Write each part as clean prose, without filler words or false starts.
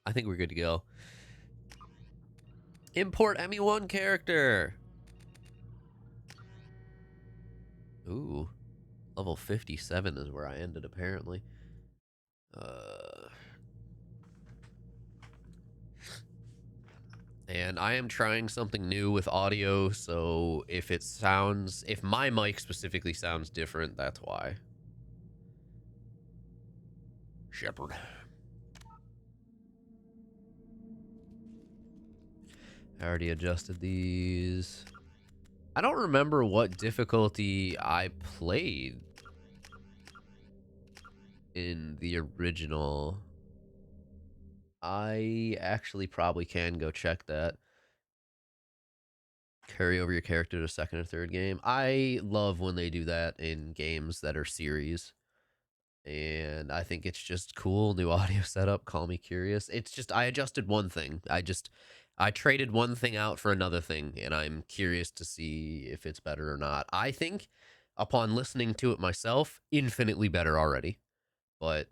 I think we're good to go. Import ME1 character. Ooh, level 57 is where I ended apparently. And I am trying something new with audio, so if my mic specifically sounds different, that's why. Shepard. I already adjusted these. I don't remember what difficulty I played in the original. I actually probably can go check that. Carry over your character to second or third game. I love when they do that in games that are series. And I think it's just cool. New audio setup. Call me curious. It's just I adjusted one thing. I traded one thing out for another thing, and I'm curious to see if it's better or not. I think upon listening to it myself, infinitely better already. But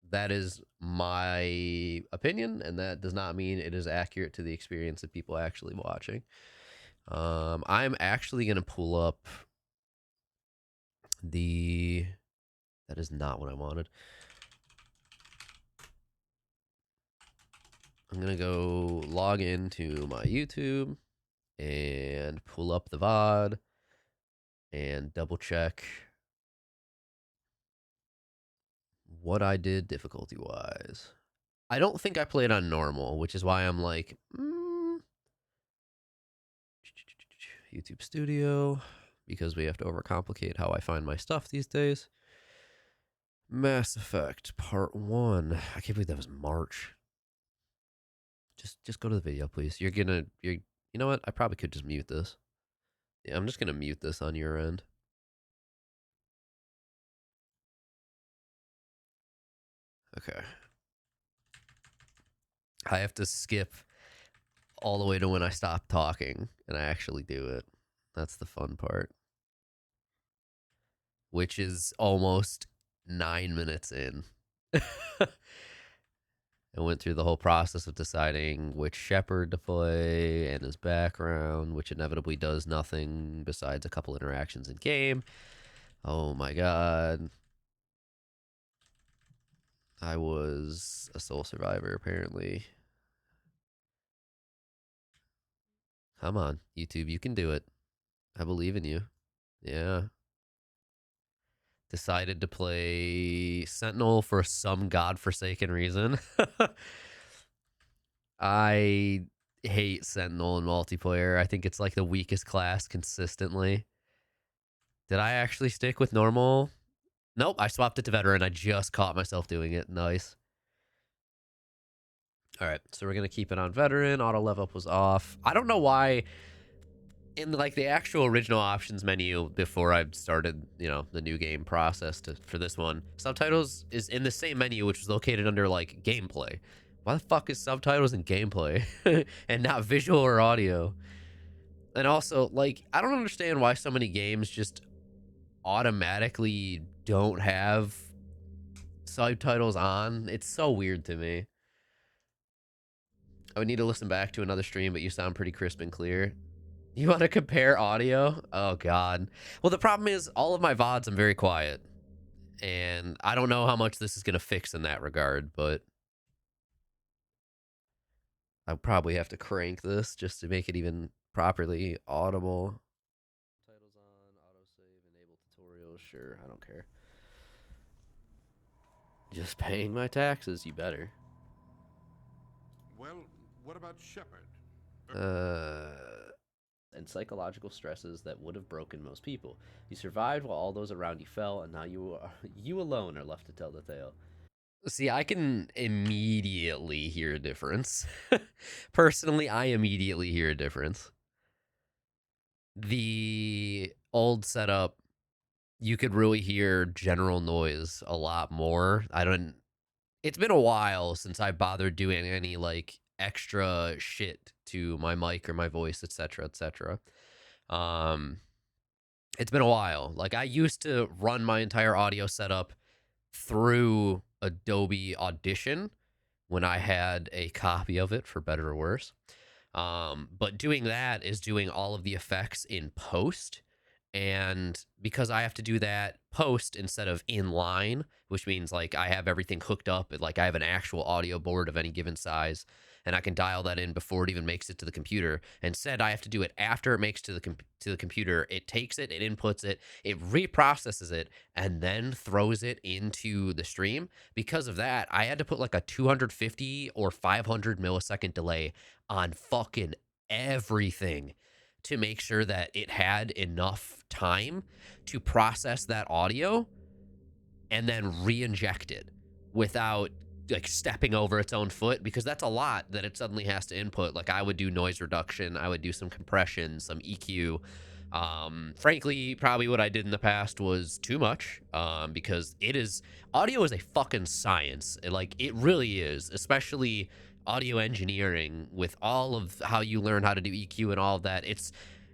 that is my opinion, and that does not mean it is accurate to the experience of people actually watching. I'm actually gonna pull up the. That is not what I wanted. I'm gonna go log into my YouTube and pull up the VOD and double check what I did difficulty wise. I don't think I played on normal, which is why I'm like, YouTube Studio, because we have to overcomplicate how I find my stuff these days. Mass Effect Part 1. I can't believe that was March. Just go to the video, please. You know what? I probably could just mute this. Yeah, I'm just gonna mute this on your end. Okay. I have to skip all the way to when I stop talking and I actually do it. That's the fun part. Which is almost 9 minutes in. I went through the whole process of deciding which Shepard to play and his background, which inevitably does nothing besides a couple interactions in game. Oh my god. I was a sole survivor, apparently. Come on, YouTube, you can do it. I believe in you. Yeah. Decided to play Sentinel for some godforsaken reason. I hate Sentinel in multiplayer. I think it's like the weakest class consistently. Did I actually stick with normal? Nope, I swapped it to veteran. I just caught myself doing it. Nice. All right, so we're going to keep it on veteran. Auto level up was off. I don't know why in like the actual original options menu before I started, the new game process for this one, subtitles is in the same menu, which was located under like gameplay. Why the fuck is subtitles in gameplay and not visual or audio? And also, like, I don't understand why so many games just automatically don't have subtitles on. It's so weird to me. I would need to listen back to another stream, but you sound pretty crisp and clear. You want to compare audio? Oh, God. Well, the problem is all of my VODs, I'm very quiet. And I don't know how much this is going to fix in that regard, but I'll probably have to crank this just to make it even properly audible. Titles on, autosave, enable tutorials. Sure, I don't care. Just paying my taxes, you better. Well, what about Shepard? And psychological stresses that would have broken most people. You survived while all those around you fell, and now you alone are left to tell the tale. See, I can immediately hear a difference. Personally, I immediately hear a difference. The old setup, you could really hear general noise a lot more. It's been a while since I bothered doing any like extra shit to my mic or my voice, etc., etc. Um, it's been a while. Like I used to run my entire audio setup through Adobe Audition, when I had a copy of it, for better or worse. But doing that is doing all of the effects in post. And because I have to do that post instead of in line, which means like I have everything hooked up, like I have an actual audio board of any given size, and I can dial that in before it even makes it to the computer. Instead, I have to do it after it makes to the computer. It takes it, it inputs it, it reprocesses it, and then throws it into the stream. Because of that, I had to put like a 250 or 500 millisecond delay on fucking everything to make sure that it had enough time to process that audio and then re-inject it without like stepping over its own foot, because that's a lot that it suddenly has to input. Like I would do noise reduction, I would do some compression, some EQ. Frankly, probably what I did in the past was too much, because audio is a fucking science. Like it really is, especially audio engineering with all of how you learn how to do EQ and all of that. It's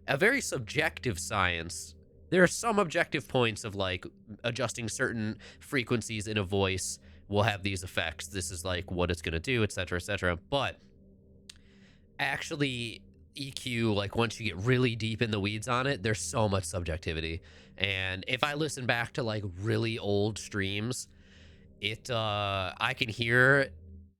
a very subjective science. There are some objective points of like adjusting certain frequencies in a voice will have these effects. This is like what it's going to do, etc., etc. But actually, EQ, like once you get really deep in the weeds on it, there's so much subjectivity. And if I listen back to like really old streams, I can hear,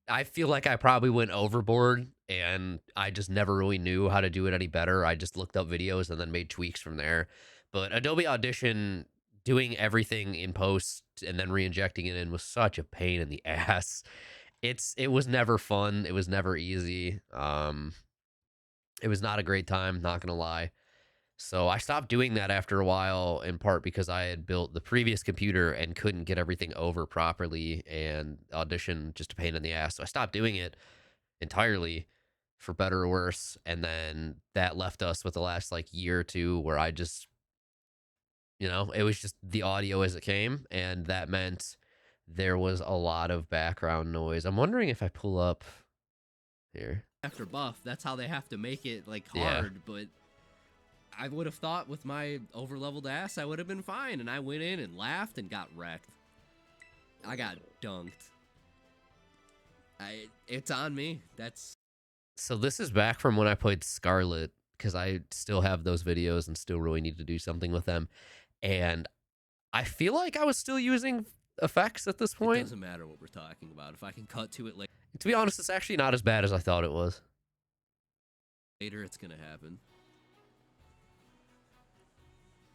I feel like I probably went overboard and I just never really knew how to do it any better. I just looked up videos and then made tweaks from there. But Adobe Audition, doing everything in post and then re-injecting it in was such a pain in the ass. It was never fun. It was never easy. It was not a great time, not gonna lie. So I stopped doing that after a while, in part because I had built the previous computer and couldn't get everything over properly, and Audition just a pain in the ass. So I stopped doing it entirely, for better or worse. And then that left us with the last like year or two where I just, it was just the audio as it came, and that meant there was a lot of background noise. I'm wondering if I pull up here. After buff, that's how they have to make it like Yeah. hard, but I would have thought with my over-leveled ass I would have been fine, and I went in and laughed and got wrecked. I got dunked. It's on me. So this is back from when I played Scarlet, because I still have those videos and still really need to do something with them. And I feel like I was still using effects at this It point. doesn't matter what we're talking about. If I can cut to it To be honest, it's actually not as bad as I thought it was. later, it's gonna happen.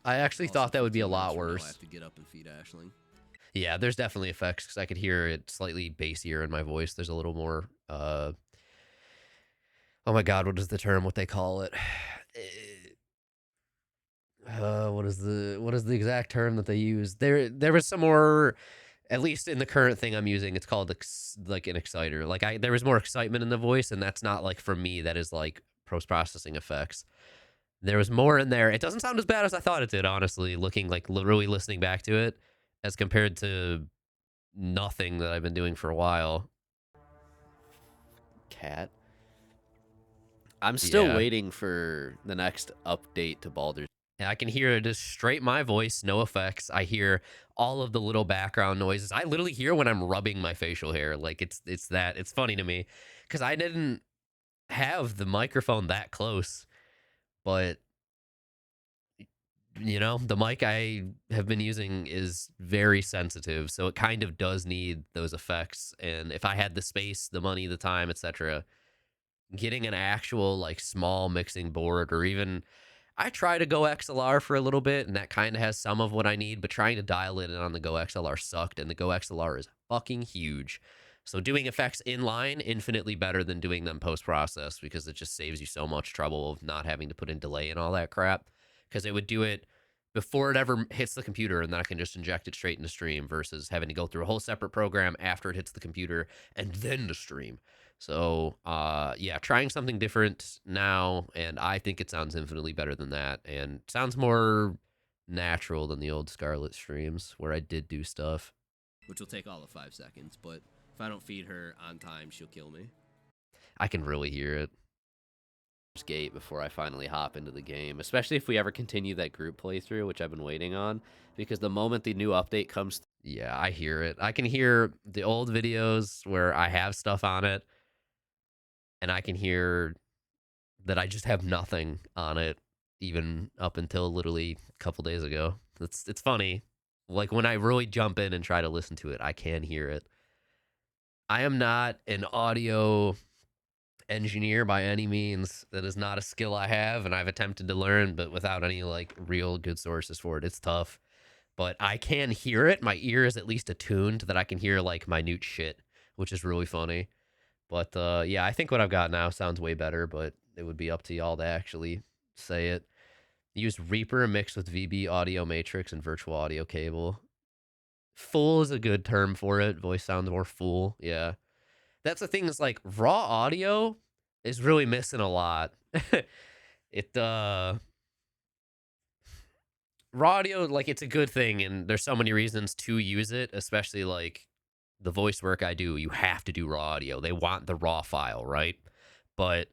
I actually thought that would be a 15 lot minutes from now, worse. I have to get up and feed Ashling. Yeah, there's definitely effects, because I could hear it slightly bassier in my voice. There's a little more, oh my god, what is the term? What they call it? What is the exact term that they use? There was some more, at least in the current thing I'm using, it's called like an exciter. Like there was more excitement in the voice, and that's not like from me. That is like post-processing effects. There was more in there. It doesn't sound as bad as I thought it did, honestly, looking like literally listening back to it, as compared to nothing that I've been doing for a while. Cat. I'm still waiting for the next update to Baldur's. I can hear just straight my voice, no effects. I hear all of the little background noises. I literally hear when I'm rubbing my facial hair. Like it's funny to me, because I didn't have the microphone that close, but the mic I have been using is very sensitive, so it kind of does need those effects. And if I had the space, the money, the time, etc., getting an actual like small mixing board, or even I try to go XLR for a little bit, and that kind of has some of what I need, but trying to dial it in on the Go XLR sucked, and the Go XLR is fucking huge. So doing effects in line, infinitely better than doing them post-process, because it just saves you so much trouble of not having to put in delay and all that crap, because it would do it before it ever hits the computer, and then I can just inject it straight into stream, versus having to go through a whole separate program after it hits the computer and then to stream. So, yeah, trying something different now, and I think it sounds infinitely better than that, and sounds more natural than the old Scarlet streams, where I did do stuff. Which will take all of 5 seconds, but if I don't feed her on time, she'll kill me. I can really hear it. Gate before I finally hop into the game, especially if we ever continue that group playthrough, which I've been waiting on, because the moment the new update comes, Yeah, I hear it. I can hear the old videos where I have stuff on it, and I can hear that I just have nothing on it, even up until literally a couple days ago. It's funny. Like when I really jump in and try to listen to it, I can hear it. I am not an audio engineer by any means. That is not a skill I have, and I've attempted to learn, but without any like real good sources for it, it's tough. But I can hear it. My ear is at least attuned that I can hear like minute shit, which is really funny. But yeah, I think what I've got now sounds way better, but it would be up to y'all to actually say it. Use Reaper mixed with VB audio matrix and virtual audio cable. Full is a good term for it. Voice sounds more full. Yeah. That's the thing is like raw audio is really missing a lot. it raw audio, like it's a good thing and there's so many reasons to use it, especially like the voice work I do, you have to do raw audio. They want the raw file, right? But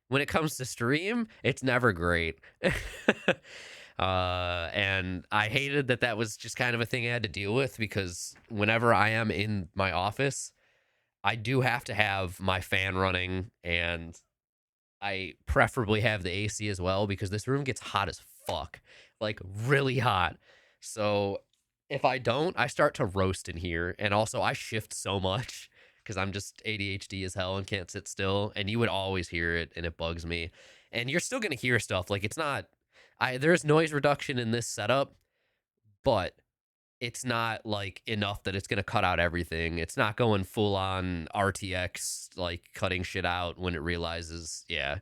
when it comes to stream, it's never great. And I hated that that was just kind of a thing I had to deal with because whenever I am in my office, I do have to have my fan running and I preferably have the AC as well because this room gets hot as fuck, like really hot. So if I don't, I start to roast in here. And also, I shift so much because I'm just ADHD as hell and can't sit still. And you would always hear it, and it bugs me. And you're still gonna hear stuff like it's not. There's noise reduction in this setup, but it's not like enough that it's gonna cut out everything. It's not going full on RTX like cutting shit out when it realizes, yeah.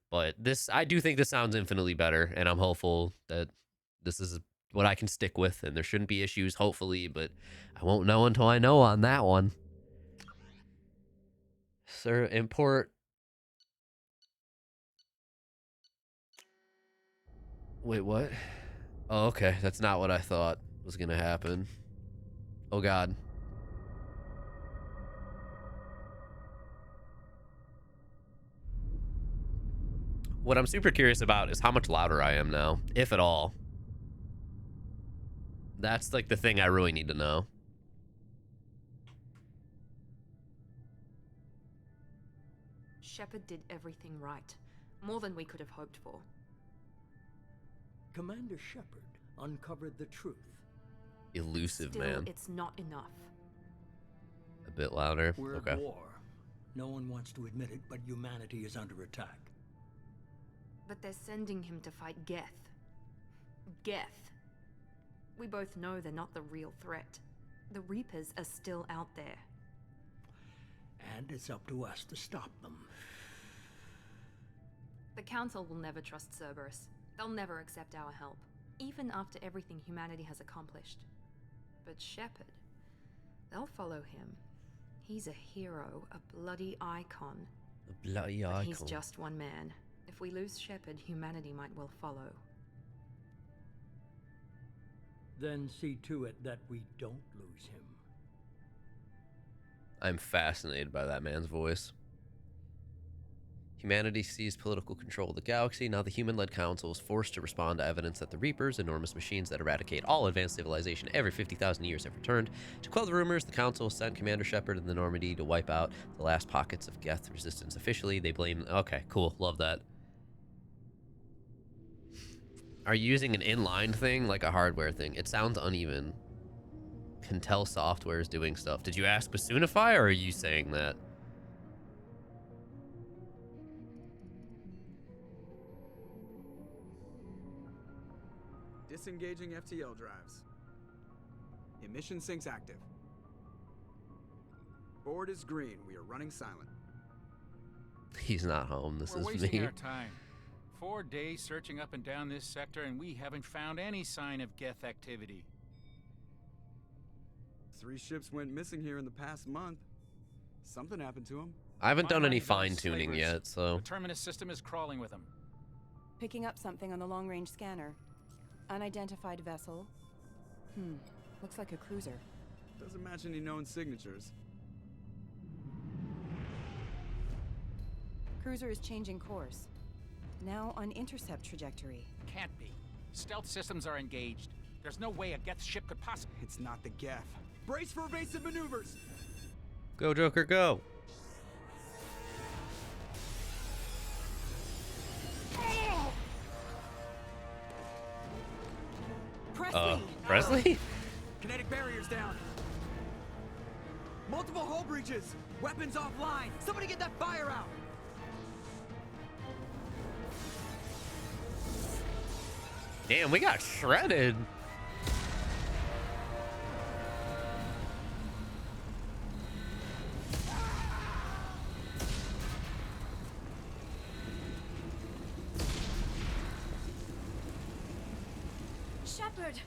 But this, I do think this sounds infinitely better, and I'm hopeful that this is what I can stick with, and there shouldn't be issues, hopefully. But I won't know until I know on that one. Sir, import. Wait, what? Oh, okay. That's not what I thought was gonna happen. Oh God. What I'm super curious about is how much louder I am now, if at all. That's like the thing I really need to know. Shepard did everything right. More than we could have hoped for. Commander Shepard uncovered the truth. Elusive, Still, man. it's not enough. A bit louder. We're Okay. at war. No one wants to admit it, but humanity is under attack. But they're sending him to fight Geth. Geth. We both know they're not the real threat. The Reapers are still out there. And it's up to us to stop them. The Council will never trust Cerberus. They'll never accept our help, even after everything humanity has accomplished. But Shepard, they'll follow him. He's a hero, a bloody icon. A bloody But icon. he's just one man. If we lose Shepard, humanity might well follow. Then see to it that we don't lose him. I'm fascinated by that man's voice. Humanity seized political control of the galaxy. Now the human-led council is forced to respond to evidence that the Reapers, enormous machines that eradicate all advanced civilization every 50,000 years, have returned. To quell the rumors, the council sent Commander Shepard and the Normandy to wipe out the last pockets of Geth resistance. Officially, they blame... Okay, cool. Love that. Are you using an inline thing, like a hardware thing? It sounds uneven. Can tell software is doing stuff. Did you ask Basoonify, or are you saying that? Disengaging FTL drives. Emission sinks active. Board is green. We are running silent. He's not home. This We're is wasting me. our time. 4 days searching up and down this sector, and we haven't found any sign of Geth activity. 3 ships went missing here in the past month. Something happened to them. I haven't done any My mind fine-tuning goes yet, so... The terminus system is crawling with them. Picking up something on the long-range scanner. Unidentified vessel. Looks like a cruiser. Doesn't match any known signatures. Cruiser is changing course. Now on intercept trajectory. Can't be. Stealth systems are engaged. There's no way a Geth ship could possibly... It's not the Geth. Brace for evasive maneuvers. Go, Joker, go. Presley! Presley? Kinetic barriers down. Multiple hull breaches. Weapons offline. Somebody get that fire out. Damn, we got shredded. Shepard!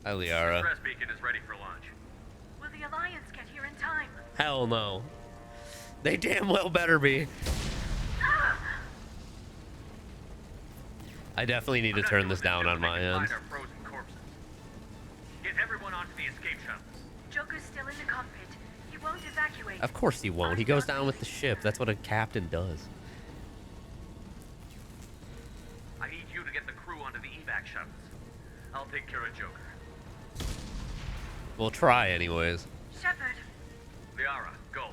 Hi, Liara. Press beacon is ready for launch. Will the Alliance get here in time? Hell no. They damn well better be. I definitely need to turn this down on my end. Find our frozen corpses. Get everyone onto the escape shuttles. Joker's still in the cockpit. He won't evacuate. Of course he won't. He goes down with the ship. That's what a captain does. I need you to get the crew onto the evac shuttles. I'll take care of Joker. We'll try anyways. Shepard, Liara, go.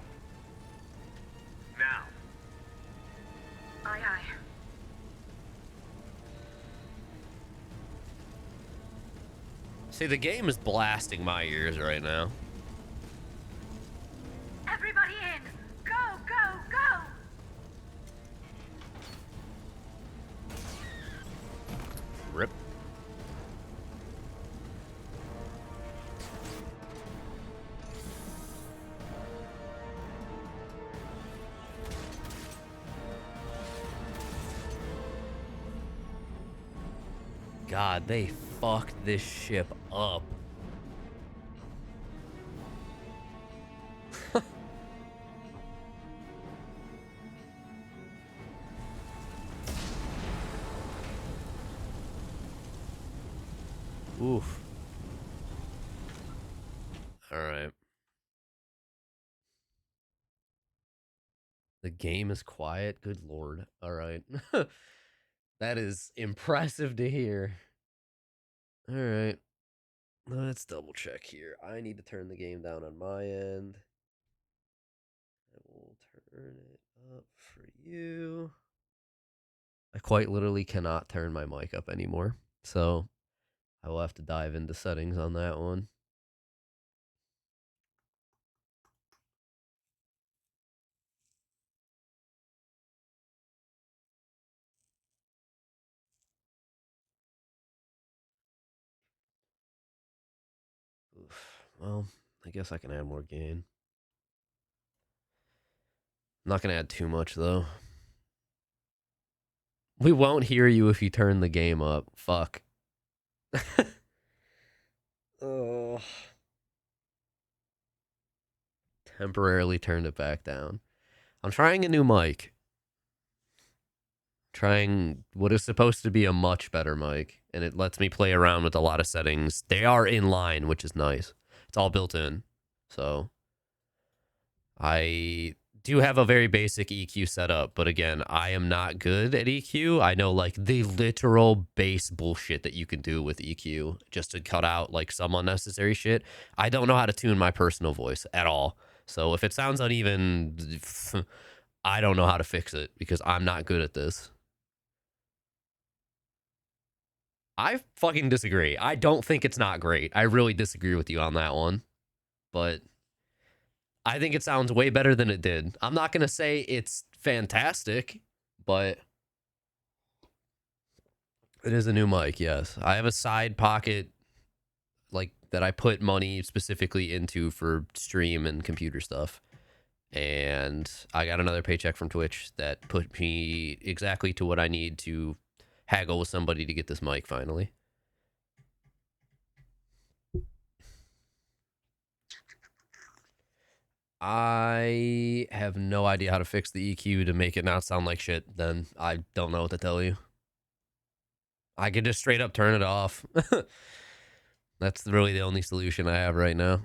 Now. aye aye. See, the game is blasting my ears right now. Everybody in! Go, go, go! Rip. God, they fucked this ship up. Oof. All right. The game is quiet. Good lord. All right. That is impressive to hear. All right. Let's double check here. I need to turn the game down on my end. I will turn it up for you. I quite literally cannot turn my mic up anymore. So I will have to dive into settings on that one. Oof. Well, I guess I can add more gain. I'm not going to add too much, though. We won't hear you if you turn the game up. Fuck. Oh. Temporarily turned it back down. I'm trying a new mic. Trying what is supposed to be a much better mic, and it lets me play around with a lot of settings. They are in line, which is nice. It's all built in. So I do have a very basic EQ setup, but again, I am not good at EQ. I know like the literal base bullshit that you can do with EQ just to cut out like some unnecessary shit. I don't know how to tune my personal voice at all. So if it sounds uneven, I don't know how to fix it because I'm not good at this. I fucking disagree. I don't think it's not great. I really disagree with you on that one. But I think it sounds way better than it did. I'm not going to say it's fantastic, but it is a new mic, yes. I have a side pocket like that I put money specifically into for stream and computer stuff. And I got another paycheck from Twitch that put me exactly to what I need to haggle with somebody to get this mic finally. I have no idea how to fix the EQ to make it not sound like shit. Then I don't know what to tell you. I could just straight up turn it off. That's really the only solution I have right now.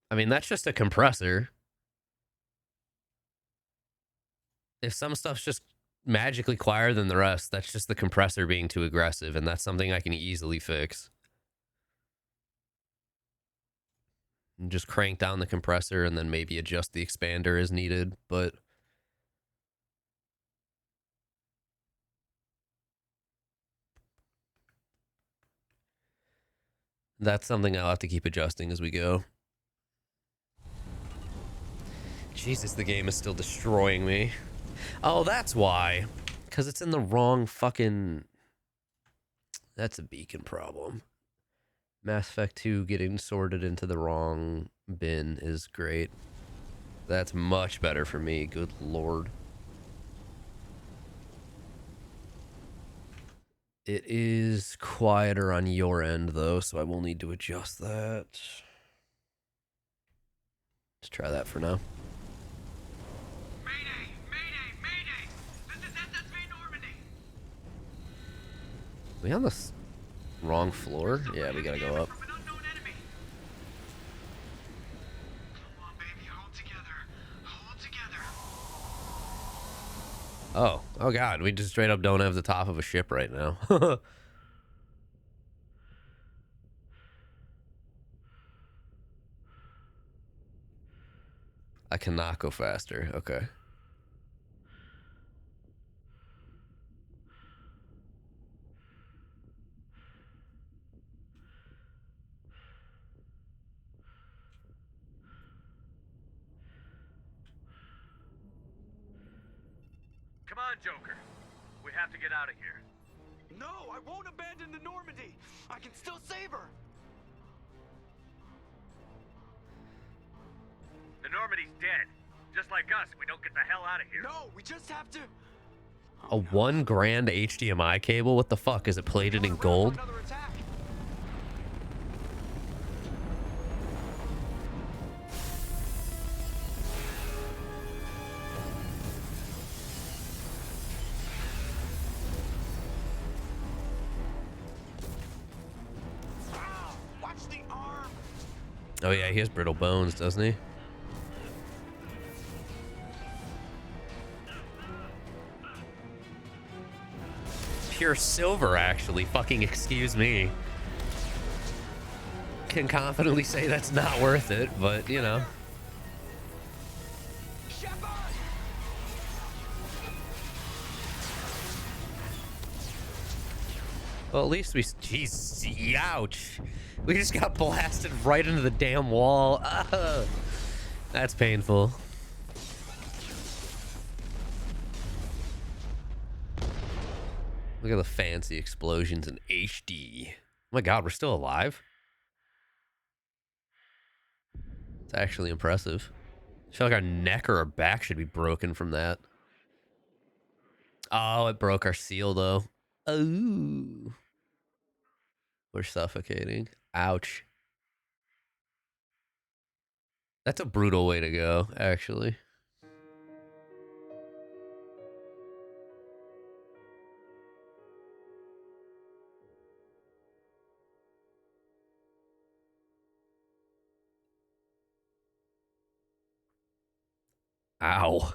I mean, that's just a compressor. If some stuff's just magically quieter than the rest. That's just the compressor being too aggressive, and that's something I can easily fix. And just crank down the compressor and then maybe adjust the expander as needed, but that's something I'll have to keep adjusting as we go. Jesus, the game is still destroying me. Oh, that's why. Because it's in the wrong fucking... That's a beacon problem. Mass Effect 2 getting sorted into the wrong bin is great. That's much better for me, good lord. It is quieter on your end, though, so I will need to adjust that. Let's try that for now. Mayday! Mayday! Mayday! This is SS3 Normandy! We on the wrong floor? Yeah, we gotta go up. From an unknown enemy. Come on, baby, hold together. Hold together. Oh god, we just straight up don't have the top of a ship right now. I cannot go faster. Okay. Come on, Joker. We have to get out of here. No, I won't abandon the Normandy. I can still save her. The Normandy's dead. Just like us, we don't get the hell out of here. No, we just have to. A 1 grand HDMI cable? What the fuck? Is it plated in gold? Another attack. Ow, watch the arm. Oh yeah, he has brittle bones, doesn't he? Pure silver, actually. Fucking excuse me. Can confidently say that's not worth it, but you know. Shepard! Well, at least we... Jeez, ouch. We just got blasted right into the damn wall. Ugh. That's painful. Look at the fancy explosions in HD. Oh my god, we're still alive? It's actually impressive. I feel like our neck or our back should be broken from that. Oh, it broke our seal, though. Oh. We're suffocating. Ouch. That's a brutal way to go, actually. Ow.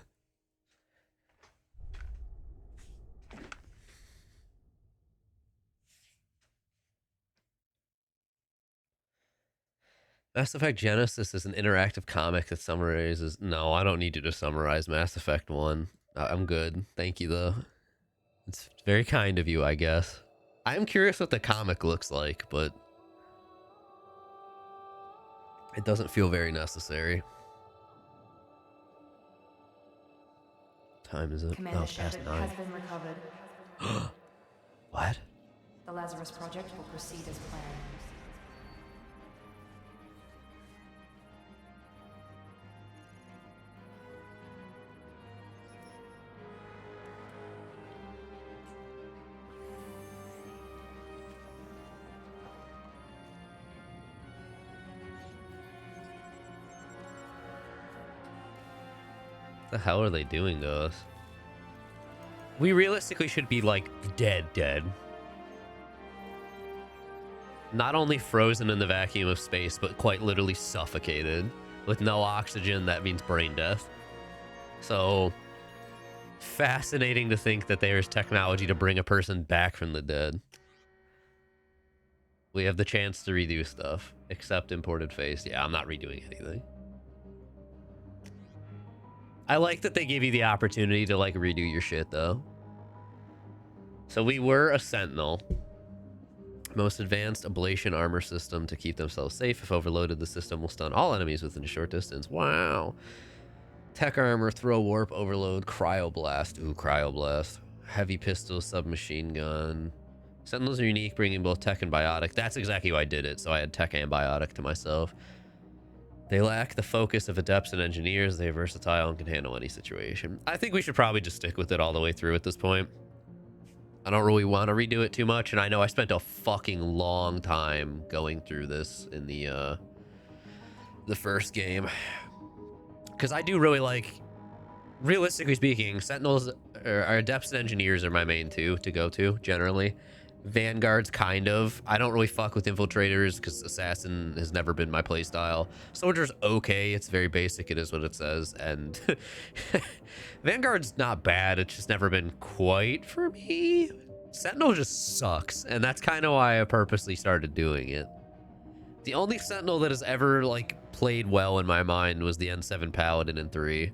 Mass Effect Genesis is an interactive comic that summarizes... No, I don't need you to summarize Mass Effect 1. I'm good. Thank you, though. It's very kind of you, I guess. I'm curious what the comic looks like, but... it doesn't feel very necessary. Time is it? Commander Oh, it's past Shepard 9. has been recovered. What? The Lazarus Project will proceed as planned. The hell are they doing to us? We realistically should be like dead. Not only frozen in the vacuum of space, but quite literally suffocated. With no oxygen, that means brain death. So, Fascinating to think that there's technology to bring a person back from the dead. We have the chance to redo stuff, except imported face. Yeah, I'm not redoing anything. I like that they give you the opportunity to like redo your shit though. So we were a sentinel. Most advanced ablation armor system to keep themselves safe. If overloaded, the system will stun all enemies within a short distance. Wow. Tech armor, throw warp, overload, cryoblast. Ooh, cryoblast. Heavy pistol, submachine gun. Sentinels are unique, bringing both tech and biotic. That's exactly why I did it, so I had tech and biotic to myself. They lack the focus of adepts and engineers. They are versatile and can handle any situation. I think we should probably just stick with it all the way through at this point. I don't really want to redo it too much, and I know I spent a fucking long time going through this in the first game. Because I do really like, realistically speaking, Sentinels or adepts and engineers are my main two to go to, generally. Vanguards, kind of. I don't really fuck with infiltrators because assassin has never been my playstyle. Soldier's okay. It's very basic. It is what it says. And Vanguard's not bad. It's just never been quite for me. Sentinel just sucks. And that's kind of why I purposely started doing it. The only Sentinel that has ever like played well in my mind was the N7 Paladin in 3.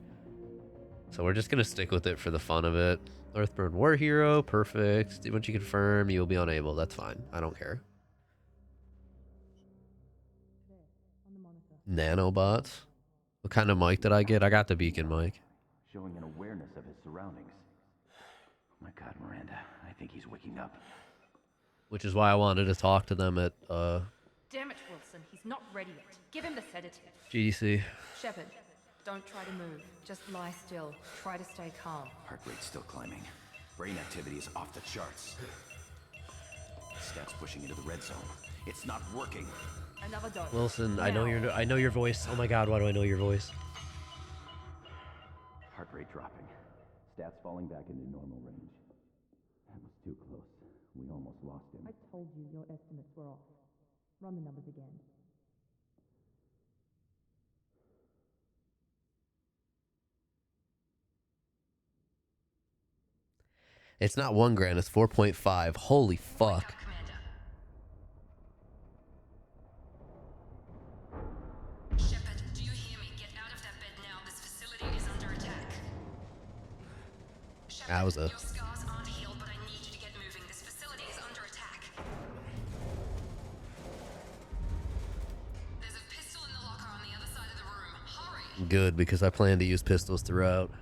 So we're just going to stick with it for the fun of it. Earthburn War Hero, perfect. Once you confirm, you will be unable. That's fine. I don't care. Nanobots. What kind of mic did I get? I got the beacon mic. Showing an awareness of his surroundings. Oh my God, Miranda. I think he's waking up. Which is why I wanted to talk to them at Damn it, Wilson. He's not ready yet. Give him the sedative. GDC. Shepard, don't try to move. Just lie still. Try to stay calm. Heart rate's still climbing. Brain activity is off the charts. Stats pushing into the red zone. It's not working. Another dose. Wilson, I know your voice. Oh my God, why do I know your voice? Heart rate dropping. Stats falling back into normal range. That was too close. We almost lost him. I told you your estimates were off. Run the numbers again. It's not 1 grand, it's 4.5. Holy fuck. Shepard, do you hear me? Get out of that bed now. This facility is under attack. Shepard, That was a... your scars aren't healed, but I need you to get moving. This facility is under attack. There's a pistol in the locker on the other side of the room. Hurry! Good, because I plan to use pistols throughout.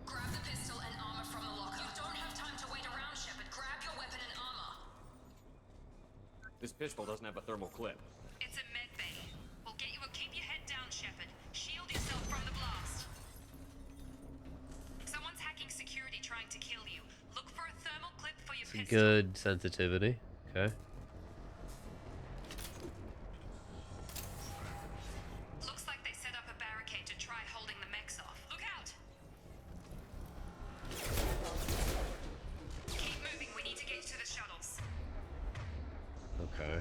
Grab the pistol and armor from the locker. You don't have time to wait around, Shepard. Grab your weapon and armor. This pistol doesn't have a thermal clip. It's a med bay. We'll get you a keep your head down, Shepard. Shield yourself from the blast. Someone's hacking security trying to kill you. Look for a thermal clip for your Some pistol. good sensitivity. Okay. Looks like they set up a barricade to try holding the mechs off. Look out! Keep moving. We need to get to the shuttles. Okay.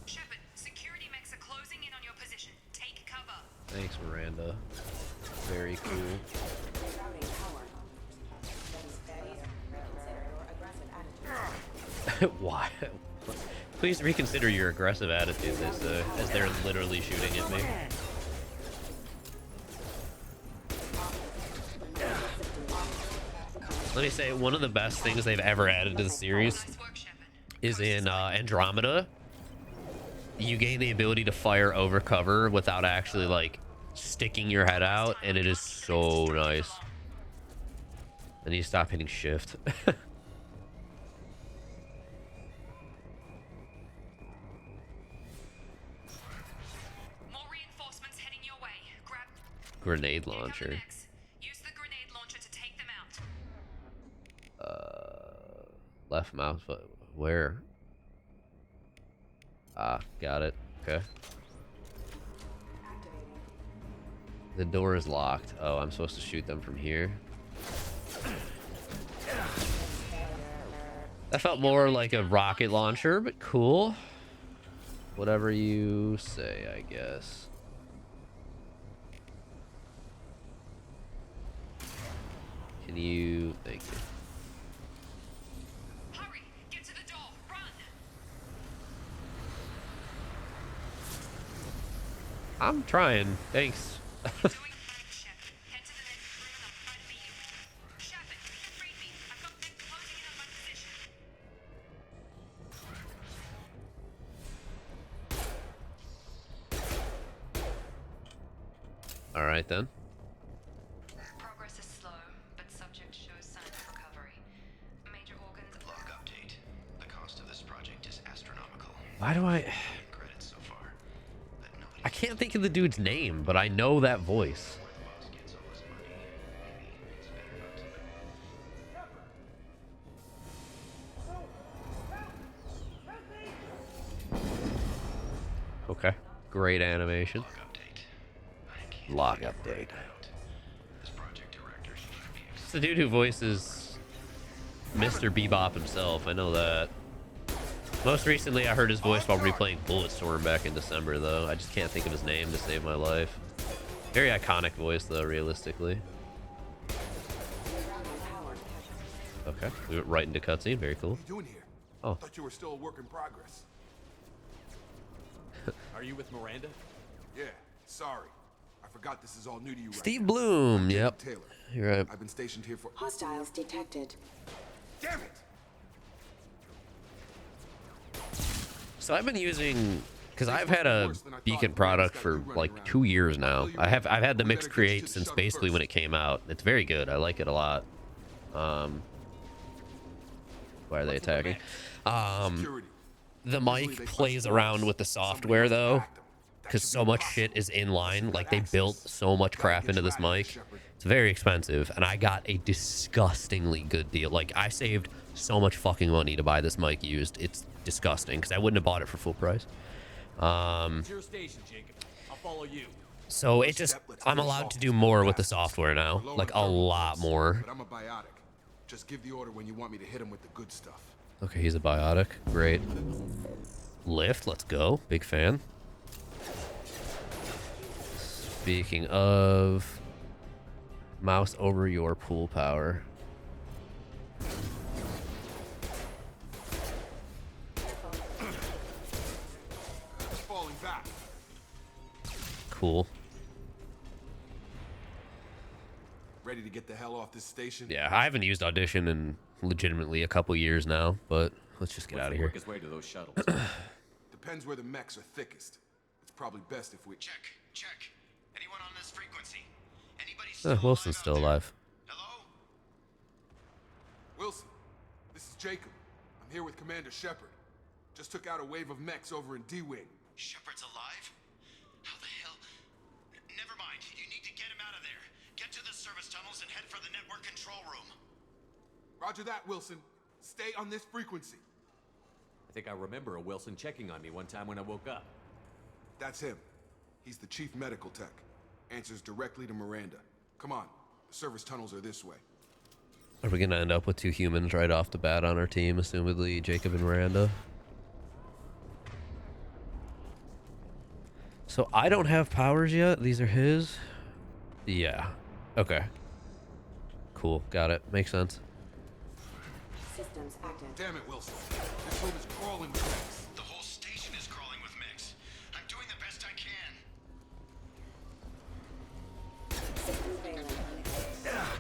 Shepard, security mechs are closing in on your position. Take cover. Thanks, Miranda. Very cool. Why? Please reconsider your aggressive attitude as they're literally shooting at me. Let me say, one of the best things they've ever added to the series is in Andromeda. You gain the ability to fire over cover without actually, like, sticking your head out, and it is so nice. And you stop hitting shift. More reinforcements heading your way. Grab Grenade launcher. Use the grenade launcher to take them out. Left mouse, but where? Ah, got it. Okay. The door is locked. Oh, I'm supposed to shoot them from here. That felt more like a rocket launcher, but cool. Whatever you say, I guess. Can you... Thank you. Hurry! Get to the door! Run! I'm trying. Thanks. Head to the next room and I'll try to meet you. Shepard, read me. I've got men closing in on my position. All right then. Progress is slow, but subject shows signs of recovery. Major organs. Log update. The cost of this project is astronomical. Why do I... Credits so far. I can't think of the dude's name, but I know that voice. Okay. Great animation. Log update. It's the dude who voices Mr. Bebop himself. I know that. Most recently, I heard his voice while replaying Bulletstorm back in December, though. I just can't think of his name to save my life. Very iconic voice, though, realistically. Okay, we went right into cutscene. Very cool. What are you doing here? Oh. I thought you were still a work in progress. Are you with Miranda? Yeah, sorry. I forgot this is all new to you. Steve right Bloom. now. Yep. Taylor. You're right. I've been stationed here for... Hostiles detected. Damn it! So I've been using, because I've had a Beacon product for like 2 years now. I've had the Mix Create since basically when it came out. It's very good. I like it a lot. Why are they attacking? The mic plays around with the software though, because so much shit is inline. Like they built so much crap into this mic. It's very expensive, and I got a disgustingly good deal. Like I saved so much fucking money to buy this mic used. It's disgusting because I wouldn't have bought it for full price. It's your station, Jacob. I'll follow you. So it just, I'm allowed to do more with the software now, like a lot more. But I'm a biotic. Just give the order when you want me to hit him with the good stuff. Okay, he's a biotic. Great. Lift, let's go. Big fan. Speaking of, mouse over your pool power. Falling back. Cool. Ready to get the hell off this station? Yeah, I haven't used Audition in legitimately a couple years now, but let's just get out of here. Work his way to those shuttles. Depends where the mechs are thickest. It's probably best if we... Check. Anyone on this frequency? Anybody still Wilson's still alive. Hello? Wilson, this is Jacob. I'm here with Commander Shepard. Just took out a wave of mechs over in D-Wing. Shepard's alive? How the hell? Never mind. You need to get him out of there. Get to the service tunnels and head for the network control room. Roger that, Wilson. Stay on this frequency. I think I remember a Wilson checking on me one time when I woke up. That's him. He's the chief medical tech. Answers directly to Miranda. Come on. The service tunnels are this way. Are we gonna end up with 2 humans right off the bat on our team, assumedly Jacob and Miranda? So I don't have powers yet. These are his. Yeah. Okay. Cool. Got it. Makes sense. Systems active. Damn it, Wilson. This room is crawling with mechs. The whole station is crawling with mechs. I'm doing the best I can. System failing. Oh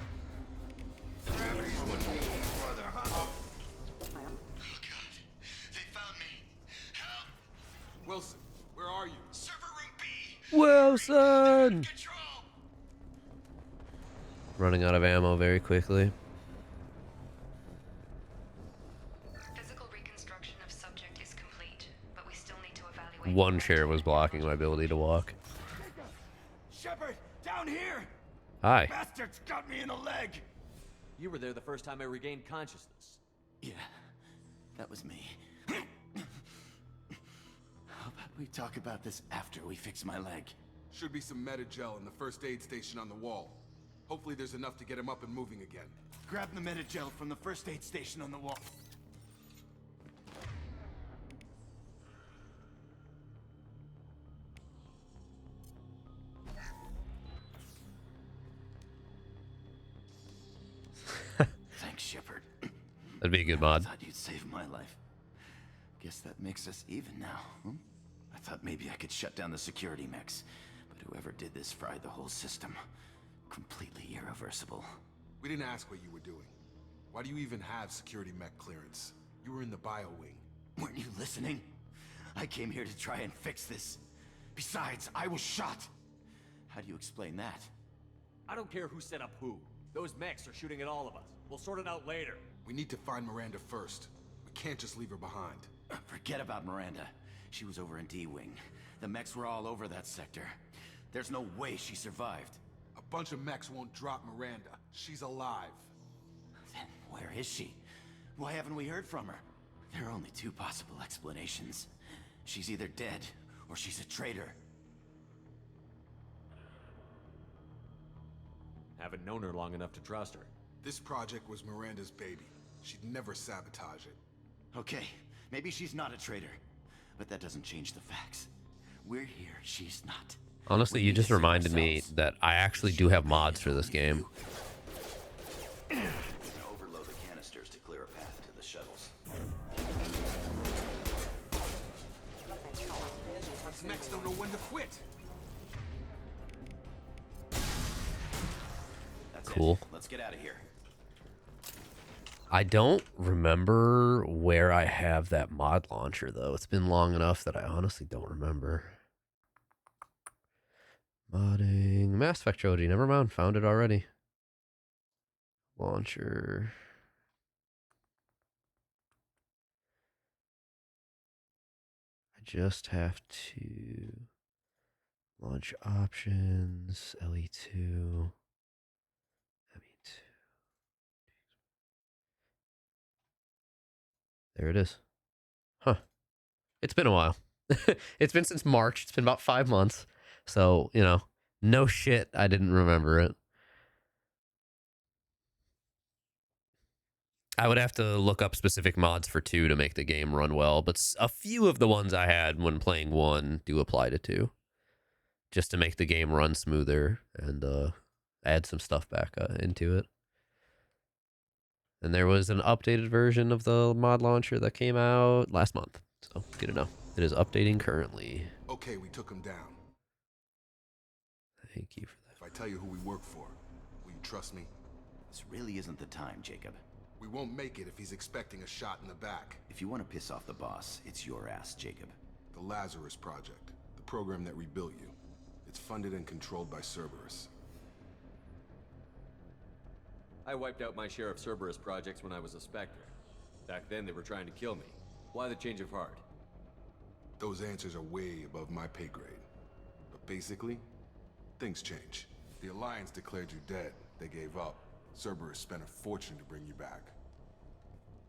god. They found me. Help! Wilson, where are you? Server room B! Wilson! Control! Running out of ammo very quickly. Physical reconstruction of subject is complete, but we still need to evaluate. One chair was blocking my ability to walk. Shepard, down here! Hi. Bastards got me in the leg! You were there the first time I regained consciousness. Yeah, that was me. How about we talk about this after we fix my leg? Should be some meta-gel in the first aid station on the wall. Hopefully there's enough to get him up and moving again. Grab the meta-gel from the first aid station on the wall. That'd be a good I mod. thought you'd save my life. Guess that makes us even now. I thought maybe I could shut down the security mechs, but whoever did this fried the whole system. Completely irreversible. We didn't ask what you were doing. Why do you even have security mech clearance? You were in the bio wing. Weren't you listening? I came here to try and fix this. Besides, I was shot. How do you explain that? I don't care who set up who. Those mechs are shooting at all of us. We'll sort it out later. We need to find Miranda first. We can't just leave her behind. Forget about Miranda. She was over in D-Wing. The mechs were all over that sector. There's no way she survived. A bunch of mechs won't drop Miranda. She's alive. Then where is she? Why haven't we heard from her? There are only two possible explanations. She's either dead, or she's a traitor. Haven't known her long enough to trust her. This project was Miranda's baby. She'd never sabotage it. Okay, maybe she's not a traitor. But that doesn't change the facts. We're here, she's not. Honestly, you just reminded me that I actually do have mods for this game. Overload the canisters to clear a path to the shuttles. These mechs don't know when to quit. That's Cool. it. Let's get out of here. I don't remember where I have that mod launcher, though. It's been long enough that I honestly don't remember. Modding. Mass Effect Trilogy. Never mind. Found it already. Launcher. I just have to launch options. LE2. ME2. There it is. Huh. It's been a while. It's been since March. It's been about 5 months. So, you know, no shit, I didn't remember it. I would have to look up specific mods for 2 to make the game run well, but a few of the ones I had when playing 1 do apply to 2. Just to make the game run smoother and add some stuff back into it. And there was an updated version of the mod launcher that came out last month. So, good to know. It is updating currently. Okay, we took him down. Thank you for that. If I tell you who we work for, will you trust me? This really isn't the time, Jacob. We won't make it if he's expecting a shot in the back. If you want to piss off the boss, it's your ass, Jacob. The Lazarus Project, the program that rebuilt you. It's funded and controlled by Cerberus. I wiped out my share of Cerberus projects when I was a Spectre. Back then, they were trying to kill me. Why the change of heart? Those answers are way above my pay grade. But basically, things change. The Alliance declared you dead. They gave up. Cerberus spent a fortune to bring you back.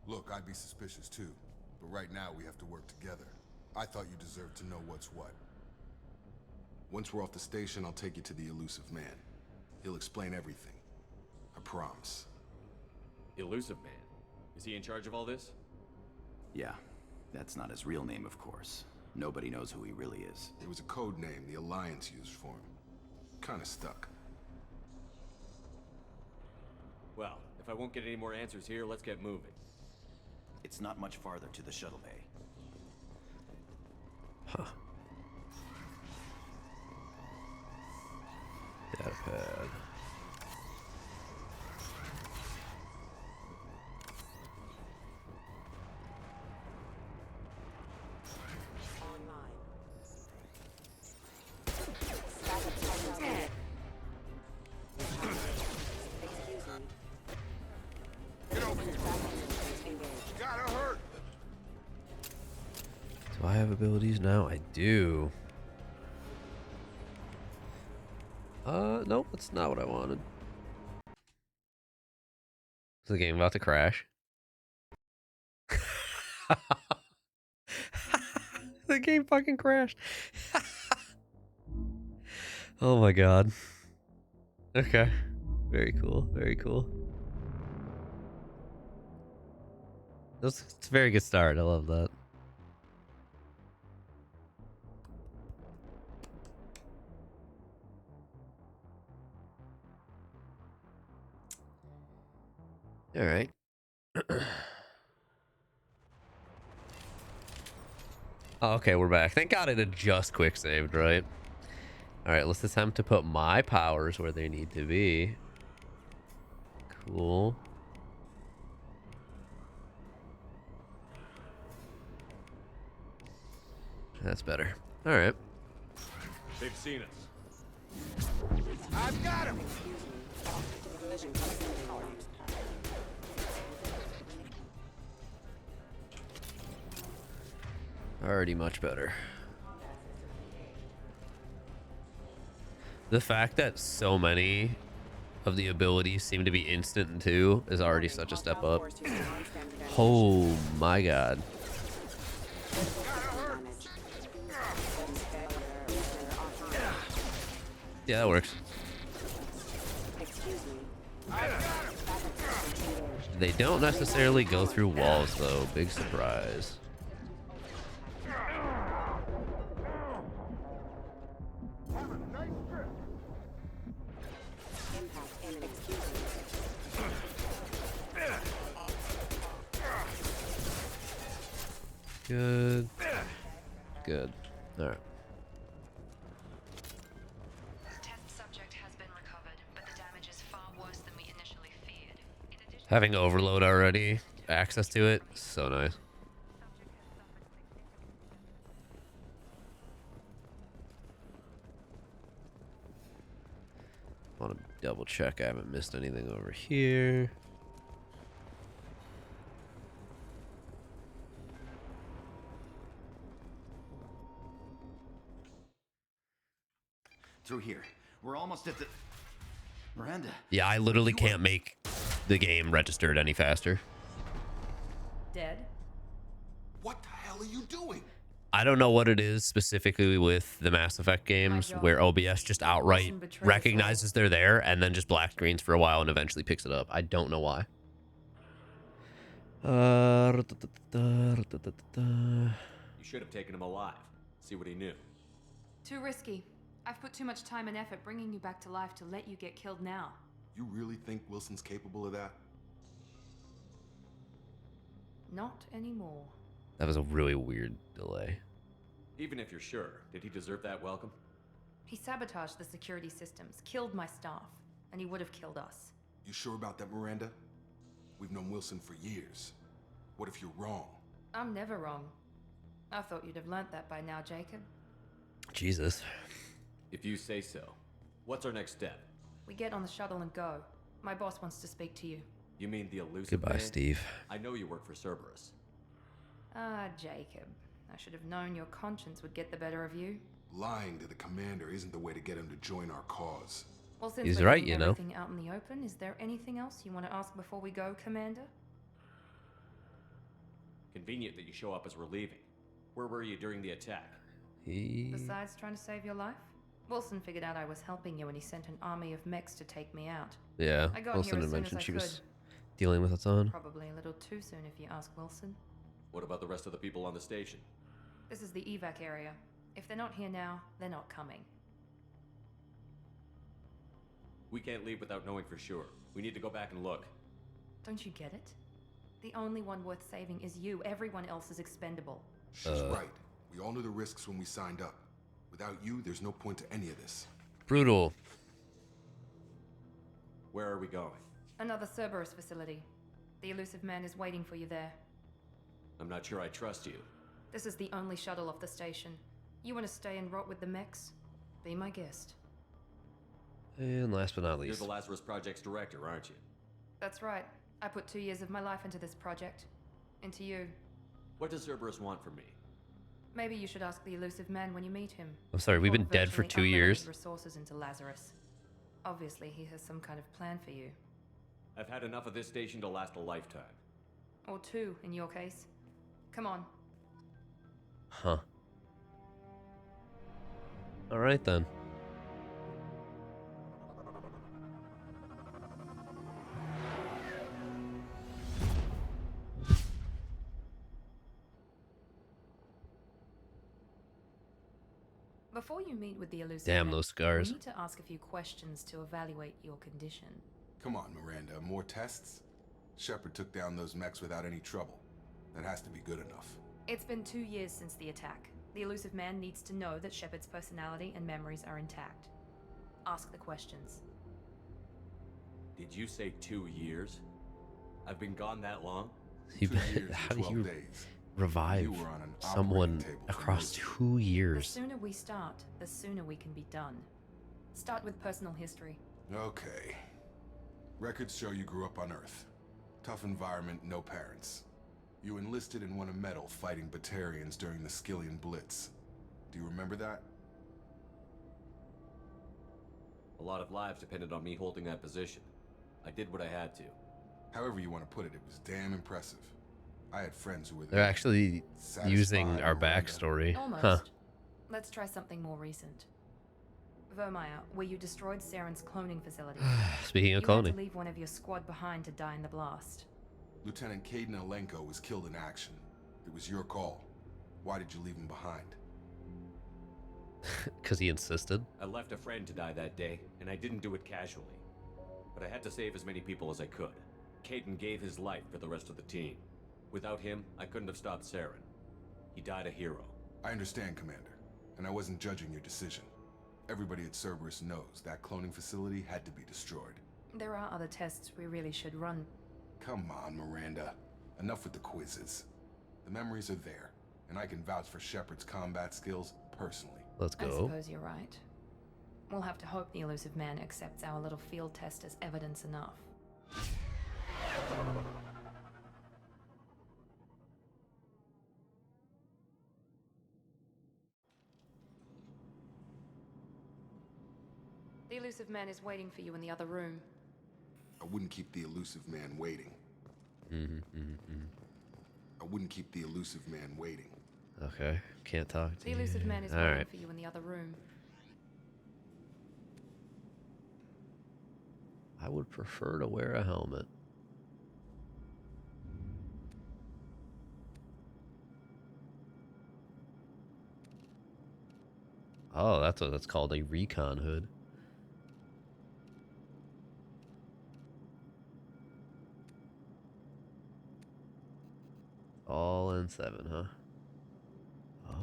Look, I'd be suspicious too, but right now we have to work together. I thought you deserved to know what's what. Once we're off the station, I'll take you to the elusive man. He'll explain everything. I promise. Elusive Man. Is he in charge of all this? Yeah, that's not his real name, of course. Nobody knows who he really is. It was a code name the Alliance used for him. Kinda stuck. Well, if I won't get any more answers here, let's get moving. It's not much farther to the shuttle bay. Huh. Data pad. Get over here. Gotta hurt. Do I have abilities now? I do. Nope, that's not what I wanted. Is the game about to crash? The game fucking crashed. Oh my god. Okay. Very cool. Very cool. It's a very good start. I love that. All right. Oh, okay, we're back. Thank God it had just quick saved, right? All right, let's attempt to put my powers where they need to be. Cool. That's better. All right. They've seen us. I've got him! Already much better. The fact that so many of the abilities seem to be instant in 2 is already such a step up. Oh my god. Yeah, that works. They don't necessarily go through walls though. Big surprise. Good. Good. All right. Test subject has been recovered, but the damage is far worse than we initially feared. Having overload already, access to it, so nice. Want to double check I haven't missed anything over here. Through here. We're almost at the... Miranda. Yeah, I literally can't make the game registered any faster. Dead? What the hell are you doing? I don't know what it is specifically with the Mass Effect games where OBS just outright recognizes they're there and then just black screens for a while and eventually picks it up. I don't know why. You should have taken him alive. See what he knew. Too risky. I've put too much time and effort bringing you back to life to let you get killed now. You really think Wilson's capable of that? Not anymore. That was a really weird delay. Even if you're sure, did he deserve that welcome? He sabotaged the security systems, killed my staff, and he would have killed us. You sure about that, Miranda? We've known Wilson for years. What if you're wrong? I'm never wrong. I thought you'd have learnt that by now, Jacob. Jesus. If you say so. What's our next step? We get on the shuttle and go. My boss wants to speak to you. You mean the elusive Goodbye, man? Steve. I know you work for Cerberus. Ah, Jacob. I should have known your conscience would get the better of you. Lying to the commander isn't the way to get him to join our cause. Well, since He's we're right, getting you know. everything out in the open, is there anything else you want to ask before we go, Commander? Convenient that you show up as we're leaving. Where were you during the attack? Besides trying to save your life? Wilson figured out I was helping you and he sent an army of mechs to take me out. Yeah, I got Wilson here had as soon as mentioned I she could. was dealing with its own. Probably a little too soon if you ask Wilson. What about the rest of the people on the station? This is the evac area. If they're not here now, they're not coming. We can't leave without knowing for sure. We need to go back and look. Don't you get it? The only one worth saving is you. Everyone else is expendable. She's right. We all knew the risks when we signed up. Without you, there's no point to any of this. Brutal. Where are we going? Another Cerberus facility. The elusive man is waiting for you there. I'm not sure I trust you. This is the only shuttle off the station. You want to stay and rot with the mechs? Be my guest. And last but not You're least. the Lazarus Project's director, aren't you? That's right. I put 2 years of my life into this project. Into you. What does Cerberus want from me? Maybe you should ask the elusive man when you meet him. I'm sorry, we've been Pour dead for virtually 2 years. unlimited resources into Lazarus. Obviously, he has some kind of plan for you. I've had enough of this station to last a lifetime. Or 2, in your case. Come on. Huh. All right then. Before you meet with the elusive Damn man, those scars. we need to ask a few questions to evaluate your condition. Come on, Miranda. More tests? Shepard took down those mechs without any trouble. That has to be good enough. It's been 2 years since the attack. The elusive man needs to know that Shepard's personality and memories are intact. Ask the questions. Did you say 2 years? I've been gone that long? How do you days. revive You were on an someone operating table for across most- 2 The years? sooner we start, the sooner we can be done. Start with personal history. Okay. Records show you grew up on Earth. Tough environment, no parents. You enlisted and won a medal fighting Batarians during the Skillian Blitz. Do you remember that? A lot of lives depended on me holding that position. I did what I had to. However you want to put it, it was damn impressive. I had friends who were They're actually using Satisfied, our Miranda? backstory. Almost. Huh. Let's try something more recent. Vermeer, where you destroyed Saren's cloning facility. Speaking of You had cloning. to leave one of your squad behind to die in the blast. Lieutenant Caden Alenko was killed in action. It was your call. Why did you leave him behind? Because he insisted. I left a friend to die that day, and I didn't do it casually. But I had to save as many people as I could. Caden gave his life for the rest of the team. Without him, I couldn't have stopped Saren. He died a hero. I understand, Commander, and I wasn't judging your decision. Everybody at Cerberus knows that cloning facility had to be destroyed. There are other tests we really should run. Come on, Miranda. Enough with the quizzes. The memories are there, and I can vouch for Shepard's combat skills personally. Let's I go. suppose you're right. We'll have to hope the elusive man accepts our little field test as evidence enough. The elusive man is waiting for you in the other room. I wouldn't keep the elusive man waiting. I wouldn't keep the elusive man waiting. Okay. Can't talk to The you. elusive man is All waiting right. for you in the other room. I would prefer to wear a helmet. Oh, that's what that's called, a recon hood. All in 7, huh? Oh.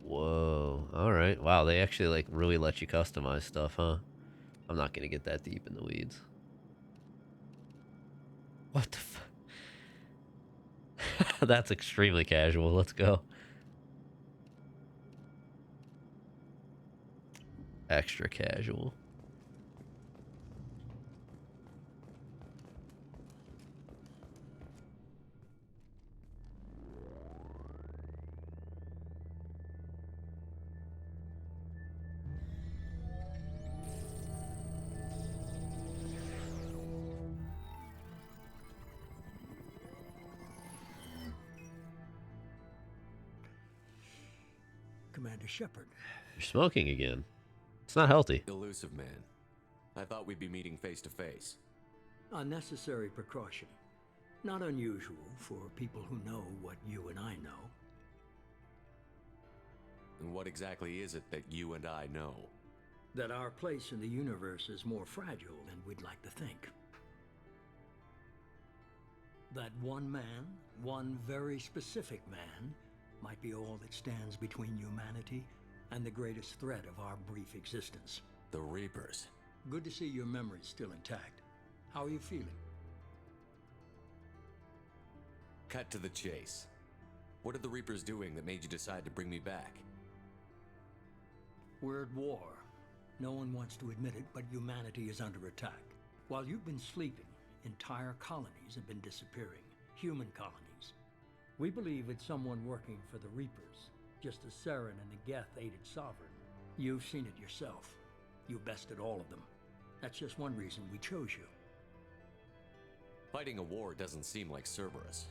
Whoa. All right. Wow, they actually like really let you customize stuff, huh? I'm not gonna get that deep in the weeds. What the f- That's extremely casual. Let's go. Extra casual. Commander Shepard. You're smoking again. It's not healthy. Elusive man. I thought we'd be meeting face to face. Unnecessary precaution. Not unusual for people who know what you and I know. And what exactly is it that you and I know? That our place in the universe is more fragile than we'd like to think. That one man, one very specific man, might be all that stands between humanity and the greatest threat of our brief existence. The Reapers. Good to see your memory's still intact. How are you feeling? Cut to the chase. What are the Reapers doing that made you decide to bring me back? We're at war. No one wants to admit it, but humanity is under attack. While you've been sleeping, entire colonies have been disappearing. Human colonies. We believe it's someone working for the Reapers, just as Saren and the Geth aided Sovereign. You've seen it yourself. You bested all of them. That's just one reason we chose you. Fighting a war doesn't seem like Cerberus.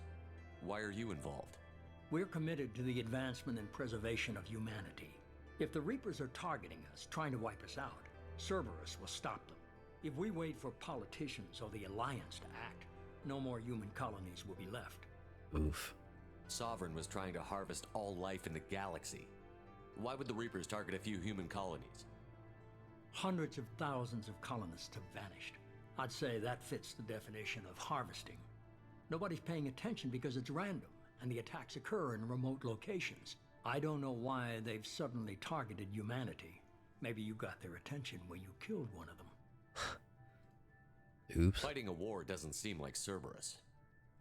Why are you involved? We're committed to the advancement and preservation of humanity. If the Reapers are targeting us, trying to wipe us out, Cerberus will stop them. If we wait for politicians or the Alliance to act, no more human colonies will be left. Oof. Sovereign was trying to harvest all life in the galaxy. Why would the Reapers target a few human colonies? Hundreds of thousands of colonists have vanished. I'd say that fits the definition of harvesting. Nobody's paying attention because it's random, and the attacks occur in remote locations. I don't know why they've suddenly targeted humanity. Maybe you got their attention when you killed one of them. Oops. Fighting a war doesn't seem like Cerberus.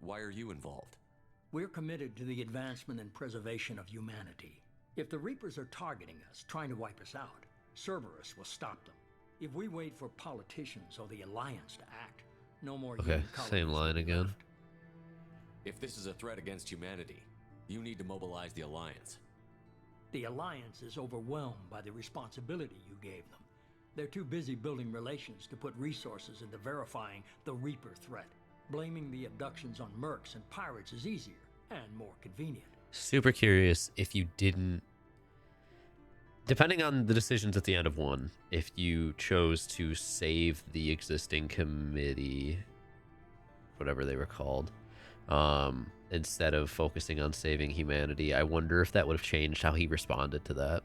Why are you involved? We're committed to the advancement and preservation of humanity. If the Reapers are targeting us, trying to wipe us out, Cerberus will stop them. If we wait for politicians or the Alliance to act, no more Okay, human colonies same will line be again. left. If this is a threat against humanity, you need to mobilize the Alliance. The Alliance is overwhelmed by the responsibility you gave them. They're too busy building relations to put resources into verifying the Reaper threat. Blaming the abductions on mercs and pirates is easier and more convenient. Super curious if you didn't, depending on the decisions at the end of one, if you chose to save the existing committee, whatever they were called, instead of focusing on saving humanity. I wonder if that would have changed how he responded to that.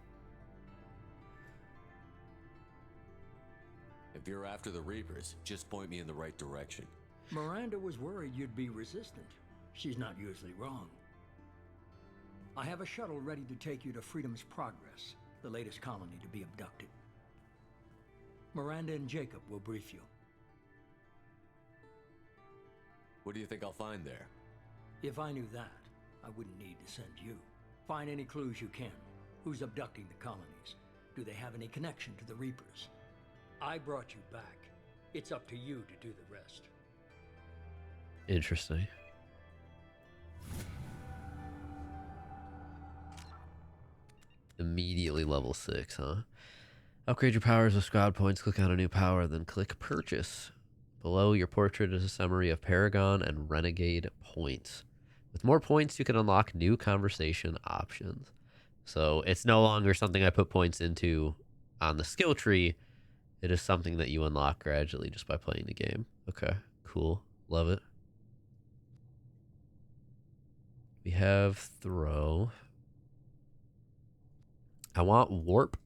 If you're after the Reapers, just point me in the right direction. Miranda was worried you'd be resistant. She's not usually wrong. I have a shuttle ready to take you to Freedom's Progress, the latest colony to be abducted. Miranda and Jacob will brief you. What do you think I'll find there? If I knew that, I wouldn't need to send you. Find any clues you can. Who's abducting the colonies? Do they have any connection to the Reapers? I brought you back. It's up to you to do the rest. Interesting. Immediately level 6, huh? Upgrade your powers with squad points. Click on a new power, then click purchase. Below your portrait is a summary of Paragon and Renegade points. With more points, you can unlock new conversation options. So it's no longer something I put points into on the skill tree. It is something that you unlock gradually just by playing the game. Okay, cool. Love it. We have throw. I want warp.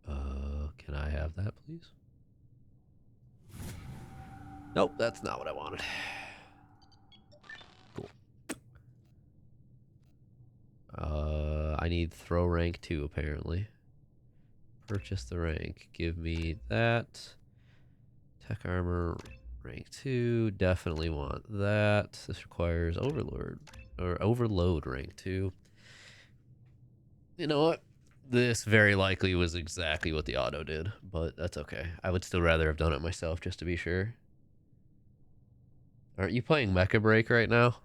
Can I have that, please? Nope, that's not what I wanted. Cool. I need throw rank 2, apparently. Purchase the rank. Give me that. Tech armor rank 2. Definitely want that. This requires overload rank 2. You know what? This very likely was exactly what the auto did, but that's okay. I would still rather have done it myself just to be sure. Aren't you playing Mecha Break right now?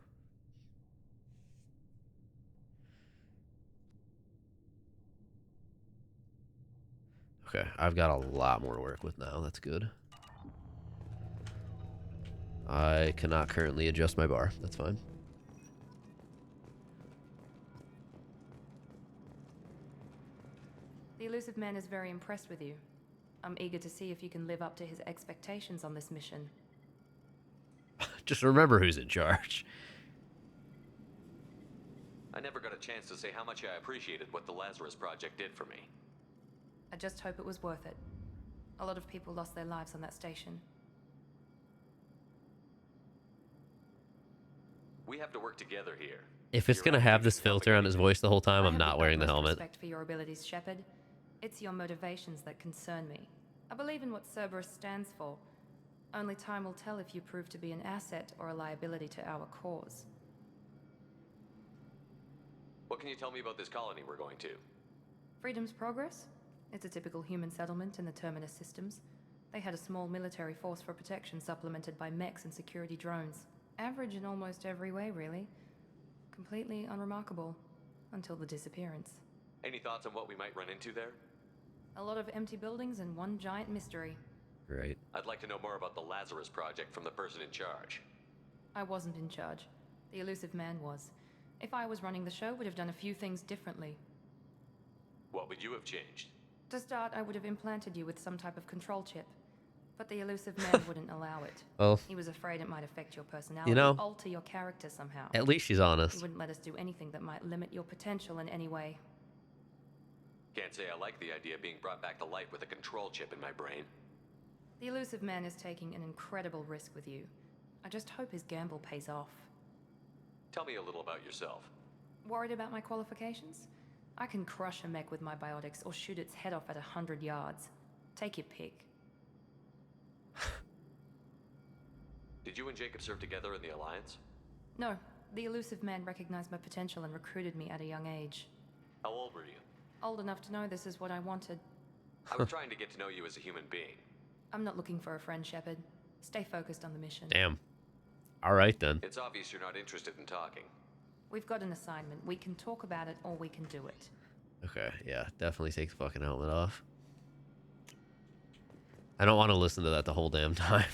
Okay, I've got a lot more to work with now. That's good. I cannot currently adjust my bar. That's fine. The elusive man is very impressed with you. I'm eager to see if you can live up to his expectations on this mission. Just remember who's in charge. I never got a chance to say how much I appreciated what the Lazarus Project did for me. I just hope it was worth it. A lot of people lost their lives on that station. We have to work together here. If it's going to have this filter on his voice the whole time, I'm not wearing the helmet. Respect for your abilities, Shepard. It's your motivations that concern me. I believe in what Cerberus stands for. Only time will tell if you prove to be an asset or a liability to our cause. What can you tell me about this colony we're going to? Freedom's Progress? It's a typical human settlement in the Terminus systems. They had a small military force for protection supplemented by mechs and security drones. Average in almost every way, really. Completely unremarkable. Until the disappearance. Any thoughts on what we might run into there? A lot of empty buildings and one giant mystery. Right. I'd like to know more about the Lazarus Project from the person in charge. I wasn't in charge. The elusive man was. If I was running the show, would have done a few things differently. What would you have changed? To start, I would have implanted you with some type of control chip. But the elusive man wouldn't allow it. Well, he was afraid it might affect your personality, you know, alter your character somehow. At least she's honest. He wouldn't let us do anything that might limit your potential in any way. Can't say I like the idea of being brought back to life with a control chip in my brain. The elusive man is taking an incredible risk with you. I just hope his gamble pays off. Tell me a little about yourself. Worried about my qualifications? I can crush a mech with my biotics or shoot its head off at 100 yards. Take your pick. Did you and Jacob serve together in the Alliance? No, the elusive man recognized my potential and recruited me at a young age. How old were you? Old enough to know this is what I wanted. I was trying to get to know you as a human being. I'm not looking for a friend, Shepard. Stay focused on the mission. Damn. All right, then. It's obvious you're not interested in talking. We've got an assignment. We can talk about it or we can do it. Okay, yeah, definitely take the fucking helmet off. I don't want to listen to that the whole damn time.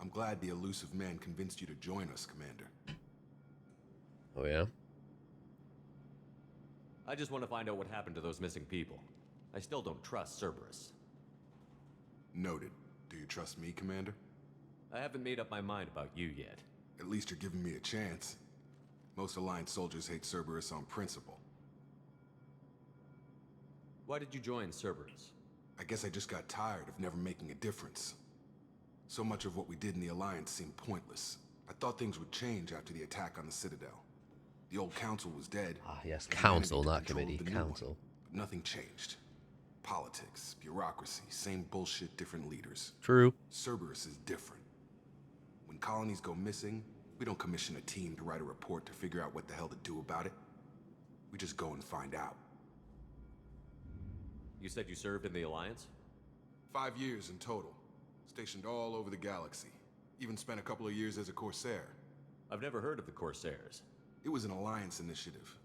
I'm glad the elusive man convinced you to join us, Commander. Oh, yeah? I just want to find out what happened to those missing people. I still don't trust Cerberus. Noted. Do you trust me, Commander? I haven't made up my mind about you yet. At least you're giving me a chance. Most Alliance soldiers hate Cerberus on principle. Why did you join Cerberus? I guess I just got tired of never making a difference. So much of what we did in the Alliance seemed pointless. I thought things would change after the attack on the Citadel. The old council was dead. Ah, yes, and the council, enemy not took control of committee, the new one. council. But nothing changed. Politics, bureaucracy, same bullshit, different leaders. True. Cerberus is different. When colonies go missing, we don't commission a team to write a report to figure out what the hell to do about it. We just go and find out. You said you served in the Alliance? 5 years in total. Stationed all over the galaxy. Even spent a couple of years as a Corsair. I've never heard of the Corsairs. It was an Alliance initiative.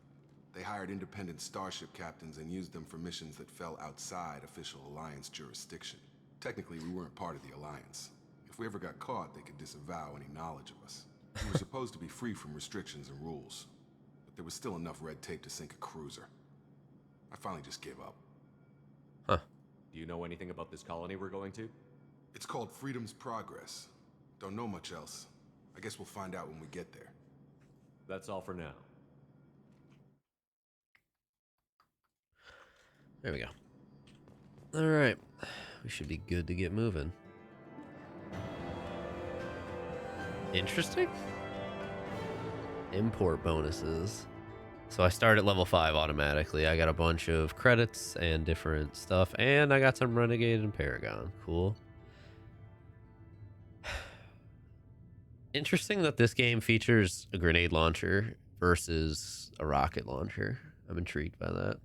They hired independent starship captains and used them for missions that fell outside official Alliance jurisdiction. Technically, we weren't part of the Alliance. If we ever got caught, they could disavow any knowledge of us. We were supposed to be free from restrictions and rules, but there was still enough red tape to sink a cruiser. I finally just gave up. Huh. Do you know anything about this colony we're going to? It's called Freedom's Progress. Don't know much else. I guess we'll find out when we get there. That's all for now. There we go. All right. We should be good to get moving. Interesting. Import bonuses. So I start at level 5 automatically. I got a bunch of credits and different stuff. And I got some Renegade and Paragon. Cool. Interesting that this game features a grenade launcher versus a rocket launcher. I'm intrigued by that.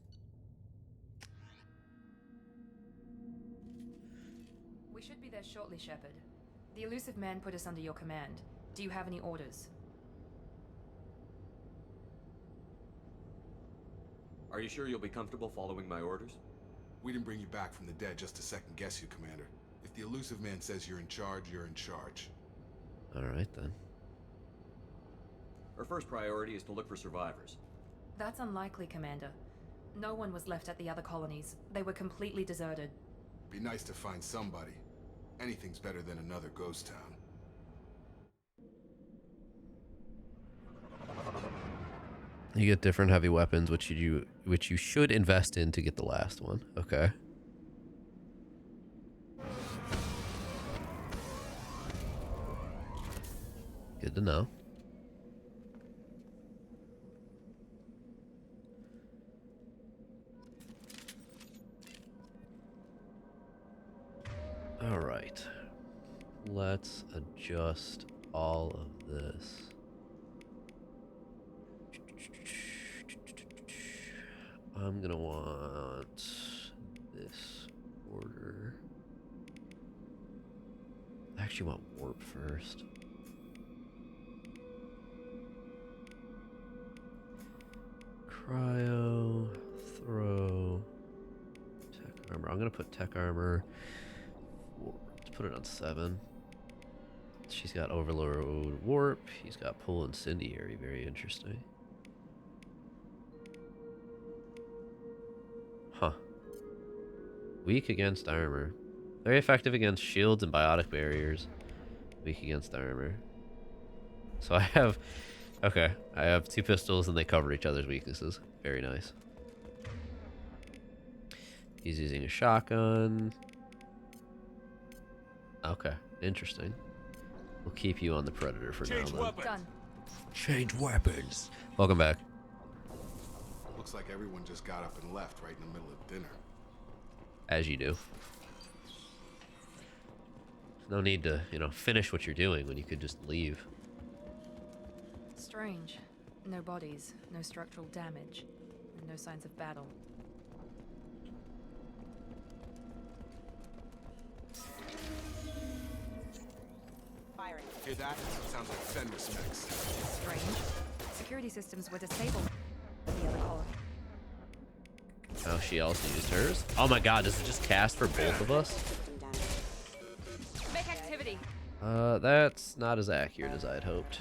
We should be there shortly, Shepard. The elusive man put us under your command. Do you have any orders? Are you sure you'll be comfortable following my orders? We didn't bring you back from the dead just to second guess you, Commander. If the elusive man says you're in charge, you're in charge. All right, then. Our first priority is to look for survivors. That's unlikely, Commander. No one was left at the other colonies. They were completely deserted. Be nice to find somebody. Anything's better than another ghost town. You get different heavy weapons, which you should invest in to get the last one. Okay. Good to know. All right. Let's adjust all of this. I'm gonna want this order. I actually want warp first. Cryo, throw, tech armor. I'm gonna put tech armor. Let's put it on 7. She's got overload warp. He's got pull incendiary. Very interesting. Huh. Weak against armor. Very effective against shields and biotic barriers. Weak against armor. So I have... Okay. I have 2 pistols and they cover each other's weaknesses. Very nice. He's using a shotgun. Okay, interesting. We'll keep you on the Predator for now, then. Done. Change weapons. Welcome back. Looks like everyone just got up and left right in the middle of dinner. As you do. No need to, finish what you're doing when you could just leave. Strange. No bodies, no structural damage, and no signs of battle. Firing. Hear that? Sounds like fender specs. Strange. Security systems were disabled. The other column. Oh, she also used hers? Oh my god, does it just cast for both of us? Make activity. That's not as accurate as I'd hoped.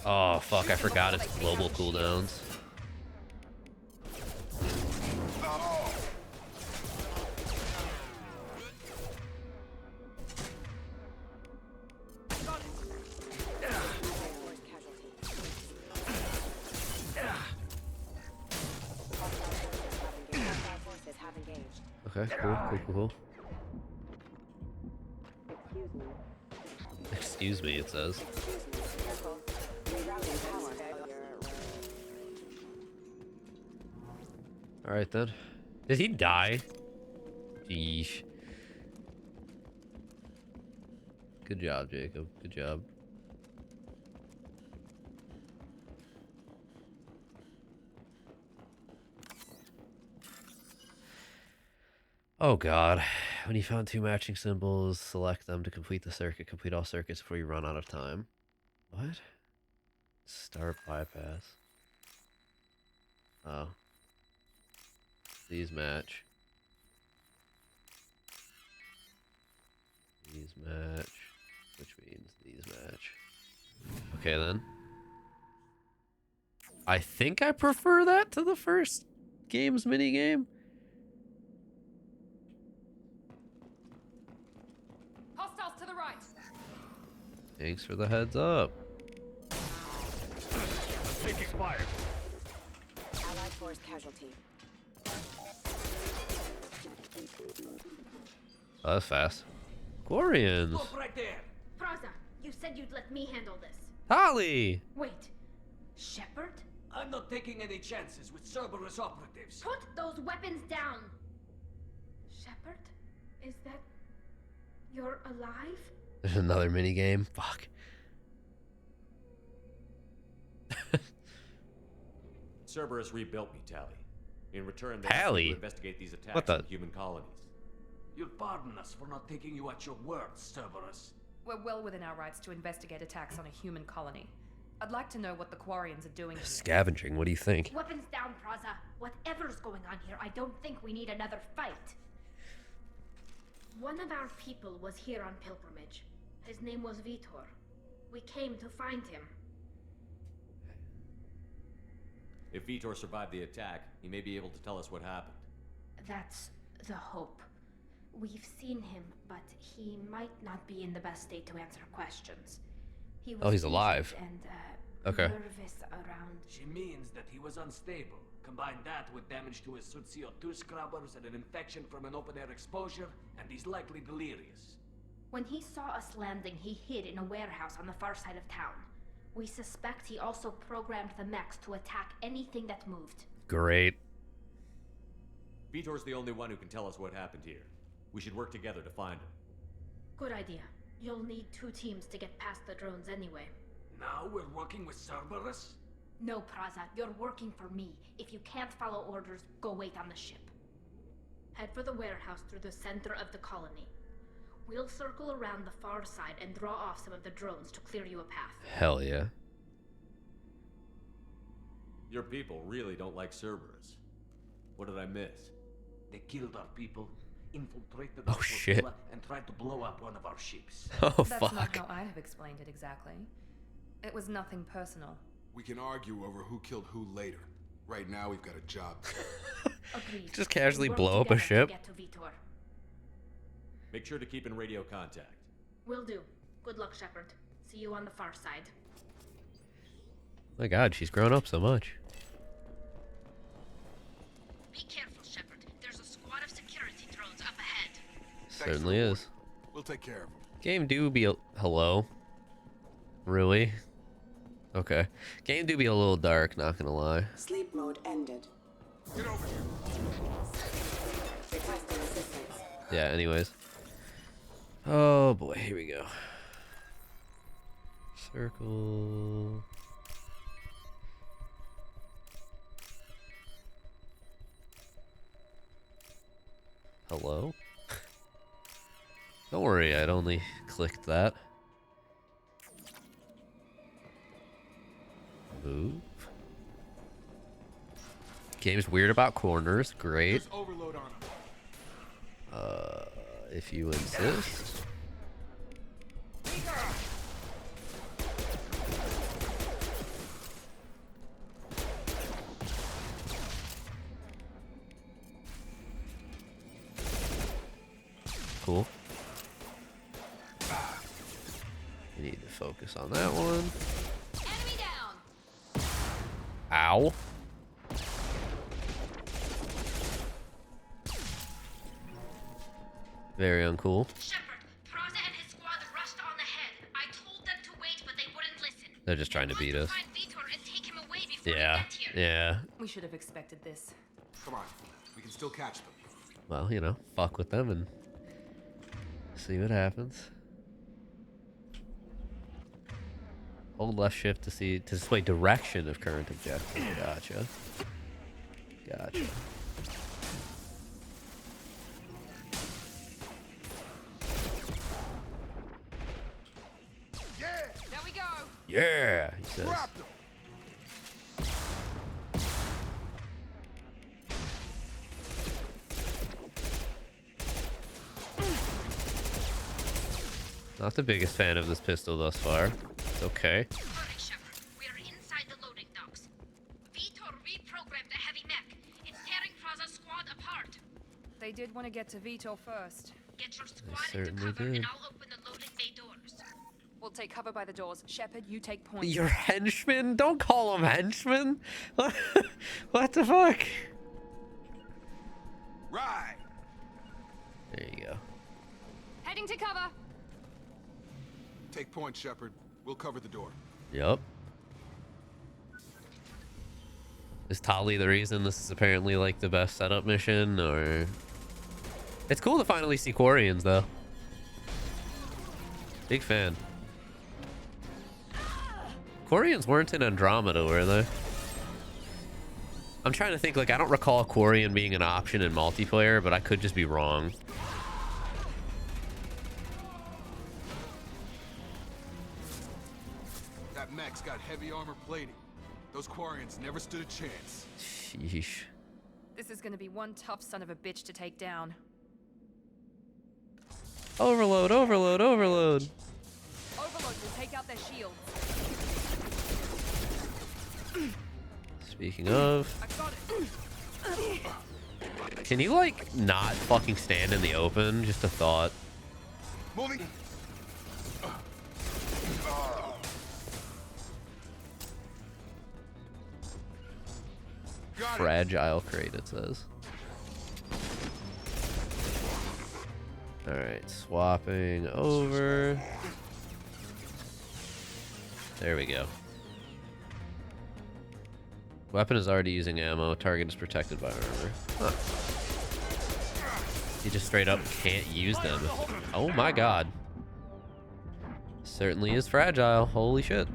Oh, fuck, I forgot it's global cooldowns. Okay, cool. Excuse me, it says. Alright then. Did he die? Yeesh. Good job, Jacob. Good job. Oh god. When you found 2 matching symbols, select them to complete the circuit. Complete all circuits before you run out of time. What? Start bypass. Oh. These match. These match. Which means these match. Okay then. I think I prefer that to the first game's minigame. Hostiles to the right. Thanks for the heads up. Taking fire. Allied force casualty. Oh, that's fast. Quarians. Look right there. Praza, you said you'd let me handle this. Holly. Wait. Shepard? I'm not taking any chances with Cerberus operatives. Put those weapons down! Shepard? Is that... You're alive? There's another minigame. Fuck. Cerberus rebuilt me, Tally. In return, they Tally? asked me to investigate these attacks What the- on human colonies. You'll pardon us for not taking you at your word, Cerberus. We're well within our rights to investigate attacks on a human colony. I'd like to know what the Quarians are doing here. Scavenging. What do you think? Weapons down, Praza. Whatever's going on here, I don't think we need another fight. One of our people was here on pilgrimage. His name was Vitor. We came to find him. If Vitor survived the attack, he may be able to tell us what happened. That's the hope. We've seen him, but he might not be in the best state to answer questions. He was He's alive. And, Okay. nervous around. She means that he was unstable. Combine that with damage to his suit CO2 scrubbers and an infection from an open-air exposure, and he's likely delirious. When he saw us landing, he hid in a warehouse on the far side of town. We suspect he also programmed the mechs to attack anything that moved. Great. Vitor's the only one who can tell us what happened here. We should work together to find him. Good idea. You'll need 2 teams to get past the drones anyway. Now we're working with Cerberus? No, Praza, you're working for me. If you can't follow orders, go wait on the ship. Head for the warehouse through the center of the colony. We'll circle around the far side and draw off some of the drones to clear you a path. Hell yeah. Your people really don't like Cerberus. What did I miss? They killed our people, infiltrated Oh, our shit. flotilla, and tried to blow up one of our ships. Oh, That's fuck. not how I have explained it exactly. It was nothing personal. We can argue over who killed who later. Right now, we've got a job. Agreed. Just casually Work blow up a together to ship? get to Vitor. Make sure to keep in radio contact. Will do. Good luck, Shepard. See you on the far side. My god, she's grown up so much. Certainly is. We'll take care of him. Game do be hello. Really? Okay. Game do be a little dark, not gonna lie. Sleep mode ended. Get over here. Requesting assistance. Yeah, anyways. Oh boy, here we go. Circle. Hello? Don't worry, I'd only clicked that. Move. Game's weird about corners. Great. Overload on him. If you insist. Cool. We need to focus on that one. Enemy down. Ow. Very uncool. Shepard, Praza and his squad rushed on ahead. I told them to wait, but they wouldn't listen. They're just trying to beat us. Find Vitor and take him away before Yeah. we get here. Yeah. We should have expected this. Come on. We can still catch them. Well, you know, fuck with them and see what happens. Hold left shift to display direction of current objective. Gotcha. Gotcha. There we go. Yeah, he says. Not the biggest fan of this pistol thus far. It's okay. Hurry, Shepard. We are inside the loading docks. Vitor reprogrammed the heavy mech. It's tearing Praza's squad apart. They did want to get to Vito first. Get your squad into certainly cover did. and I'll open the loading bay doors. We'll take cover by the doors. Shepard, you take point. Your henchmen? Don't call them henchmen. What the fuck? Right. There you go. Heading to cover. Take point, Shepard. We'll cover the door. Yup. Is Tali the reason this is apparently like the best setup mission, or? It's cool to finally see Quarians though. Big fan. Quarians weren't in Andromeda, were they? I'm trying to think, like, I don't recall Quarian being an option in multiplayer, but I could just be wrong. That mech's got heavy armor plating. Those Quarians never stood a chance. Sheesh. This is going to be one tough son of a bitch to take down. Overload, overload, overload. Overload will take out their shields. Speaking of, I got it. can you like not fucking stand in the open? Just a thought. Moving. Fragile crate, it says. All right, swapping over. There we go. Weapon is already using ammo. Target is protected by armor. Huh. You just straight up can't use them. Oh my god. Certainly is fragile. Holy shit.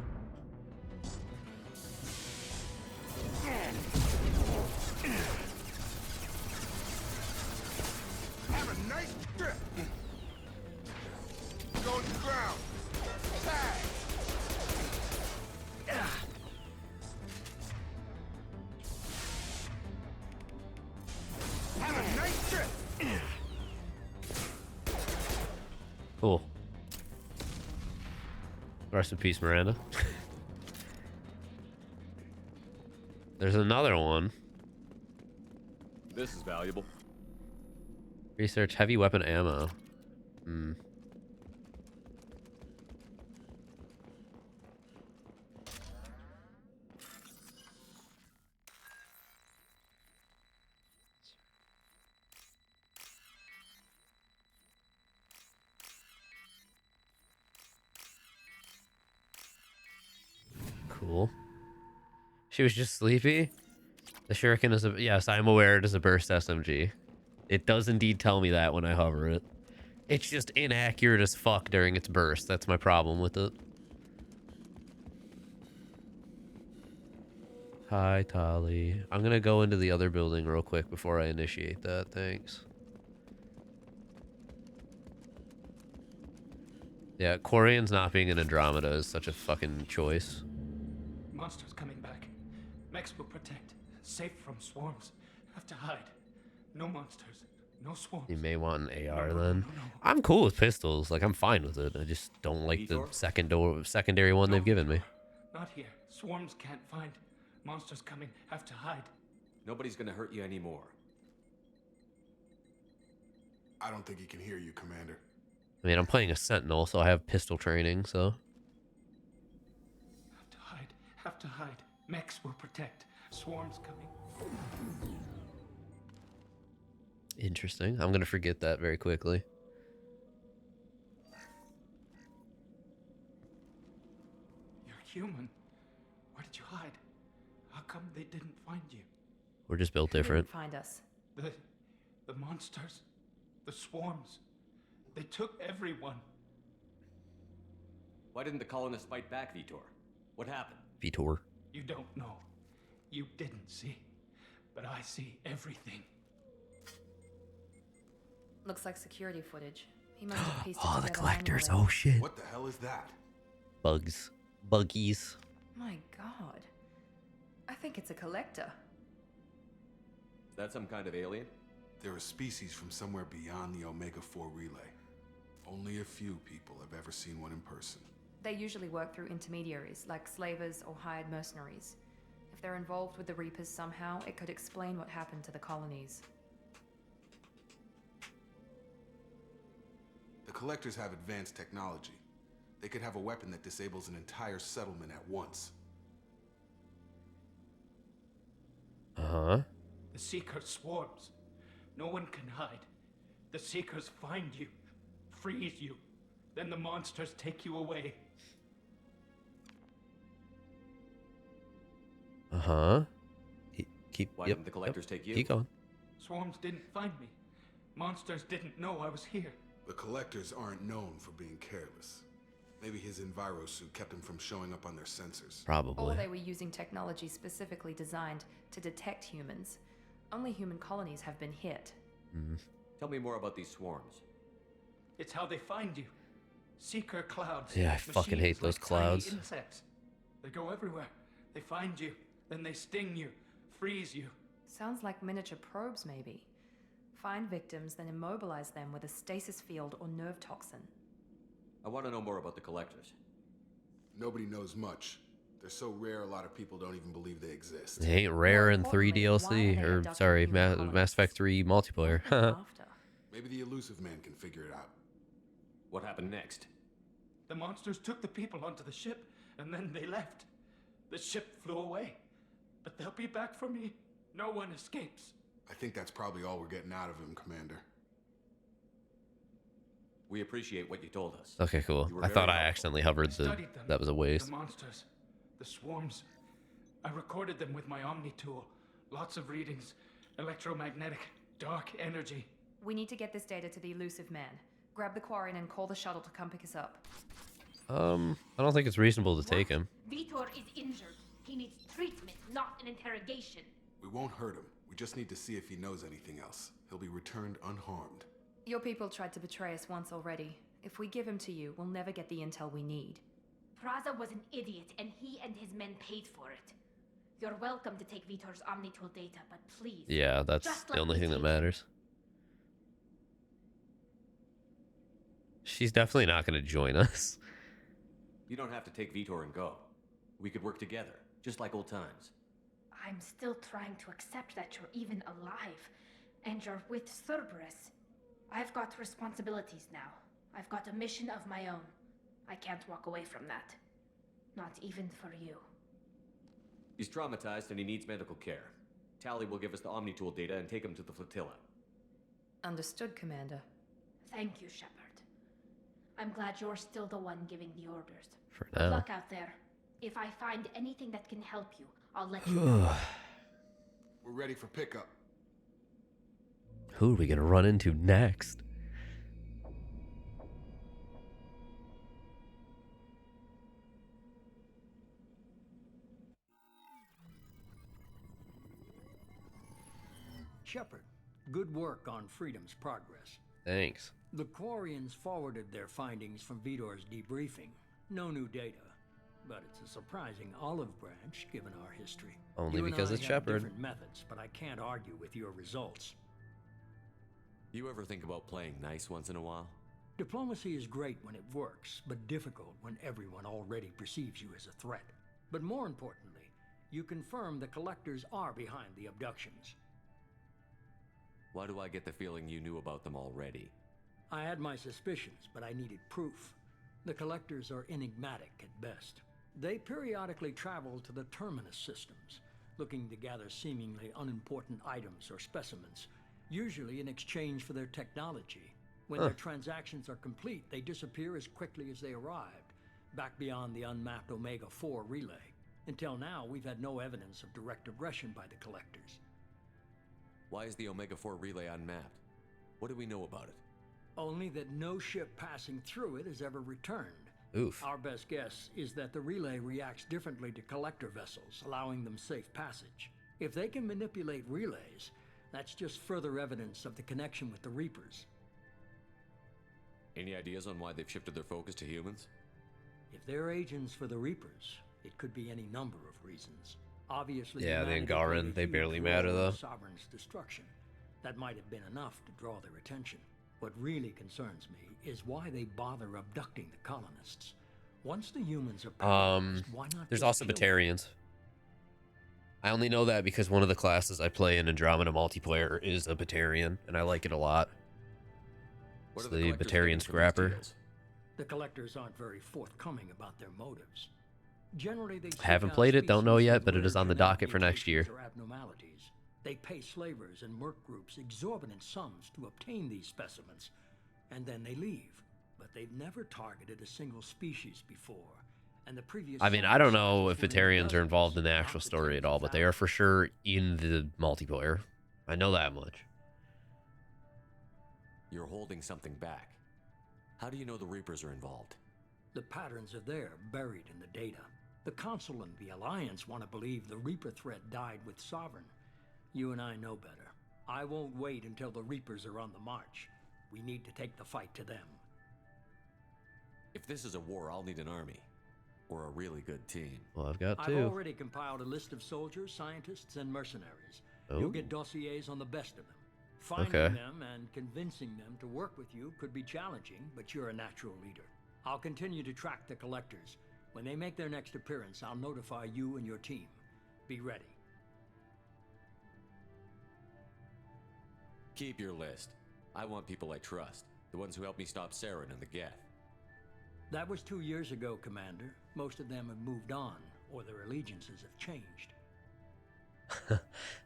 Have a nice trip. Go to the ground. Tag. Have a nice trip. Cool. Rest in peace, Miranda. There's another one. This is valuable. Research heavy weapon ammo. Hmm. Cool. She was just sleepy. The shuriken is a... Yes, I'm aware it is a burst SMG. It does indeed tell me that when I hover it. It's just inaccurate as fuck during its burst. That's my problem with it. Hi, Tali. I'm gonna go into the other building real quick before I initiate that. Thanks. Yeah, Quarian's not being in Andromeda is such a fucking choice. Monsters coming back. Mechs will protect. Safe from swarms. Have to hide. No monsters. No swarms. You may want an AR then. I'm cool with pistols. Like, I'm fine with it. I just don't like the secondary one they've given me. Not here. Swarms can't find. Monsters coming. Have to hide. Nobody's gonna hurt you anymore. I don't think he can hear you, Commander. I mean, I'm playing a Sentinel, so I have pistol training, so... Have to hide. Have to hide. Mechs will protect. Swarms coming. Interesting. I'm gonna forget that very quickly. You're human. Where did you hide? How come they didn't find you? We're just built different. Find us. The monsters. The swarms. They took everyone. Why didn't the colonists fight back, Vitor? What happened? Vitor. You don't know. You didn't see. But I see everything. Looks like security footage. He must have pieced it Oh, the together collectors. manually. Oh, shit. What the hell is that? Bugs. Buggies. My god. I think it's a collector. Is that some kind of alien? They're a species from somewhere beyond the Omega-4 relay. Only a few people have ever seen one in person. They usually work through intermediaries, like slavers or hired mercenaries. If they're involved with the Reapers somehow, it could explain what happened to the colonies. The Collectors have advanced technology. They could have a weapon that disables an entire settlement at once. Uh-huh. The Seeker swarms. No one can hide. The Seekers find you, freeze you. Then the monsters take you away. Uh-huh. Why didn't the Collectors take you? Keep going. Swarms didn't find me. Monsters didn't know I was here. The Collectors aren't known for being careless. Maybe his Enviro suit kept him from showing up on their sensors. Probably. Or they were using technology specifically designed to detect humans. Only human colonies have been hit. Tell me more about these swarms. It's how they find you. Seeker clouds. Yeah, I fucking hate those like tiny clouds. insects. They go everywhere. They find you, then they sting you, freeze you. Sounds like miniature probes, maybe. Find victims, then immobilize them with a stasis field or nerve toxin. I want to know more about the Collectors. Nobody knows much. They're so rare, a lot of people don't even believe they exist. They ain't rare in 3 DLC, or sorry, Mass Effect 3 multiplayer. Maybe the elusive man can figure it out. What happened next? The monsters took the people onto the ship, and then they left. The ship flew away. But they'll be back for me. No one escapes. I think that's probably all we're getting out of him, Commander. We appreciate what you told us. Okay, cool. I thought I accidentally hovered the... That was a waste. The monsters, the swarms. I recorded them with my Omni tool. Lots of readings. Electromagnetic, dark energy. We need to get this data to the elusive man. Grab the Quarian and call the shuttle to come pick us up. I don't think it's reasonable to take him. Vitor is injured. He needs treatment, not an interrogation. We won't hurt him. We just need to see if he knows anything else. He'll be returned unharmed. Your people tried to betray us once already. If we give him to you, we'll never get the intel we need. Praza was an idiot, and he and his men paid for it. You're welcome to take Vitor's Omnitool data, but please... Yeah, that's the only thing that matters. She's definitely not going to join us. You don't have to take Vitor and go. We could work together, just like old times. I'm still trying to accept that you're even alive, and you're with Cerberus. I've got responsibilities now. I've got a mission of my own. I can't walk away from that. Not even for you. He's traumatized and he needs medical care. Tali will give us the Omnitool data and take him to the flotilla. Understood, Commander. Thank you, Shepard. I'm glad you're still the one giving the orders. For Good now. luck out there. If I find anything that can help you, I'll let you know. We're ready for pickup. Who are we gonna run into next? Shepard, good work on Freedom's progress. Thanks. The Quarians forwarded their findings from Vidor's debriefing. No new data, but it's a surprising olive branch given our history. Only You and because I it's have Shepard. different methods, but I can't argue with your results. You ever think about playing nice once in a while? Diplomacy is great when it works, but difficult when everyone already perceives you as a threat. But more importantly, you confirm the Collectors are behind the abductions. Why do I get the feeling you knew about them already? I had my suspicions, but I needed proof. The Collectors are enigmatic at best. They periodically travel to the Terminus systems, looking to gather seemingly unimportant items or specimens, usually in exchange for their technology. When their transactions are complete, they disappear as quickly as they arrived, back beyond the unmapped Omega-4 relay. Until now, we've had no evidence of direct aggression by the Collectors. Why is the Omega-4 relay unmapped? What do we know about it? Only that no ship passing through it has ever returned. Oof. Our best guess is that the relay reacts differently to collector vessels, allowing them safe passage. If they can manipulate relays, that's just further evidence of the connection with the Reapers. Any ideas on why they've shifted their focus to humans? If they're agents for the Reapers, it could be any number of reasons. Obviously, Yeah, the humanity Angaran, played a they huge barely role matter, in though. the Sovereign's destruction. That might have been enough to draw their attention. What really concerns me is why they bother abducting the colonists. Once the humans are paralyzed, why not There's just also kill them? Batarians. I only know that because one of the classes I play in Andromeda multiplayer is a Batarian, and I like it a lot. What It's are the Collectors Batarian getting for these Scrapper. deals? The Collectors aren't very forthcoming about their motives. Generally, they seek Haven't out played it, don't know species yet, with but it rare is on the genetic docket for next year. mutations or abnormalities. They pay slavers and merc groups exorbitant sums to obtain these specimens, and then they leave. But they've never targeted a single species before. And the previous I mean, I don't sample know if sizes were in Batarians are dozens, involved in the not actual the story tens at all, of but they are for thousands. sure in the multiplayer. I know that much. You're holding something back. How do you know the Reapers are involved? The patterns are there, buried in the data. The Council and the Alliance want to believe the Reaper threat died with Sovereign. You and I know better. I won't wait until the Reapers are on the march. We need to take the fight to them. If this is a war, I'll need an army. Or a really good team. Well, I've got I've two. already compiled a list of soldiers, scientists, and mercenaries. Oh. You'll get dossiers on the best of them. Finding Okay. them and convincing them to work with you could be challenging, but you're a natural leader. I'll continue to track the Collectors. When they make their next appearance, I'll notify you and your team. Be ready. Keep your list. I want people I trust. The ones who helped me stop Saren and the Geth. That was 2 years ago, Commander. Most of them have moved on, or their allegiances have changed.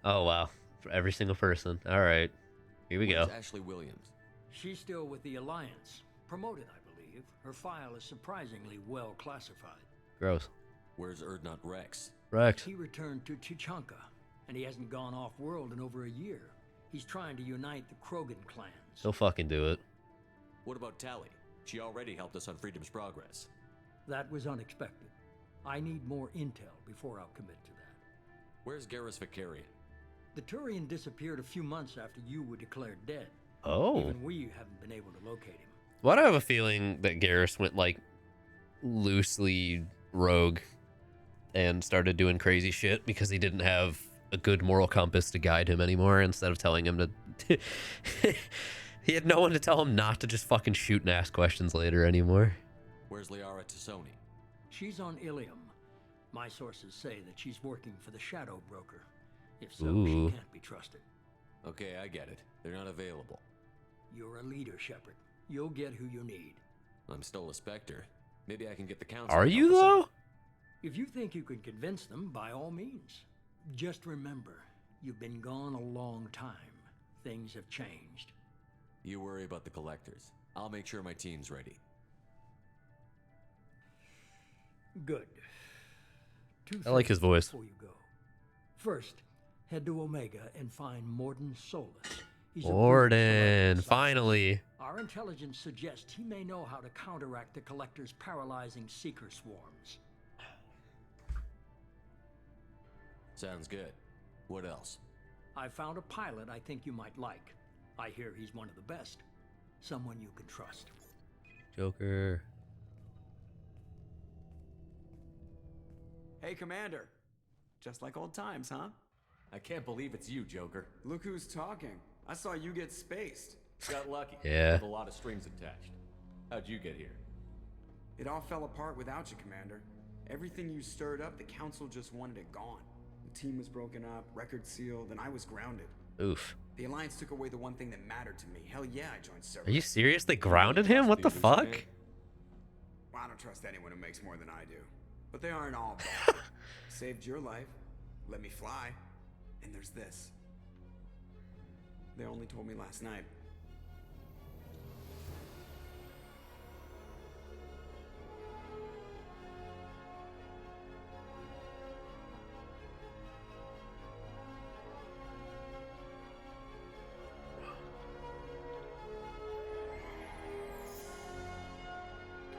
Oh, wow. For every single person. All right. Here we go. Where's Ashley Williams? She's still with the Alliance. Promoted, I believe. Her file is surprisingly well classified. Gross. Where's Erdnut Rex? Rex. He returned to Chichanka, and he hasn't gone off-world in over a year. He's trying to unite the Krogan clans. He'll fucking do it. What about Tally? She already helped us on Freedom's Progress. That was unexpected. I need more intel before I'll commit to that. Where's Garrus Vicarian? The Turian disappeared a few months after you were declared dead. Oh. Even we haven't been able to locate him. Why do I have a feeling that Garrus went, like, loosely rogue and started doing crazy shit because he didn't have a good moral compass to guide him anymore instead of telling him to... He had no one to tell him not to just fucking shoot and ask questions later anymore. Where's Liara Tassoni? She's on Ilium. My sources say that she's working for the Shadow Broker. If so, Ooh. she can't be trusted. Okay, I get it. They're not available. You're a leader, Shepard. You'll get who you need. I'm still a Spectre. Maybe I can get the Council Are to you, help us though? out. If you think you can convince them, by all means. Just remember, you've been gone a long time. Things have changed. You worry about the Collectors. I'll make sure my team's ready. Good. Two I like his things voice. before you go. First, head to Omega and find Morden Solus. He's a Morden, finally. Our intelligence suggests he may know how to counteract the Collector's paralyzing seeker swarms. Sounds good. What else? I found a pilot I think you might like. I hear he's one of the best. Someone you can trust. Joker. Hey, Commander. Just like old times, huh? I can't believe it's you, Joker. Look who's talking. I saw you get spaced. Got lucky. Yeah. With a lot of strings attached. How'd you get here? It all fell apart without you, Commander. Everything you stirred up, the Council just wanted it gone. The team was broken up, record sealed, and I was grounded. Oof. The Alliance took away the one thing that mattered to me. Hell yeah, I joined Cerberus. Are you serious? They grounded him? What the fuck? Well, I don't trust anyone who makes more than I do. But they aren't all bad. Saved your life, let me fly, and there's this. They only told me last night.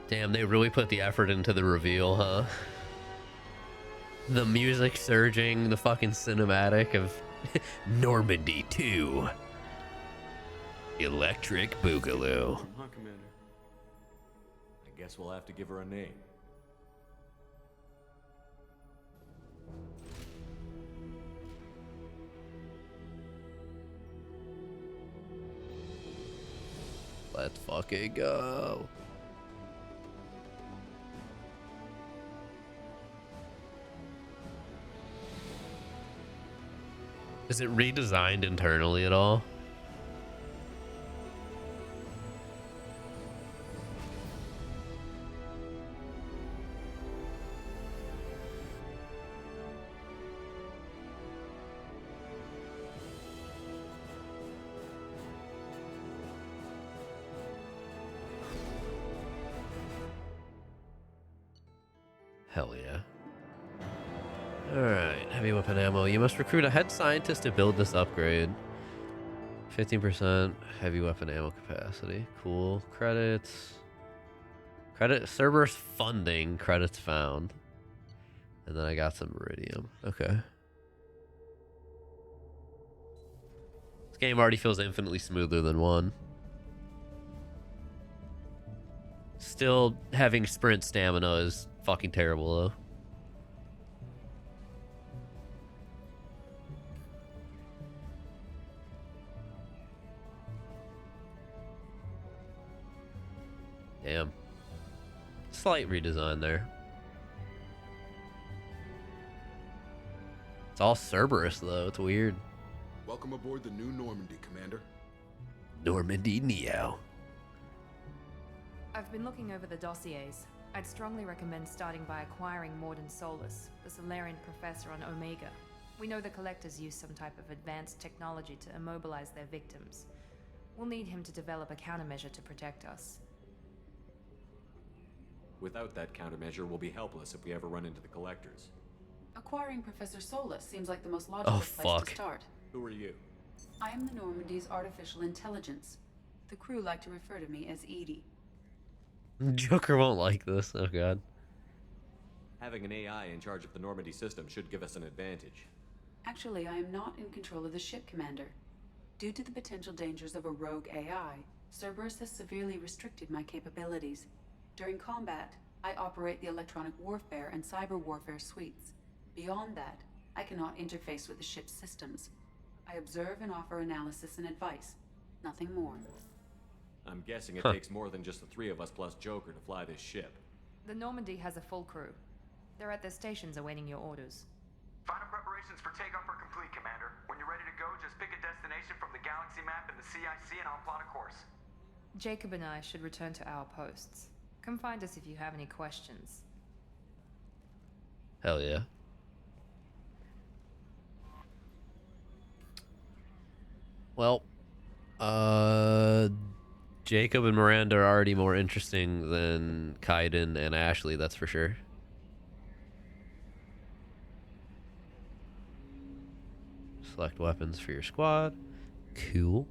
Damn, they really put the effort into the reveal, huh? The music surging, the fucking cinematic of Normandy 2. Electric Boogaloo. Huh, Commander? I guess we'll have to give her a name. Let's fucking go. Is it redesigned internally at all? Hell yeah. Alright, heavy weapon ammo. You must recruit a head scientist to build this upgrade. 15% heavy weapon ammo capacity. Cool. Credits. Credit Cerberus funding. Credits found. And then I got some Meridium. Okay. This game already feels infinitely smoother than 1. Still having sprint stamina is fucking terrible though. Damn. Slight redesign there. It's all Cerberus though, it's weird. Welcome aboard the new Normandy, Commander. Normandy Neo. I've been looking over the dossiers. I'd strongly recommend starting by acquiring Morden Solus, the Solarian professor on Omega. We know the Collectors use some type of advanced technology to immobilize their victims. We'll need him to develop a countermeasure to protect us. Without that countermeasure, we'll be helpless if we ever run into the Collectors. Acquiring Professor Solus seems like the most logical place to start. Who are you? I am the Normandy's artificial intelligence. The crew like to refer to me as Edie. Joker won't like this. Oh god. Having an AI in charge of the Normandy system should give us an advantage. Actually, I am not in control of the ship, Commander. Due to the potential dangers of a rogue AI, Cerberus has severely restricted my capabilities. During combat, I operate the electronic warfare and cyber warfare suites. Beyond that, I cannot interface with the ship's systems. I observe and offer analysis and advice. Nothing more. I'm guessing it takes more than just the 3 of us plus Joker to fly this ship. The Normandy has a full crew. They're at their stations awaiting your orders. Final preparations for takeoff are complete, Commander. When you're ready to go, just pick a destination from the galaxy map and the CIC and I'll plot a course. Jacob and I should return to our posts. Come find us if you have any questions. Hell yeah. Well, Jacob and Miranda are already more interesting than Kaiden and Ashley, that's for sure. Select weapons for your squad. Cool.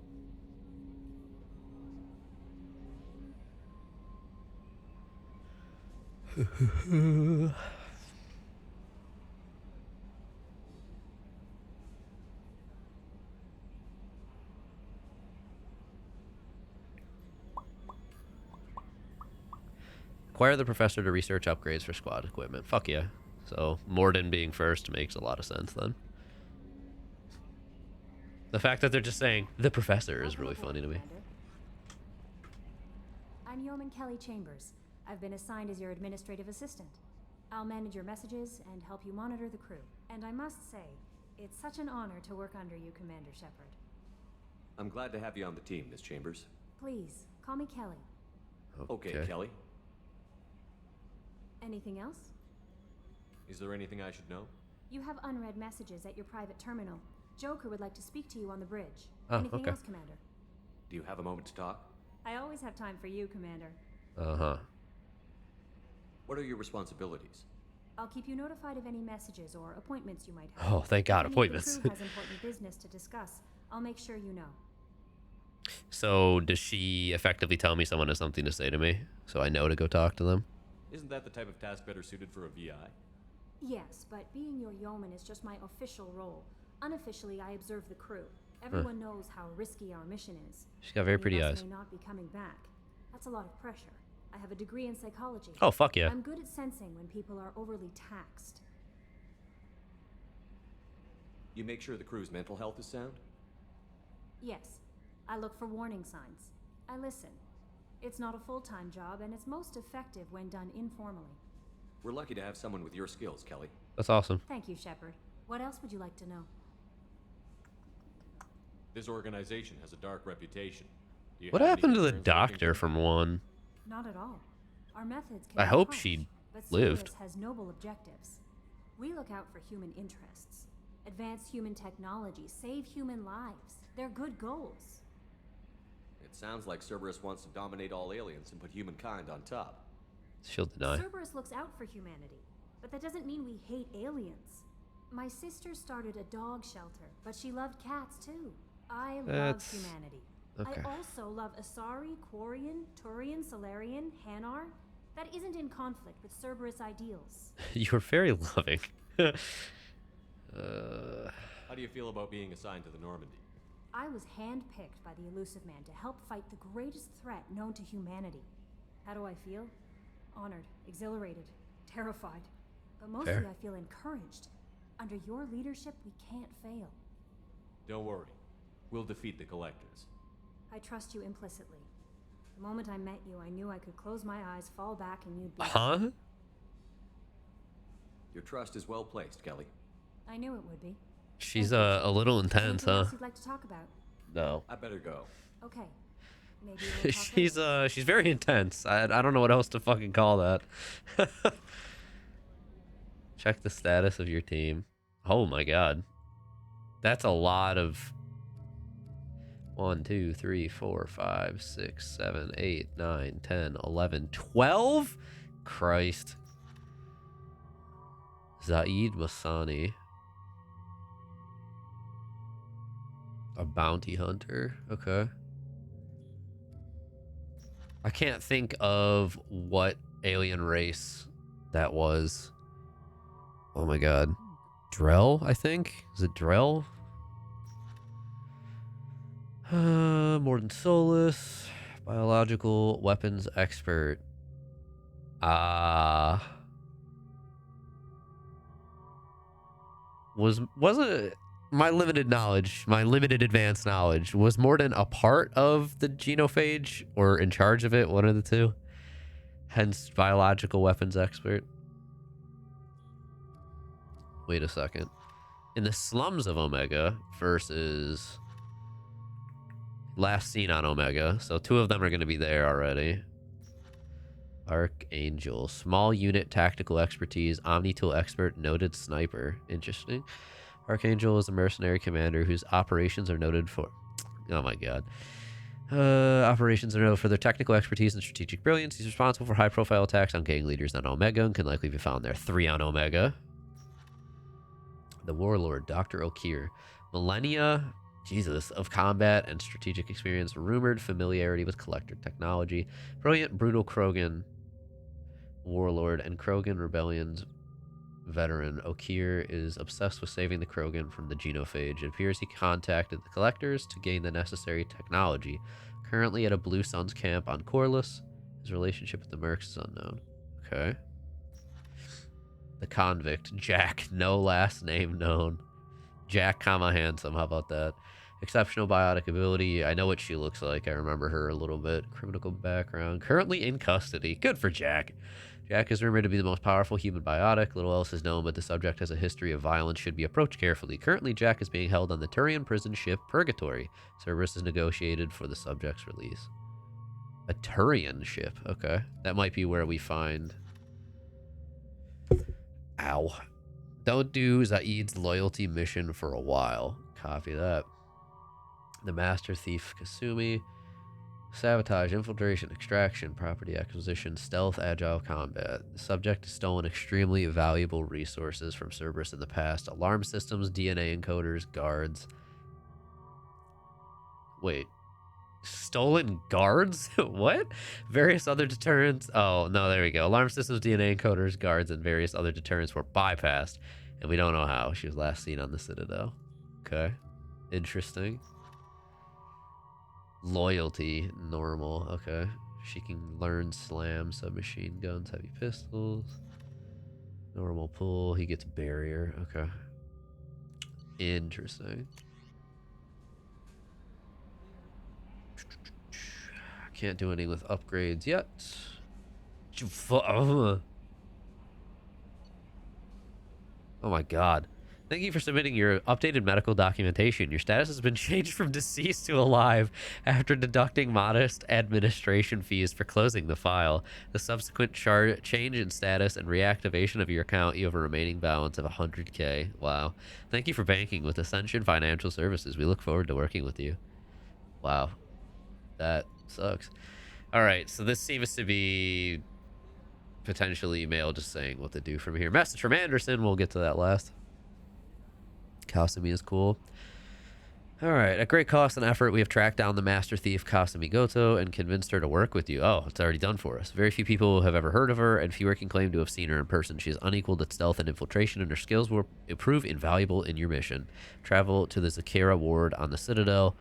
Require the professor to research upgrades for squad equipment. Fuck yeah. So Morden being first makes a lot of sense then. The fact that they're just saying the professor is really funny to me. I'm Yeoman Kelly Chambers. I've been assigned as your administrative assistant. I'll manage your messages and help you monitor the crew. And I must say, it's such an honor to work under you, Commander Shepard. I'm glad to have you on the team, Miss Chambers. Please, call me Kelly. Okay, Kelly. Anything else? Is there anything I should know? You have unread messages at your private terminal. Joker would like to speak to you on the bridge. Oh, Anything okay. else, Commander? Do you have a moment to talk? I always have time for you, Commander. Uh-huh. What are your responsibilities? I'll keep you notified of any messages or appointments you might have. Oh, thank God, If any of appointments. the crew has important business to discuss, I'll make sure you know. So does she effectively tell me someone has something to say to me so I know to go talk to them? Isn't that the type of task better suited for a VI? Yes, but being your yeoman is just my official role. Unofficially, I observe the crew. Everyone knows how risky our mission is. She's got very Many pretty of us eyes. may not be coming back. That's a lot of pressure. I have a degree in psychology. Oh, fuck yeah. I'm good at sensing when people are overly taxed. You make sure the crew's mental health is sound? Yes, I look for warning signs. I listen. It's not a full-time job, and it's most effective when done informally. We're lucky to have someone with your skills, Kelly. That's awesome. Thank you, Shepard. What else would you like to know? This organization has a dark reputation. Do you What have any happened to the concerns doctor from one? Not at all. Our methods can I be hope harsh, she but lived. Cerberus has noble objectives. We look out for human interests, advance human technology, save human lives. They're good goals. It sounds like Cerberus wants to dominate all aliens and put humankind on top. She'll deny. Cerberus looks out for humanity, but that doesn't mean we hate aliens. My sister started a dog shelter, but she loved cats too. I love humanity. okay. I also love Asari, Quarian, Turian, Solarian, Hanar. That isn't in conflict with Cerberus ideals. You're very loving. How do you feel about being assigned to the Normandy? I was handpicked by the Elusive Man to help fight the greatest threat known to humanity. How do I feel? Honored, exhilarated, terrified. But mostly Fair. I feel encouraged. Under your leadership, we can't fail. Don't worry. We'll defeat the Collectors. I trust you implicitly. The moment I met you, I knew I could close my eyes, fall back, and you'd be... Huh? Your trust is well placed, Kelly. I knew it would be. She's a little intense, Anything huh? else you'd like to talk about? No. I better go. Okay. Maybe we'll talk She's very intense. I don't know what else to fucking call that. Check the status of your team. Oh my god. That's a lot of 1, 2, 3, 4, 5, 6, 7, 8, 9, 10, 11, 12? Christ. Zaid Masani. A bounty hunter. Okay. I can't think of what alien race that was. Oh my god. Drell, I think? Is it Drell? Morden Solus. Biological weapons expert. Wasn't my limited knowledge, my limited advanced knowledge, was Morden a part of the genophage or in charge of it? One of the two. Hence, biological weapons expert. Wait a second. In the slums of Omega versus last seen on Omega. So 2 of them are going to be there already. Archangel. Small unit tactical expertise. Omni-tool expert. Noted sniper. Interesting. Archangel is a mercenary commander whose operations are noted for... Oh my god. Operations are noted for their technical expertise and strategic brilliance. He's responsible for high-profile attacks on gang leaders on Omega and can likely be found there. 3 on Omega. The Warlord, Dr. Okir. Millennia, Jesus, of combat and strategic experience, rumored familiarity with collector technology, brilliant, brutal Krogan warlord, and Krogan rebellion's veteran. Okir is obsessed with saving the Krogan from the genophage. It appears he contacted the collectors to gain the necessary technology. Currently at a Blue Suns camp on Corliss, his relationship with the Mercs is unknown. Okay. The convict, Jack, no last name known. Jack, comma, handsome. How about that? Exceptional biotic ability. I know what she looks like. I remember her a little bit. Criminal background. Currently in custody. Good for Jack. Jack is rumored to be the most powerful human biotic. Little else is known, but the subject has a history of violence, should be approached carefully. Currently, Jack is being held on the Turian prison ship Purgatory. Cerberus is negotiated for the subject's release. A Turian ship. Okay. That might be where we find... Ow. Don't do Zaid's loyalty mission for a while. Copy that. The Master Thief Kasumi. Sabotage, infiltration, extraction, property acquisition, stealth, agile combat. The subject has stolen extremely valuable resources from Cerberus in the past. Alarm systems, DNA encoders, guards. Wait. Stolen guards? What? Various other deterrents. Oh, no, there we go. Alarm systems, DNA encoders, guards, and various other deterrents were bypassed. And we don't know how. She was last seen on the Citadel. Okay. Interesting. Loyalty, normal. Okay. She can learn slam, submachine guns, heavy pistols. Normal pull. He gets barrier. Okay. Interesting. Can't do anything with upgrades yet. Oh my god. Thank you for submitting your updated medical documentation. Your status has been changed from deceased to alive after deducting modest administration fees for closing the file. The subsequent change in status and reactivation of your account, you have a remaining balance of 100K. Wow. Thank you for banking with Ascension Financial Services. We look forward to working with you. Wow. That sucks. Alright, so this seems to be potentially email just saying what to do from here. Message from Anderson. We'll get to that last. Kasumi is cool. Alright, at great cost and effort, we have tracked down the master thief Kasumi Goto and convinced her to work with you. Oh, it's already done for us. Very few people have ever heard of her, and fewer can claim to have seen her in person. She is unequaled at stealth and infiltration, and her skills will prove invaluable in your mission. Travel to the Zakira ward on the Citadel.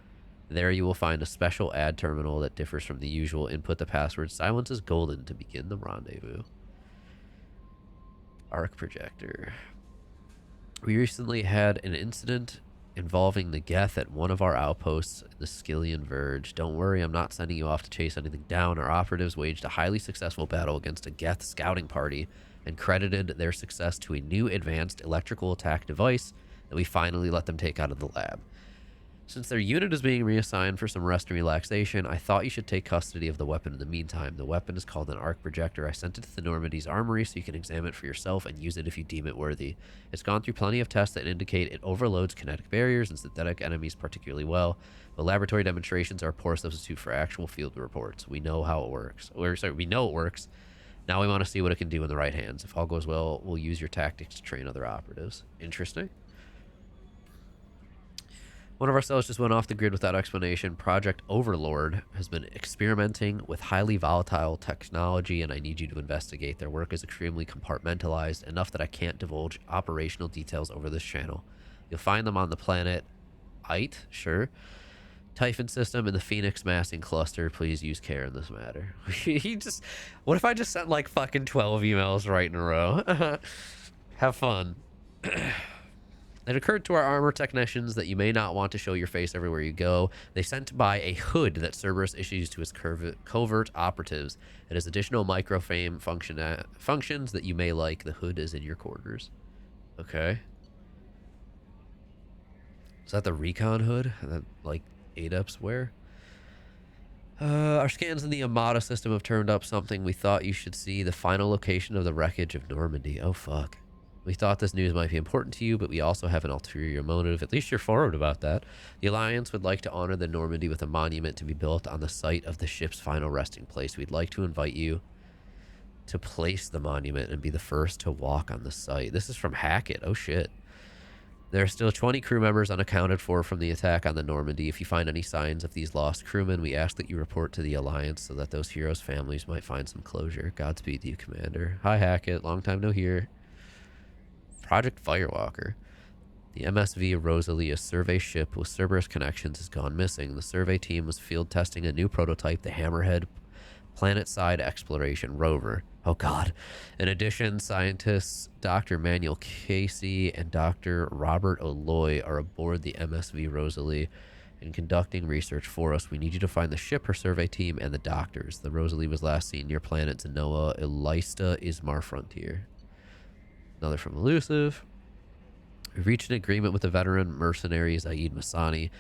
There you will find a special ad terminal that differs from the usual. Input the password "Silence is golden" to begin the rendezvous. Arc projector. We recently had an incident involving the Geth at one of our outposts in the Skillian Verge. Don't worry, I'm not sending you off to chase anything down. Our operatives waged a highly successful battle against a Geth scouting party and credited their success to a new advanced electrical attack device that we finally let them take out of the lab. Since their unit is being reassigned for some rest and relaxation, I thought you should take custody of the weapon in the meantime. The weapon is called an arc projector. I sent it to the Normandy's armory so you can examine it for yourself and use it if you deem it worthy. It's gone through plenty of tests that indicate it overloads kinetic barriers and synthetic enemies particularly well, but laboratory demonstrations are a poor substitute for actual field reports. We know how it works. We know it works. Now we want to see what it can do in the right hands. If all goes well, we'll use your tactics to train other operatives. Interesting. One of our cells just went off the grid without explanation. Project Overlord has been experimenting with highly volatile technology, and I need you to investigate. Their work is extremely compartmentalized, enough that I can't divulge operational details over this channel. You'll find them on the planet Ite, sure. Typhon system in the Phoenix massing cluster. Please use care in this matter. What if I just sent like fucking 12 emails right in a row? Have fun. It occurred to our armor technicians that you may not want to show your face everywhere you go. They sent by a hood that Cerberus issues to its covert operatives. It has additional microframe functions that you may like. The hood is in your quarters. Okay. Is that the recon hood that like ADEPs wear? Our scans in the Amada system have turned up something we thought you should see. The final location of the wreckage of Normandy. Oh fuck. We thought this news might be important to you, but we also have an ulterior motive. At least you're forward about that. The Alliance would like to honor the Normandy with a monument to be built on the site of the ship's final resting place. We'd like to invite you to place the monument and be the first to walk on the site. This is from Hackett. Oh shit. There are still 20 crew members unaccounted for from the attack on the Normandy. If you find any signs of these lost crewmen, we ask that you report to the Alliance so that those heroes' families might find some closure. Godspeed to you, Commander. Hi, Hackett. Long time no hear. Project Firewalker. The MSV Rosalie, a survey ship with Cerberus connections, has gone missing. The survey team was field testing a new prototype, the Hammerhead Planet-Side Exploration Rover. Oh, God. In addition, scientists Dr. Manuel Casey and Dr. Robert O'Loy are aboard the MSV Rosalie and conducting research for us. We need you to find the ship, her survey team, and the doctors. The Rosalie was last seen near planet Zenoa, Elista, Ismar Frontier. Another from Elusive. We've reached an agreement with the veteran mercenary Zaid Masani.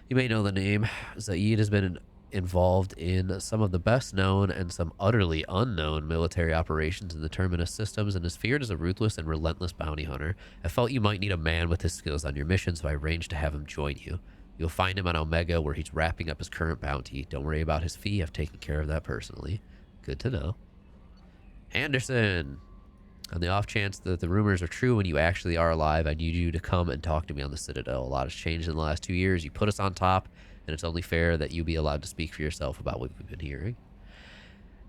You may know the name. Zaid has been involved in some of the best known and some utterly unknown military operations in the Terminus systems and is feared as a ruthless and relentless bounty hunter. I felt you might need a man with his skills on your mission, so I arranged to have him join you. You'll find him on Omega where he's wrapping up his current bounty. Don't worry about his fee. I've taken care of that personally. Good to know. Anderson. On the off chance that the rumors are true and you actually are alive, I need you to come and talk to me on the Citadel. A lot has changed in the last 2 years. You put us on top, and it's only fair that you be allowed to speak for yourself about what we've been hearing.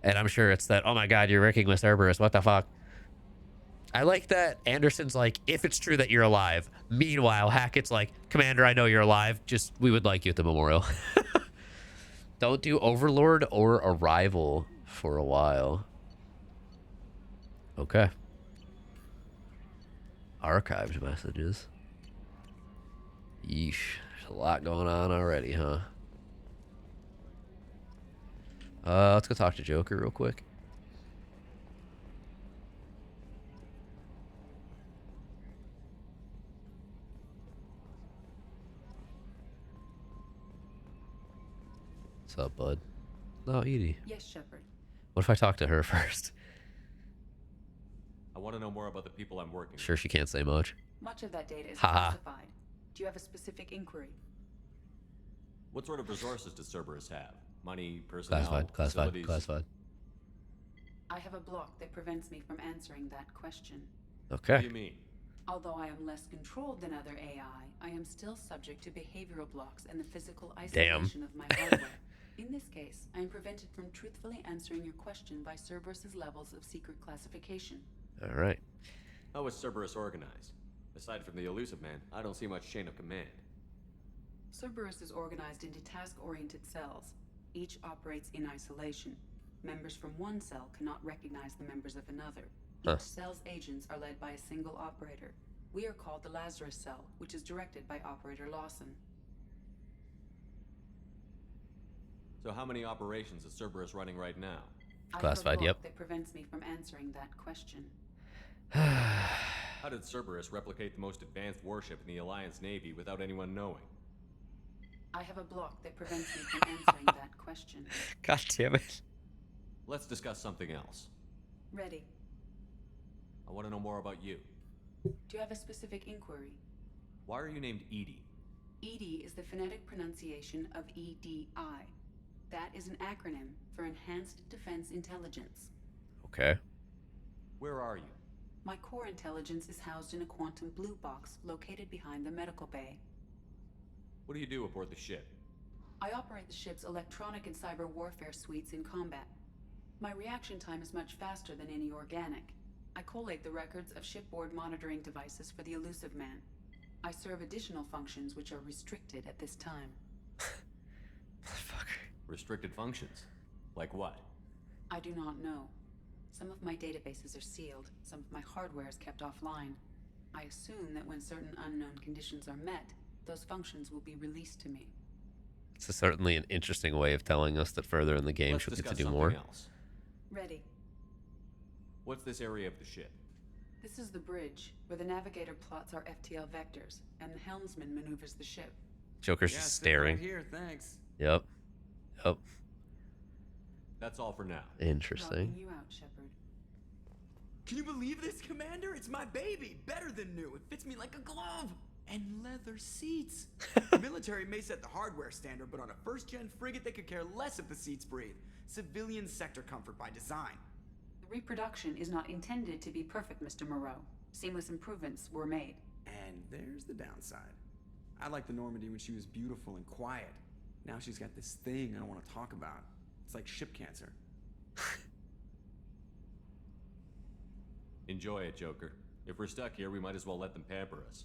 And I'm sure it's that, oh my God, you're working with Cerberus. What the fuck? I like that Anderson's like, if it's true that you're alive. Meanwhile, Hackett's like, Commander, I know you're alive. Just, we would like you at the memorial. Don't do Overlord or Arrival for a while. Okay. Archived messages. Yeesh. There's a lot going on already, huh? Let's go talk to Joker real quick. What's up, bud? No, Edie. Yes, Shepard. What if I talk to her first? I want to know more about the people I'm working with. Sure, she can't say much. Much of that data is Haha. classified. Do you have a specific inquiry? What sort of resources does Cerberus have? Money, personnel, Classified, facilities? classified. I have a block that prevents me from answering that question. Okay. What do you mean? Although I am less controlled than other AI, I am still subject to behavioral blocks and the physical isolation of my hardware. In this case, I am prevented from truthfully answering your question by Cerberus's levels of secret classification. All right. How is Cerberus organized? Aside from the elusive man, I don't see much chain of command. Cerberus is organized into task-oriented cells. Each operates in isolation. Members from one cell cannot recognize the members of another. Each cell's agents are led by a single operator. We are called the Lazarus Cell, which is directed by Operator Lawson. So how many operations is Cerberus running right now? Classified, yep. That prevents me from answering that question. How did Cerberus replicate the most advanced warship in the Alliance Navy without anyone knowing? I have a block that prevents me from answering that question. God damn it. Let's discuss something else. Ready. I want to know more about you. Do you have a specific inquiry? Why are you named Edie? EDI is the phonetic pronunciation of EDI. That is an acronym for Enhanced Defense Intelligence. Okay. Where are you? My core intelligence is housed in a quantum blue box located behind the medical bay. What do you do aboard the ship? I operate the ship's electronic and cyber warfare suites in combat. My reaction time is much faster than any organic. I collate the records of shipboard monitoring devices for the elusive man. I serve additional functions which are restricted at this time. Restricted functions? Like what? I do not know. Some of my databases are sealed, some of my hardware is kept offline. I assume that when certain unknown conditions are met, those functions will be released to me. It's certainly an interesting way of telling us that further in the game Let's she'll get to discuss do something more. else. Ready. What's this area of the ship? This is the bridge, where the navigator plots our FTL vectors, and the helmsman maneuvers the ship. Joker's just staring. Right here, thanks. Yep. Yep. That's all for now. Interesting. Logging you out, Shepard. Can you believe this, Commander? It's my baby. Better than new. It fits me like a glove. And leather seats. The military may set the hardware standard, but on a first-gen frigate, they could care less if the seats breathe. Civilian sector comfort by design. The reproduction is not intended to be perfect, Mr. Moreau. Seamless improvements were made. And there's the downside. I liked the Normandy when she was beautiful and quiet. Now she's got this thing I don't want to talk about. It's like ship cancer. Enjoy it, Joker. If we're stuck here, we might as well let them pamper us.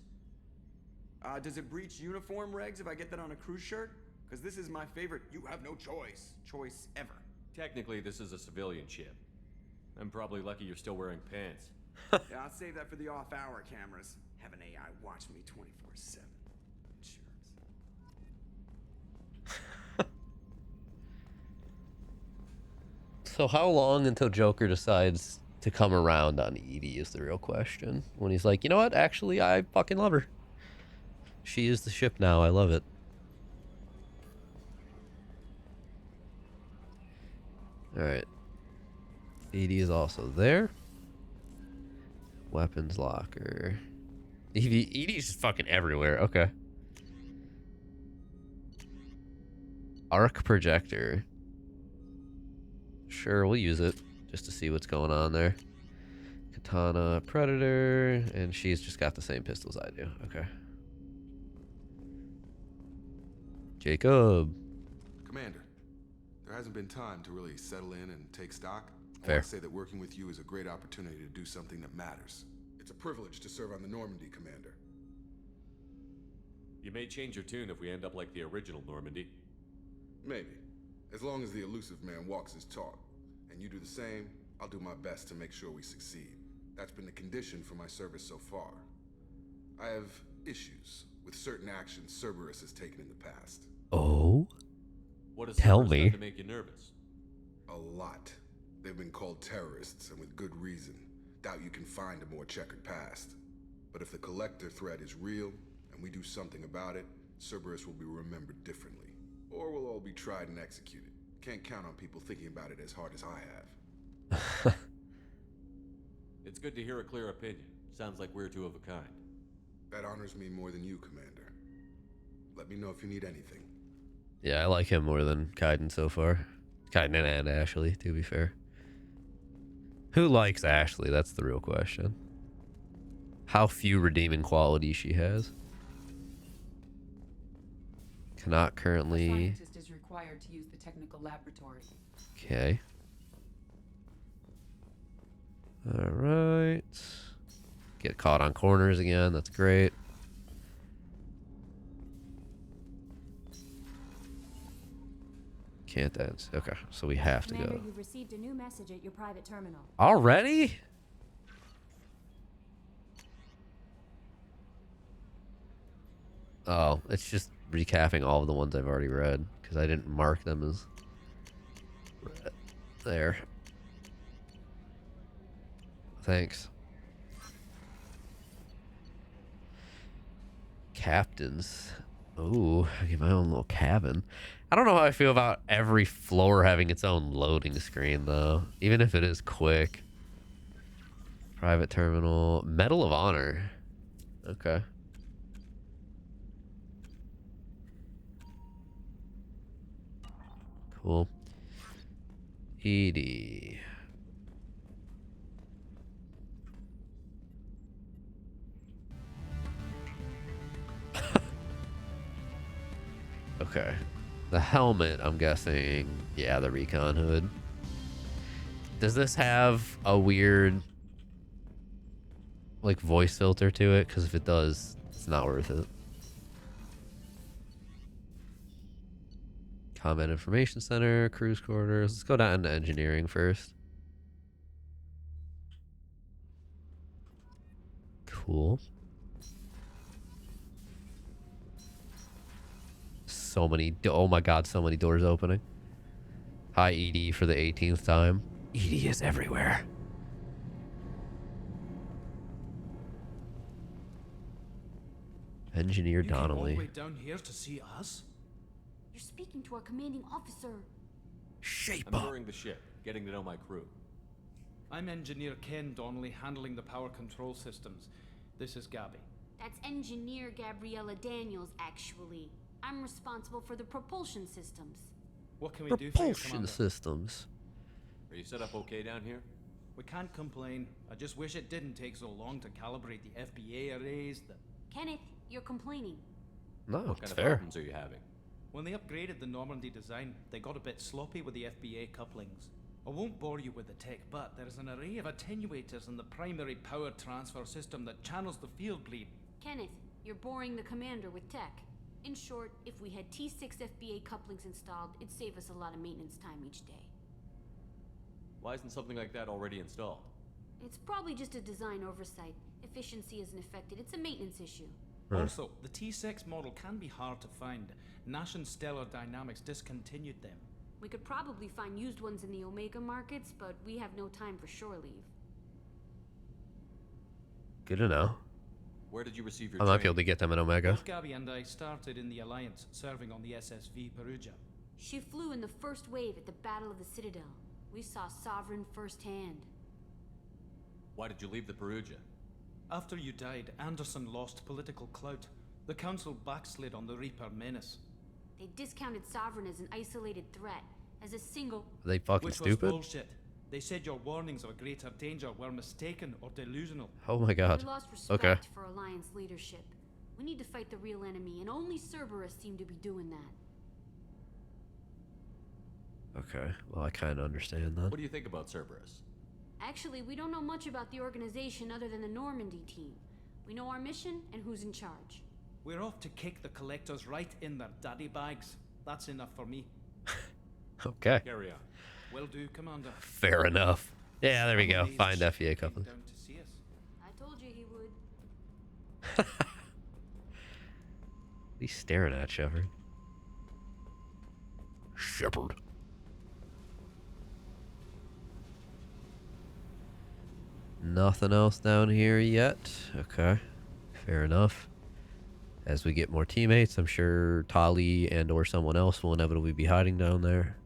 Does it breach uniform regs if I get that on a cruise shirt? Because this is my favorite you have no choice ever. Technically, this is a civilian ship. I'm probably lucky you're still wearing pants. Yeah, I'll save that for the off-hour cameras. Have an AI watch me 24/7. So how long until Joker decides to come around on Edie is the real question. When he's like, you know what? Actually, I fucking love her. She is the ship now. I love it. Alright. Edie is also there. Weapons locker. Edie's just fucking everywhere. Okay. Arc projector. Sure, we'll use it just to see what's going on there. Katana, Predator, and she's just got the same pistols I do. Okay. Jacob. Commander, there hasn't been time to really settle in and take stock. I Fair. want to say that working with you is a great opportunity to do something that matters. It's a privilege to serve on the Normandy, Commander. You may change your tune if we end up like the original Normandy. Maybe. As long as the elusive man walks his talk, and you do the same, I'll do my best to make sure we succeed. That's been the condition for my service so far. I have issues with certain actions Cerberus has taken in the past. Oh? What does Tell Cerberus me. done to make you nervous? A lot. They've been called terrorists, and with good reason. Doubt you can find a more checkered past. But if the Collector threat is real, and we do something about it, Cerberus will be remembered differently. Or we'll all be tried and executed. Can't count on people thinking about it as hard as I have. It's good to hear a clear opinion. Sounds like we're two of a kind. That honors me more than you, Commander. Let me know if you need anything. Yeah, I like him more than Kaiden so far. Kaiden and Ashley, to be fair. Who likes Ashley? That's the real question. How few redeeming qualities she has. Cannot A currently... scientist is required to use the technical laboratory. Okay. Alright. Get caught on corners again. That's great. Can't dance. Okay, so we have to Commander, go. you've received a new message at your private terminal. Already? Oh, it's just recapping all of the ones I've already read because I didn't mark them as read. There. Thanks. Captains. Ooh, I get my own little cabin. I don't know how I feel about every floor having its own loading screen, though. Even if it is quick. Private terminal. Medal of Honor. Okay. Cool. Edie. Okay. The helmet, I'm guessing. Yeah, the recon hood. Does this have a weird, like, voice filter to it? Because if it does, it's not worth it. Combat Information Center, cruise quarters. Let's go down to engineering first. Cool. So many, oh my god, so many doors opening. Hi, Edie, for the 18th time. Edie is everywhere. Engineer Donnelly. All the way down here to see us? You're speaking to our commanding officer. Shape I'm touring the ship, getting to know my crew. I'm Engineer Ken Donnelly, handling the power control systems. This is Gabby. That's Engineer Gabriella Daniels, actually. I'm responsible for the propulsion systems. What can we do for you, Propulsion Commander? systems. Are you set up okay down here? We can't complain. I just wish it didn't take so long to calibrate the FBA arrays, the Kenneth, you're complaining. No, What it's kind of fair. problems are you having? When they upgraded the Normandy design, they got a bit sloppy with the FBA couplings. I won't bore you with the tech, but there's an array of attenuators in the primary power transfer system that channels the field bleed. Kenneth, you're boring the commander with tech. In short, if we had T6 FBA couplings installed, it'd save us a lot of maintenance time each day. Why isn't something like that already installed? It's probably just a design oversight. Efficiency isn't affected. It's a maintenance issue. Also, the T6 model can be hard to find. Nash and Stellar Dynamics discontinued them. We could probably find used ones in the Omega markets, but we have no time for shore leave. Good to know. Where did you receive your I might be training? able to get them in Omega. Both Gabby and I started in the Alliance, serving on the SSV Perugia. She flew in the first wave at the Battle of the Citadel. We saw Sovereign firsthand. Why did you leave the Perugia? After you died, Anderson lost political clout. The Council backslid on the Reaper menace. They discounted Sovereign as an isolated threat, as a single... Are they fucking Which stupid? was bullshit. They said your warnings of a greater danger were mistaken or delusional. Oh my god. We lost respect Okay. for Alliance leadership. We need to fight the real enemy, and only Cerberus seem to be doing that. Okay. Well, I kind of understand that. What do you think about Cerberus? Actually, we don't know much about the organization other than the Normandy team. We know our mission and who's in charge. We're off to kick the collectors right in their daddy bags. That's enough for me. Okay. Carry on. Will do, Commander. Fair enough. Yeah, there we go. Amazing Find ship FEA came couplings. down to see us. I told you he would. What are you staring at, Shepard? Shepard. Nothing else down here yet. Okay. Fair enough. As we get more teammates, I'm sure Tali and or someone else will inevitably be hiding down there.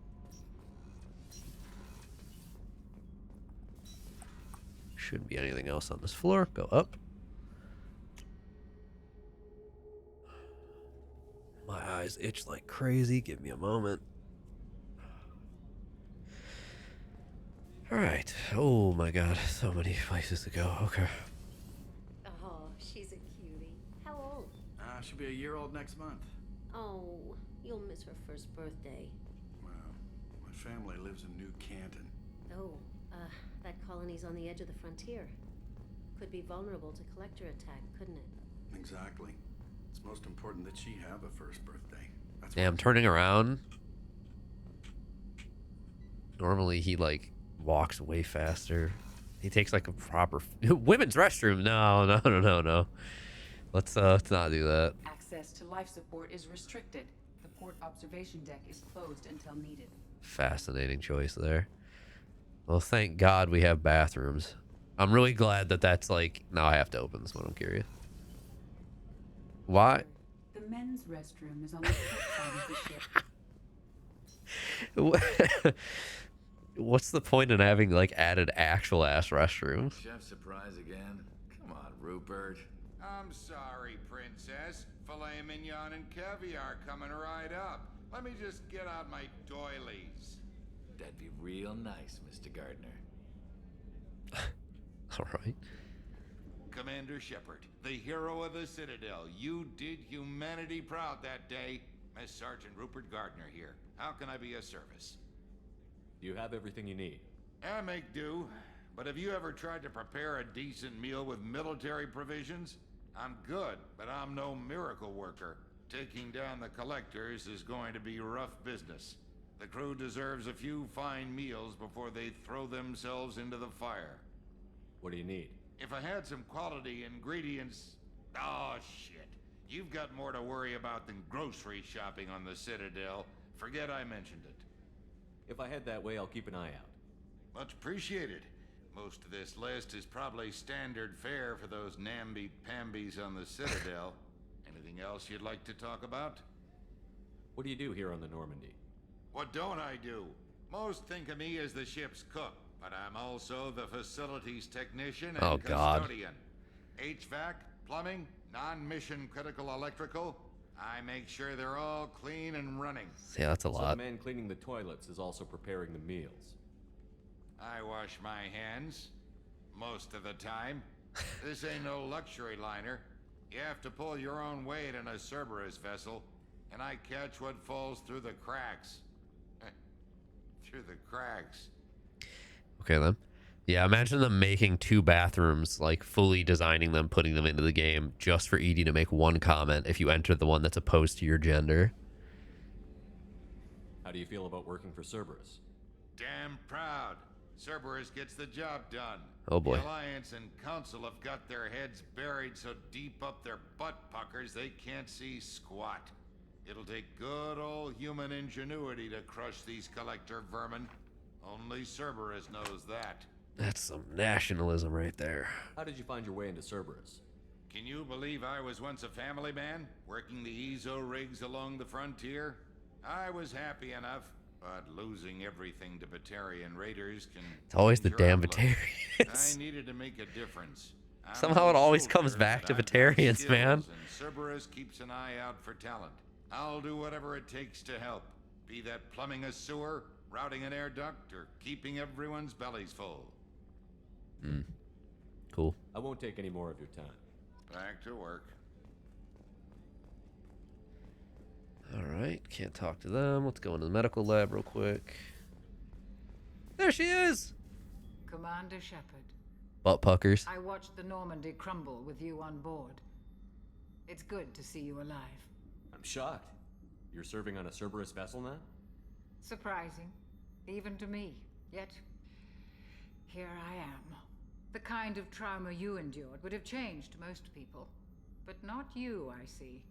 Shouldn't be anything else on this floor. Go up. My eyes itch like crazy. Give me a moment. All right. Oh my god. So many places to go. Okay. Oh, she's a cutie. How old? She'll be a year old next month. Oh, you'll miss her first birthday. Well, my family lives in New Canton. Oh, that colony's on the edge of the frontier. Could be vulnerable to collector attack, couldn't it? Exactly. It's most important that she have a first birthday. That's Damn, turning around. Normally he like walks way faster. He takes like a proper women's restroom. No. Let's not do that. Access to life support is restricted. The port observation deck is closed until needed. Fascinating choice there. Well, thank God we have bathrooms. I'm really glad that that's like... Now I have to open this one. I'm curious. Why? The men's restroom is on the port side of the ship. What's the point in having like added actual ass restrooms? Chef surprise again? Come on, Rupert. I'm sorry, Princess. Filet mignon and caviar coming right up. Let me just get out my doilies. That'd be real nice, Mr. Gardner. All right. Commander Shepard, the hero of the Citadel. You did humanity proud that day. Miss Sergeant Rupert Gardner here. How can I be of service? Do you have everything you need? I make do. But have you ever tried to prepare a decent meal with military provisions? I'm good, but I'm no miracle worker. Taking down the collectors is going to be rough business. The crew deserves a few fine meals before they throw themselves into the fire. What do you need? If I had some quality ingredients... Oh, shit. You've got more to worry about than grocery shopping on the Citadel. Forget I mentioned it. If I head that way, I'll keep an eye out. Much appreciated. Most of this list is probably standard fare for those namby-pambies on the Citadel. Anything else you'd like to talk about? What do you do here on the Normandy? What don't I do? Most think of me as the ship's cook, but I'm also the facilities technician and Oh, God. custodian. HVAC, plumbing, non-mission critical electrical. I make sure they're all clean and running. Yeah, that's a So the lot. man cleaning the toilets is also preparing the meals. I wash my hands most of the time. This ain't no luxury liner. You have to pull your own weight in a Cerberus vessel, and I catch what falls through the cracks. Through the cracks. Okay, then. Yeah, imagine them making 2 bathrooms, like fully designing them, putting them into the game just for EDI to make one comment if you enter the one that's opposed to your gender. How do you feel about working for Cerberus? Damn proud. Cerberus gets the job done. Oh boy. The Alliance and Council have got their heads buried so deep up their butt puckers they can't see squat. It'll take good old human ingenuity to crush these collector vermin. Only Cerberus knows that. That's some nationalism right there. How did you find your way into Cerberus? Can you believe I was once a family man, working the EZO rigs along the frontier? I was happy enough, but losing everything to Batarian raiders can... It's always the change your damn outlook. Batarians. I needed to make a difference. I'm Somehow no it always soldier, comes back to but I've got Batarians, man. skills, And Cerberus keeps an eye out for talent. I'll do whatever it takes to help. Be that plumbing a sewer, routing an air duct, or keeping everyone's bellies full. Cool. I won't take any more of your time. Back to work. Alright, can't talk to them. Let's go into the medical lab real quick. There she is! Commander Shepard. Butt puckers. I watched the Normandy crumble with you on board. It's good to see you alive. I'm shocked. You're serving on a Cerberus vessel now? Surprising, even to me. Yet, here I am. The kind of trauma you endured would have changed most people. But not you, I see.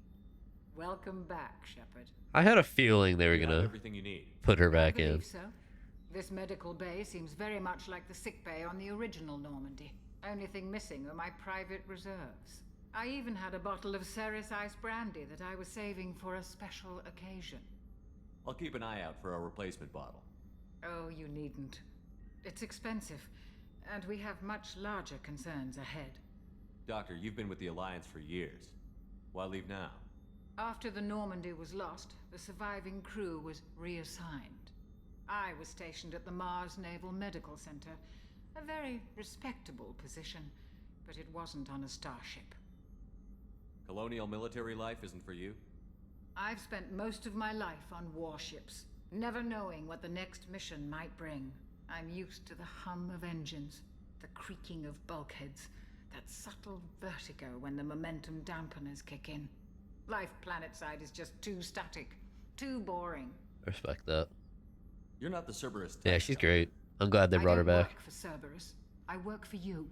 Welcome back, Shepard. I had a feeling they were You have gonna everything you need. put her I back in. believe so. This medical bay seems very much like the sick bay on the original Normandy. Only thing missing are my private reserves. I even had a bottle of Ceres Ice brandy that I was saving for a special occasion. I'll keep an eye out for a replacement bottle. Oh, you needn't. It's expensive, and we have much larger concerns ahead. Doctor, you've been with the Alliance for years. Why leave now? After the Normandy was lost, the surviving crew was reassigned. I was stationed at the Mars Naval Medical Center, a very respectable position, but it wasn't on a starship. Colonial military life isn't for you? I've spent most of my life on warships, never knowing what the next mission might bring. I'm used to the hum of engines, the creaking of bulkheads, that subtle vertigo when the momentum dampeners kick in. Life planetside is just too static, too boring. I respect that. You're not the Cerberus type. Yeah, she's great. I'm glad they brought her back. I don't work for Cerberus. I work for you.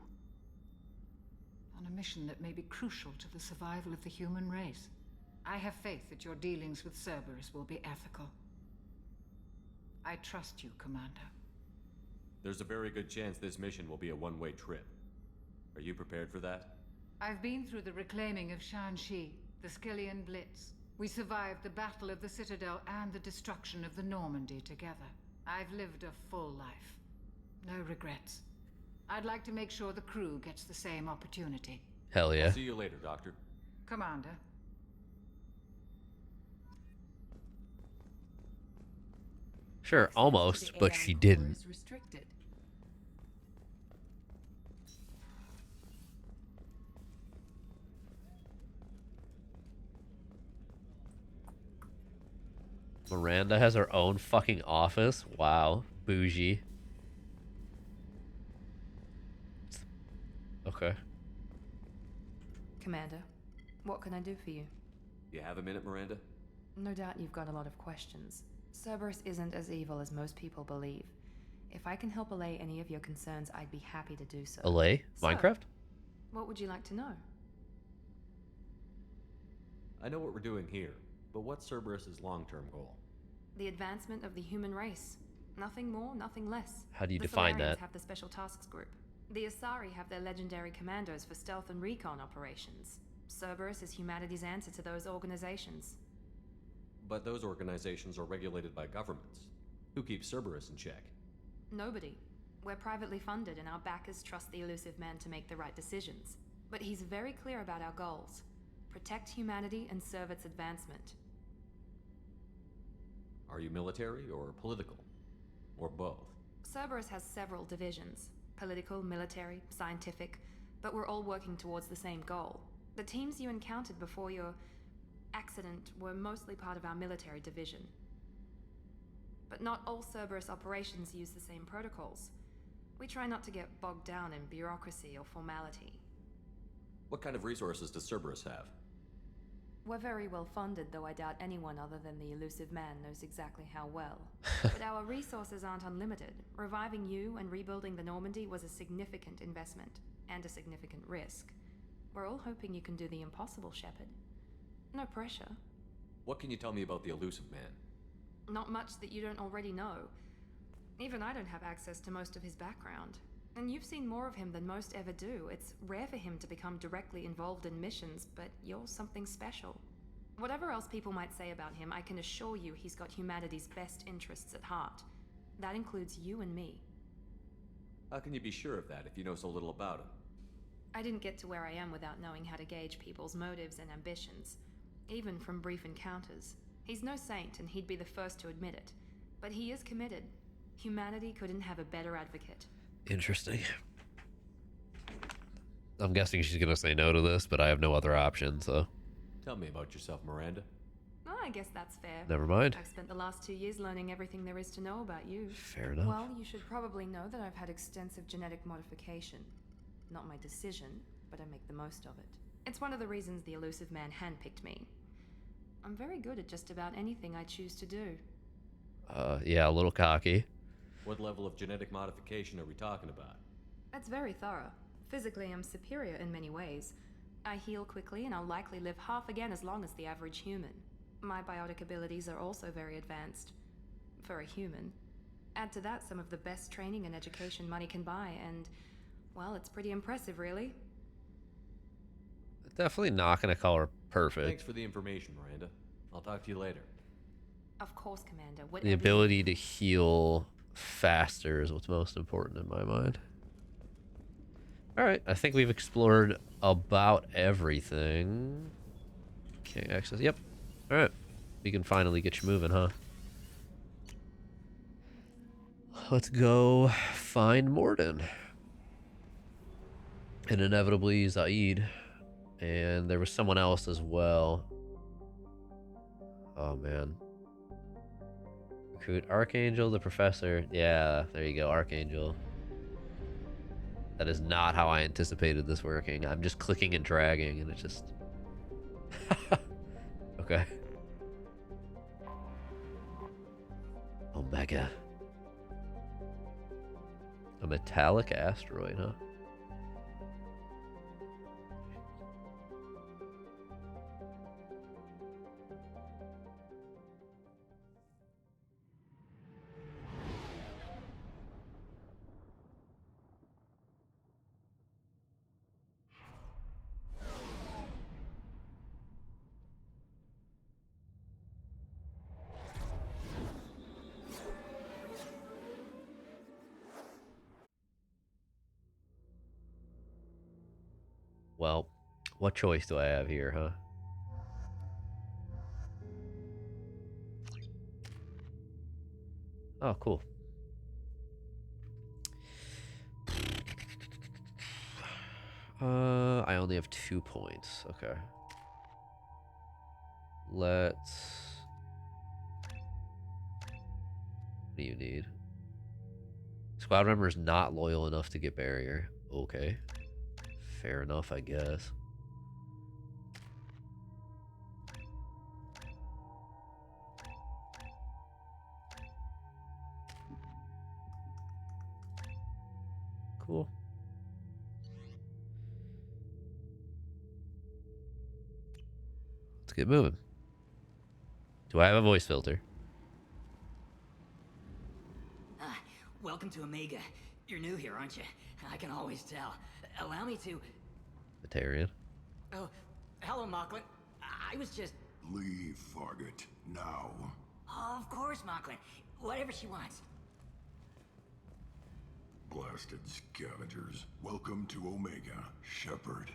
On a mission that may be crucial to the survival of the human race. I have faith that your dealings with Cerberus will be ethical. I trust you, Commander. There's a very good chance this mission will be a one-way trip. Are you prepared for that? I've been through the reclaiming of Shanxi, the Skillian Blitz. We survived the Battle of the Citadel and the destruction of the Normandy together. I've lived a full life. No regrets. I'd like to make sure the crew gets the same opportunity. Hell yeah. I'll see you later, Doctor. Commander. Sure, almost, but she didn't. Restricted. Miranda has her own fucking office? Wow. Bougie. Okay. Commander, what can I do for you? You have a minute, Miranda? No doubt you've got a lot of questions. Cerberus isn't as evil as most people believe. If I can help allay any of your concerns, I'd be happy to do so. Allay? So, Minecraft? what would you like to know? I know what we're doing here, but what's Cerberus's long-term goal? The advancement of the human race. Nothing more, nothing less. How do you the define Solarians that? have the Special Tasks Group. The Asari have their legendary commandos for stealth and recon operations. Cerberus is humanity's answer to those organizations. But those organizations are regulated by governments. Who keeps Cerberus in check? Nobody. We're privately funded and our backers trust the elusive man to make the right decisions. But he's very clear about our goals. Protect humanity and serve its advancement. Are you military or political? Or both? Cerberus has several divisions. Political, military, scientific. But we're all working towards the same goal. The teams you encountered before your accident were mostly part of our military division. But not all Cerberus operations use the same protocols. We try not to get bogged down in bureaucracy or formality. What kind of resources does Cerberus have? We're very well funded, though I doubt anyone other than the elusive man knows exactly how well. But our resources aren't unlimited. Reviving you and rebuilding the Normandy was a significant investment, and a significant risk. We're all hoping you can do the impossible, Shepard. No pressure. What can you tell me about the elusive man? Not much that you don't already know. Even I don't have access to most of his background. And you've seen more of him than most ever do. It's rare for him to become directly involved in missions, but you're something special. Whatever else people might say about him, I can assure you he's got humanity's best interests at heart. That includes you and me. How can you be sure of that if you know so little about him? I didn't get to where I am without knowing how to gauge people's motives and ambitions, even from brief encounters. He's no saint, and he'd be the first to admit it. But he is committed. Humanity couldn't have a better advocate. Interesting. I'm guessing she's gonna say no to this, but I have no other option, so. Tell me about yourself, Miranda. Oh, I guess that's fair. Never mind. I've spent the last 2 years learning everything there is to know about you. Fair enough. Well, you should probably know that I've had extensive genetic modification. Not my decision, but I make the most of it. It's one of the reasons the elusive man handpicked me. I'm very good at just about anything I choose to do. Yeah, a little cocky. What level of genetic modification are we talking about? That's very thorough. Physically, I'm superior in many ways. I heal quickly, and I'll likely live half again as long as the average human. My biotic abilities are also very advanced. For a human. Add to that some of the best training and education money can buy, and, well, it's pretty impressive, really. Definitely not gonna call her perfect. Thanks for the information, Miranda. I'll talk to you later. Of course, Commander. The ability to heal faster is what's most important in my mind. Alright, I think we've explored about everything. Can't access. Yep. Alright. We can finally get you moving, huh? Let's go find Morden. And inevitably Zaid. And there was someone else as well. Oh, man. Recruit Archangel, the Professor. Yeah, there you go, Archangel. That is not how I anticipated this working. I'm just clicking and dragging, and it just... Okay. Omega. A metallic asteroid, huh? Well, what choice do I have here, huh? Oh, cool. I only have 2 points. Okay. Let's... What do you need? Squad member is not loyal enough to get barrier. Okay. Fair enough, I guess. Cool. Let's get moving. Do I have a voice filter? Welcome to Omega. You're new here, aren't you? I can always tell. Allow me to... Batarian. Oh, hello, Mocklin. I was just... Leave, Fargate. Now. Oh, of course, Mocklin. Whatever she wants. Blasted scavengers. Welcome to Omega, Shepard.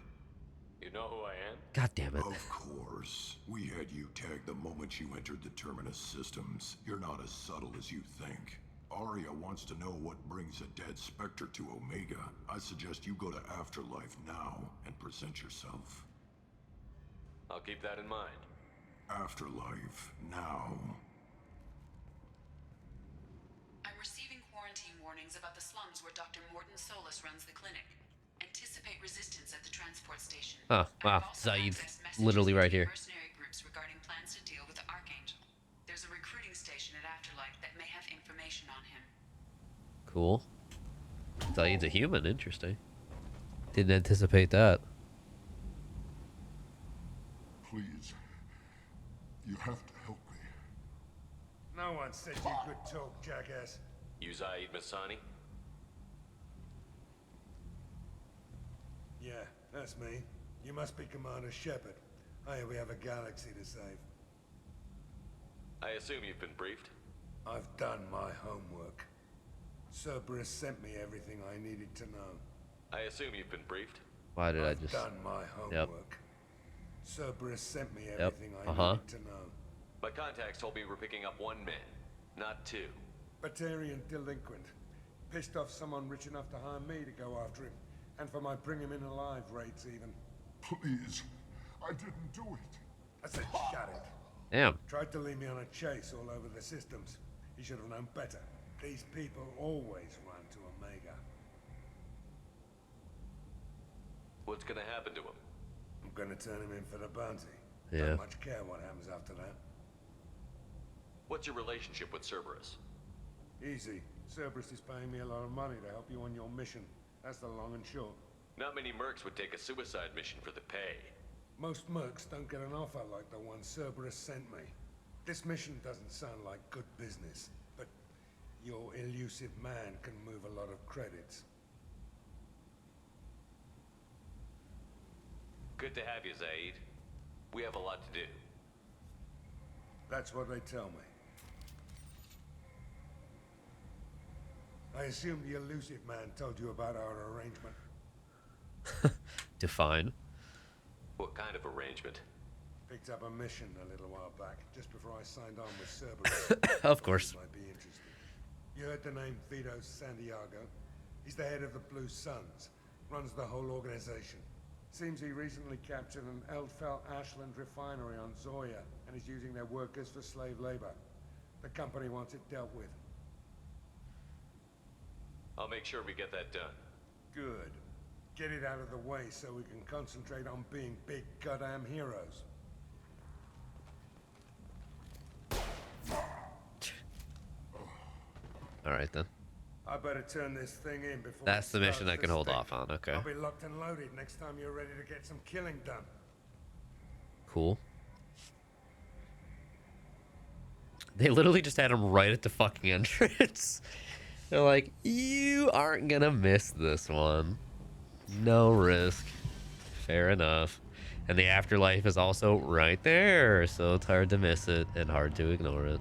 You know who I am? God damn it. Of course. We had you tagged the moment you entered the Terminus systems. You're not as subtle as you think. Arya wants to know what brings a dead Spectre to Omega. I suggest you go to Afterlife now and present yourself. I'll keep that in mind. Afterlife, now. I'm receiving quarantine warnings about the slums where Dr. Morton Solus runs the clinic. Anticipate resistance at the transport station. Oh, wow. Zaid's literally right here. Mercenary groups regarding plans to deal with the Archangel. There's a recruiting station at Afterlife that may have information on him. Cool. Zaid's a human. Interesting. Didn't anticipate that. Please. You have to help me. No one said you could talk, jackass. You Zaid Masani? Yeah, that's me. You must be Commander Shepard. Hey, we have a galaxy to save. I assume you've been briefed? I've done my homework. Cerberus sent me everything I needed to know. I assume you've been briefed? Why did I just... I've done my homework. Yep. Cerberus sent me everything I needed to know. My contacts told me we're picking up 1 man, not 2. Batarian delinquent. Pissed off someone rich enough to hire me to go after him. And for my bring him in alive rates even. Please. I didn't do it. I said shut it. Damn. Tried to lead me on a chase all over the systems. He should have known better. These people always run to Omega. What's gonna happen to him? I'm gonna turn him in for the bounty. Yeah. Don't much care what happens after that. What's your relationship with Cerberus? Easy. Cerberus is paying me a lot of money to help you on your mission. That's the long and short. Not many mercs would take a suicide mission for the pay. Most mercs don't get an offer like the one Cerberus sent me. This mission doesn't sound like good business, but your elusive man can move a lot of credits. Good to have you, Zaid. We have a lot to do. That's what they tell me. I assume the elusive man told you about our arrangement. Define. What kind of arrangement? Picked up a mission a little while back, just before I signed on with Cerberus. Of course. You might be interested. You heard the name Vito Santiago? He's the head of the Blue Suns, runs the whole organization. Seems he recently captured an Eldfell Ashland refinery on Zoya and is using their workers for slave labor. The company wants it dealt with. I'll make sure we get that done. Good. Get it out of the way so we can concentrate on being big goddamn heroes. Alright then. I better turn this thing in before... That's the mission I can hold off on, okay. I'll be locked and loaded next time you're ready to get some killing done. Cool. They literally just had him right at the fucking entrance. They're like, you aren't gonna miss this one. No risk. Fair enough. And the afterlife is also right there, so it's hard to miss it and hard to ignore it.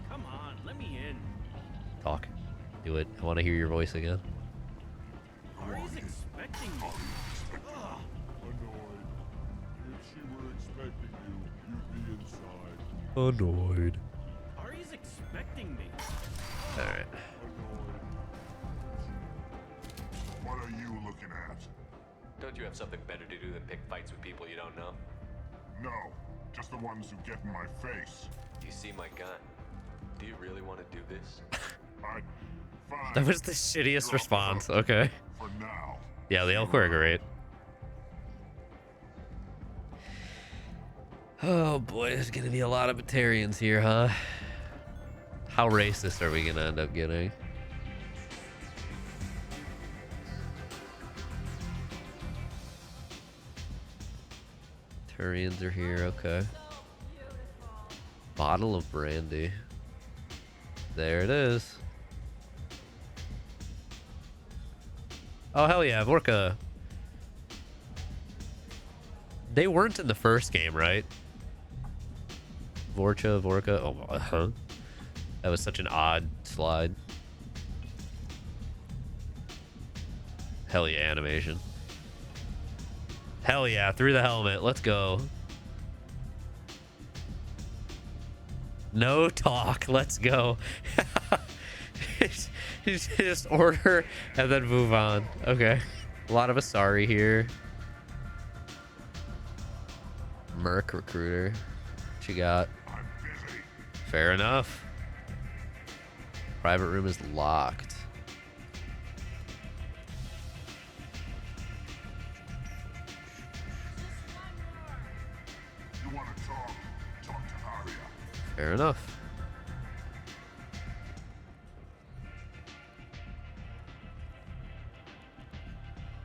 Come on, let me in. Talk. Do it. I want to hear your voice again. Ari's expecting me. Annoyed. If she were expecting you, you'd be inside. Annoyed. Ari's expecting me. Alright. What are you looking at? Don't you have something better to do than pick fights with people you don't know? No, just the ones who get in my face. You see my gun. Do you really want to do this? Fine. That was the shittiest response. Okay. For now. Yeah, the Elk were great. Oh boy, there's gonna be a lot of Batarians here, huh? How racist are we gonna end up getting? Turians are here, okay. Bottle of brandy. There it is. Oh, hell yeah, Vorka. They weren't in the first game, right? Vorka. Oh, huh. That was such an odd slide. Hell yeah, animation. Hell yeah, through the helmet. Let's go. No talk. Let's go. Just order and then move on. Okay. A lot of Asari here. Merc recruiter. What you got? Fair enough. Private room is locked. You want to talk? Talk to Arya. Fair enough.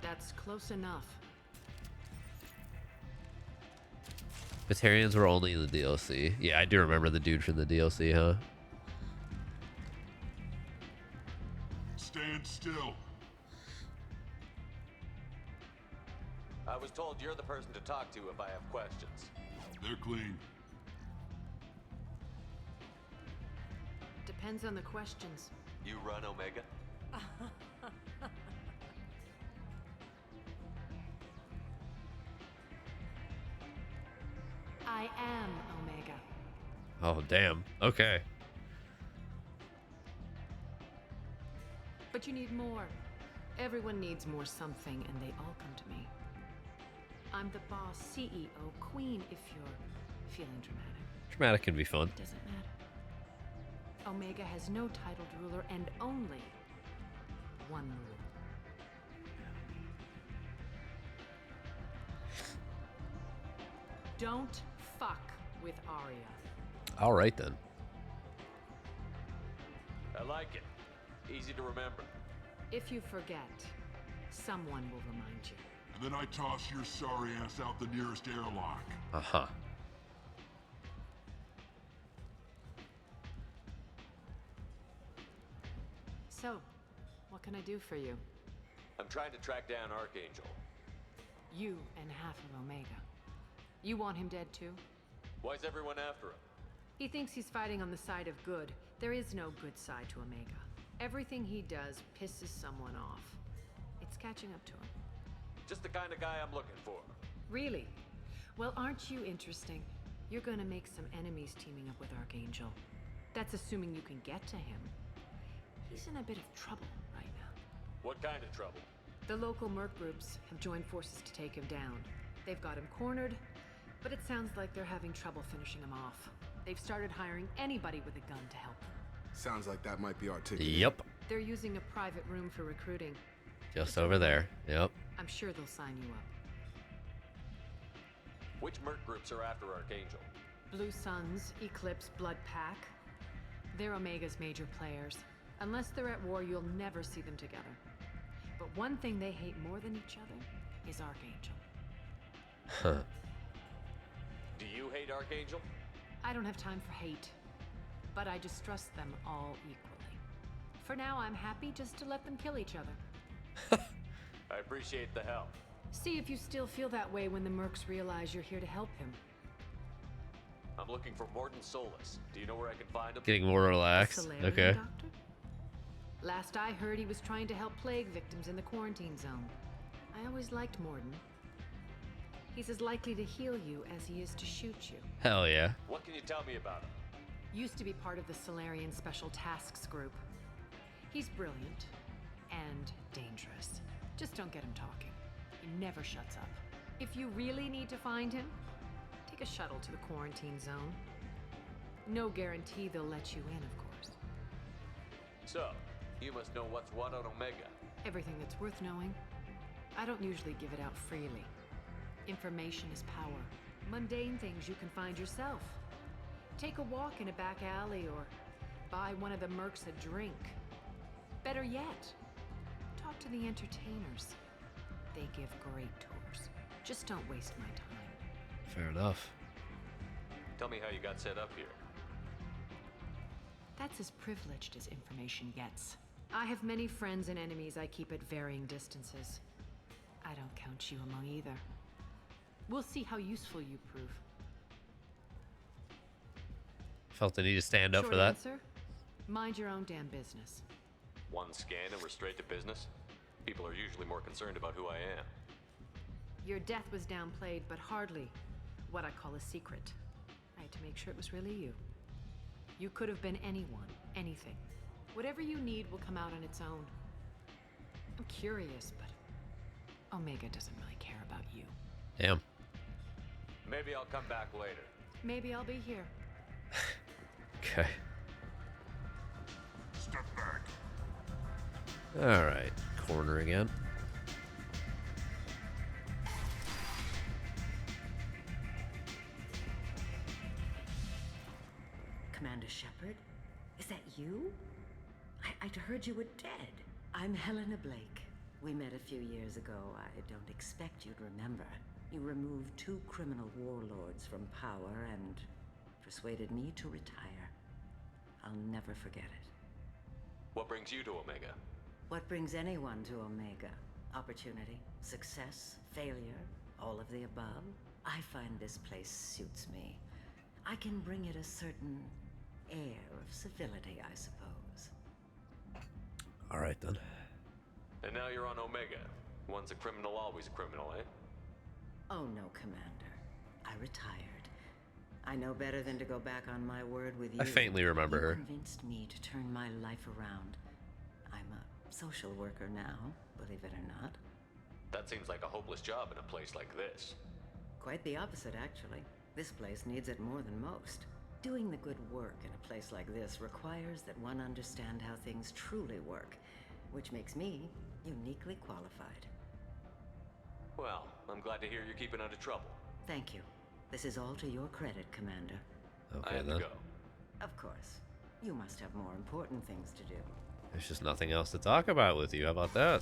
That's close enough. Batarians were only in the DLC. Yeah, I do remember the dude from the DLC, huh? Stand still. I was told you're the person to talk to if I have questions. They're clean. Depends on the questions. You run Omega? I am Omega. Oh, damn. Okay. But you need more. Everyone needs more something, and they all come to me. I'm the boss, CEO, queen, if you're feeling dramatic. Dramatic can be fun. Doesn't matter. Omega has no titled ruler and only one rule. Don't fuck with Arya. All right, then. I like it. Easy to remember. If you forget, someone will remind you. And then I toss your sorry ass out the nearest airlock. Uh-huh. So, what can I do for you? I'm trying to track down Archangel. You and half of Omega. You want him dead too? Why's everyone after him? He thinks he's fighting on the side of good. There is no good side to Omega. Everything he does pisses someone off. It's catching up to him. Just the kind of guy I'm looking for. Really? Well, aren't you interesting? You're gonna make some enemies teaming up with Archangel. That's assuming you can get to him. He's in a bit of trouble right now. What kind of trouble? The local merc groups have joined forces to take him down. They've got him cornered, but it sounds like they're having trouble finishing him off. They've started hiring anybody with a gun to help them. Sounds like that might be our ticket. Yep. They're using a private room for recruiting. Just over there. Yep. I'm sure they'll sign you up. Which merc groups are after Archangel? Blue Suns, Eclipse, Blood Pack. They're Omega's major players. Unless they're at war, you'll never see them together. But one thing they hate more than each other is Archangel. Huh. Do you hate Archangel? I don't have time for hate, but I distrust them all equally. For now, I'm happy just to let them kill each other. I appreciate the help. See if you still feel that way when the mercs realize you're here to help him. I'm looking for Morton Solus. Do you know where I can find him? Getting more relaxed. Solarian Okay. doctor? Last I heard, he was trying to help plague victims in the quarantine zone. I always liked Morden. He's as likely to heal you as he is to shoot you. Hell yeah. What can you tell me about him? Used to be part of the Solarian Special Tasks Group. He's brilliant and dangerous. Just don't get him talking. He never shuts up. If you really need to find him, take a shuttle to the quarantine zone. No guarantee they'll let you in, of course. So, you must know what's what on Omega. Everything that's worth knowing. I don't usually give it out freely. Information is power. Mundane things you can find yourself. Take a walk in a back alley or buy one of the mercs a drink. Better yet, talk to the entertainers. They give great tours. Just don't waste my time. Fair enough. Tell me how you got set up here. That's as privileged as information gets. I have many friends and enemies I keep at varying distances. I don't count you among either. We'll see how useful you prove. Felt the need to stand up Short for that. answer, mind your own damn business. One scan and we're straight to business? People are usually more concerned about who I am. Your death was downplayed, but hardly what I call a secret. I had to make sure it was really you. You could have been anyone, anything. Whatever you need will come out on its own. I'm curious, but Omega doesn't really care about you. Damn. Maybe I'll come back later. Maybe I'll be here. Okay. Step back. Alright. Corner again. Commander Shepard? Is that you? I'd heard you were dead. I'm Helena Blake. We met a few years ago. I don't expect you'd remember. You removed 2 criminal warlords from power and persuaded me to retire. I'll never forget it. What brings you to Omega? What brings anyone to Omega? Opportunity, success, failure, all of the above? I find this place suits me. I can bring it a certain air of civility, I suppose. Alright then. And now you're on Omega. Once a criminal, always a criminal, eh? Oh no, Commander. I retired. I know better than to go back on my word with you. I faintly remember her. You convinced me to turn my life around. I'm a social worker now, believe it or not. That seems like a hopeless job in a place like this. Quite the opposite, actually. This place needs it more than most. Doing the good work in a place like this requires that one understand how things truly work, which makes me uniquely qualified. Well, I'm glad to hear you're keeping out of trouble. Thank you. This is all to your credit, Commander. I Okay have then. to go. Of course. You must have more important things to do. There's just nothing else to talk about with you. How about that?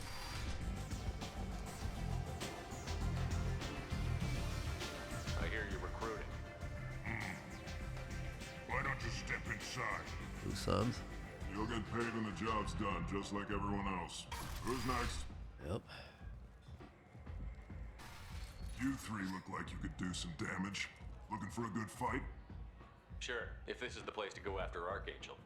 I hear you're recruiting. Why don't you step inside? Blue Suns. You'll get paid when the job's done, just like everyone else. Who's next? Yep. You 3 look like you could do some damage. Looking for a good fight? Sure, if this is the place to go after Archangel.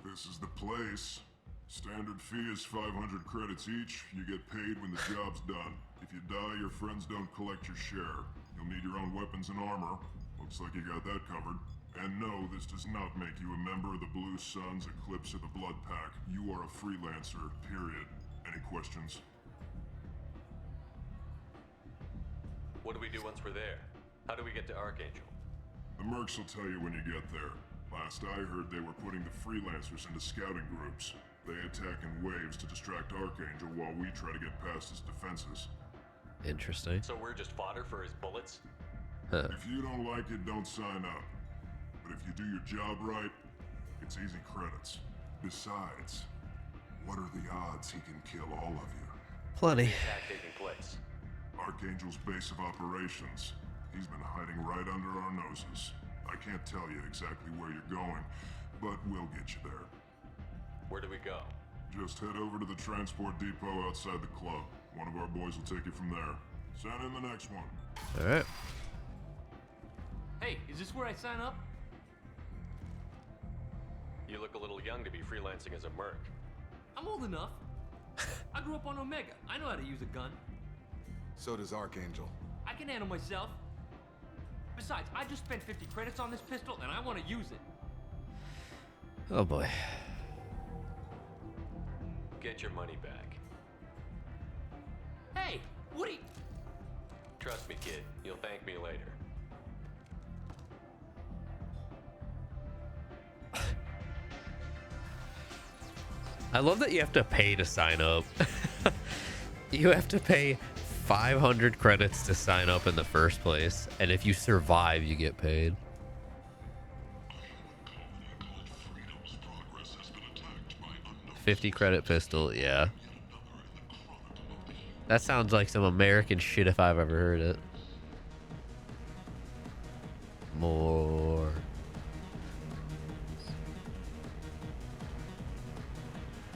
This is the place. Standard fee is 500 credits each. You get paid when the job's done. If you die, your friends don't collect your share. You'll need your own weapons and armor. Looks like you got that covered. And no, this does not make you a member of the Blue Suns, Eclipse, or the Blood Pack. You are a freelancer, period. Any questions? What do we do once we're there? How do we get to Archangel? The mercs will tell you when you get there. Last I heard, they were putting the freelancers into scouting groups. They attack in waves to distract Archangel while we try to get past his defenses. Interesting. So we're just fodder for his bullets? Huh. If you don't like it, don't sign up. But if you do your job right, it's easy credits. Besides, what are the odds he can kill all of you? Plenty. Attack taking place. Archangel's base of operations. He's been hiding right under our noses. I can't tell you exactly where you're going, but we'll get you there. Where do we go? Just head over to the transport depot outside the club. One of our boys will take you from there. Send in the next one. Alright. Hey, is this where I sign up? You look a little young to be freelancing as a merc. I'm old enough. I grew up on Omega. I know how to use a gun. So does Archangel. I can handle myself. Besides, I just spent 50 credits on this pistol and I want to use it. Oh boy. Get your money back. Hey, what are you... Trust me, kid. You'll thank me later. I love that you have to pay to sign up. You have to pay 500 credits to sign up in the first place, and if you survive, you get paid. $50 credit pistol, yeah. That sounds like some American shit if I've ever heard it. More.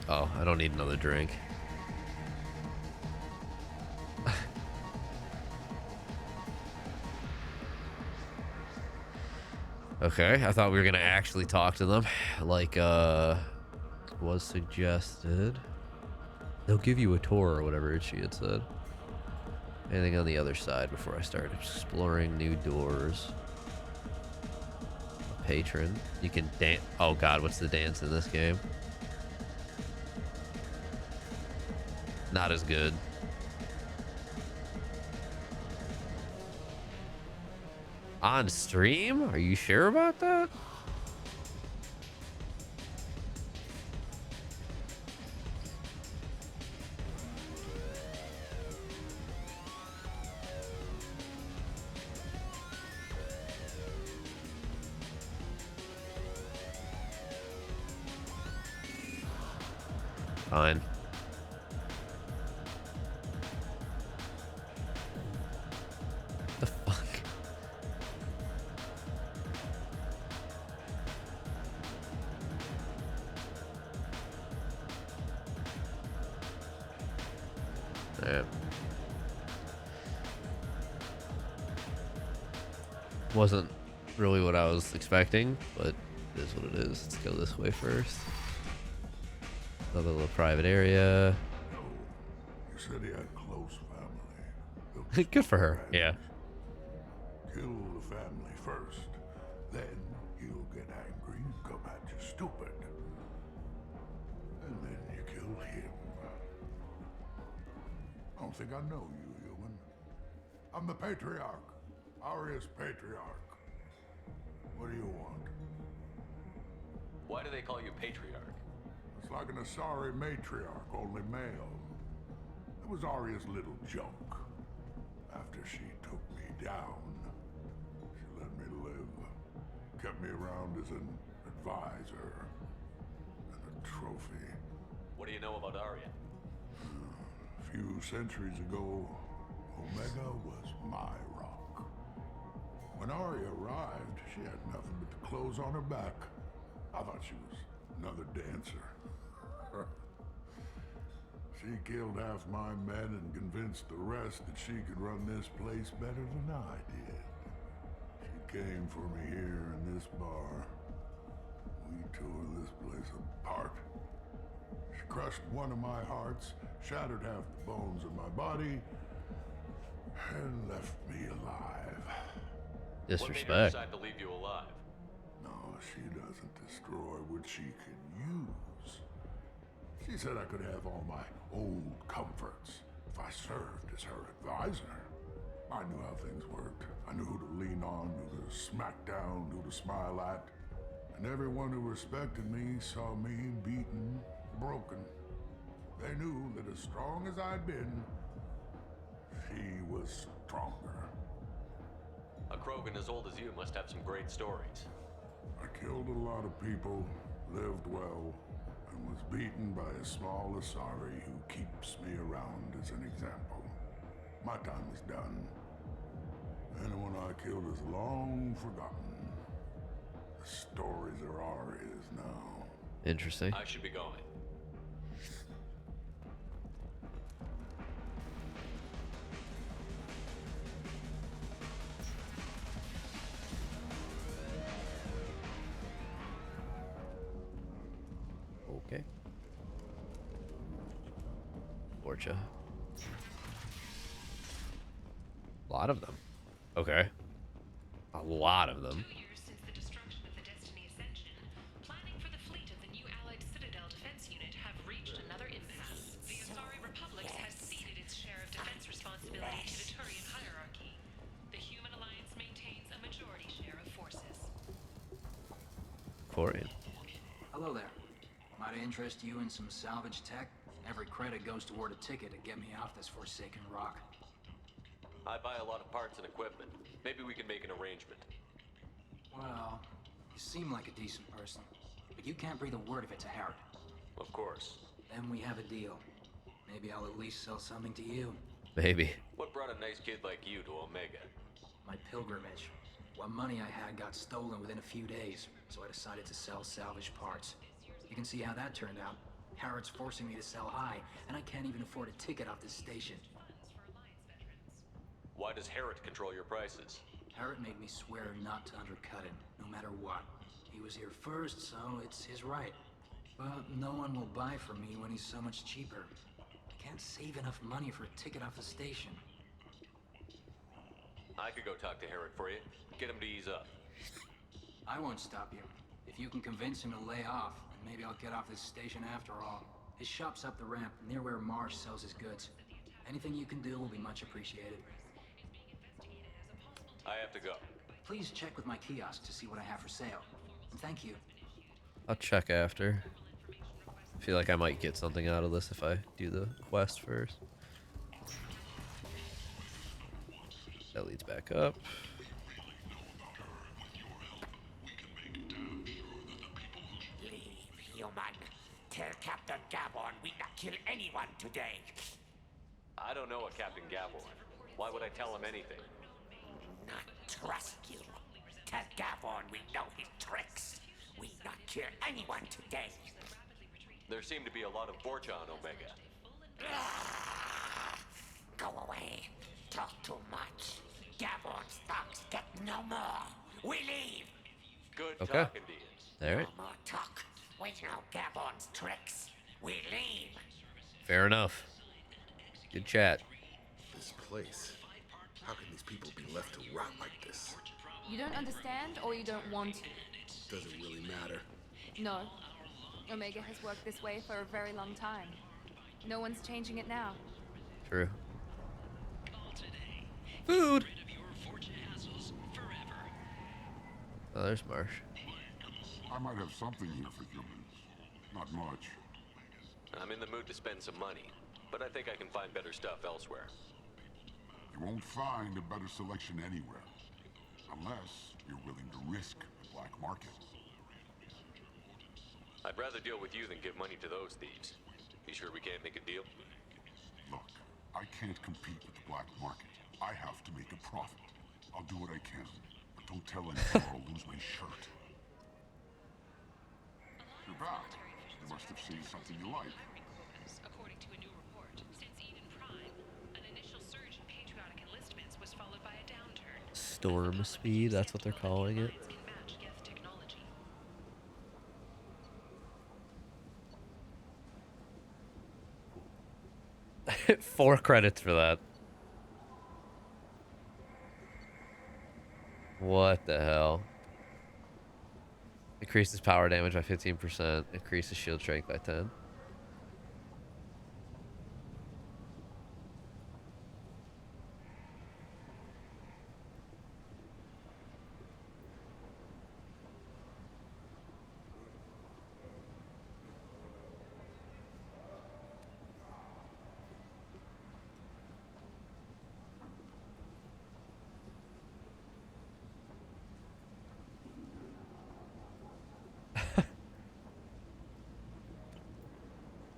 Oh, I don't need another drink. Okay, I thought we were gonna actually talk to them, like was suggested. They'll give you a tour or whatever she had said. Anything on the other side before I start exploring new doors? Patron, you can dance. Oh God, what's the dance in this game? Not as good. On stream? Are you sure about that? Fine. The fuck? Yeah. Wasn't really what I was expecting, but it is what it is. Let's go this way first. Another little private area. You said he had close family. Good for her. Yeah. Kill the family first. Then he'll get angry and come at you stupid. And then you kill him. I don't think I know you, human. I'm the Patriarch. Arius Patriarch. What do you want? Why do they call you Patriarch? It's like an Asari matriarch, only male. It was Arya's little joke. After she took me down, she let me live. Kept me around as an advisor and a trophy. What do you know about Arya? A few centuries ago, Omega was my rock. When Arya arrived, she had nothing but the clothes on her back. I thought she was another dancer. She killed half my men and convinced the rest that she could run this place better than I did. She came for me here in this bar. We tore this place apart. She crushed one of my hearts, shattered half the bones in my body, and left me alive. Disrespect. What made her decide to leave you alive? No, she doesn't destroy what she can use. She said I could have all my old comforts if I served as her advisor. I knew how things worked. I knew who to lean on, who to smack down, who to smile at. And everyone who respected me saw me beaten, broken. They knew that as strong as I'd been, she was stronger. A Krogan as old as you must have some great stories. I killed a lot of people, lived well, and was beaten by a small Asari who keeps me around as an example. My time is done. Anyone I killed is long forgotten. The stories are Arya's now. Interesting. I should be going. Okay. Borgia. A lot of them. Okay. A lot of them. 2 years since the destruction of the Destiny Ascension, planning for the fleet of the new Allied Citadel Defense Unit have reached another impasse. The Asari Republic has ceded its share of defense responsibility to the Turian hierarchy. The Human Alliance maintains a majority share of forces. Corian. Hello there. Might I interest you in some salvage tech? Every credit goes toward a ticket to get me off this forsaken rock. I buy a lot of parts and equipment. Maybe we can make an arrangement. Well, you seem like a decent person, but you can't breathe a word of it to Herod. Of course. Then we have a deal. Maybe I'll at least sell something to you. Maybe. What brought a nice kid like you to Omega? My pilgrimage. What money I had got stolen within a few days, so I decided to sell salvage parts. You can see how that turned out. Harrod's forcing me to sell high, and I can't even afford a ticket off this station. Why does Herod control your prices? Herod made me swear not to undercut him, no matter what. He was here first, so it's his right. But no one will buy from me when he's so much cheaper. I can't save enough money for a ticket off the station. I could go talk to Herod for you. Get him to ease up. I won't stop you. If you can convince him to lay off, then maybe I'll get off this station after all. His shop's up the ramp, near where Marsh sells his goods. Anything you can do will be much appreciated. I have to go. Please check with my kiosk to see what I have for sale. And thank you. I'll check after. I feel like I might get something out of this if I do the quest first. That leads back up. Leave, human. Tell Captain Gavon we not kill anyone today. I don't know a Captain Gavon. Why would I tell him anything? Not trust you. Tell Gavon we know his tricks. We not kill anyone today. There seem to be a lot of Borcha on Omega. Go away. Talk too much. Gavon's thugs get no more. We leave. Good Okay. talking to you. All right. No more talk. We know Gavon's tricks. We leave. Fair enough. Good chat. This place. How can these people be left to rot like this? You don't understand, or you don't want to? Doesn't really matter. No. Omega has worked this way for a very long time. No one's changing it now. True. Food. Oh, there's Marsh. I might have something here for humans. Not much. I'm in the mood to spend some money, but I think I can find better stuff elsewhere. You won't find a better selection anywhere. Unless you're willing to risk the black market. I'd rather deal with you than give money to those thieves. You sure we can't make a deal? Look, I can't compete with the black market. I have to make a profit. I'll do what I can, but don't tell anyone or I'll lose my shirt. You're back. You must have seen something you like. According to a new report, since Eden Prime, an initial surge in patriotic enlistments was followed by a downturn. Storm speed, that's what they're calling it. Can match Geth technology. 4 credits for that. What the hell? Increases power damage by 15%. Increases shield strength by 10.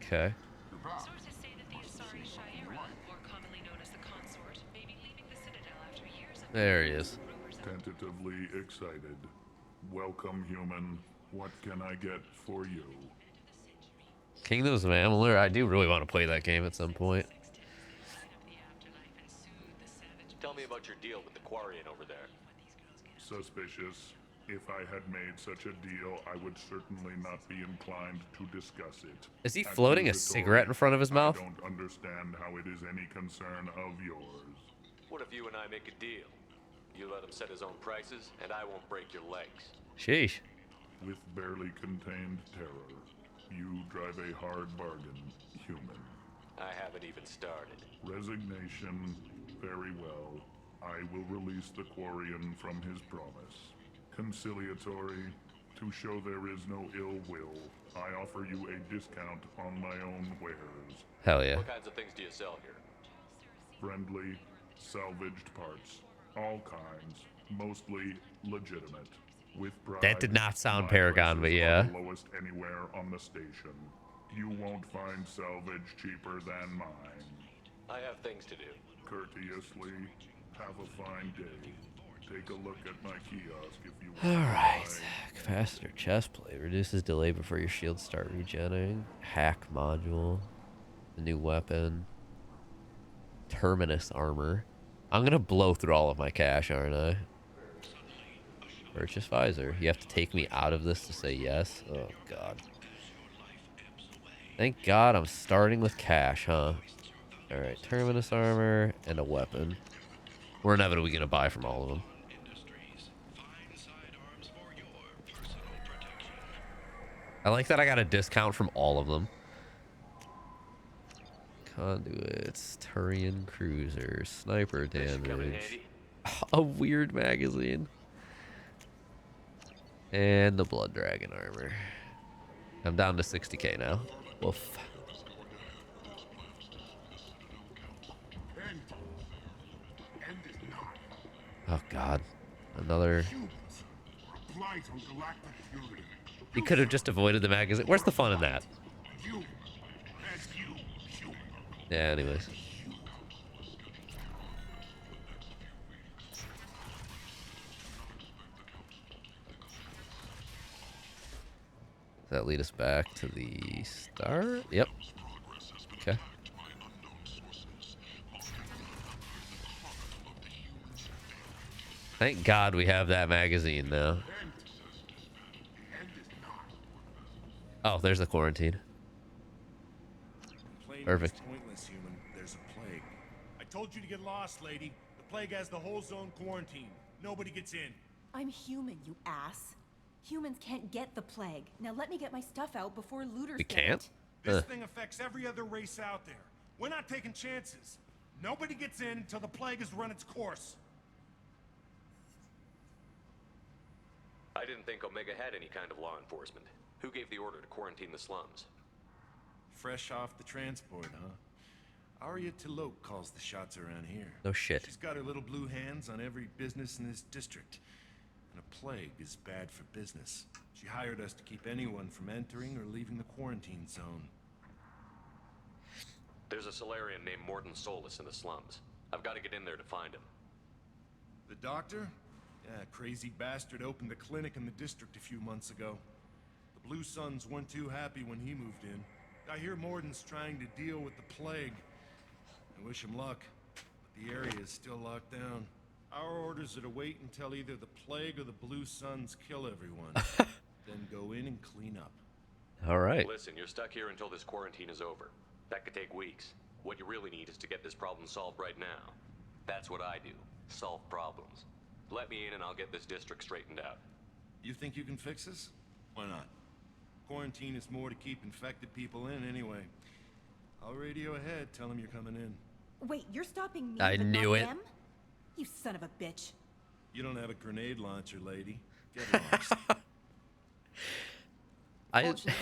Okay. Sources say that the Asari Shaira, more commonly known as the Consort, may be leaving the Citadel after years of There he is. Tentatively excited. Welcome, human. What can I get for you? Kingdoms of Amalur. I do really want to play that game at some point. Tell me about your deal with the Quarian over there. Suspicious. If I had made such a deal, I would certainly not be inclined to discuss it. Is he floating a cigarette in front of his mouth? I don't understand how it is any concern of yours. What if you and I make a deal? You let him set his own prices, and I won't break your legs. Sheesh. With barely contained terror, you drive a hard bargain, human. I haven't even started. Resignation. Very well. I will release the Quarian from his promise. Conciliatory. To show there is no ill will, I offer you a discount on my own wares. Hell yeah. What kinds of things do you sell here? Friendly, salvaged parts. All kinds. Mostly legitimate. With pride, That did not sound my Paragon, but prices yeah. are the lowest anywhere on the station. You won't find salvage cheaper than mine. I have things to do. Courteously, have a fine day. Take a look at my kiosk if you want. Alright. Capacitor chestplate. Reduces delay before your shields start regenerating. Hack module. The new weapon. Terminus armor. I'm gonna blow through all of my cash, aren't I? Purchase visor. You have to take me out of this to say yes? Oh, God. Thank God I'm starting with cash, huh? Alright, Terminus armor and a weapon. We're inevitably gonna buy from all of them. I like that I got a discount from all of them. Conduits, Turian cruisers, sniper damage. A weird magazine. And the Blood Dragon armor. I'm down to 60k now. Woof. Oh god. Another... You could have just avoided the magazine. Where's the fun in that? Yeah, anyways. Does that lead us back to the start? Yep. Okay. Thank God we have that magazine now. Oh, there's the quarantine. Perfect. Pointless, human. There's a plague. I told you to get lost, lady. The plague has the whole zone quarantined. Nobody gets in. I'm human, you ass. Humans can't get the plague. Now let me get my stuff out before looters We get can't? it. This thing affects every other race out there. We're not taking chances. Nobody gets in until the plague has run its course. I didn't think Omega had any kind of law enforcement. Who gave the order to quarantine the slums? Fresh off the transport, huh? Arya Tilok calls the shots around here. No shit. She's got her little blue hands on every business in this district. And a plague is bad for business. She hired us to keep anyone from entering or leaving the quarantine zone. There's a Solarian named Morton Solus in the slums. I've got to get in there to find him. The doctor? Yeah, crazy bastard opened a clinic in the district a few months ago. The Blue Suns weren't too happy when he moved in. I hear Morton's trying to deal with the plague. I wish him luck, but the area is still locked down. Our orders are to wait until either the plague or the Blue Suns kill everyone. Then go in and clean up. All right. Listen, you're stuck here until this quarantine is over. That could take weeks. What you really need is to get this problem solved right now. That's what I do. Solve problems. Let me in and I'll get this district straightened out. You think you can fix this? Why not? Quarantine is more to keep infected people in anyway. I'll radio ahead, tell them you're coming in. Wait, you're stopping me, I but knew not it. them? You son of a bitch. You don't have a grenade launcher, lady. Get lost. Fortunately,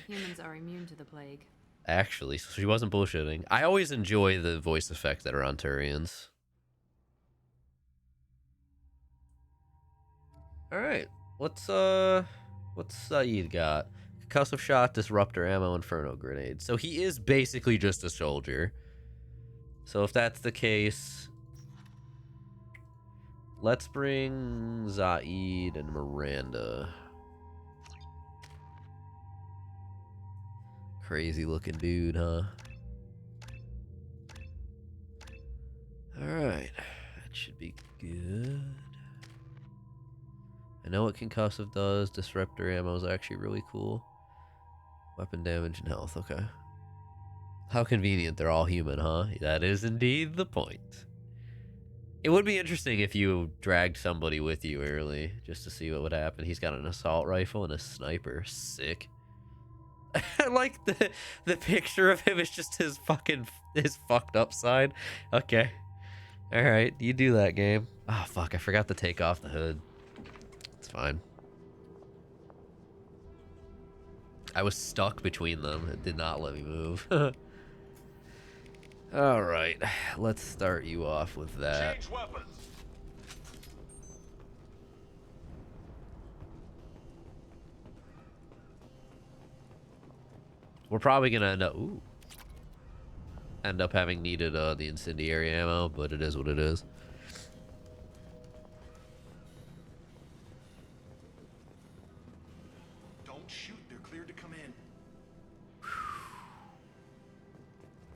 humans are immune to the plague. Actually, so she wasn't bullshitting. I always enjoy the voice effects that are on Turians. Alright. What's Saeed got? Concussive shot, disruptor ammo, inferno grenade. So he is basically just a soldier. So if that's the case, let's bring Zaid and Miranda. Crazy looking dude, huh? Alright. That should be good. I know what concussive does. Disruptor ammo is actually really cool. Weapon damage and health, okay. How convenient, they're all human, huh? That is indeed the point. It would be interesting if you dragged somebody with you early, just to see what would happen. He's got an assault rifle and a sniper. Sick. I like the picture of him is just his fucked up side. Okay. Alright, you do that, game. Oh, fuck, I forgot to take off the hood. It's fine. I was stuck between them. It did not let me move. Alright, let's start you off with that. Change weapons. We're probably gonna end up having needed the incendiary ammo, but it is what it is. Don't shoot, they're cleared to come in.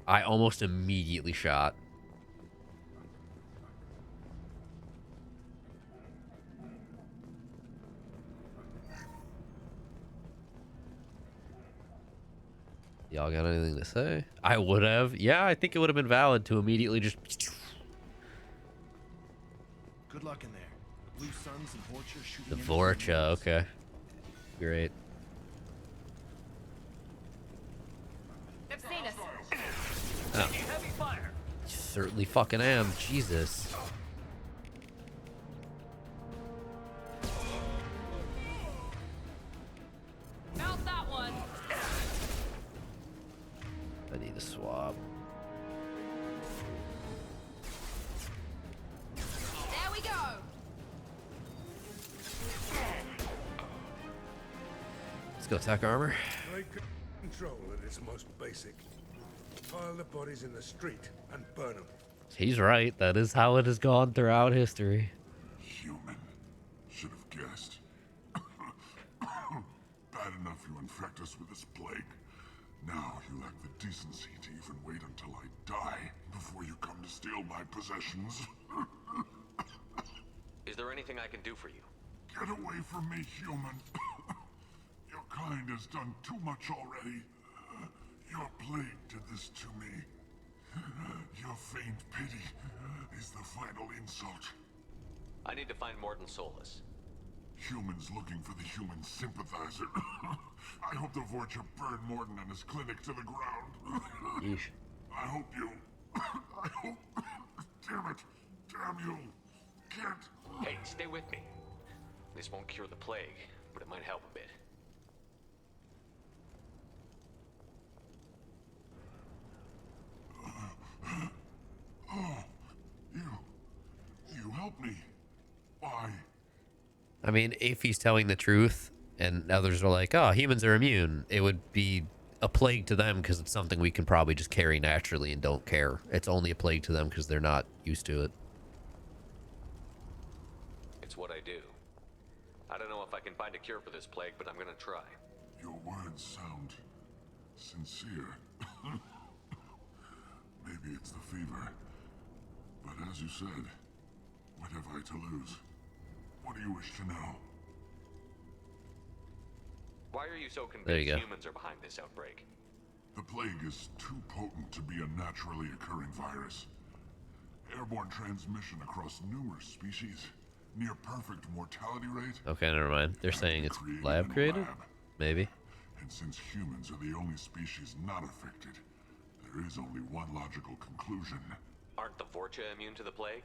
I almost immediately shot. Y'all got anything to say? I would have. Yeah, I think it would have been valid to immediately just... Good luck in there. The Blue Suns and Vorcha shooting The in Vorcha, okay. Great. They've seen us. Oh. Heavy fire. Certainly fucking am. Jesus. to swap. There we go. Let's go tech armor. Blade control at its most basic. Pile the bodies in the street and burn them. He's right. That is how it has gone throughout history. Human. Should have guessed. Bad enough you infect us with this plague. Now you lack the decency to even wait until I die before you come to steal my possessions. Is there anything I can do for you? Get away from me, human. Your kind has done too much already. Your plague did this to me. Your feigned pity is the final insult. I need to find Morton Solus. Humans looking for the human sympathizer. I hope the Vorcha burn Morton and his clinic to the ground. Yeesh. I hope you... I hope... Damn it. Damn you. Can't... Hey, stay with me. This won't cure the plague, but it might help a bit. Oh, you helped me. Why? I mean, if he's telling the truth and others are like, oh, humans are immune, it would be a plague to them because it's something we can probably just carry naturally and don't care. It's only a plague to them because they're not used to it. It's what I do. I don't know if I can find a cure for this plague, but I'm gonna try. Your words sound sincere. Maybe it's the fever. But as you said, what have I to lose? What do you wish to know? Why are you so There you convinced go. humans are behind this outbreak? The plague is too potent to be a naturally occurring virus. Airborne transmission across numerous species. Near perfect mortality rate. Okay, never mind. They're saying it's Created lab in a created? lab. Maybe. And since humans are the only species not affected, there is only one logical conclusion. Aren't the Vorcha immune to the plague?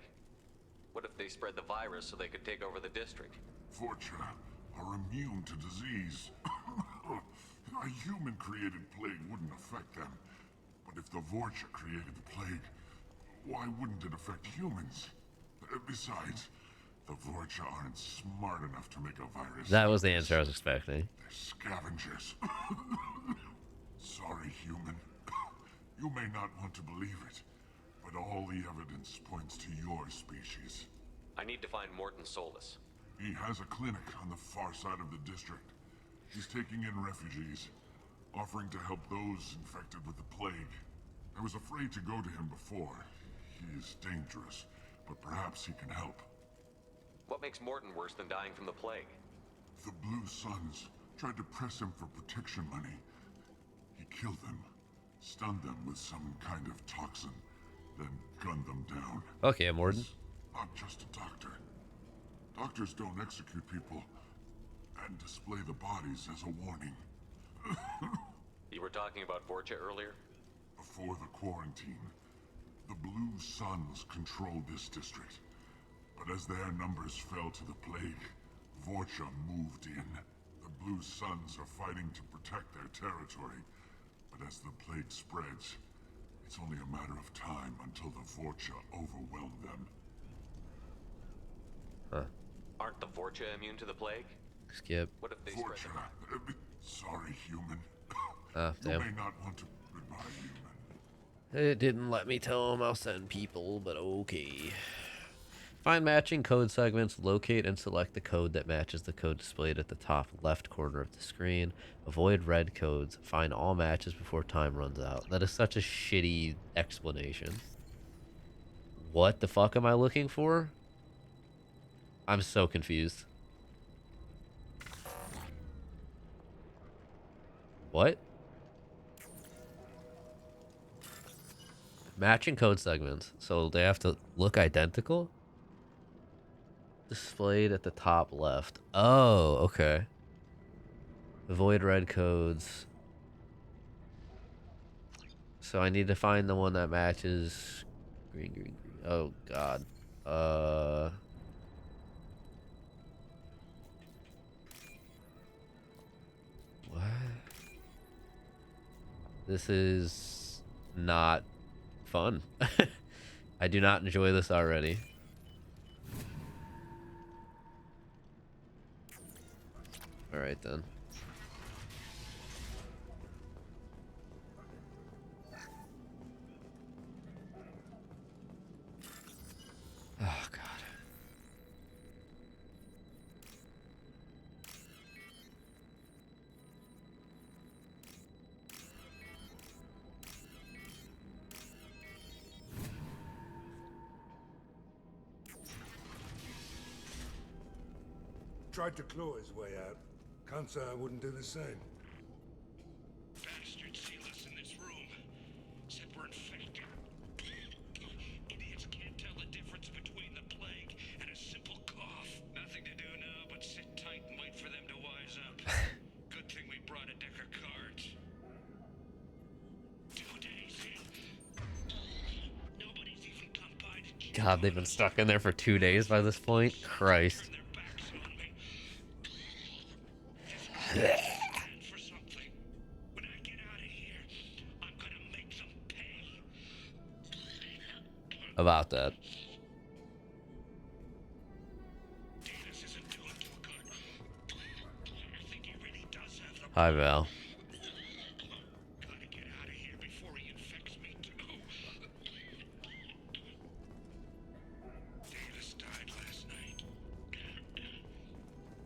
What if they spread the virus so they could take over the district? Vorcha are immune to disease. A human-created plague wouldn't affect them. But if the Vorcha created the plague, why wouldn't it affect humans? Besides, the Vorcha aren't smart enough to make a virus. That was the answer I was expecting. They're scavengers. Sorry, human. You may not want to believe it, but all the evidence points to your species. I need to find Morton Solus. He has a clinic on the far side of the district. He's taking in refugees, offering to help those infected with the plague. I was afraid to go to him before. He is dangerous, but perhaps he can help. What makes Morton worse than dying from the plague? The Blue Suns tried to press him for protection money. He killed them, stunned them with some kind of toxin, then gunned them down. Okay, Morton. Not just a doctor. Doctors don't execute people and display the bodies as a warning. You were talking about Vorcha earlier? Before the quarantine, the Blue Suns controlled this district. But as their numbers fell to the plague, Vorcha moved in. The Blue Suns are fighting to protect their territory. But as the plague spreads, it's only a matter of time until the Vorcha overwhelm them. Huh. Aren't the Vorcha immune to the plague? Skip. What if they spread Vorcha, sorry, human. Oh, You damn. may not want to. Goodbye, human. It didn't let me tell him I'll send people, but okay. Find matching code segments, locate and select the code that matches the code displayed at the top left corner of the screen. Avoid red codes. Find all matches before time runs out. That is such a shitty explanation. What the fuck am I looking for? I'm so confused. What? Matching code segments. So they have to look identical? Displayed at the top left. Oh, okay. Avoid red codes. So I need to find the one that matches green, green, green. Oh, God. What? This is not fun. I do not enjoy this already. All right then. Oh god. Tried to claw his way out. Can't say I wouldn't do the same. Bastards seal us in this room. Said we're infected. Idiots can't tell the difference between the plague and a simple cough. Nothing to do now but sit tight and wait for them to wise up. Good thing we brought a deck of cards. 2 days in. Nobody's even come by to check. God, they've been stuck in there for 2 days by this point. Christ. For something. When I get out of here, I'm gonna make them pay. About that. Davis isn't doing too good. I think he really does have the Hi, Val. Gotta get out of here before he infects me too. Davis died last night.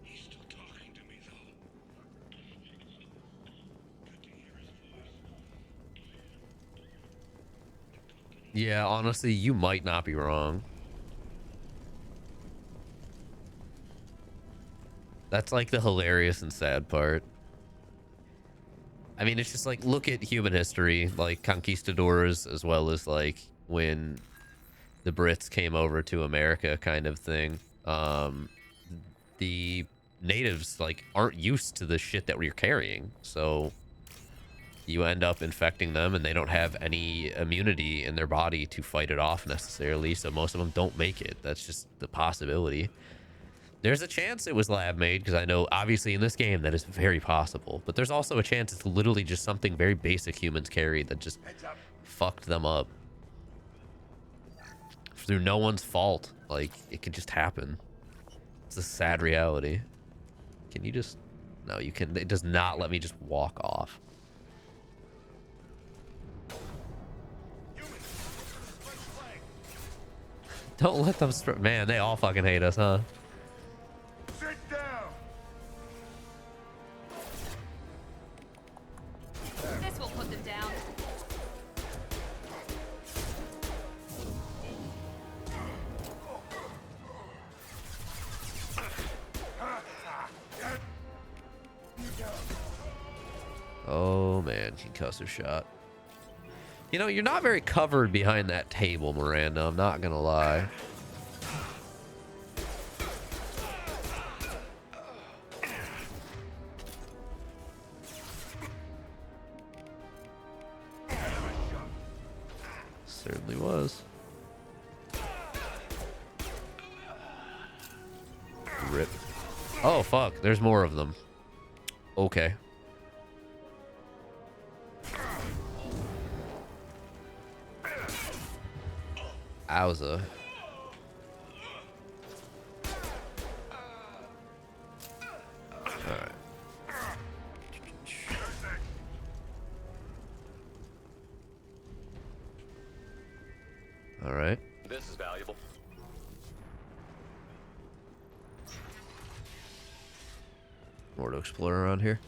He's still talking to me though. Good to hear his voice. Yeah, honestly, you might not be wrong. That's like the hilarious and sad part. I mean, it's just like, look at human history, like conquistadors, as well as like when the Brits came over to America kind of thing. The natives like aren't used to the shit that we're carrying. So you end up infecting them and they don't have any immunity in their body to fight it off necessarily. So most of them don't make it. That's just the possibility. There's a chance it was lab made, because I know obviously in this game that is very possible, but there's also a chance it's literally just something very basic humans carried that just fucked them up through no one's fault. Like, it could just happen. It's a sad reality. Can you just... No, you can... It does not let me just walk off. Don't let them... Man, they all fucking hate us, huh? Sit down! This will put them down. Oh man, concussive shot. You know, you're not very covered behind that table, Miranda. I'm not gonna lie. Certainly was. Rip. Oh fuck, there's more of them. Okay. Owza. Alright. Alright. This is valuable. More to explore around here.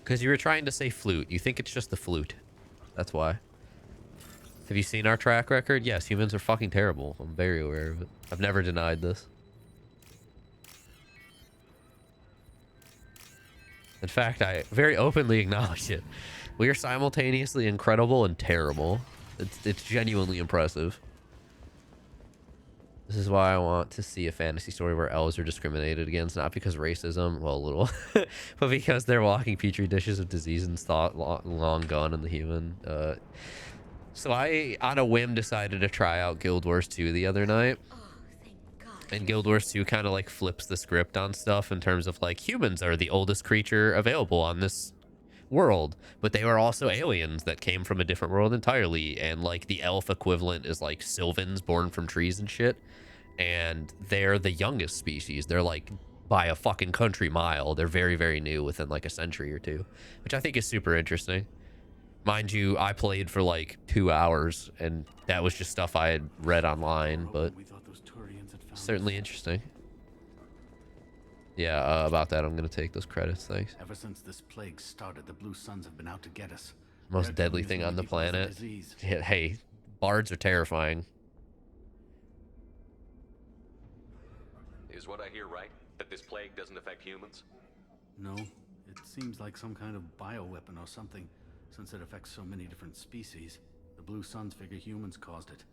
Because you were trying to say flute. You think it's just the flute. That's why. Have you seen our track record? Yes, humans are fucking terrible. I'm very aware of it. I've never denied this. In fact, I very openly acknowledge it. We are simultaneously incredible and terrible. It's genuinely impressive. This is why I want to see a fantasy story where elves are discriminated against, not because racism, well, a little, but because they're walking petri dishes of disease and thought long gone in the human. So I, on a whim, decided to try out Guild Wars 2 the other night. And Guild Wars 2 kind of like flips the script on stuff in terms of like humans are the oldest creature available on this world, but they were also aliens that came from a different world entirely. And like the elf equivalent is like Sylvans born from trees and shit. And they're the youngest species. They're like by a fucking country mile. They're very, very new within like a century or two, which I think is super interesting. Mind you, I played for like 2 hours and that was just stuff I had read online, but certainly interesting. Yeah, about that, I'm gonna take those credits, thanks. Ever since this plague started, the Blue Suns have been out to get us. Most deadly thing on the planet. Hey, bards are terrifying. Is what I hear right? That this plague doesn't affect humans? No, it seems like some kind of bioweapon or something, since it affects so many different species. The Blue Suns figure humans caused it.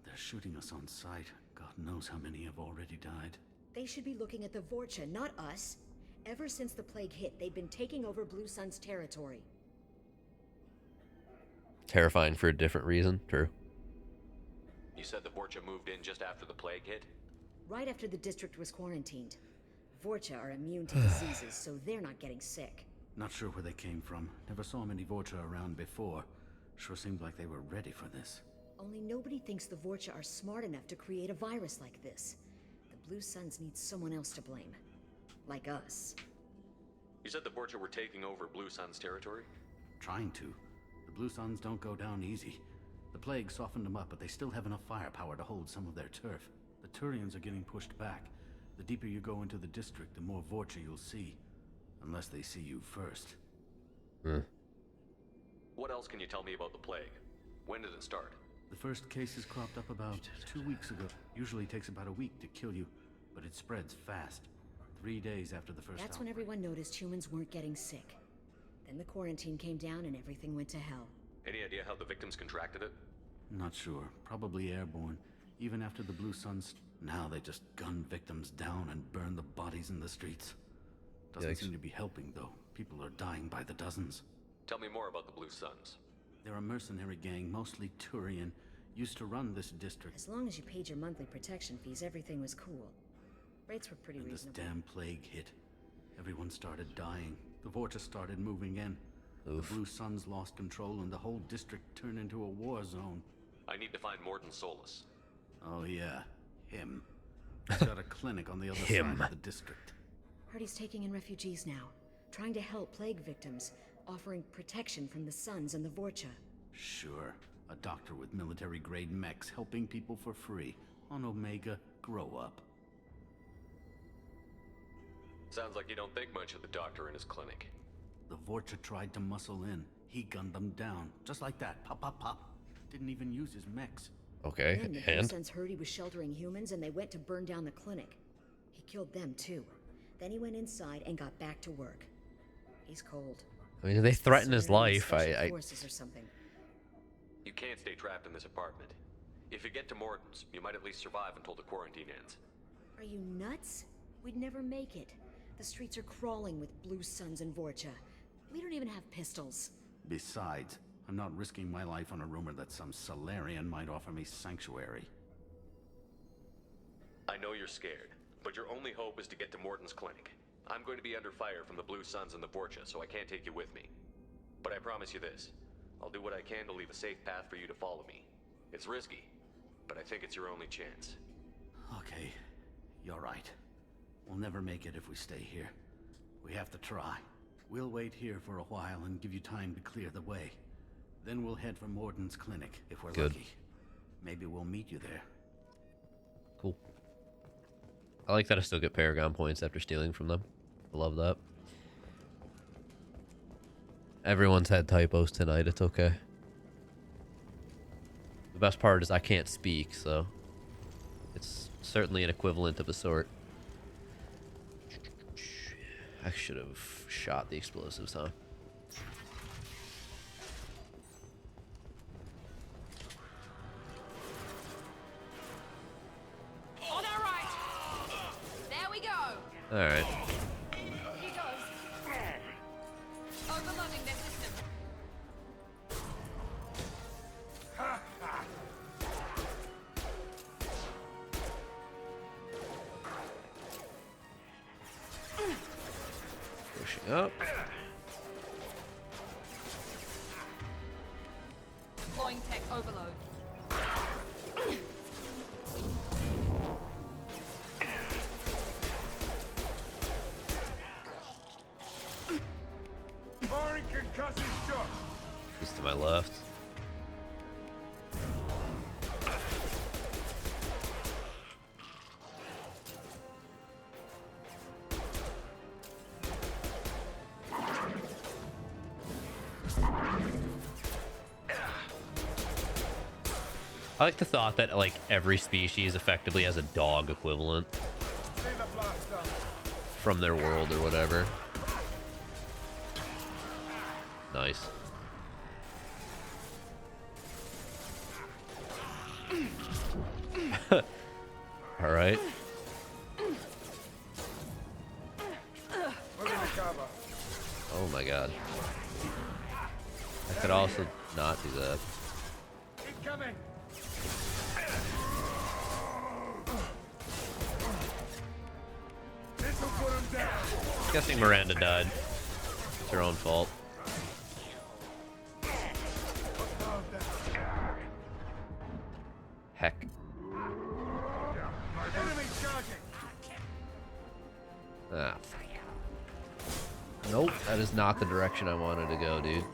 They're shooting us on sight. God knows how many have already died. They should be looking at the Vorcha, not us. Ever since the plague hit, they've been taking over Blue Sun's territory. Terrifying for a different reason, true. You said the Vorcha moved in just after the plague hit? Right after the district was quarantined. Vorcha are immune to diseases, so they're not getting sick. Not sure where they came from. Never saw many Vorcha around before. Sure seemed like they were ready for this. Only nobody thinks the Vorcha are smart enough to create a virus like this. The Blue Suns need someone else to blame. Like us. You said the Vorcha were taking over Blue Sun's territory? Trying to. The Blue Suns don't go down easy. The plague softened them up, but they still have enough firepower to hold some of their turf. The Turians are getting pushed back. The deeper you go into the district, the more Vorcha you'll see. Unless they see you first. What else can you tell me about the plague? When did it start? The first cases cropped up about 2 weeks ago. Usually takes about a week to kill you, but it spreads fast. 3 days after the first That's when everyone noticed humans weren't getting sick. Then the quarantine came down and everything went to hell. Any idea how the victims contracted it? Not sure. Probably airborne. Even after the Blue Suns, now they just gun victims down and burn the bodies in the streets. Doesn't seem to be helping, though. People are dying by the dozens. Tell me more about the Blue Suns. They're a mercenary gang, mostly Turian, used to run this district. As long as you paid your monthly protection fees, everything was cool. Rates were pretty And this reasonable. damn plague hit. Everyone started dying. The Vorcha started moving in. The Blue Suns lost control and the whole district turned into a war zone. I need to find Morden Solus. Oh yeah, him. He's got a clinic on the other side of the district. Heard he's taking in refugees now, trying to help plague victims, offering protection from the Suns and the Vorcha. Sure. A doctor with military-grade mechs helping people for free. On Omega, grow up. Sounds like you don't think much of the doctor in his clinic. The Vorcha tried to muscle in. He gunned them down. Just like that. Pop, pop, pop. Didn't even use his mechs. Okay, Then the Blue Suns heard he was sheltering humans and they went to burn down the clinic. He killed them too. Then he went inside and got back to work. He's cold. I mean, they threaten his Surrounded life. by special I forces or something. You can't stay trapped in this apartment. If you get to Morden's, you might at least survive until the quarantine ends. Are you nuts? We'd never make it. The streets are crawling with Blue Suns and Vorcha. We don't even have pistols. Besides, I'm not risking my life on a rumor that some Solarian might offer me sanctuary. I know you're scared, but your only hope is to get to Morden's clinic. I'm going to be under fire from the Blue Suns and the Vorcha, so I can't take you with me. But I promise you this. I'll do what I can to leave a safe path for you to follow me. It's risky, but I think it's your only chance. Okay, you're right. We'll never make it if we stay here. We have to try. We'll wait here for a while and give you time to clear the way. Then we'll head for Morden's clinic, if we're lucky. Maybe we'll meet you there. Cool. I like that I still get Paragon points after stealing from them. I love that. Everyone's had typos tonight. It's okay. The best part is I can't speak, so it's certainly an equivalent of a sort. I should have shot the explosives, huh? On our right! There we go! Alright. He goes. Overloading their system. Pushing up. Overload. Firing concussive shot. He's to my left. I like the thought that like every species effectively has a dog equivalent from their world or whatever. Nice. All right. Oh my god. I could also not do that. Incoming. This'll put him down. Guessing Miranda died. It's her own fault. Heck. Enemy charging. Ah. Nope, that is not the direction I wanted to go, dude.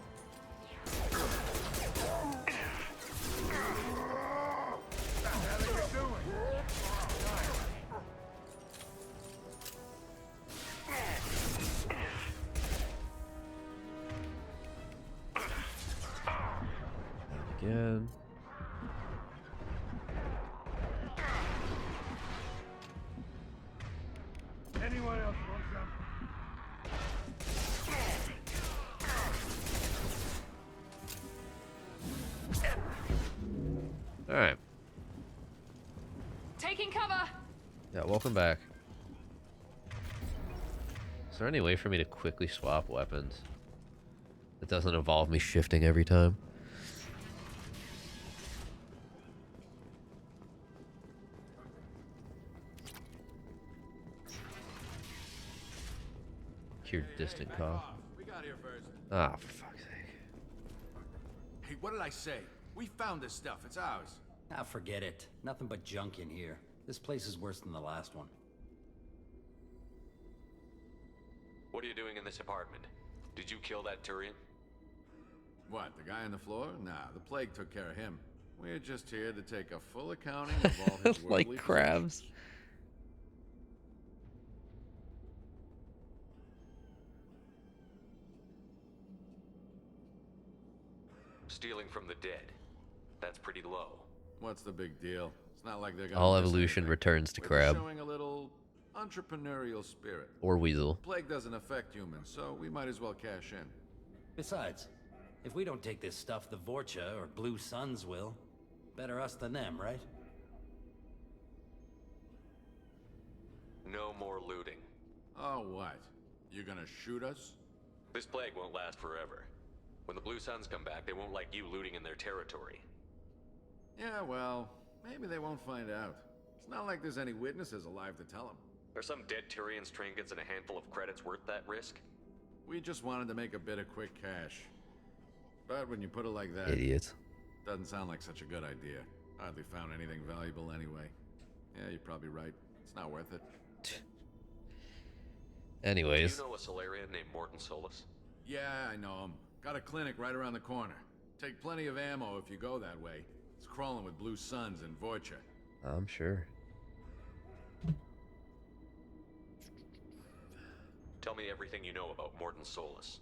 Again. Anyone else want some? All right. Taking cover. Yeah, welcome back. Is there any way for me to quickly swap weapons? It doesn't involve me shifting every time. Cure distant cough. We got here first. Ah, for fuck's sake. Hey, what did I say? We found this stuff. It's ours. Ah, forget it. Nothing but junk in here. This place is worse than the last one. What are you doing in this apartment? Did you kill that Turian? What, the guy on the floor? Nah, the plague took care of him. We're just here to take a full accounting of all his Like worldly crabs. Stealing from the dead. That's pretty low. What's the big deal? It's not like they're gonna All miss evolution anything. returns to We're crab. showing a little entrepreneurial spirit. Or weasel. The plague doesn't affect humans, so we might as well cash in. Besides, if we don't take this stuff, the Vorcha or Blue Suns will. Better us than them, right? No more looting. Oh, what? You gonna shoot us? This plague won't last forever. When the Blue Suns come back, they won't like you looting in their territory. Yeah, well, maybe they won't find out. It's not like there's any witnesses alive to tell them. Are some dead Tyrians trinkets and a handful of credits worth that risk? We just wanted to make a bit of quick cash. But when you put it like that... Idiots. Doesn't sound like such a good idea. Hardly found anything valuable anyway. Yeah, you're probably right. It's not worth it. Anyways. Do you know a Solarian named Morton Solus? Yeah, I know him. Got a clinic right around the corner. Take plenty of ammo if you go that way. It's crawling with Blue Suns and Vorcha. I'm sure. Tell me everything you know about Morton Solus.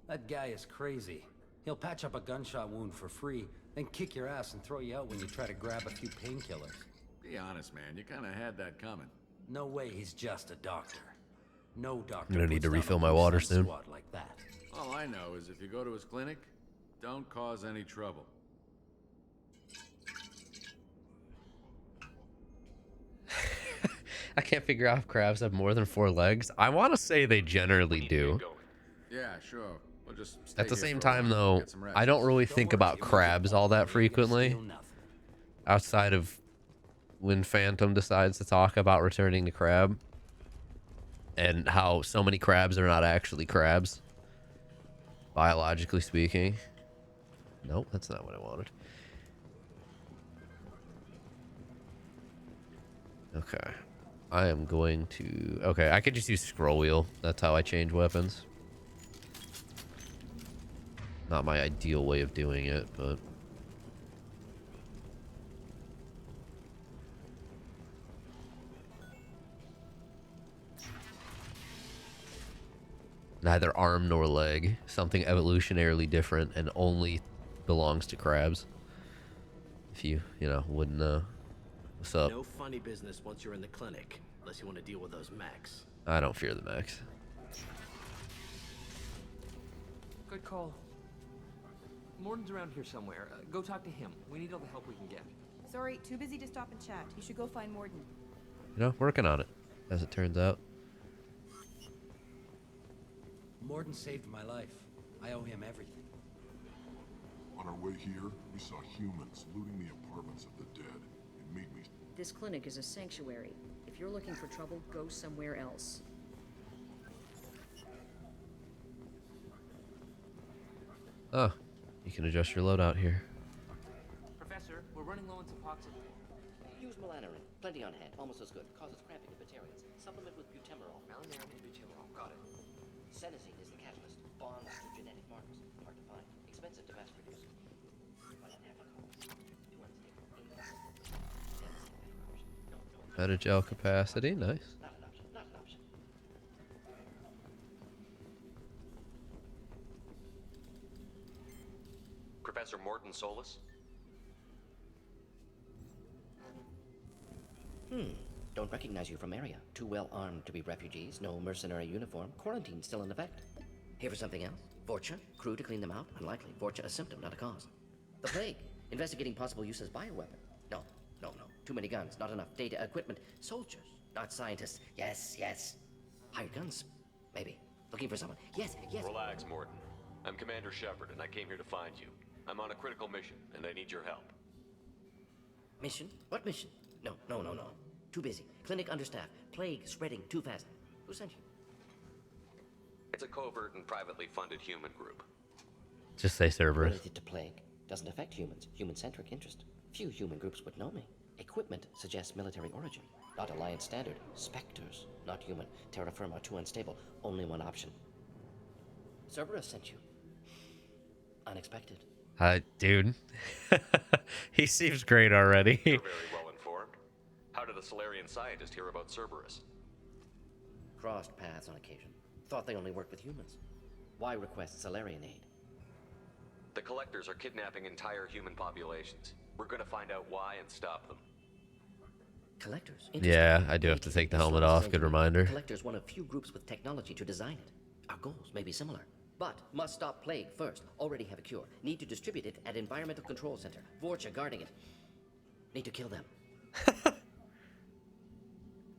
That guy is crazy. He'll patch up a gunshot wound for free, then kick your ass and throw you out when you try to grab a few painkillers. Be honest, man. You kind of had that coming. No way he's just a doctor. No doctor. I'm gonna need to puts refill down a my Blue water Sun soon. squad like that. All I know is if you go to his clinic, don't cause any trouble. I can't figure out if crabs have more than 4 legs. I want to say they generally do. Yeah, sure. We'll just stay At the here same for a time, while, though, get some rest. I don't really think about crabs all that frequently. Outside of when Phantom decides to talk about returning to crab. And how so many crabs are not actually crabs. Biologically speaking. Nope, that's not what I wanted. Okay. I am going to... Okay, I could just use scroll wheel. That's how I change weapons. Not my ideal way of doing it, but... Neither arm nor leg. Something evolutionarily different and only belongs to crabs. If you know, wouldn't know. What's up? No funny business once you're in the clinic, unless you want to deal with those mechs. I don't fear the mechs. Good call. Morton's around here somewhere. Go talk to him. We need all the help we can get. Sorry, too busy to stop and chat. You should go find Morden. You know, working on it, as it turns out. Morden saved my life. I owe him everything. On our way here, we saw humans looting the apartments of the dead. It made me... This clinic is a sanctuary. If you're looking for trouble, go somewhere else. Oh, you can adjust your loadout here. Professor, we're running low on Suboxone. Use melanorin. Plenty on hand. Almost as good. Causes cramping in Batarians. Supplement with butemerol. Melanorin and butemerol. Got it. Senesine is the catalyst. Bonds to genetic markers. Hard to find. Expensive to mass produce. Metagel capacity, nice. Professor Morton Solus? Don't recognize you from area. Too well armed to be refugees. No mercenary uniform. Quarantine still in effect. Here for something else? Vorcha? Crew to clean them out? Unlikely. Vorcha a symptom, not a cause. The plague. Investigating possible use as bioweapon. No. Too many guns. Not enough data, equipment. Soldiers, not scientists. Yes. Hired guns. Maybe. Looking for someone. Yes. Relax, Morton. I'm Commander Shepard, and I came here to find you. I'm on a critical mission, and I need your help. Mission? What mission? No. Too busy. Clinic understaffed. Plague spreading too fast. Who sent you? It's a covert and privately funded human group. Just say Cerberus. Related to plague. Doesn't affect humans. Human-centric interest. Few human groups would know me. Equipment suggests military origin. Not Alliance standard. Spectres. Not human. Terra firma too unstable. Only one option. Cerberus sent you. Unexpected. Dude. He seems great already. You're very well informed. How did the Solarian scientist hear about Cerberus? Crossed paths on occasion. Thought they only worked with humans. Why request Solarian aid? The Collectors are kidnapping entire human populations. We're gonna find out why and stop them. Collectors? Yeah, I do have to take the helmet off. Good reminder. Collectors one of few groups with technology to design it. Our goals may be similar. But must stop plague first. Already have a cure. Need to distribute it at Environmental Control Center. Vorcha guarding it. Need to kill them.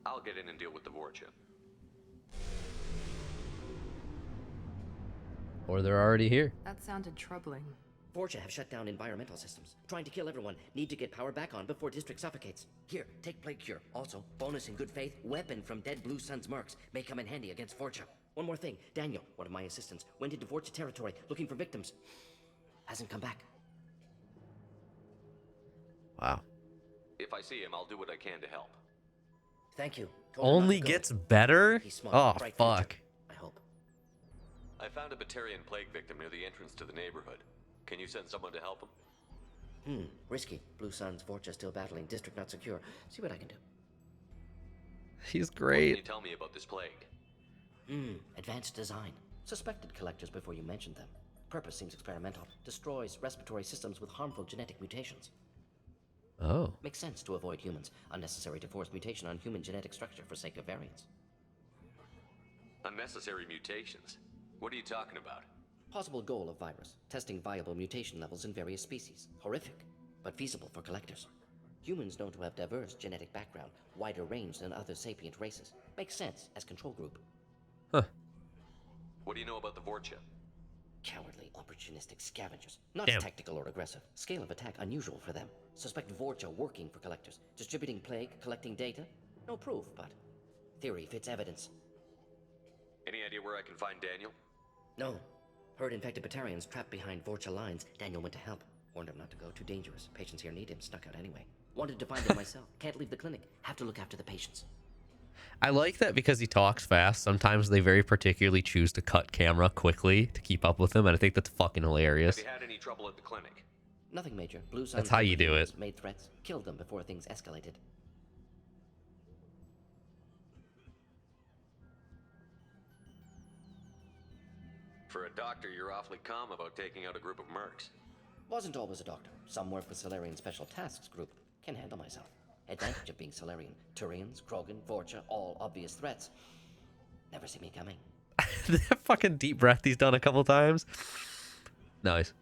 I'll get in and deal with the Vorcha. Or they're already here. That sounded troubling. Vorcha have shut down environmental systems. Trying to kill everyone. Need to get power back on before district suffocates. Here, take plague cure. Also, bonus in good faith, weapon from dead Blue Sun's mercs. May come in handy against Vorcha. One more thing. Daniel, one of my assistants, went into Vorcha territory looking for victims. Hasn't come back. Wow. If I see him, I'll do what I can to help. Thank you. Only gets better? Oh, fuck. I hope. I found a Batarian plague victim near the entrance to the neighborhood. Can you send someone to help him? Risky. Blue Sun's Vorcha still battling. District not secure. See what I can do. He's What great. can you tell me about this plague? Advanced design. Suspected collectors before you mentioned them. Purpose seems experimental. Destroys respiratory systems with harmful genetic mutations. Oh. Makes sense to avoid humans. Unnecessary to force mutation on human genetic structure for sake of variance. Unnecessary mutations? What are you talking about? Possible goal of virus. Testing viable mutation levels in various species. Horrific, but feasible for collectors. Humans known to have diverse genetic background, wider range than other sapient races. Makes sense as control group. What do you know about the Vorcha? Cowardly, opportunistic scavengers. Not Damn. tactical or aggressive. Scale of attack unusual for them. Suspect Vorcha working for collectors. Distributing plague, collecting data. No proof, but theory fits evidence. Any idea where I can find Daniel? No. Heard infected Batarians trapped behind Vorcha lines. Daniel went to help. Warned him not to go. Too dangerous. Patients here need him. Snuck out anyway. Wanted to find them myself. Can't leave the clinic. Have to look after the patients. I like that because he talks fast. Sometimes they very particularly choose to cut camera quickly to keep up with him, and I think that's fucking hilarious. Have you had any trouble at the clinic? Nothing major. Blue Suns That's how you do it. made threats, killed them before things escalated. For a doctor, you're awfully calm about taking out a group of mercs. Wasn't always a doctor. Some work with Solarian Special Tasks Group. Can handle myself. Advantage of being Solarian. Turians, Krogan, Vorcha, all obvious threats. Never see me coming. That fucking deep breath he's done a couple times. Nice.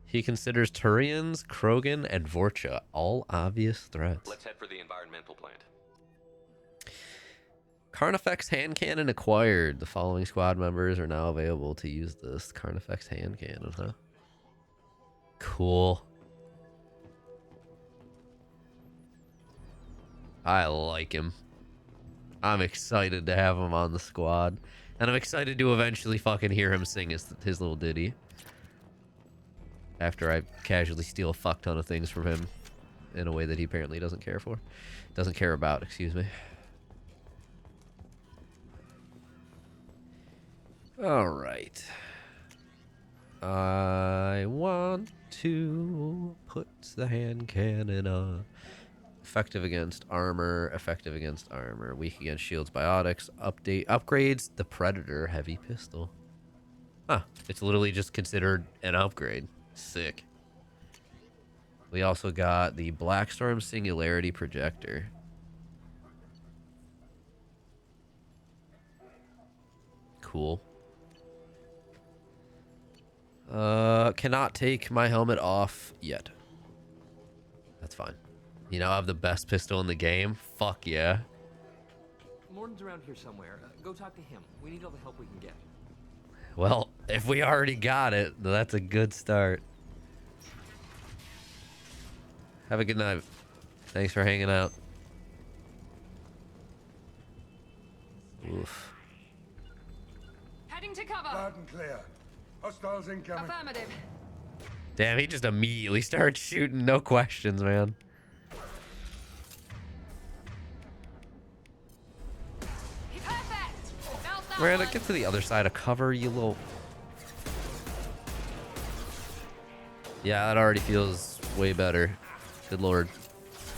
He considers Turians, Krogan, and Vorcha all obvious threats. Let's head for the environmental plant. Carnifex hand cannon acquired. The following squad members are now available to use this Carnifex hand cannon, huh? Cool. I like him. I'm excited to have him on the squad. And I'm excited to eventually fucking hear him sing his little ditty. After I casually steal a fuck ton of things from him in a way that he apparently doesn't care for. Doesn't care about, excuse me. Alright. I want to put the hand cannon on. Effective against armor, effective against armor, weak against shields, biotics, upgrades the Predator heavy pistol. Huh, it's literally just considered an upgrade. Sick. We also got the Blackstorm Singularity Projector. Cool. Cannot take my helmet off yet. That's fine. You know, I have the best pistol in the game. Fuck yeah. Morton's around here somewhere. Go talk to him. We need all the help we can get. Well, if we already got it, that's a good start. Have a good night. Thanks for hanging out. Oof. Heading to cover. Loud and clear. Hostiles incoming. Affirmative. Damn, he just immediately started shooting. No questions, man. Miranda, get to the other side of cover, you little... Yeah, that already feels way better. Good lord.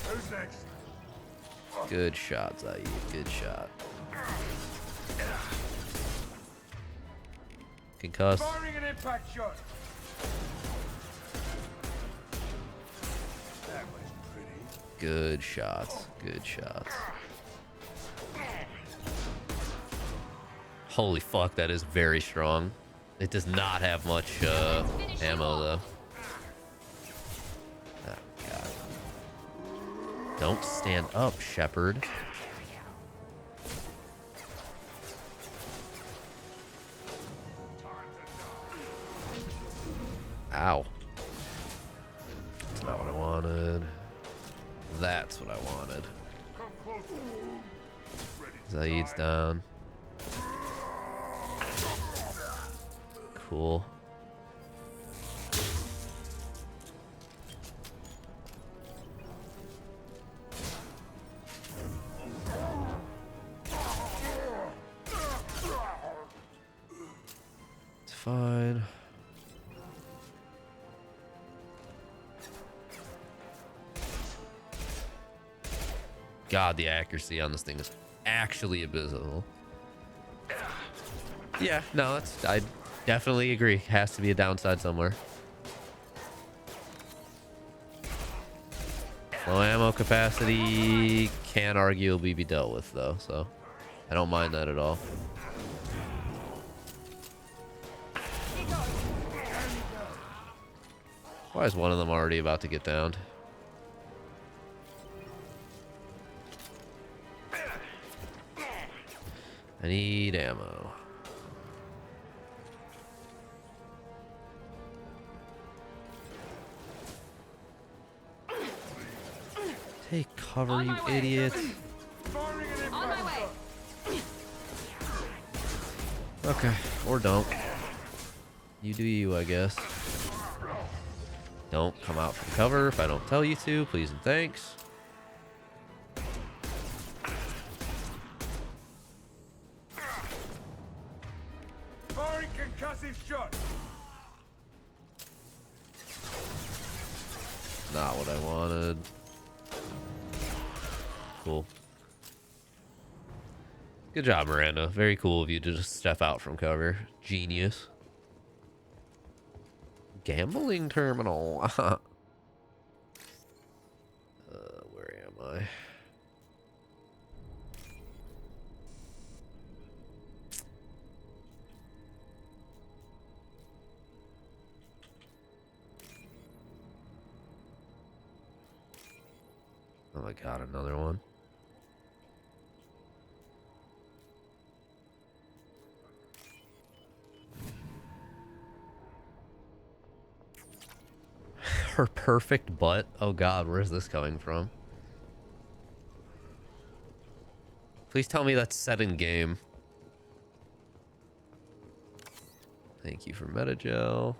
Who's next? Good shot, Zaid. Good shot. Concuss. Firing an impact shot. That was pretty. Good shots. Good shots. Holy fuck, that is very strong. It does not have much ammo, though. Oh, God. Don't stand up, Shepard. Ow. That's not what I wanted. That's what I wanted. Zaid's down. Cool. It's fine. God, the accuracy on this thing is actually abysmal. Yeah, no, I definitely agree. Has to be a downside somewhere. Low ammo capacity can arguably be dealt with, though, so I don't mind that at all. Why is one of them already about to get downed? I need ammo. Take cover, you idiot. On my way. Okay, or don't. You do you, I guess. Don't come out from cover if I don't tell you to. Please and thanks. Firing concussive shot. Not what I wanted. Cool. Good job, Miranda. Very cool of you to just step out from cover. Genius. Gambling terminal. Where am I? Oh my god, another one. Her perfect butt. Oh god, where's this coming from? Please tell me that's set in game. Thank you for Metagel.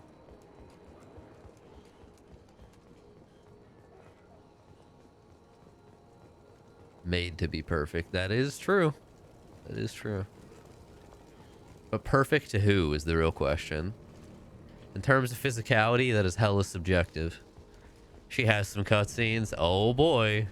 Made to be perfect. That is true. That is true. But perfect to who is the real question. In terms of physicality, that is hella subjective. She has some cutscenes. Oh boy.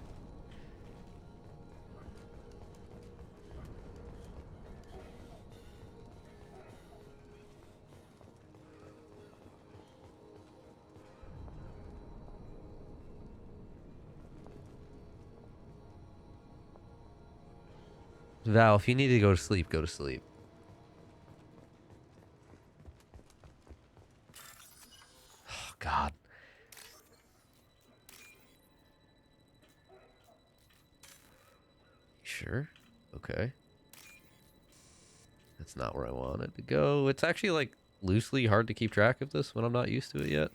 Val, if you need to go to sleep, go to sleep. Oh, God. Sure. Okay. That's not where I wanted to go. It's actually, like, loosely hard to keep track of this when I'm not used to it yet.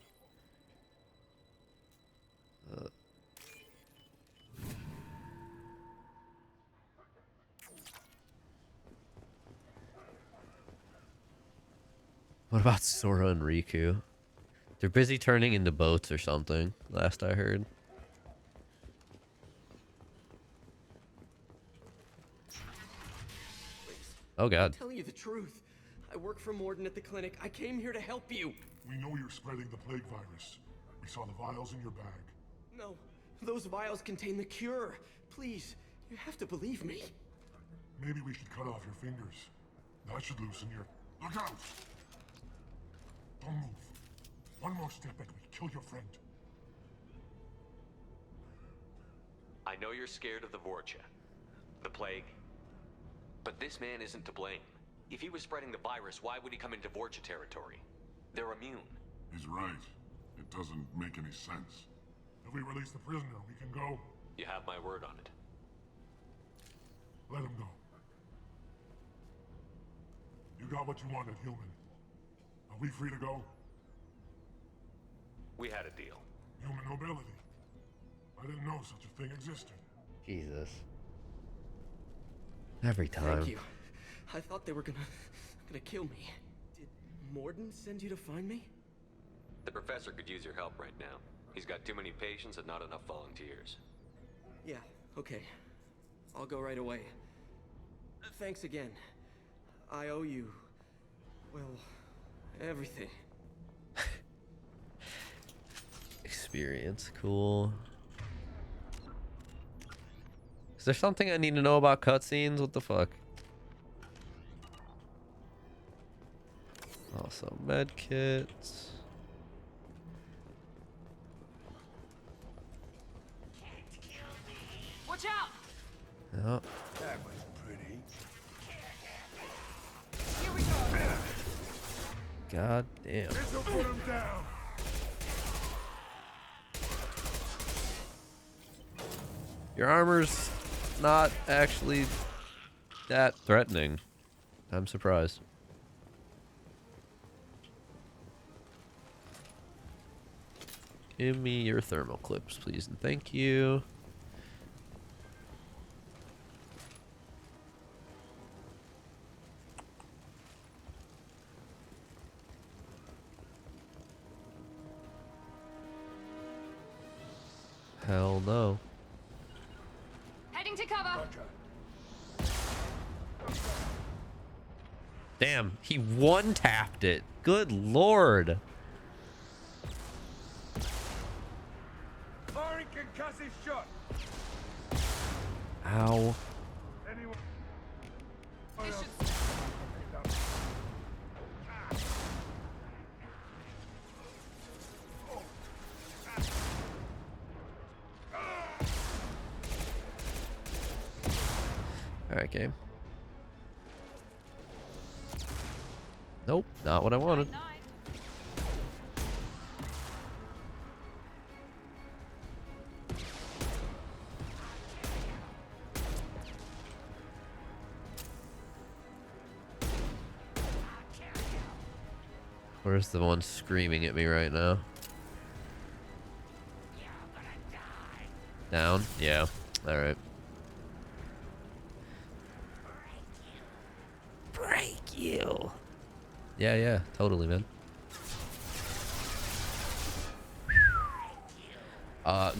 What about Sora and Riku? They're busy turning into boats or something, last I heard. Oh god. I'm telling you the truth. I work for Morden at the clinic. I came here to help you. We know you're spreading the plague virus. We saw the vials in your bag. No, those vials contain the cure. Please, you have to believe me. Maybe we should cut off your fingers. That should loosen your... Look out! Don't move. One more step and we kill your friend. I know you're scared of the Vorcha, the plague, but this man isn't to blame. If he was spreading the virus, why would he come into Vorcha territory? They're immune. He's right. It doesn't make any sense. If we release the prisoner, we can go. You have my word on it. Let him go. You got what you wanted, human. Are we free to go? We had a deal. Human nobility. I didn't know such a thing existed. Jesus. Every time. Thank you. I thought they were gonna kill me. Did Morden send you to find me? The professor could use your help right now. He's got too many patients and not enough volunteers. Yeah, okay. I'll go right away. Thanks again. I owe you... well, everything. Experience, cool. Is there something I need to know about cutscenes? What the fuck? Also, med kits. Watch out! Yep. That was pretty. Here we go. God damn. This'll put him down. Your armor's not actually that threatening. I'm surprised. Give me your thermal clips, please, and thank you. Hell no. Heading to cover. Damn, he one-tapped it. Good lord. Firing concussive shot. Ow. Anyone? Alright, game. Nope, not what I wanted. Where's the one screaming at me right now? Down? Yeah. Alright. Break you. Yeah, totally, man.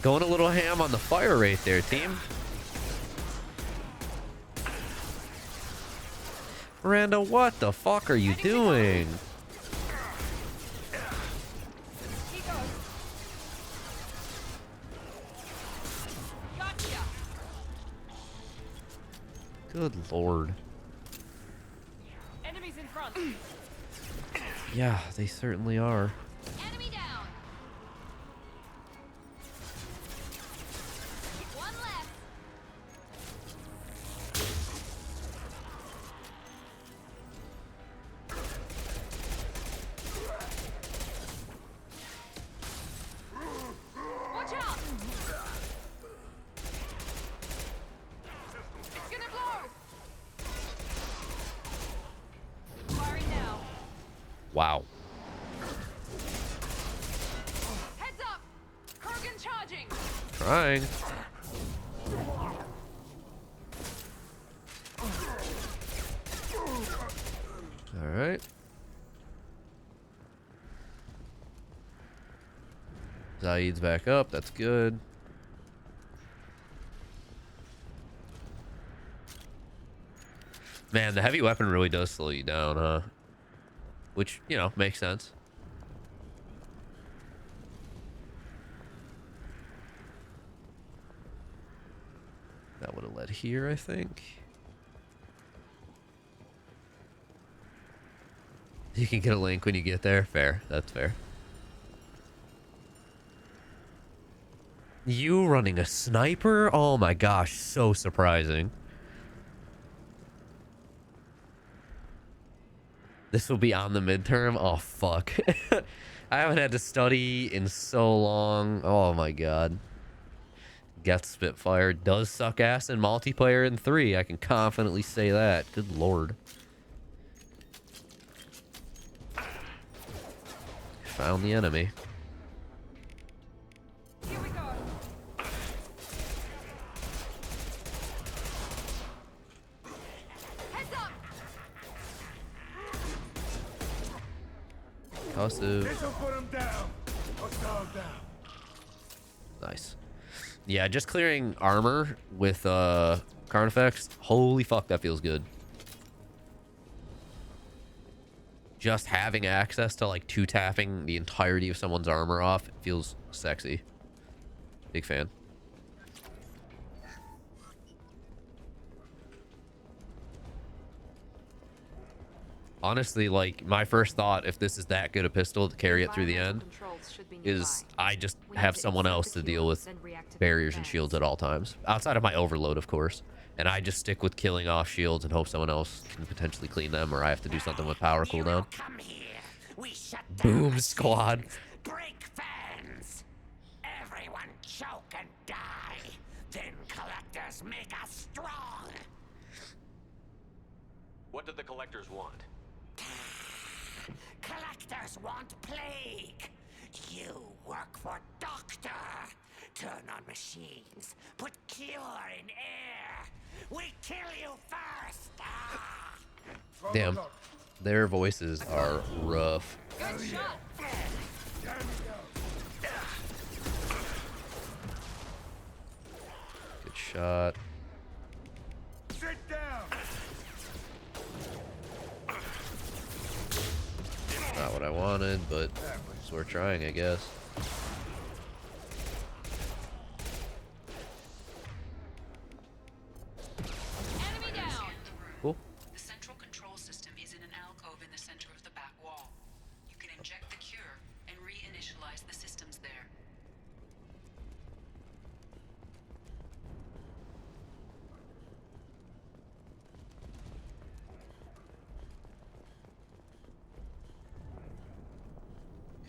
Going a little ham on the fire rate there, team. Miranda, what the fuck are you doing? Good lord. Enemies in front. Yeah, they certainly are. Enemy down. One left. Watch out. It's gonna blow. Firing now. Wow. Heads up. Kurgan charging. Trying. Alright. Zaid's back up. That's good. Man, the heavy weapon really does slow you down, huh? Which, you know, makes sense. That would have led here, I think. You can get a link when you get there. Fair. That's fair. You running a sniper? Oh my gosh, so surprising. This will be on the midterm? Oh, fuck. I haven't had to study in so long. Oh my god. Geth Spitfire does suck ass in multiplayer in 3. I can confidently say that. Good lord. Found the enemy. Here we go. Heads up. Kasu. This'll put him down. Hostile down. Nice. Yeah, just clearing armor with Carnifex. Holy fuck, that feels good. Just having access to like 2-tapping the entirety of someone's armor off, it feels sexy. Big fan. Honestly, like, my first thought, if this is that good a pistol to carry it through the end, is I just have someone else to deal with barriers and shields at all times. Outside of my overload, of course. And I just stick with killing off shields and hope someone else can potentially clean them, or I have to do something with power cooldown. Boom squad. Break fans. Everyone choke and die. Then collectors make us strong. What do the collectors want? Collectors want plague. You work for Doctor. Turn on machines. Put cure in air. We kill you first. Damn. Their voices are rough. Good shot. shot. Sit down. Not what I wanted, but we're trying, I guess. Enemy down. Cool. The central control system is in an alcove in the center of the back wall. You can inject the cure and reinitialize the systems there.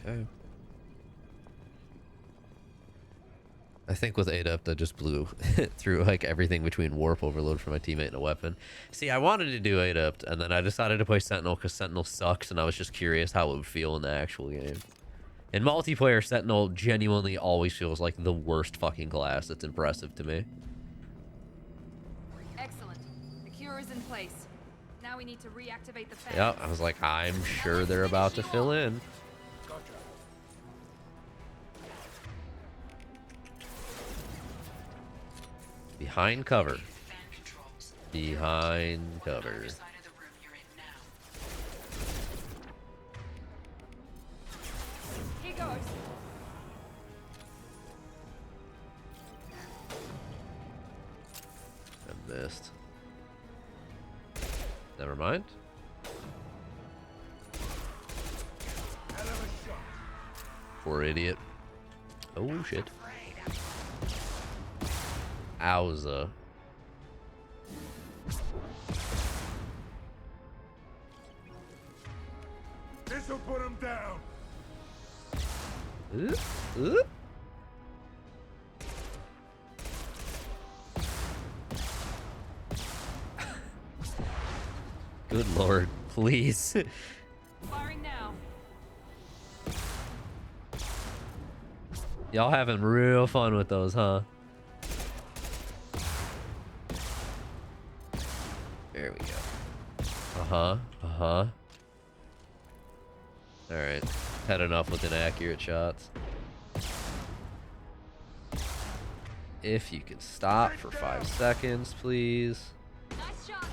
Okay. I think with Adept, I just blew through like everything between warp overload for my teammate and a weapon. See, I wanted to do Adept, and then I decided to play Sentinel because Sentinel sucks, and I was just curious how it would feel in the actual game. In multiplayer, Sentinel genuinely always feels like the worst fucking class. It's impressive to me. Excellent. The cure is in place. Now we need to reactivate the fans. Yeah, I was like, I'm sure they're about to fill in. Behind cover. Behind cover. Here goes. I missed. Never mind. Poor idiot. Oh shit. Owza. This'll put him down. Ooh. Good lord, please. Firing now. Y'all having real fun with those, huh? There we go. Uh-huh. Uh-huh. Alright. Had enough with inaccurate shots. If you can stop for 5 seconds, please. Nice shot.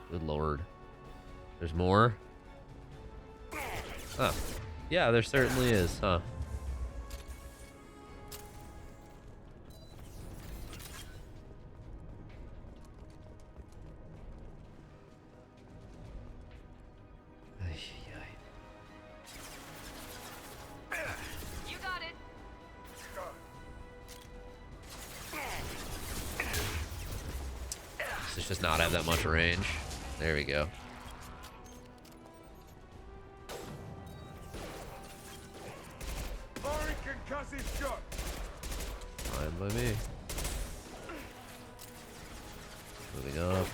Good lord. There's more? Huh. Yeah, there certainly is, huh? You got it. This does not have that much range. There we go. Firing concussive shot. Fine by me. Moving up.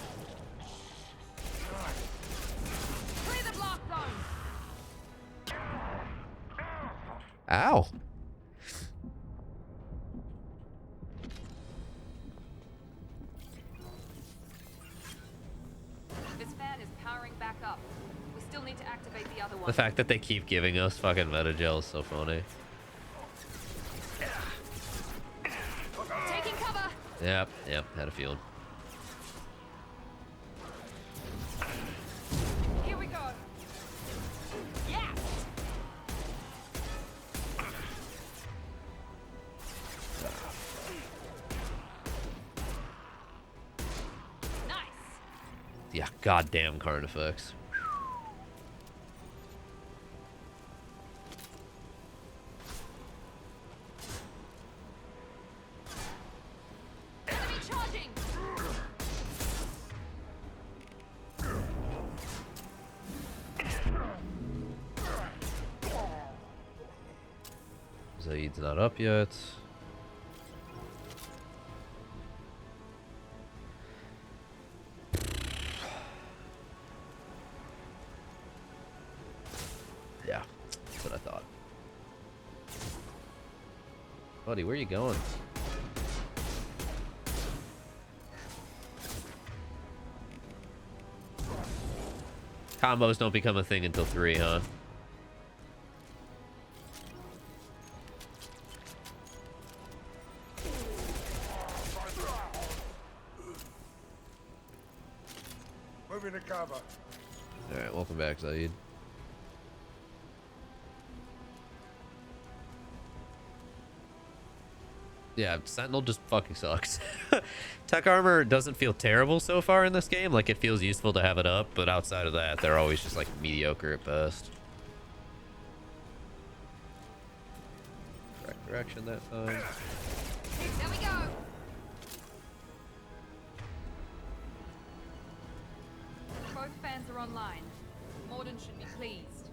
Clear the block zone. Ow. This fan is powering back up. We still need to activate the other one. The fact that they keep giving us fucking meta gel is so funny. Taking cover. Yep, had a feeling. Here we go. Yeah. Nice. Yeah, goddamn Carnifex. Enemy charging. Zaid's not up yet. Yeah, that's what I thought. Buddy, where are you going? Combos don't become a thing until 3, huh? Moving to cover. Alright, welcome back, Zaid. Yeah, Sentinel just fucking sucks. Tech armor doesn't feel terrible so far in this game. Like, it feels useful to have it up, but outside of that, they're always just, like, mediocre at best. Correct direction that time. There we go. Both fans are online. Morden should be pleased.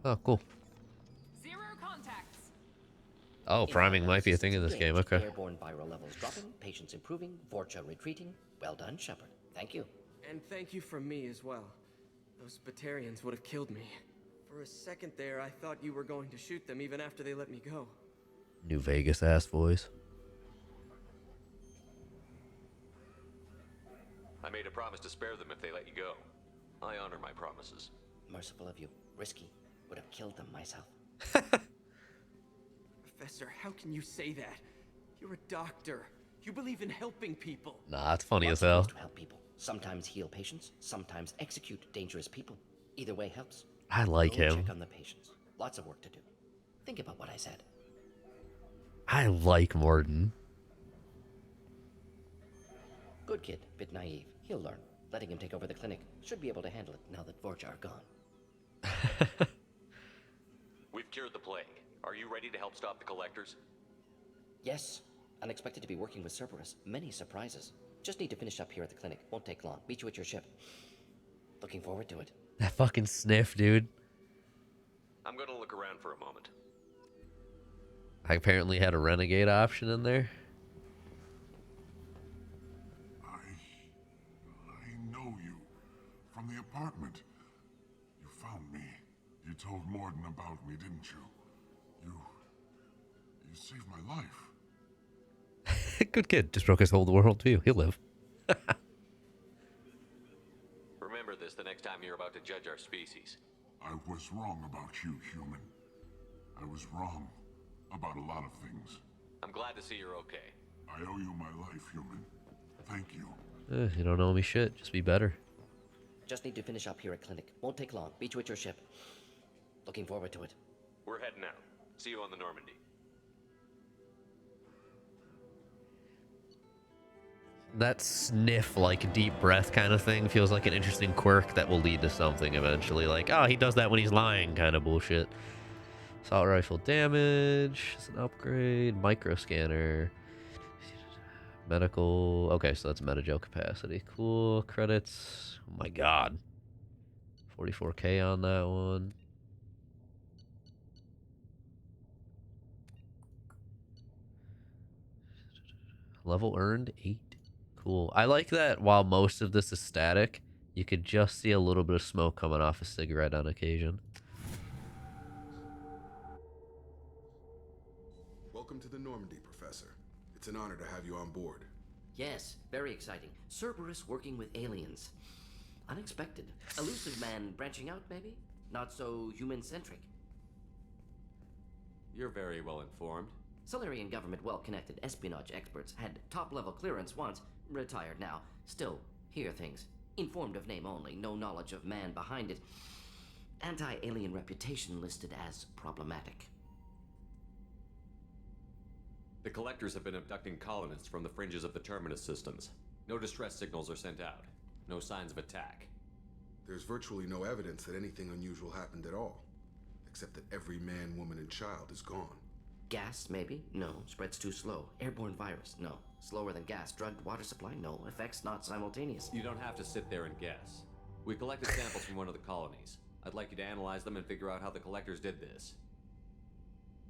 Oh, cool. Zero contacts. Oh, priming might be a thing in this game. Okay. Airborne viral levels dropping, patients improving, Vorcha retreating. Well done, Shepard. Thank you. And thank you from me as well. Those Batarians would have killed me. For a second there, I thought you were going to shoot them even after they let me go. New Vegas ass voice. I made a promise to spare them if they let you go. I honor my promises. Merciful of you. Risky. Would have killed them myself. Professor, how can you say that? You're a doctor. You believe in helping people. Nah, it's funny as Lots of hell. ways to help people. Sometimes heal patients, sometimes execute dangerous people. Either way helps. I like Go him. Check on the patients. Lots of work to do. Think about what I said. I like Morden. Good kid, bit naive. He'll learn. Letting him take over the clinic. Should be able to handle it now that Vorcha are gone. We've cured the plague. Are you ready to help stop the collectors? Yes. Unexpected to be working with Cerberus. Many surprises. Just need to finish up here at the clinic. Won't take long. Meet you at your ship. Looking forward to it. That fucking sniff, dude. I'm gonna look around for a moment. I apparently had a renegade option in there. I know you. From the apartment. You found me. You told Morden about me, didn't you? You saved my life. Good kid. Just broke his whole world view. He'll live. Remember this the next time you're about to judge our species. I was wrong about you, human. I was wrong about a lot of things. I'm glad to see you're okay. I owe you my life, human. Thank you. You don't owe me shit. Just be better. Just need to finish up here at clinic. Won't take long. Meet you at your ship. Looking forward to it. We're heading out. See you on the Normandy. That sniff, like deep breath kind of thing feels like an interesting quirk that will lead to something eventually. Like, oh, he does that when he's lying kind of bullshit. Assault rifle damage. It's an upgrade. Micro scanner. Medical. Okay, so that's metagel capacity. Cool. Credits. Oh my god. 44k on that one. Level earned 8. Cool. I like that while most of this is static, you could just see a little bit of smoke coming off a cigarette on occasion. Welcome to the Normandy, Professor. It's an honor to have you on board. Yes, very exciting. Cerberus working with aliens. Unexpected. Elusive man branching out, maybe? Not so human-centric. You're very well informed. Solarian government well-connected espionage experts had top-level clearance once, retired now. Still, hear things. Informed of name only, no knowledge of man behind it. Anti-alien reputation listed as problematic. The collectors have been abducting colonists from the fringes of the Terminus systems. No distress signals are sent out. No signs of attack. There's virtually no evidence that anything unusual happened at all. Except that every man, woman, and child is gone. Gas, maybe? No. Spreads too slow. Airborne virus? No. Slower than gas. Drugged water supply? No. Effects not simultaneous. You don't have to sit there and guess. We collected samples from one of the colonies. I'd like you to analyze them and figure out how the collectors did this.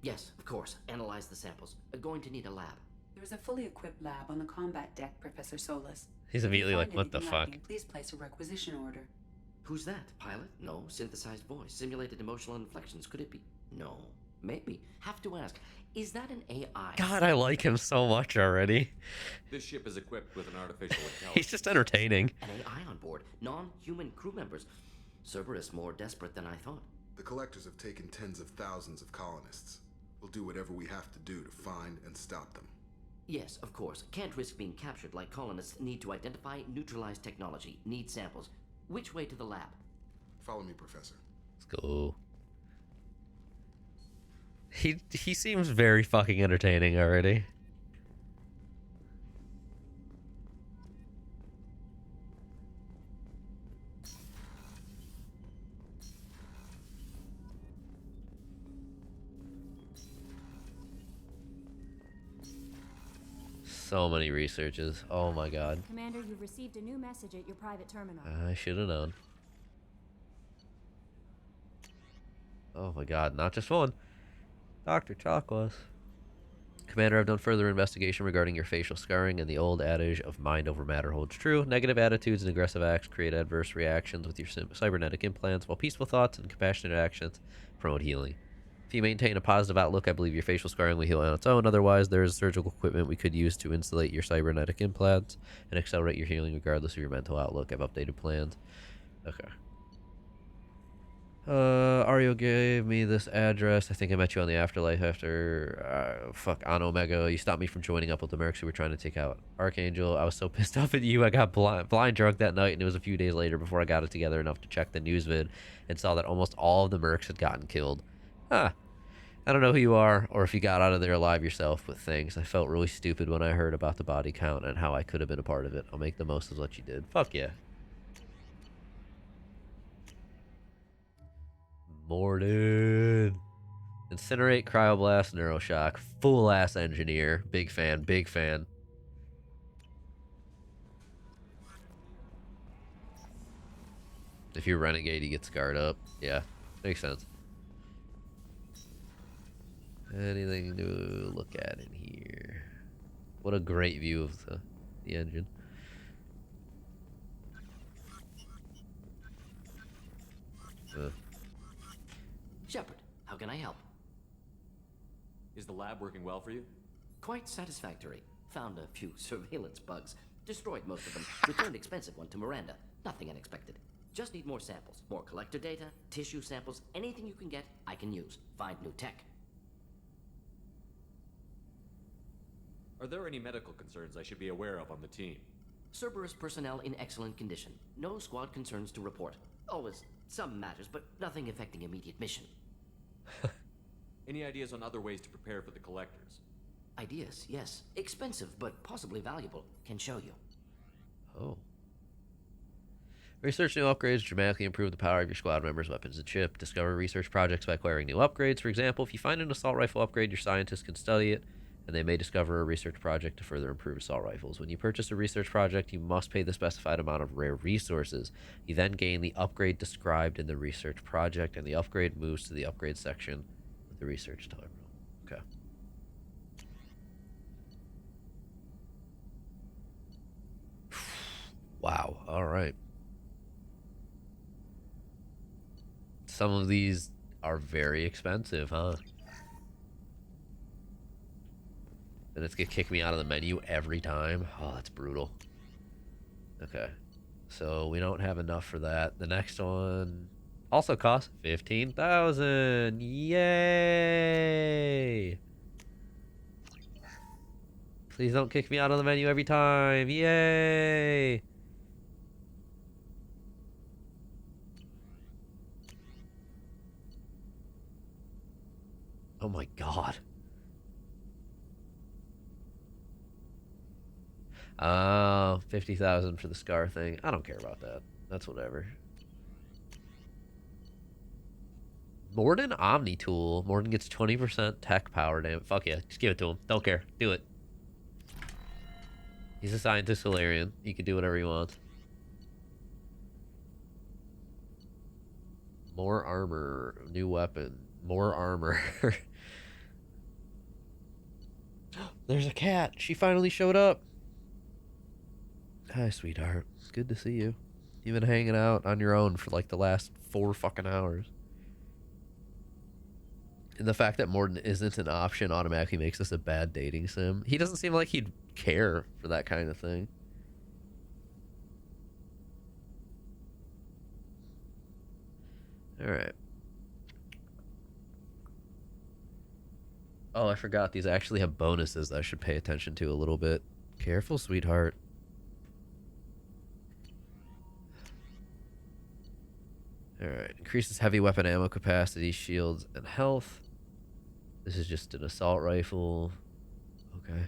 Yes, of course. Analyze the samples. Going to need a lab. There's a fully equipped lab on the combat deck, Professor Solus. He's immediately like, what the fuck? Please place a requisition order. Who's that? Pilot? No. Synthesized voice. Simulated emotional inflections. Could it be? No. Maybe. Have to ask, is that an AI? God, I like him so much already. This ship is equipped with an artificial intelligence. He's just entertaining. An AI on board. Non-human crew members. Cerberus more desperate than I thought. The Collectors have taken tens of thousands of colonists. We'll do whatever we have to do to find and stop them. Yes, of course. Can't risk being captured like colonists need to identify, neutralize technology, need samples. Which way to the lab? Follow me, Professor. Let's go. He seems very fucking entertaining already. So many researches. Oh my god. Commander, you've received a new message at your private terminal. I should have known. Oh my god, not just one. Dr. Chakwas. Commander, I've done further investigation regarding your facial scarring, and the old adage of mind over matter holds true. Negative attitudes and aggressive acts create adverse reactions with your cybernetic implants, while peaceful thoughts and compassionate actions promote healing. If you maintain a positive outlook, I believe your facial scarring will heal on its own. Otherwise, there is surgical equipment we could use to insulate your cybernetic implants and accelerate your healing regardless of your mental outlook. I've updated plans. Okay. Ario gave me this address. I think I met you on the Afterlife after, on Omega. You stopped me from joining up with the mercs who were trying to take out Archangel. I was so pissed off at you. I got blind drunk that night, and it was a few days later before I got it together enough to check the news vid and saw that almost all of the mercs had gotten killed. I don't know who you are or if you got out of there alive yourself, but thanks. I felt really stupid when I heard about the body count and how I could have been a part of it. I'll make the most of what you did. Fuck yeah. Morden. Incinerate, cryoblast, neuroshock. Full ass engineer. Big fan, big fan. If you're renegade, you get scarred up. Yeah, makes sense. Anything to look at in here? What a great view of the engine. Shepard, how can I help? Is the lab working well for you? Quite satisfactory. Found a few surveillance bugs. Destroyed most of them. Returned expensive one to Miranda. Nothing unexpected. Just need more samples. More collector data, tissue samples, anything you can get, I can use. Find new tech. Are there any medical concerns I should be aware of on the team? Cerberus personnel in excellent condition. No squad concerns to report. Always some matters, but nothing affecting immediate mission. Any ideas on other ways to prepare for the collectors? Ideas, yes. Expensive, but possibly valuable. Can show you. Oh. Research new upgrades dramatically improve the power of your squad members' weapons and ship. Discover research projects by acquiring new upgrades. For example, if you find an assault rifle upgrade, your scientists can study it, and they may discover a research project to further improve assault rifles. When you purchase a research project, you must pay the specified amount of rare resources. You then gain the upgrade described in the research project, and the upgrade moves to the upgrade section of the research terminal. Okay. Wow. All right. Some of these are very expensive, huh? And it's gonna kick me out of the menu every time. Oh, that's brutal. Okay. So we don't have enough for that. The next one also costs 15,000. Yay! Please don't kick me out of the menu every time. Yay! Oh my god. 50,000 for the scar thing. I don't care about that. That's whatever. Morden Omni Tool. Morden gets 20% tech power, damn it. Fuck yeah. Just give it to him. Don't care. Do it. He's a scientist Solarian. He can do whatever he wants. More armor. New weapon. More armor. There's a cat. She finally showed up. Hi, sweetheart. It's good to see you. You've been hanging out on your own for like the last 4 fucking hours. And the fact that Morden isn't an option automatically makes this a bad dating sim. He doesn't seem like he'd care for that kind of thing. All right. Oh, I forgot these actually have bonuses that I should pay attention to a little bit. Careful, sweetheart. Alright, increases heavy weapon ammo capacity, shields, and health. This is just an assault rifle. Okay.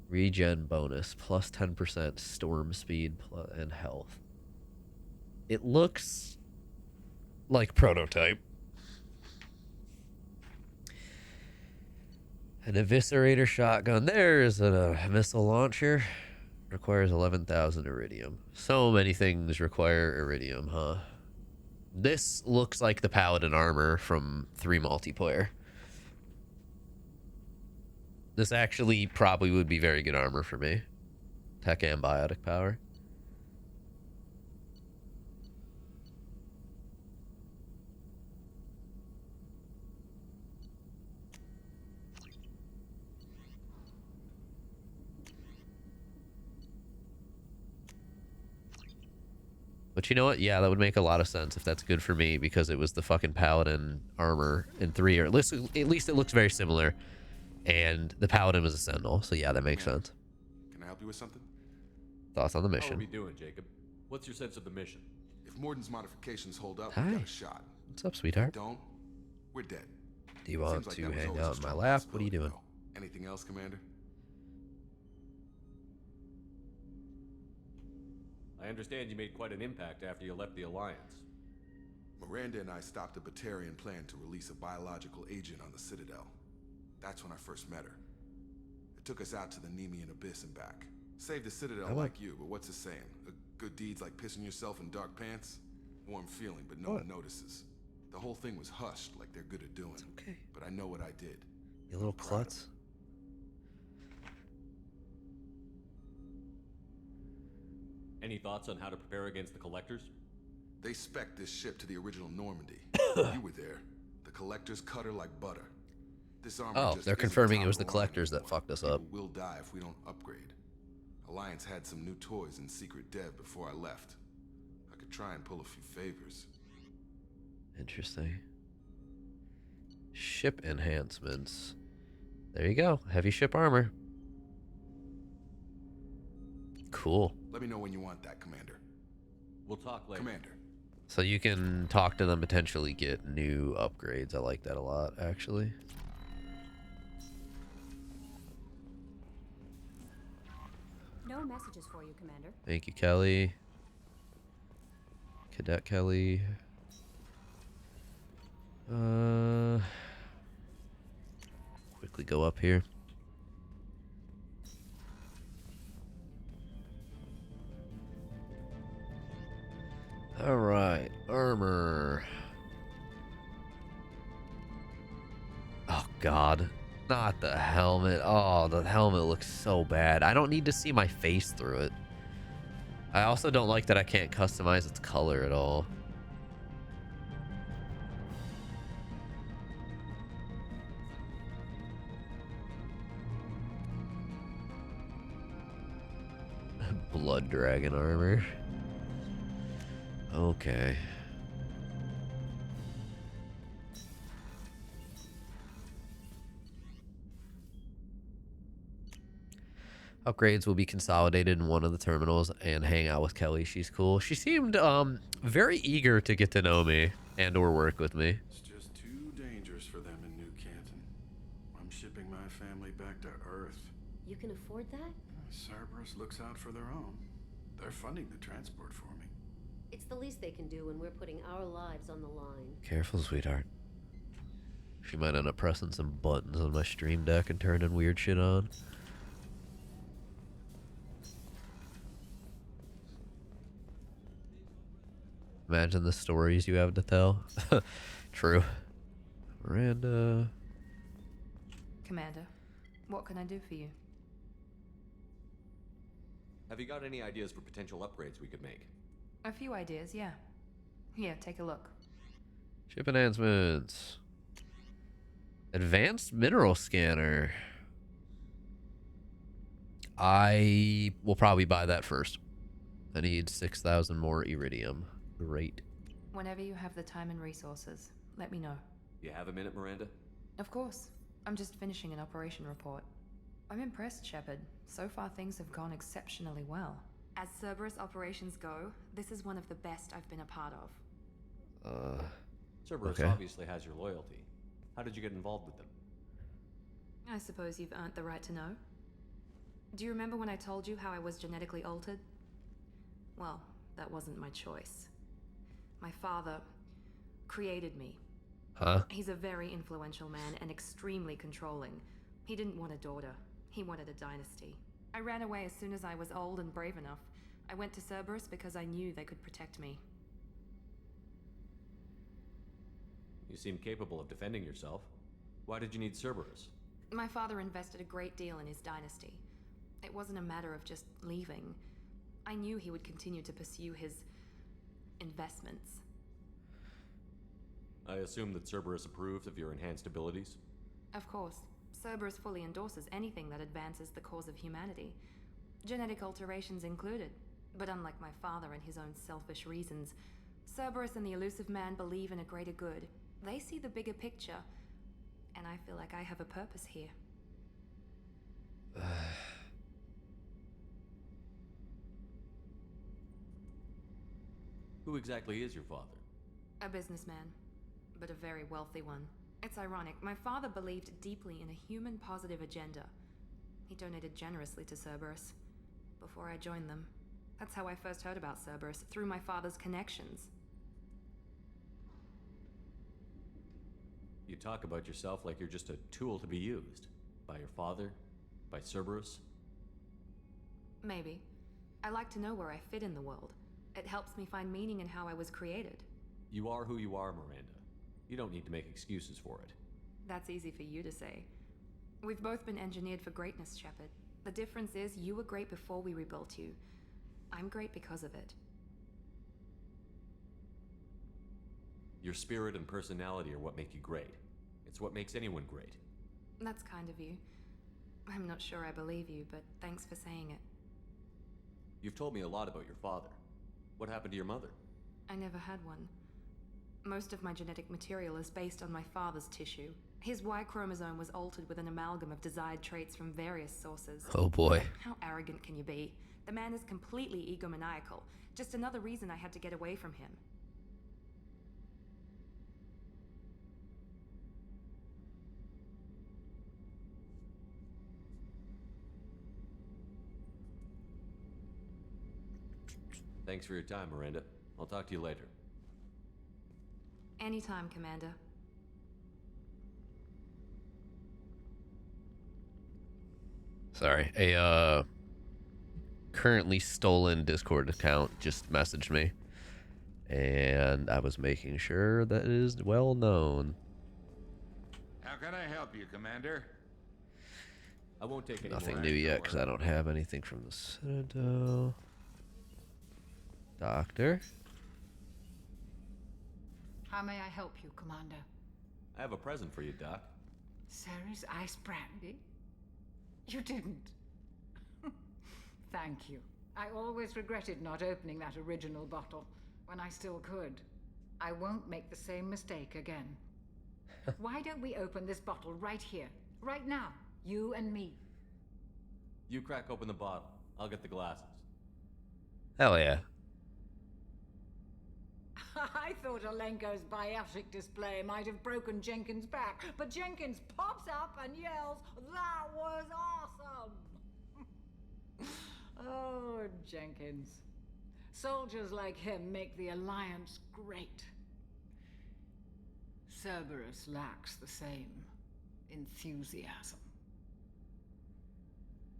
Regen bonus, plus 10% storm speed and health. It looks like prototype. An eviscerator shotgun. There's a missile launcher. Requires 11,000 iridium. So many things require iridium, huh? This looks like the paladin armor from 3 multiplayer. This actually probably would be very good armor for me. Tech and biotic power. But you know what? Yeah, that would make a lot of sense if that's good for me because it was the fucking paladin armor in 3, or at least it looks very similar. And the paladin was a sentinel, so yeah, that makes sense. Can I help you with something? Thoughts on the How are mission? we doing, Jacob? What's your sense of the mission? If Morden's modifications hold up, Hi. we got a shot. What's up, sweetheart? If don't, we're dead. Do you want Seems like to that was hang always a out in my strong lap? What are you possibility, doing? though. Anything else, Commander? I understand you made quite an impact after you left the Alliance. Miranda and I stopped a Batarian plan to release a biological agent on the Citadel. That's when I first met her. It took us out to the Nemean Abyss and back. Saved the Citadel like you, but what's the saying? A good deed's like pissing yourself in dark pants? Warm feeling, but no one notices. The whole thing was hushed like they're good at doing. It's okay. But I know what I did. You little klutz. Any thoughts on how to prepare against the Collectors? They spec'd this ship to the original Normandy. You were there. The Collectors cut her like butter. This armor Oh, just they're isn't confirming top it was of the line collectors that anymore. fucked us up. People will die if we don't upgrade. Alliance had some new toys in secret dev before I left. I could try and pull a few favors. Interesting. Ship enhancements. There you go. Heavy ship armor. Cool. Let me know when you want that, Commander. We'll talk later. Commander. So you can talk to them, potentially get new upgrades. I like that a lot, actually. No messages for you, Commander. Thank you, Kelly. Cadet Kelly. Quickly go up here. All right, armor. Oh God, not the helmet. Oh, the helmet looks so bad. I don't need to see my face through it. I also don't like that I can't customize its color at all. Blood dragon armor. Okay. Upgrades will be consolidated in one of the terminals and hang out with Kelly. She's cool. She seemed very eager to get to know me and or work with me. It's just too dangerous for them in New Canton. I'm shipping my family back to Earth. You can afford that? Cerberus looks out for their own. They're funding the transport for me. It's the least they can do when we're putting our lives on the line. Careful, sweetheart. She might end up pressing some buttons on my stream deck and turning weird shit on. Imagine the stories you have to tell. True. Miranda. Commander, what can I do for you? Have you got any ideas for potential upgrades we could make? A few ideas, yeah. Here, take a look. Ship enhancements. Advanced mineral scanner. I will probably buy that first. I need 6,000 more iridium. Great. Whenever you have the time and resources, let me know. You have a minute, Miranda? Of course. I'm just finishing an operation report. I'm impressed, Shepard. So far things have gone exceptionally well. As Cerberus operations go, this is one of the best I've been a part of. Cerberus Okay. obviously has your loyalty. How did you get involved with them? I suppose you've earned the right to know. Do you remember when I told you how I was genetically altered? Well, that wasn't my choice. My father created me. Huh? He's a very influential man and extremely controlling. He didn't want a daughter. He wanted a dynasty. I ran away as soon as I was old and brave enough. I went to Cerberus because I knew they could protect me. You seem capable of defending yourself. Why did you need Cerberus? My father invested a great deal in his dynasty. It wasn't a matter of just leaving. I knew he would continue to pursue his investments. I assume that Cerberus approved of your enhanced abilities? Of course, Cerberus fully endorses anything that advances the cause of humanity, genetic alterations included. But unlike my father and his own selfish reasons, Cerberus and the Elusive Man believe in a greater good. They see the bigger picture, and I feel like I have a purpose here. Who exactly is your father? A businessman, but a very wealthy one. It's ironic, my father believed deeply in a human-positive agenda. He donated generously to Cerberus before I joined them. That's how I first heard about Cerberus, through my father's connections. You talk about yourself like you're just a tool to be used. By your father? By Cerberus? Maybe. I like to know where I fit in the world. It helps me find meaning in how I was created. You are who you are, Miranda. You don't need to make excuses for it. That's easy for you to say. We've both been engineered for greatness, Shepard. The difference is you were great before we rebuilt you. I'm great because of it. Your spirit and personality are what make you great. It's what makes anyone great. That's kind of you. I'm not sure I believe you, but thanks for saying it. You've told me a lot about your father. What happened to your mother? I never had one. Most of my genetic material is based on my father's tissue. His Y chromosome was altered with an amalgam of desired traits from various sources. Oh boy. How arrogant can you be? The man is completely egomaniacal. Just another reason I had to get away from him. Thanks for your time, Miranda. I'll talk to you later. Anytime, Commander. Sorry. A currently stolen Discord account just messaged me. And I was making sure that it is well known. How can I help you, Commander? I won't take any Nothing more new action, yet because I don't have anything from the Citadel. Doctor? How may I help you, Commander? I have a present for you, Doc. Ceres ice brandy? You didn't. Thank you. I always regretted not opening that original bottle when I still could. I won't make the same mistake again. Why don't we open this bottle right here, right now, you and me? You crack open the bottle. I'll get the glasses. Hell yeah. I thought Alenko's biotic display might have broken Jenkins' back, but Jenkins pops up and yells, "That was awesome!" Oh, Jenkins. Soldiers like him make the Alliance great. Cerberus lacks the same enthusiasm.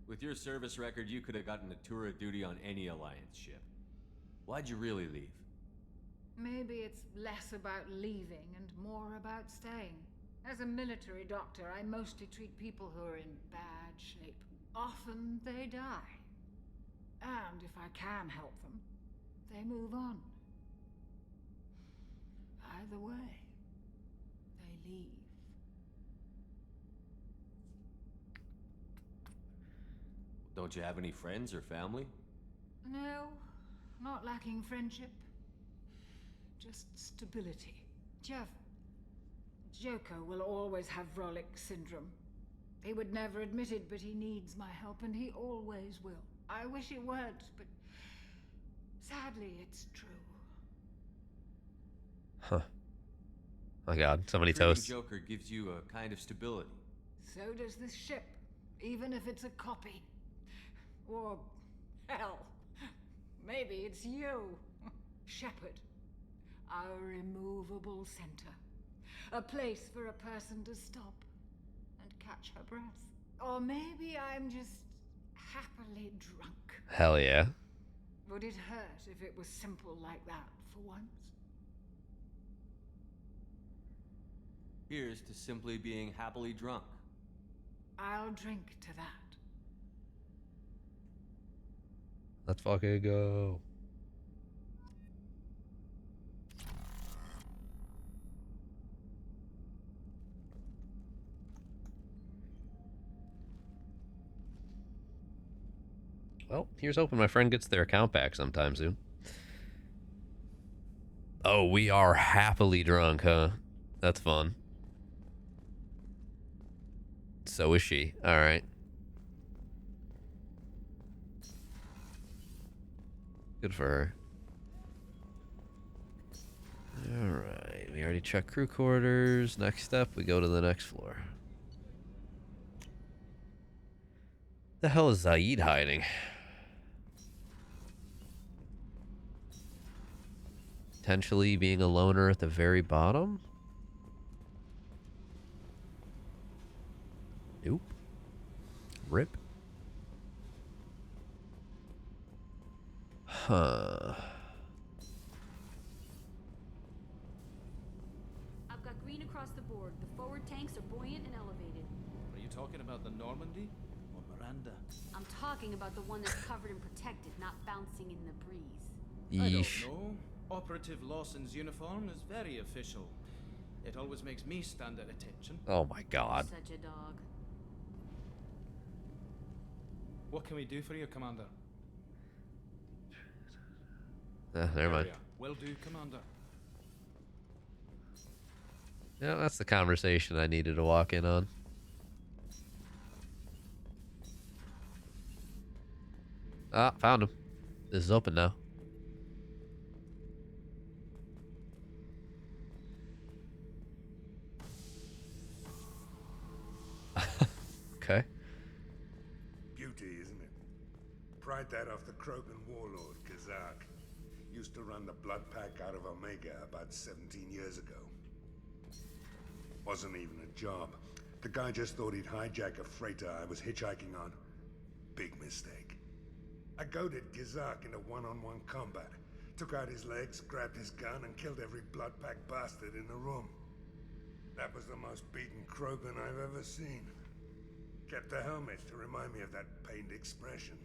With your service record, you could have gotten a tour of duty on any Alliance ship. Why'd you really leave? Maybe it's less about leaving and more about staying. As a military doctor, I mostly treat people who are in bad shape. Often they die. And if I can help them, they move on. Either way, they leave. Don't you have any friends or family? No, not lacking friendship. Just stability. Jeff, Joker will always have Vrolic syndrome. He would never admit it, but he needs my help, and he always will. I wish it weren't, but sadly, it's true. Huh. Oh god, so many Treating toasts. Joker gives you a kind of stability. So does this ship, even if it's a copy. Or, hell, maybe it's you, Shepard. Our immovable center. A place for a person to stop and catch her breath. Or maybe I'm just happily drunk. Hell yeah. Would it hurt if it was simple like that for once? Here's to simply being happily drunk. I'll drink to that. Let's fucking go. Well, here's hoping my friend gets their account back sometime soon. Oh, we are happily drunk, huh? That's fun. So is she. Alright. Good for her. Alright, we already checked crew quarters. Next step, we go to the next floor. The hell is Zaid hiding? Potentially being a loner at the very bottom? Nope. Rip. Huh. I've got green across the board. The forward tanks are buoyant and elevated. Are you talking about the Normandy or Miranda? I'm talking about the one that's covered and protected, not bouncing in the breeze. Yeesh. I don't know. Operative Lawson's uniform is very official. It always makes me stand at attention. Oh my god. Such a dog. What can we do for you, Commander? Never mind. Will do, Commander. Yeah, that's the conversation I needed to walk in on. Ah, found him. This is open now. Okay. Beauty, isn't it? Pried that off the Krogan warlord, Kazak. Used to run the blood pack out of Omega about 17 years ago. Wasn't even a job. The guy just thought he'd hijack a freighter I was hitchhiking on. Big mistake. I goaded Gizak into one-on-one combat. Took out his legs, grabbed his gun, and killed every blood pack bastard in the room. That was the most beaten Krogan I've ever seen. Kept the helmet to remind me of that pained expression.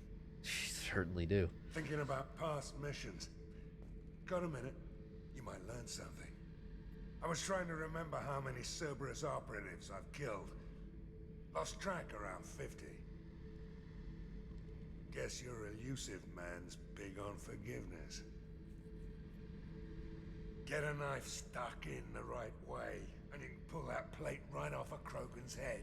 Certainly do. Thinking about past missions. Got a minute? You might learn something. I was trying to remember how many Cerberus operatives I've killed. Lost track around 50. Guess your elusive man's big on forgiveness. Get a knife stuck in the right way, and you can pull that plate right off a Krogan's head.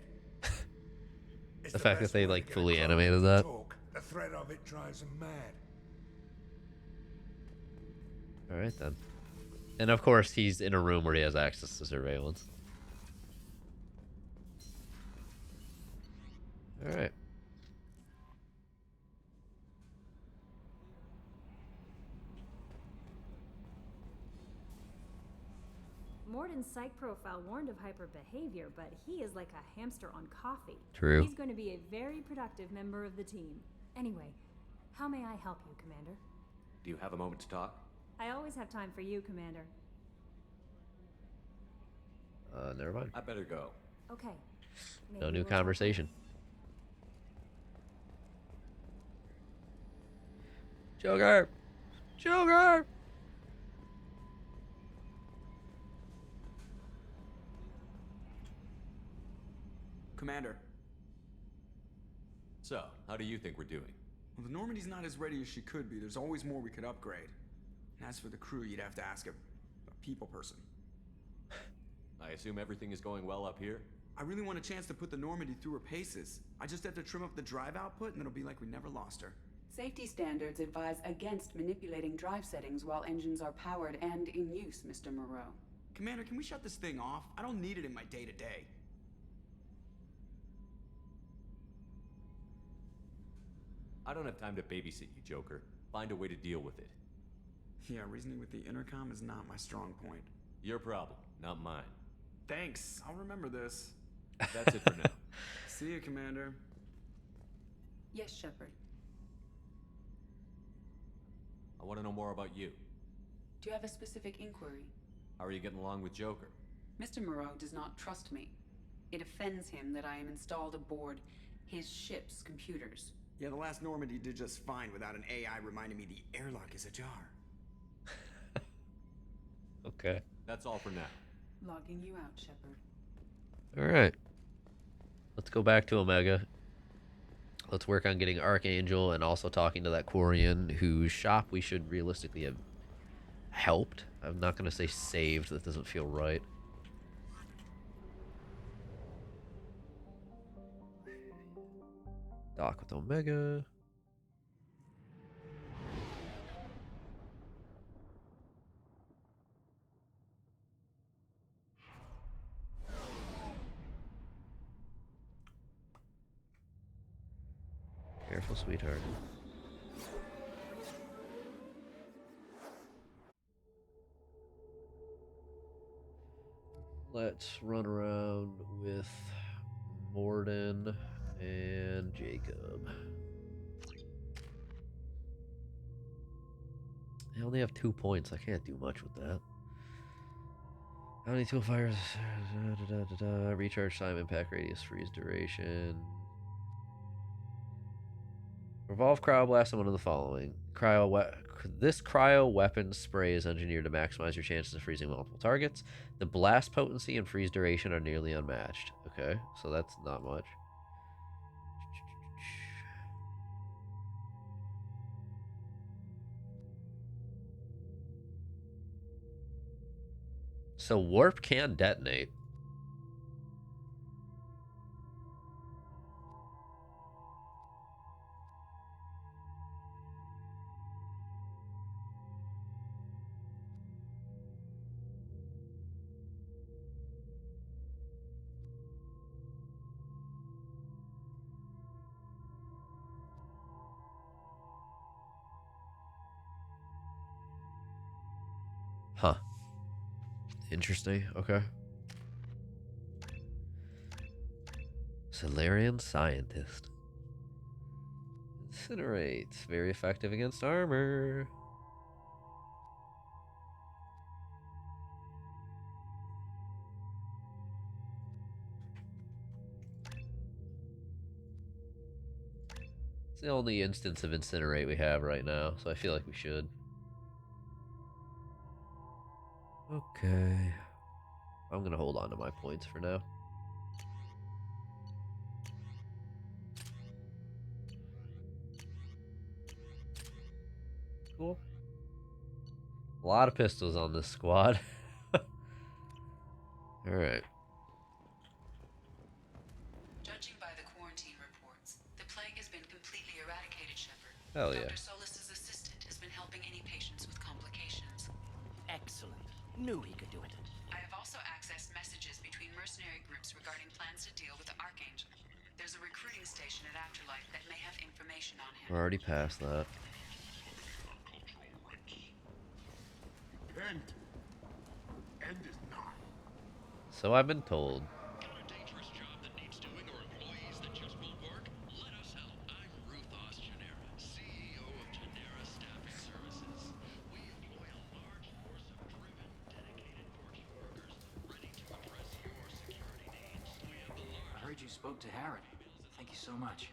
The fact that they like fully animated that. The threat of it drives them mad. All right then. And of course, he's in a room where he has access to surveillance. All right. Morden's psych profile warned of hyper behavior, but he is like a hamster on coffee. True. He's going to be a very productive member of the team. Anyway, how may I help you, Commander? Do you have a moment to talk? I always have time for you, Commander. Never mind. I better go. Okay. No Maybe new we'll talk conversation. Joker! Joker! Commander. So, how do you think we're doing? Well, the Normandy's not as ready as she could be. There's always more we could upgrade. And as for the crew, you'd have to ask a people person. I assume everything is going well up here? I really want a chance to put the Normandy through her paces. I just have to trim up the drive output, and it'll be like we never lost her. Safety standards advise against manipulating drive settings while engines are powered and in use, Mr. Moreau. Commander, can we shut this thing off? I don't need it in my day-to-day. I don't have time to babysit you, Joker. Find a way to deal with it. Yeah, reasoning with the intercom is not my strong point. Your problem, not mine. Thanks, I'll remember this. That's it for now. See you, Commander. Yes, Shepard. I want to know more about you. Do you have a specific inquiry? How are you getting along with Joker? Mr. Moreau does not trust me. It offends him that I am installed aboard his ship's computers. Yeah, the last Normandy did just fine without an AI reminding me the airlock is ajar. Okay. That's all for now. Logging you out, Shepard. Alright. Let's go back to Omega. Let's work on getting Archangel and also talking to that Quarian whose shop we should realistically have helped. I'm not going to say saved. That doesn't feel right. Dock with Omega. Careful, sweetheart. Let's run around with Morden and Jacob. I only have 2 points. I can't do much with that. How many tool fires? Recharge time, impact radius, freeze duration. Revolve cryoblast on one of the following. This cryo weapon spray is engineered to maximize your chances of freezing multiple targets. The blast potency and freeze duration are nearly unmatched. Okay, so that's not much. So warp can detonate. Huh. Interesting. Okay. Solarian scientist. Incinerate. Very effective against armor. It's the only instance of incinerate we have right now, so I feel like we should. Okay. I'm gonna hold on to my points for now. Cool. A lot of pistols on this squad. Alright. Judging by the quarantine reports, the plague has been completely eradicated, Shepard. Hell yeah. Dr. Solis's assistant has been helping any patients with complications. Excellent. Knew he could do it. I have also accessed messages between mercenary groups regarding plans to deal with the Archangel. There's a recruiting station at Afterlife that may have information on him. We're already past that. End is not. So I've been told. I heard you spoke to Harrod. Thank you so much.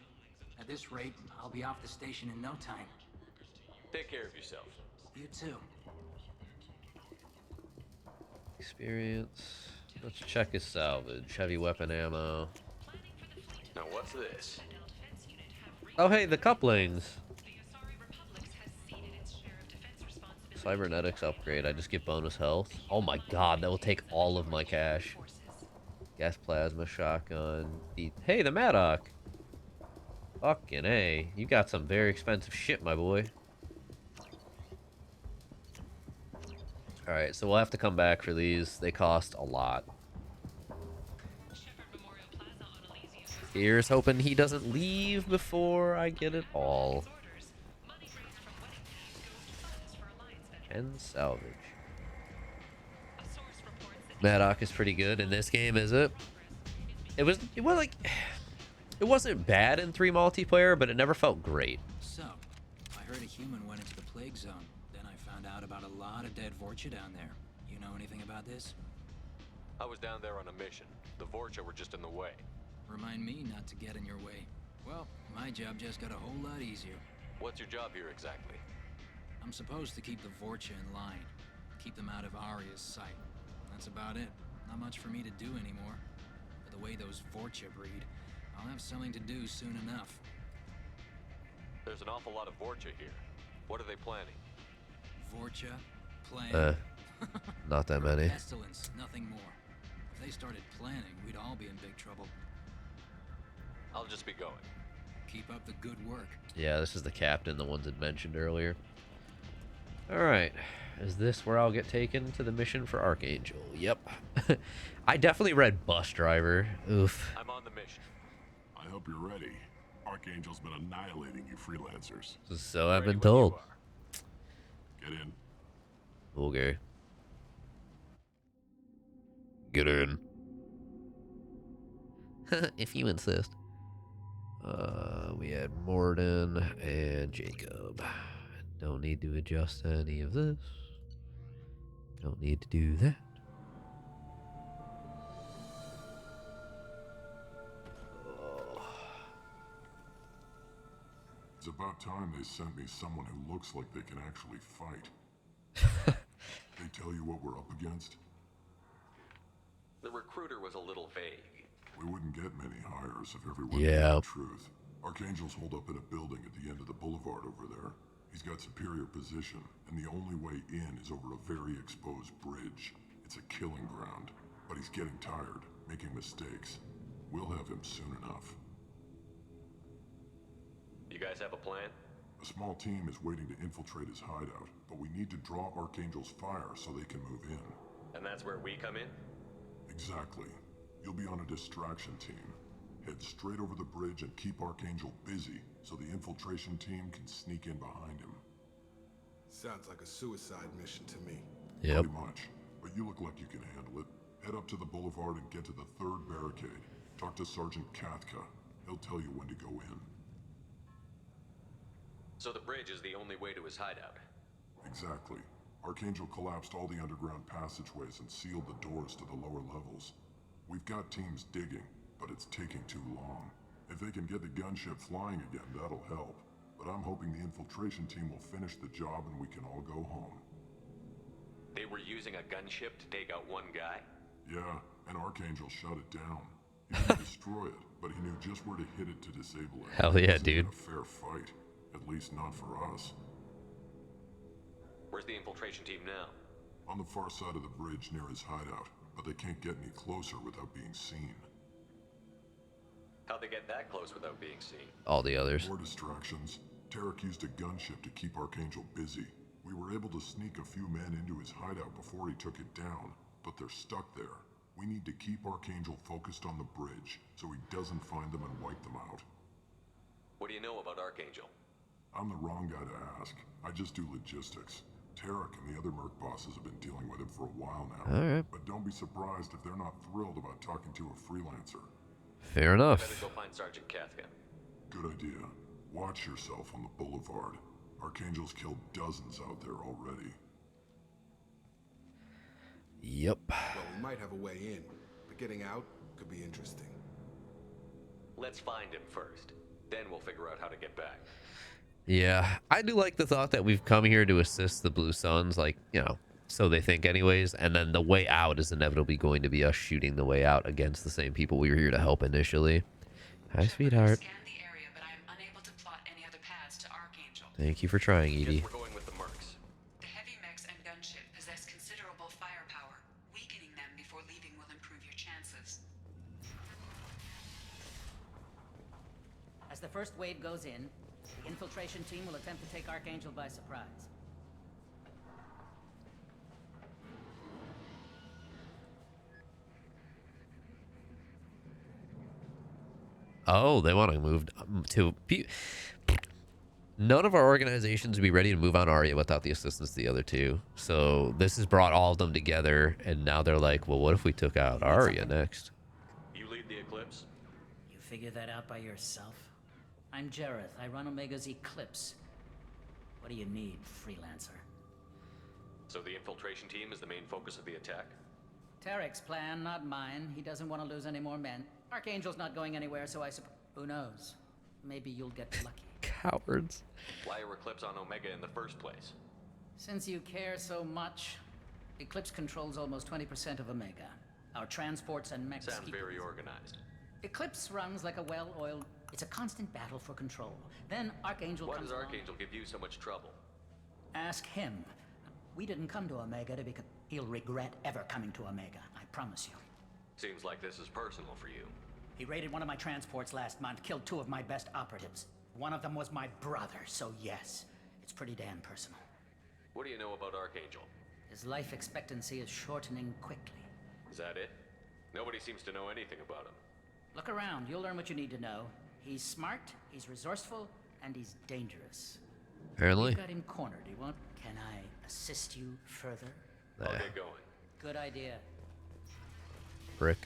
At this rate, I'll be off the station in no time. Take care of yourself. You too. Experience. Let's check his salvage. Heavy weapon ammo. Now what's this? Oh, hey, the couplings. Cybernetics upgrade. I just get bonus health. Oh my god, that will take all of my cash. Gas plasma, shotgun. Hey, the Maddock. Fucking A. You got some very expensive shit, my boy. Alright, so we'll have to come back for these. They cost a lot. Here's hoping he doesn't leave before I get it all. And salvage. Maddock is pretty good in this game, is it? It wasn't bad in 3 multiplayer, but it never felt great. So, I heard a human went into the plague zone. Then I found out about a lot of dead Vorcha down there. You know anything about this? I was down there on a mission. The Vorcha were just in the way. Remind me not to get in your way. Well, my job just got a whole lot easier. What's your job here exactly? I'm supposed to keep the Vorcha in line. Keep them out of Arya's sight. That's about it. Not much for me to do anymore. But the way those Vorcha breed, I'll have something to do soon enough. There's an awful lot of Vorcha here. What are they planning? Vorcha? Plan? Not that many. Pestilence, nothing more. If they started planning, we'd all be in big trouble. I'll just be going. Keep up the good work. Yeah, this is the captain, the ones that mentioned earlier. Alright. Is this where I'll get taken to the mission for Archangel? Yep. I definitely read bus driver. Oof. I'm on the mission. I hope you're ready. Archangel's been annihilating you freelancers. So I've been told. Get in. Okay. Get in. If you insist. We had Morden and Jacob. Don't need to adjust any of this. Don't need to do that. It's about time they sent me someone who looks like they can actually fight. They tell you what we're up against? The recruiter was a little vague. We wouldn't get many hires if everyone knew the truth. Archangel's holed up in a building at the end of the boulevard over there. He's got superior position, and the only way in is over a very exposed bridge. It's a killing ground, but he's getting tired, making mistakes. We'll have him soon enough. You guys have a plan? A small team is waiting to infiltrate his hideout, but we need to draw Archangel's fire so they can move in. And that's where we come in? Exactly. You'll be on a distraction team. Head straight over the bridge and keep Archangel busy so the infiltration team can sneak in behind him. Sounds like a suicide mission to me. Yep. Pretty much. But you look like you can handle it. Head up to the boulevard and get to the 3rd barricade. Talk to Sergeant Kathka. He'll tell you when to go in. So the bridge is the only way to his hideout? Exactly. Archangel collapsed all the underground passageways and sealed the doors to the lower levels. We've got teams digging, but it's taking too long. If they can get the gunship flying again, that'll help. But I'm hoping the infiltration team will finish the job and we can all go home. They were using a gunship to take out one guy? Yeah, and Archangel shut it down. He didn't destroy it, but he knew just where to hit it to disable it. Hell yeah, It dude. wasn't a fair fight. At least not for us. Where's the infiltration team now? On the far side of the bridge near his hideout, but they can't get any closer without being seen. How'd they get that close without being seen? All the others. More distractions. Tarek used a gunship to keep Archangel busy. We were able to sneak a few men into his hideout before he took it down, but they're stuck there. We need to keep Archangel focused on the bridge, so he doesn't find them and wipe them out. What do you know about Archangel? I'm the wrong guy to ask. I just do logistics. Tarek and the other merc bosses have been dealing with him for a while now. Alright. But don't be surprised if they're not thrilled about talking to a freelancer. Fair enough. Better go find Sergeant Kathka. Good idea. Watch yourself on the boulevard. Archangel's killed dozens out there already. Yep. Well, we might have a way in, but getting out could be interesting. Let's find him first. Then we'll figure out how to get back. Yeah, I do like the thought that we've come here to assist the Blue Suns, like, you know, so they think anyways, and then the way out is inevitably going to be us shooting the way out against the same people we were here to help initially. Hi, sweetheart. Scanned the area, but I am unable to plot Thank you for trying, Edie. We're going with the mercs. The heavy mechs and gunship possess considerable firepower. Weakening them before leaving will improve your chances. As the first wave goes in, the infiltration team will attempt to take Archangel by surprise. Oh, they want to move to... None of our organizations would be ready to move on Arya without the assistance of the other two. So this has brought all of them together, and now they're like, well, what if we took out Arya next? You lead the Eclipse? You figure that out by yourself? I'm Jareth. I run Omega's Eclipse. What do you need, freelancer? So the infiltration team is the main focus of the attack? Tarek's plan, not mine. He doesn't want to lose any more men. Archangel's not going anywhere, so I suppose... Who knows? Maybe you'll get lucky. Cowards. Why are Eclipse on Omega in the first place? Since you care so much, Eclipse controls almost 20% of Omega. Our transports and mechs... Sounds very organized. Eclipse runs like a well-oiled... It's a constant battle for control. Then Archangel Why comes does along. Archangel give you so much trouble? Ask him. We didn't come to Omega to become... He'll regret ever coming to Omega, I promise you. Seems like this is personal for you. He raided one of my transports last month, killed 2 of my best operatives. One of them was my brother, so yes, it's pretty damn personal. What do you know about Archangel? His life expectancy is shortening quickly. Is that it? Nobody seems to know anything about him. Look around, you'll learn what you need to know. He's smart, he's resourceful, and he's dangerous. Apparently. You've got him cornered, he won't... Can I assist you further? I'll get going. Good idea. Brick.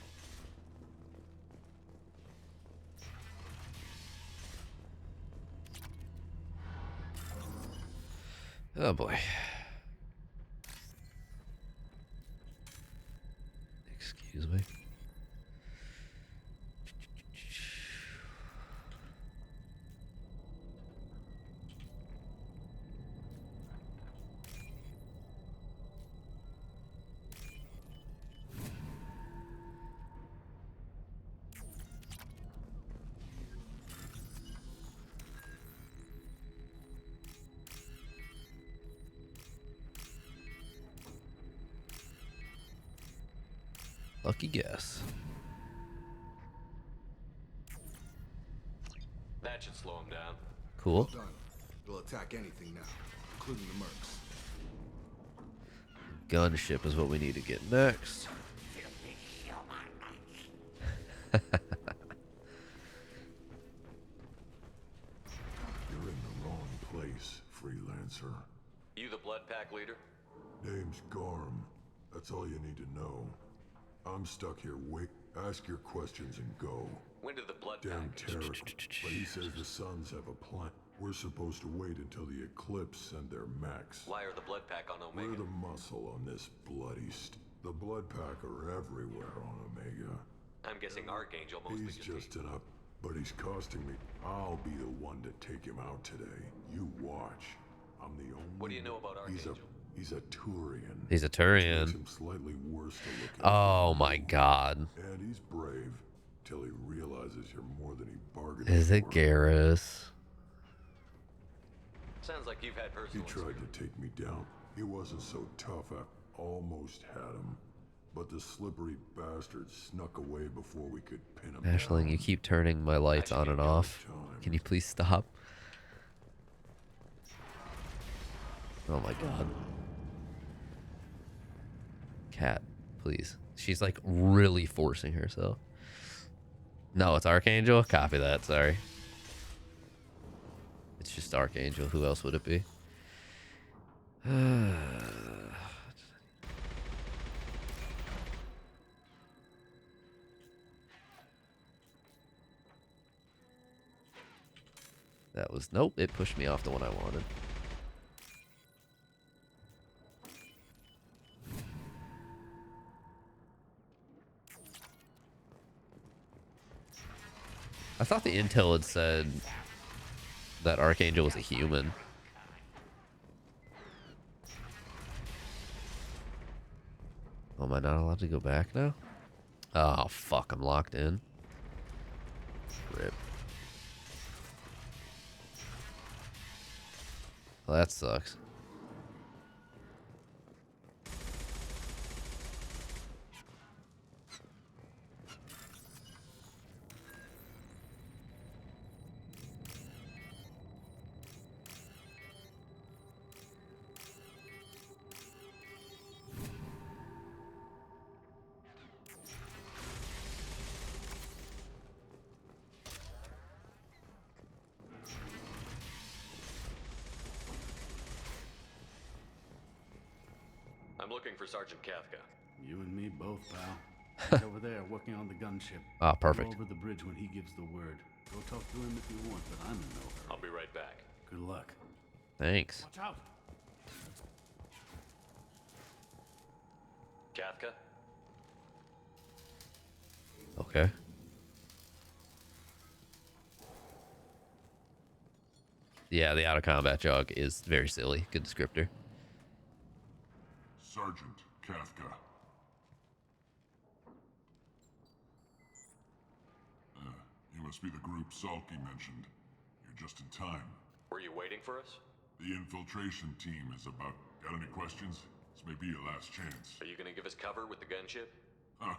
Oh boy. Excuse me. Lucky guess. That should slow him down. Cool. Done. We'll attack anything now, including the mercs. Gunship is what we need to get next. You're in the wrong place, freelancer. You the Blood Pack leader? Name's Garm. That's all you need to know. I'm stuck here. Wait, ask your questions and go. When did the Blood Damn Pack... Tarek. But he says the Suns have a plan. We're supposed to wait until the Eclipse send their mechs. Why are the Blood Pack on Omega? We're the muscle on this bloody The Blood Pack are everywhere on Omega. I'm guessing Archangel mostly He's just an up, but he's costing me. I'll be the one to take him out today. You watch. I'm the only... What do you know about Archangel? He's a Turian. He's a Turian. Makes him slightly worse to look at. Oh my god. And he's brave till he realizes you're more than he bargained Is it for. Garrus? Sounds like you've had He personal tried to take me down. He wasn't so tough. I almost had him. But the slippery bastard snuck away before we could pin him Ashling, down. you keep turning my lights on and off. Can you please stop? Oh my god. Cat, please. She's like really forcing herself. No, it's Archangel? Copy that, sorry. It's just Archangel. Who else would it be? That was... Nope, it pushed me off the one I wanted. I thought the intel had said that Archangel was a human. Oh, am I not allowed to go back now? Oh, fuck, I'm locked in. Rip. Well, that sucks. I'm looking for Sergeant Kafka. You and me both, pal. He's over there working on the gunship. Ah, perfect. Go over the bridge when he gives the word. Go talk to him if you want, but I'm in no hurry. I'll be right back. Good luck. Thanks. Watch out! Kafka? Okay. Yeah, the out of combat jog is very silly. Good descriptor. Sergeant Kafka. You must be the group Salky mentioned. You're just in time. Were you waiting for us? The infiltration team is about... Got any questions? This may be your last chance. Are you gonna give us cover with the gunship? Huh.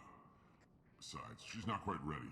Besides, she's not quite ready.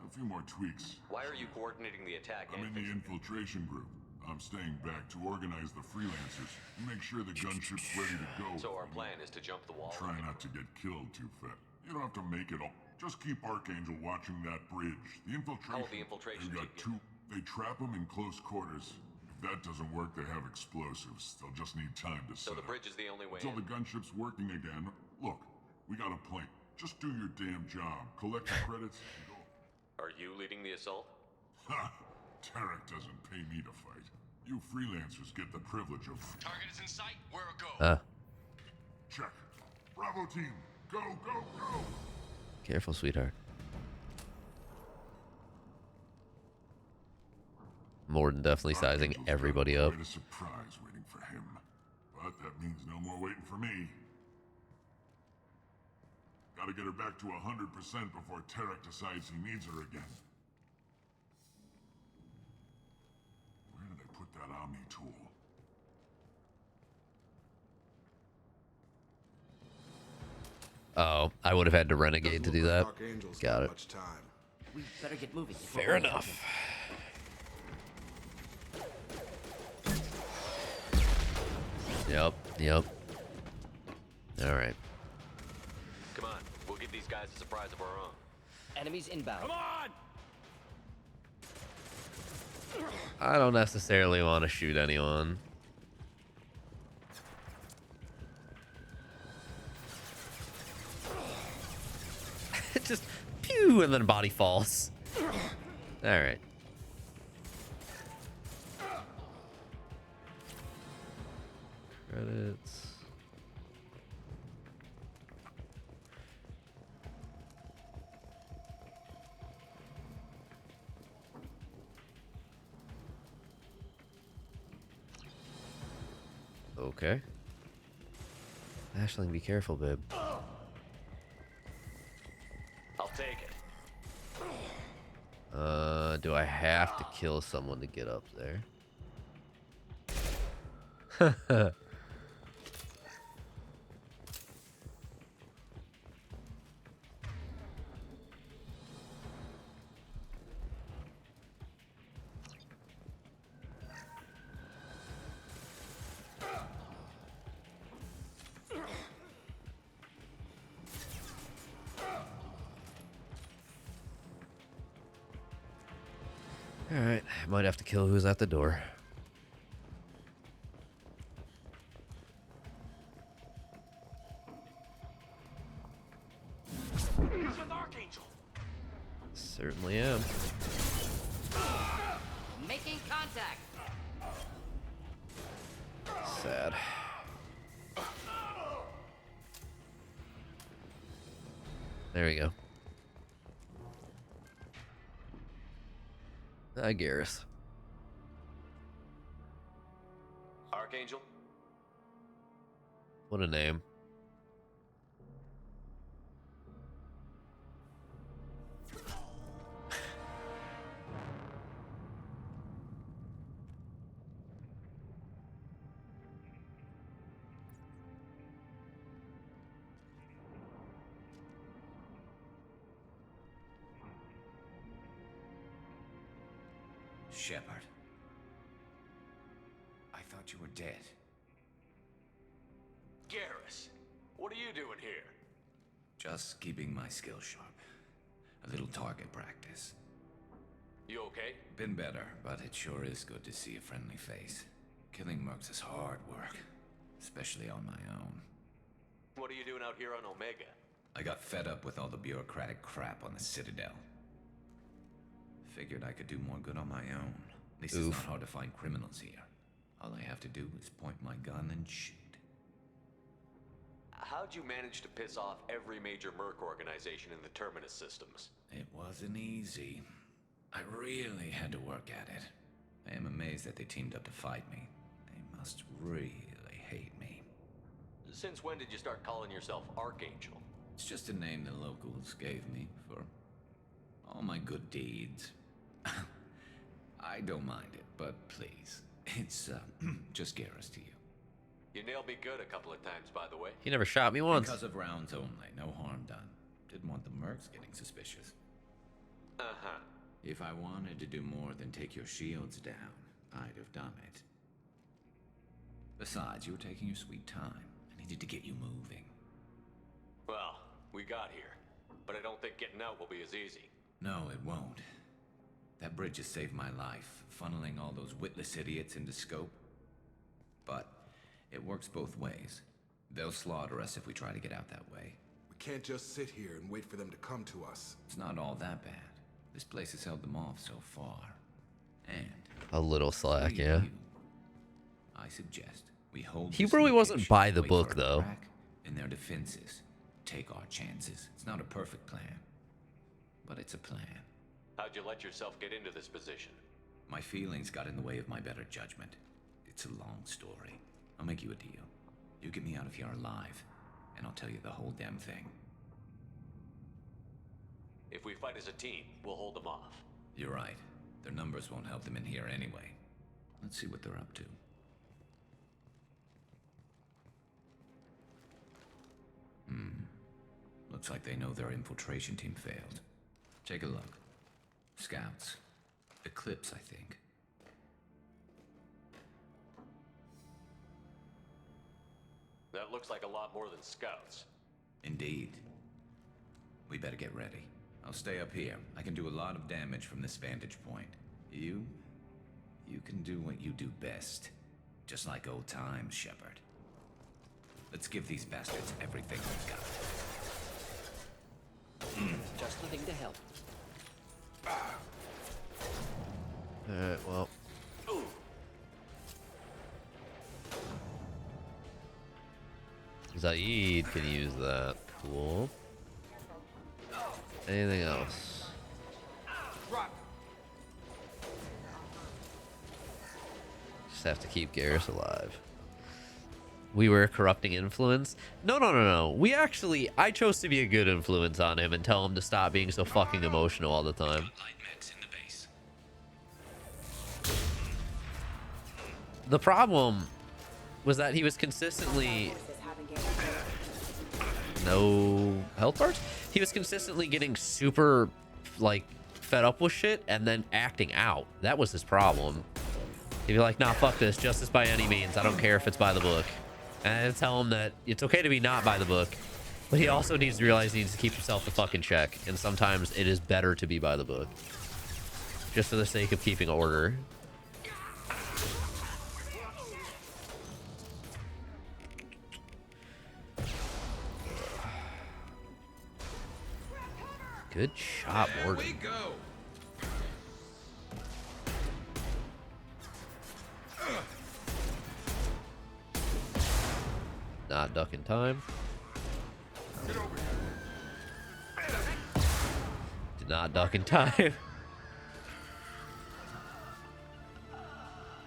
A few more tweaks. Why are you coordinating the attack? I'm in the infiltration group. I'm staying back to organize the freelancers and make sure the gunship's ready to go. So our plan is to jump the wall? Try not to get killed too fast. You don't have to make it all. Just keep Archangel watching that bridge. The infiltration... How will the infiltration They've got two... They trap them in close quarters. If that doesn't work, they have explosives. They'll just need time to set So the up. bridge is the only way Until in? the gunship's working again. Look, we got a plan. Just do your damn job. Collect the credits and go. Are you leading the assault? Ha! Tarek doesn't pay me to fight. You freelancers get the privilege of... Target is in sight. Where a go? Check. Bravo team. Go, go, go! Careful, sweetheart. Morden definitely sizing everybody up. Quite a surprise waiting for him. But that means no more waiting for me. Gotta get her back to 100% before Tarek decides he needs her again. Where did they put that Omni tool? Oh, I would have had to renegade to do that. Got it. We better get moving. Fair enough. Yep. All right. Come on, we'll give these guys a surprise of our own. Enemies inbound. Come on! I don't necessarily want to shoot anyone. Just pew, and then body falls. All right. Credits. Okay. Aisling, be careful, babe. I'll take it. Do I have to kill someone to get up there? Alright, might have to kill who's at the door. He's with Archangel. Certainly am. Making contact. Sad. There we go. Hi, Garrus. Archangel? What a name. Shepard. I thought you were dead. Garrus, what are you doing here? Just keeping my skills sharp. A little target practice. You okay? Been better, but it sure is good to see a friendly face. Killing mercs is hard work, especially on my own. What are you doing out here on Omega? I got fed up with all the bureaucratic crap on the Citadel. Figured I could do more good on my own. At least it's not hard to find criminals here. All I have to do is point my gun and shoot. How'd you manage to piss off every major merc organization in the Terminus systems? It wasn't easy. I really had to work at it. I am amazed that they teamed up to fight me. They must really hate me. Since when did you start calling yourself Archangel? It's just a name the locals gave me for all my good deeds. I don't mind it, but please, it's just Garrus to you. You nailed me good a couple of times, by the way. He never shot me once. Because of rounds only, no harm done. Didn't want the mercs getting suspicious. Uh-huh. If I wanted to do more than take your shields down, I'd have done it. Besides, you were taking your sweet time. I needed to get you moving. Well, we got here, but I don't think getting out will be as easy. No, it won't. That bridge has saved my life, funneling all those witless idiots into scope. But it works both ways. They'll slaughter us if we try to get out that way. We can't just sit here and wait for them to come to us. It's not all that bad. This place has held them off so far. And a little slack, yeah. I suggest we hold. He really wasn't by the book, though. In their defenses, take our chances. It's not a perfect plan, but it's a plan. How'd you let yourself get into this position? My feelings got in the way of my better judgment. It's a long story. I'll make you a deal. You get me out of here alive, and I'll tell you the whole damn thing. If we fight as a team, we'll hold them off. You're right. Their numbers won't help them in here anyway. Let's see what they're up to. Looks like they know their infiltration team failed. Take a look. Scouts. Eclipse, I think. That looks like a lot more than scouts. Indeed. We better get ready. I'll stay up here. I can do a lot of damage from this vantage point. You can do what you do best. Just like old times, Shepard. Let's give these bastards everything we've got. Just the thing to help. Alright, well. Zaid can use that. Cool. Anything else? Just have to keep Garrus alive. We were a corrupting influence? No. We actually, I chose to be a good influence on him and tell him to stop being so fucking emotional all the time. The problem was that he was consistently... No health bars? He was consistently getting super, like, fed up with shit and then acting out. That was his problem. He'd be like, nah, fuck this. Justice by any means. I don't care if it's by the book. And I'd tell him that it's okay to be not by the book, but he also needs to realize he needs to keep himself the fucking check. And sometimes it is better to be by the book. Just for the sake of keeping order. Good shot, Morgan. We go. Not ducking time. Did not duck in time.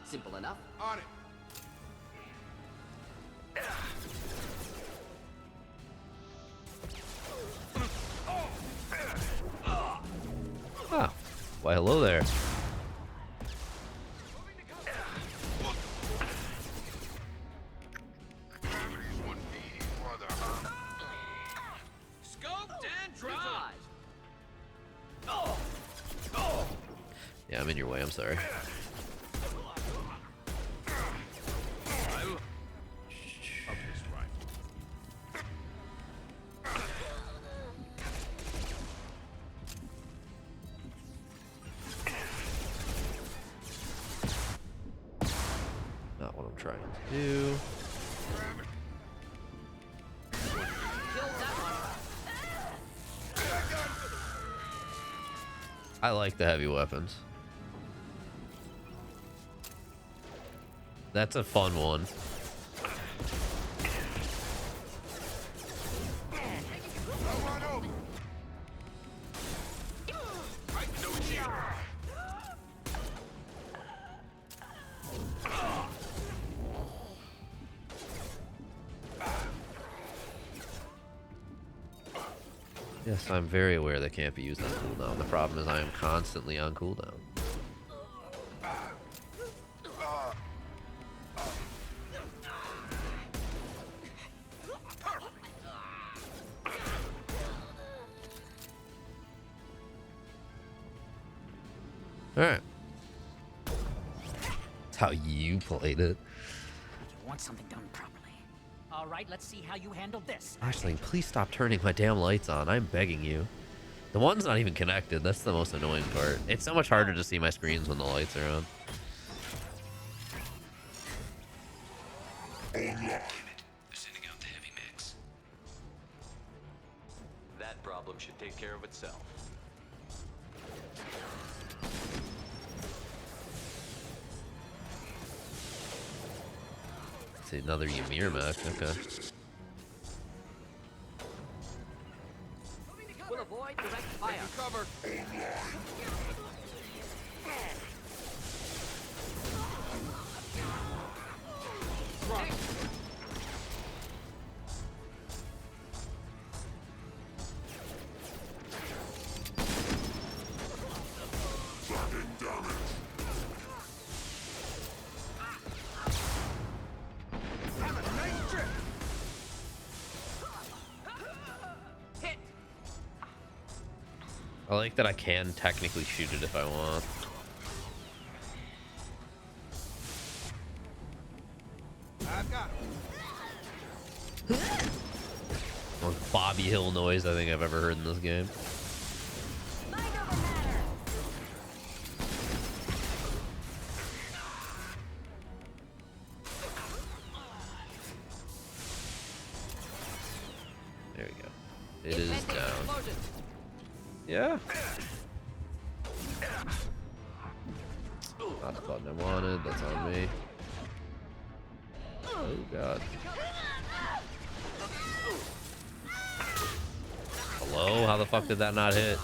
Simple enough. On it. Ah, why hello there. in your way. I'm sorry. Not what I'm trying to do. I like the heavy weapons. That's a fun one. Yes, I'm very aware they can't be used on cooldown. The problem is I am constantly on cooldown. Alright. That's how you played it. You want something done properly. All right, let's see how you handle this. Ashley, please stop turning my damn lights on. I'm begging you. The one's not even connected. That's the most annoying part. It's so much harder to see my screens when the lights are on. They're sending out the heavy mix. That problem should take care of itself. See another Ymir mech. Okay. We'll avoid direct fire. Cover. I like that I can technically shoot it if I want. I've got Most Bobby Hill noise I think I've ever heard in this game. There we go. It is down. Yeah. Not the button I wanted. That's on me. Oh god. Hello? How the fuck did that not hit?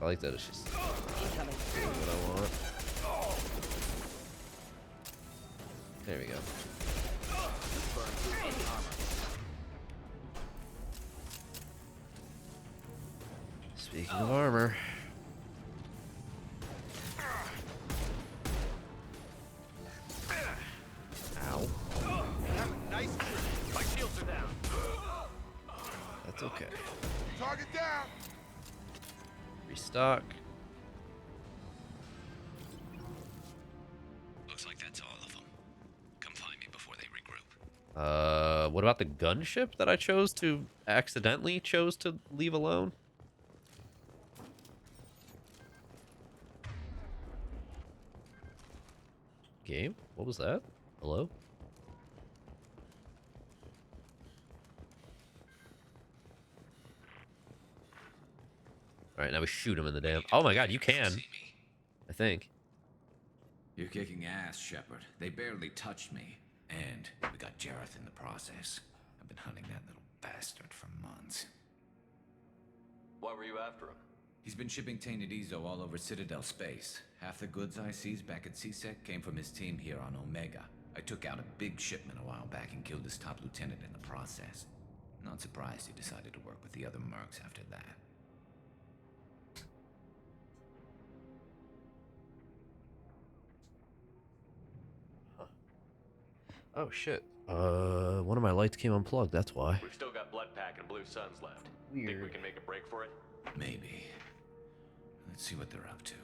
I like that it's just doing what I want. There we go. Speaking of armor. Ow. nice. My shields are down. That's okay. Target down. Restock. Looks like that's all of them. Come find me before they regroup. What about the gunship that I accidentally chose to leave alone? Game? What was that? Hello? Alright, now we shoot him in the damn... Oh my god, you can. I think. You're kicking ass, Shepard. They barely touched me. And we got Jareth in the process. I've been hunting that little bastard for months. Why were you after him? He's been shipping tainted Ezo all over Citadel space. Half the goods I seized back at CSEC came from his team here on Omega. I took out a big shipment a while back and killed his top lieutenant in the process. Not surprised he decided to work with the other mercs after that. Oh shit. One of my lights came unplugged, that's why. We've still got Blood Pack and Blue Suns left. Weird. Think we can make a break for it? Maybe. Let's see what they're up to.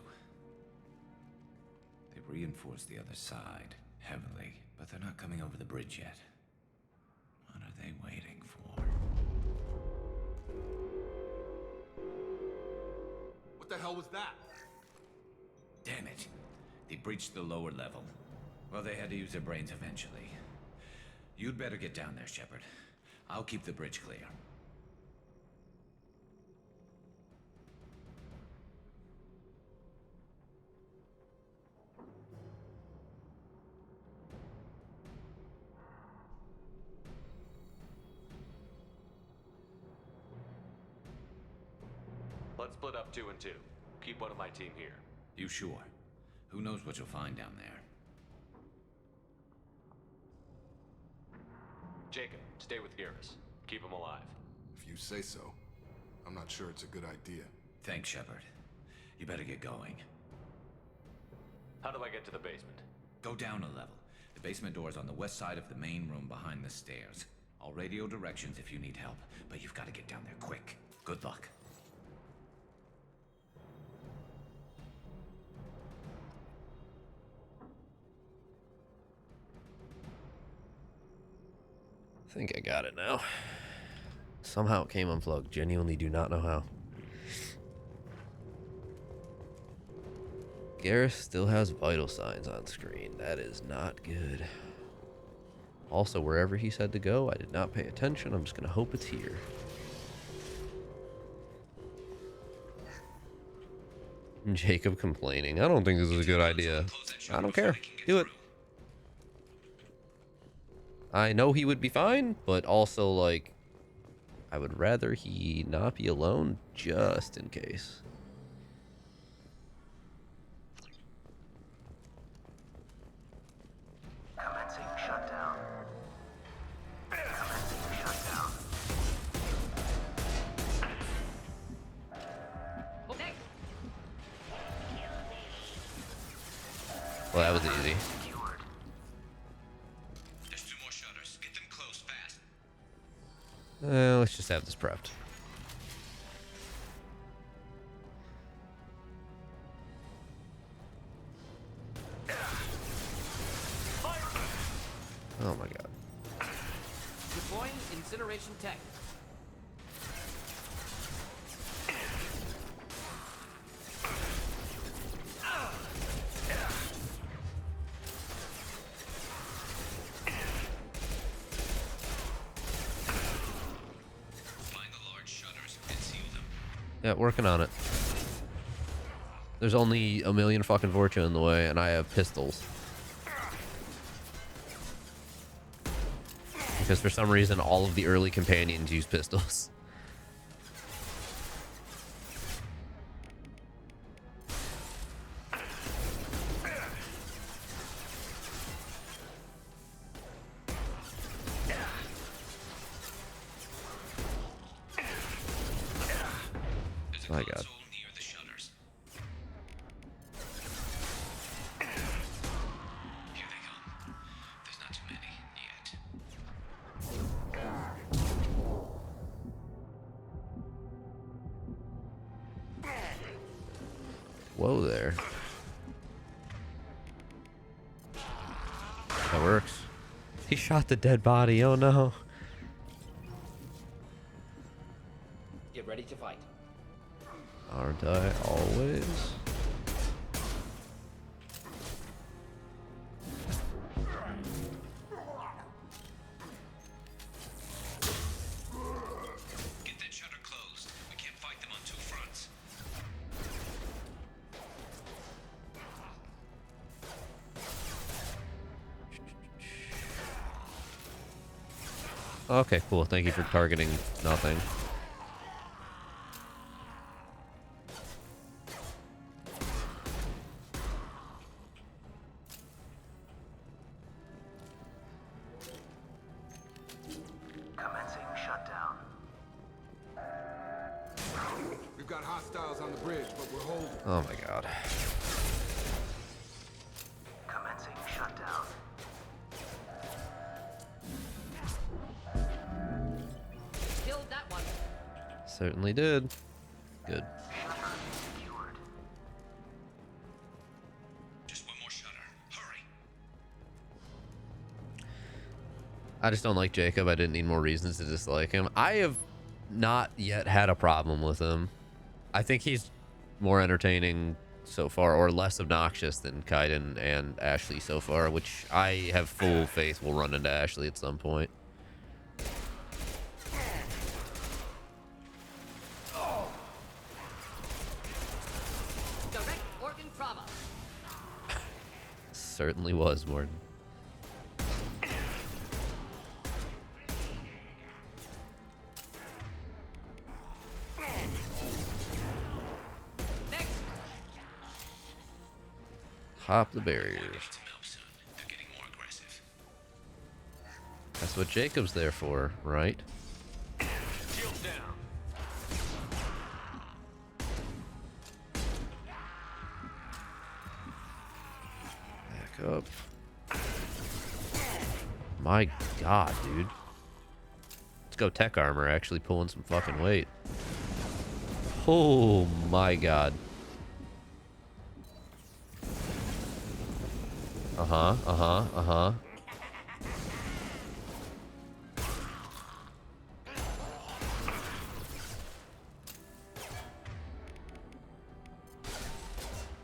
They've reinforced the other side heavily, but they're not coming over the bridge yet. What are they waiting for? What the hell was that? Damn it. They breached the lower level. Well, they had to use their brains eventually. You'd better get down there, Shepard. I'll keep the bridge clear. Let's split up 2 and 2. Keep one of my team here. You sure? Who knows what you'll find down there? Jacob, stay with Garrus. Keep him alive. If you say so. I'm not sure it's a good idea. Thanks, Shepard. You better get going. How do I get to the basement? Go down a level. The basement door's on the west side of the main room behind the stairs. I'll radio directions if you need help, but you've got to get down there quick. Good luck. I think I got it now. Somehow it came unplugged. Genuinely do not know how. Garrus still has vital signs on screen. That is not good. Also, wherever he said to go, I did not pay attention. I'm just going to hope it's here. Jacob complaining. I don't think this is a good idea. I don't care. Do it. I know he would be fine, but also, like, I would rather he not be alone just in case. Commencing shutdown. Commencing shutdown. Well, that was easy. There's 2 more shutters. Get them closed fast. Let's just have this prepped. Oh my god. Deploying incineration tech. Find the large shutters and seal them. Yeah, working on it. There's only a million fucking Vorcha in the way, and I have pistols. Because for some reason, all of the early companions use pistols. My god. Whoa there. That works. He shot the dead body, oh no. Get ready to fight. Aren't I always? Get that shutter closed. We can't fight them on 2 fronts. Okay, cool. Thank you for targeting nothing. Commencing shutdown. We've got hostiles on the bridge, but we're holding. Oh my god. Commencing shutdown. Certainly did. Good. Just one more shutter. Hurry. I just don't like Jacob. I didn't need more reasons to dislike him. I have not yet had a problem with him. I think he's more entertaining so far, or less obnoxious than Kaiden and Ashley so far, which I have full faith will run into Ashley at some point. Direct organ trauma. Certainly was, Morton. Hop the barriers. That's what Jacob's there for, right? Shields down. Back up. My God, dude. Let's go tech armor, actually pulling some fucking weight. Oh my God. Uh-huh.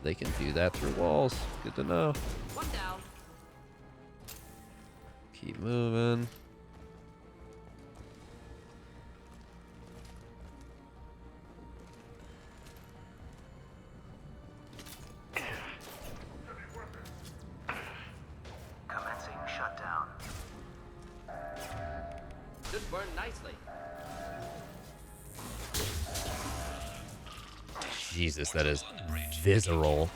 They can do that through walls. Good to know. One down. Keep moving. Commencing shutdown. Should burn nicely. Jesus, that is visceral.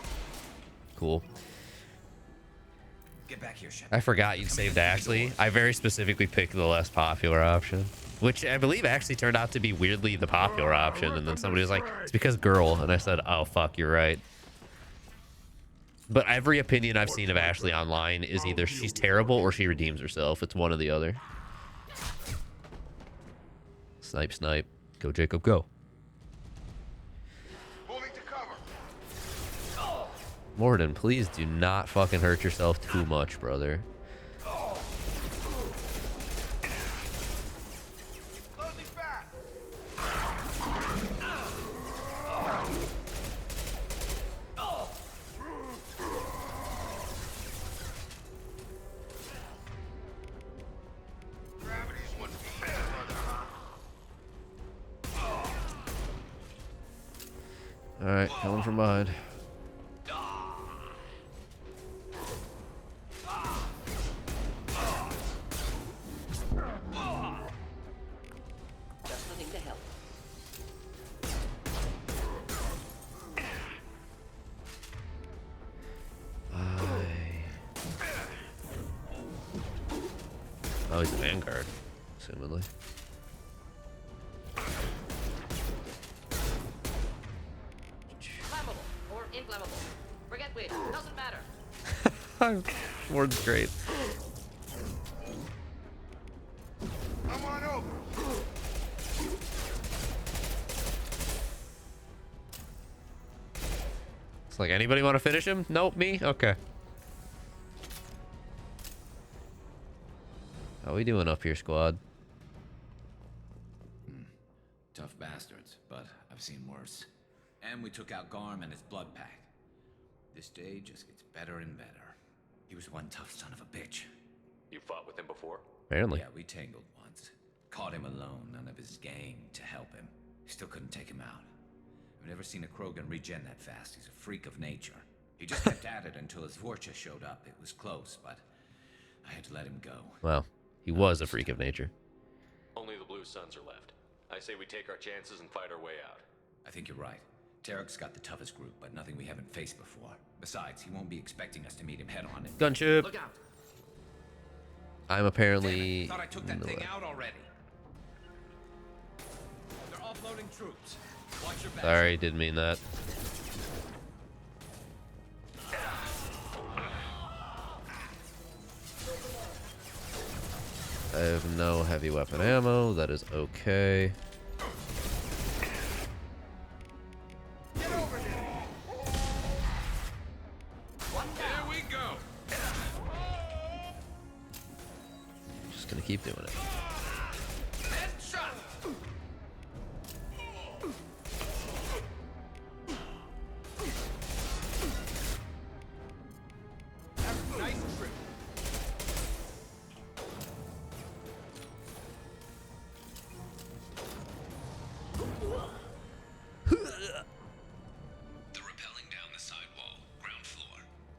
Cool. Get back here, Shepard. I forgot you'd saved Ashley. I very specifically picked the less popular option, which I believe actually turned out to be weirdly the popular option. And then somebody was like, it's because girl. And I said, oh, fuck, you're right. But every opinion I've seen of Ashley online is either she's terrible or she redeems herself. It's one or the other. Snipe, snipe. Go, Jacob, go. Morden, please do not fucking hurt yourself too much, brother. Alright, coming from behind. Just the thing to help. Oh, he's a vanguard, assumedly. Flammable or inflammable. Forget which. Doesn't matter. Ward's great. Come on over. It's like, anybody want to finish him? Nope, me? Okay. How we doing up here, squad? Tough bastards, but I've seen worse. And we took out Garm and his blood pack. This day just gets better and better. He was one tough son of a bitch. You fought with him before? Apparently. Yeah, we tangled once. Caught him alone, none of his gang to help him. Still couldn't take him out. I've never seen a Krogan regen that fast. He's a freak of nature. He just kept at it until his Vorcha showed up. It was close, but I had to let him go. Well, he was a freak of nature. Only the Blue Suns are left. I say we take our chances and fight our way out. I think you're right. Tarek's got the toughest group, but nothing we haven't faced before. Besides, he won't be expecting us to meet him head on. Gunship. Look out! I'm apparently... Thought I took that thing out already. They're offloading troops. Watch your back. Sorry, didn't mean that. I have no heavy weapon ammo. That is okay.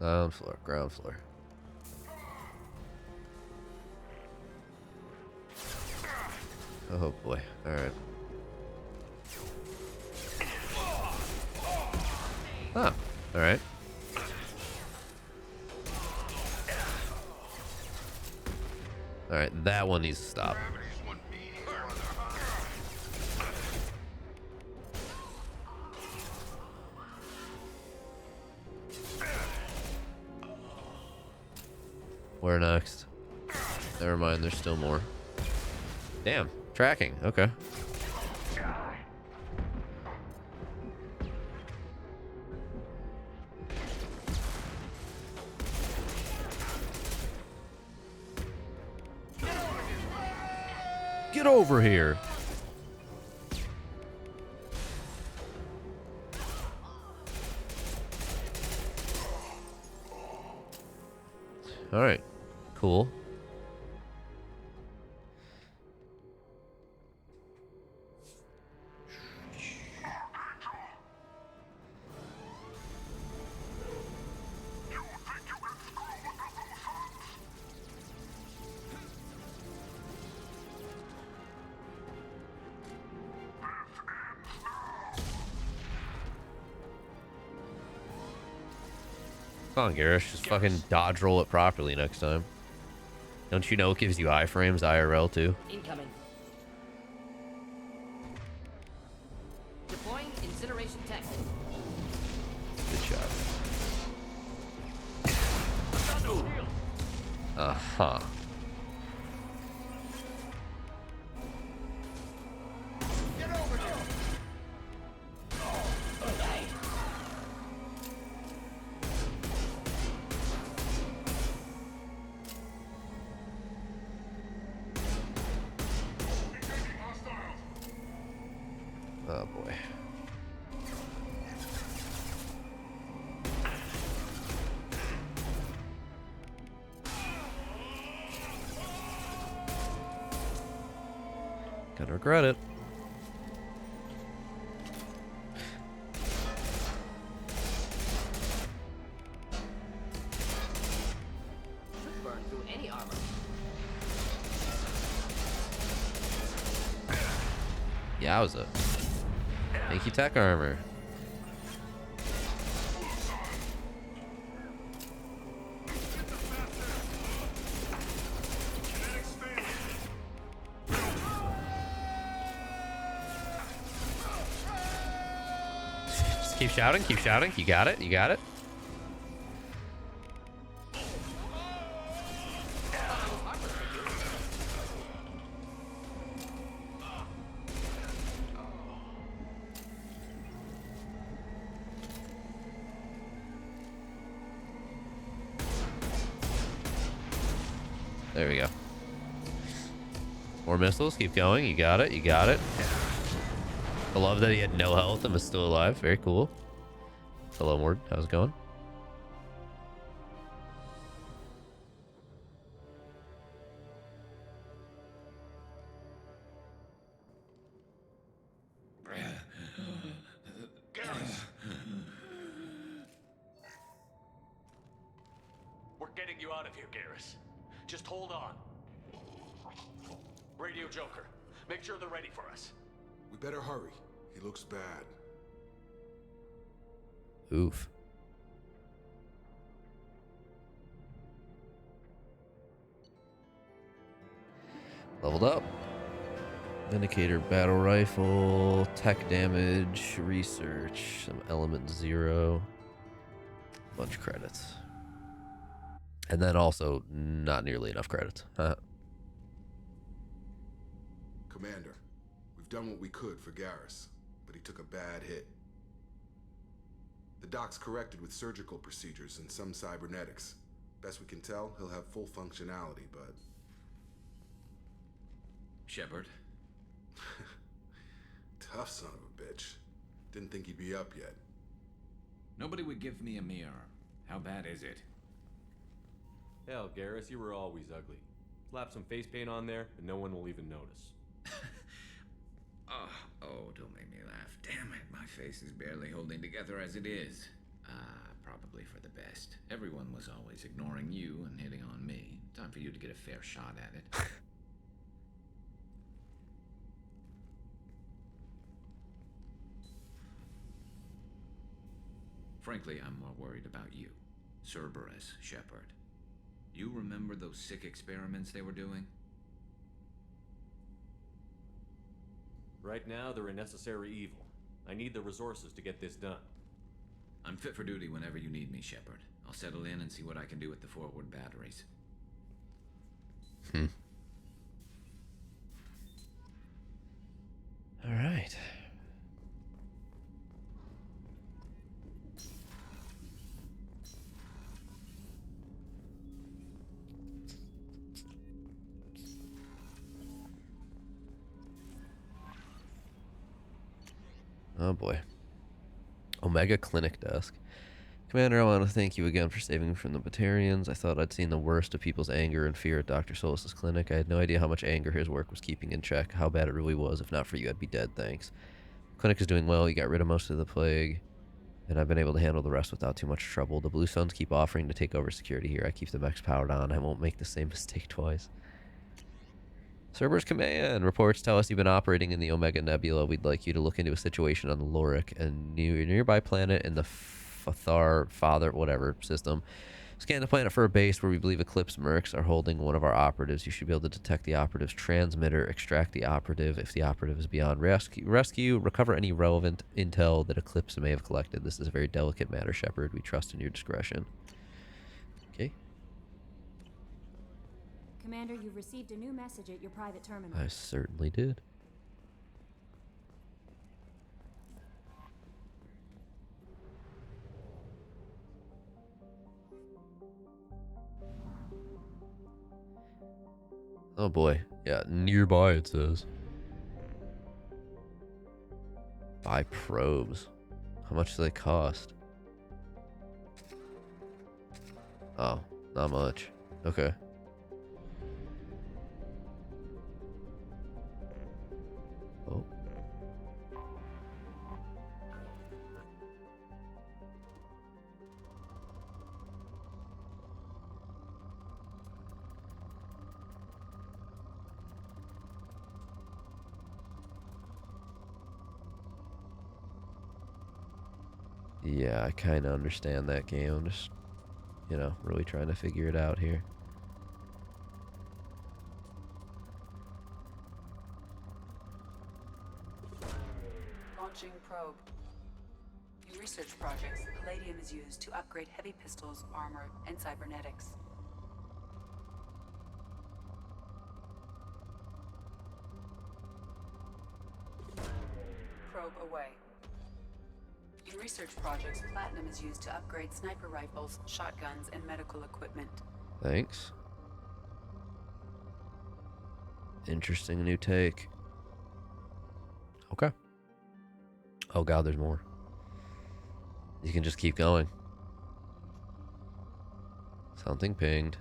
Ground floor, ground floor. Oh boy, alright. Oh, alright. Alright, that one needs to stop. Where next? Never mind, there's still more. Damn, tracking, okay. Get over here. All right, cool. Come on, Garrus. Just fucking dodge roll it properly next time. Don't you know it gives you iframes IRL too? Incoming. Deploying incineration tech. Good job. Uh-huh. Oh boy. Gonna regret it. Should burn through any armor. Yowza. Thank you, tech armor. Just keep shouting, keep shouting. You got it, you got it. There we go. More missiles. Keep going. You got it. You got it. I love that he had no health and was still alive. Very cool. Hello, Mord. How's it going? We're getting you out of here, Garrus. Just hold on. Radio Joker, make sure they're ready for us. We better hurry. He looks bad. Oof. Leveled up. Vindicator battle rifle, tech damage, research, some element 0. Bunch of credits. And then also not nearly enough credits. Commander, we've done what we could for Garrus, but he took a bad hit. The doc's corrected with surgical procedures and some cybernetics. Best we can tell, he'll have full functionality, but... Shepard? Tough son of a bitch. Didn't think he'd be up yet. Nobody would give me a mirror. How bad is it? Hell, Garrus, you were always ugly. Slap some face paint on there, and no one will even notice. Oh, don't make me laugh. Damn it, my face is barely holding together as it is. probably for the best. Everyone was always ignoring you and hitting on me. Time for you to get a fair shot at it. Frankly, I'm more worried about you. Cerberus, Shepard. You remember those sick experiments they were doing? Right now, they're a necessary evil. I need the resources to get this done. I'm fit for duty whenever you need me, Shepard. I'll settle in and see what I can do with the forward batteries. All right. Oh boy. Omega Clinic Desk. Commander, I want to thank you again for saving me from the Batarians. I thought I'd seen the worst of people's anger and fear at Dr. Solus's clinic. I had no idea how much anger his work was keeping in check, how bad it really was. If not for you, I'd be dead, thanks. Clinic is doing well. You got rid of most of the plague, and I've been able to handle the rest without too much trouble. The Blue Suns keep offering to take over security here. I keep the mechs powered on. I won't make the same mistake twice. Cerberus Command reports tell us you've been operating in the Omega Nebula. We'd like you to look into a situation on the Lorik, a nearby planet in the Father whatever system. Scan the planet for a base where we believe Eclipse mercs are holding one of our operatives. You should be able to detect the operative's transmitter, extract the operative if the operative is beyond rescue, recover any relevant intel that Eclipse may have collected. This is a very delicate matter, Shepard. We trust in your discretion. Okay. Commander, you've received a new message at your private terminal. I certainly did. Oh boy. Yeah, nearby it says. Buy probes. How much do they cost? Oh, not much. Okay. Oh. Yeah, I kind of understand that game. I'm just, you know, really trying to figure it out here. Launching probe. In research projects, palladium is used to upgrade heavy pistols, armor, and cybernetics. Probe away. In research projects, platinum is used to upgrade sniper rifles, shotguns, and medical equipment. Thanks. Interesting new take. Okay. Oh god, there's more. You can just keep going. Something pinged.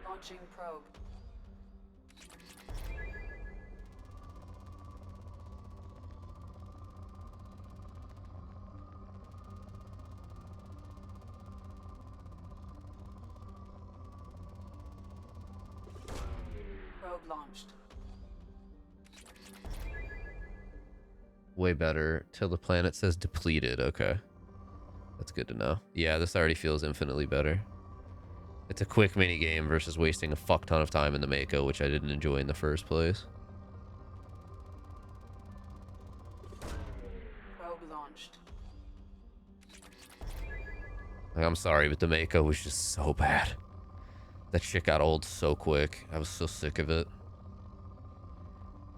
Launching probe. Probe launched. Way better. Till the planet says depleted. Okay. That's good to know. Yeah, this already feels infinitely better. It's a quick mini game versus wasting a fuck ton of time in the Mako, which I didn't enjoy in the first place. Probe launched. Like, I'm sorry, but the Mako was just so bad. That shit got old so quick. I was so sick of it.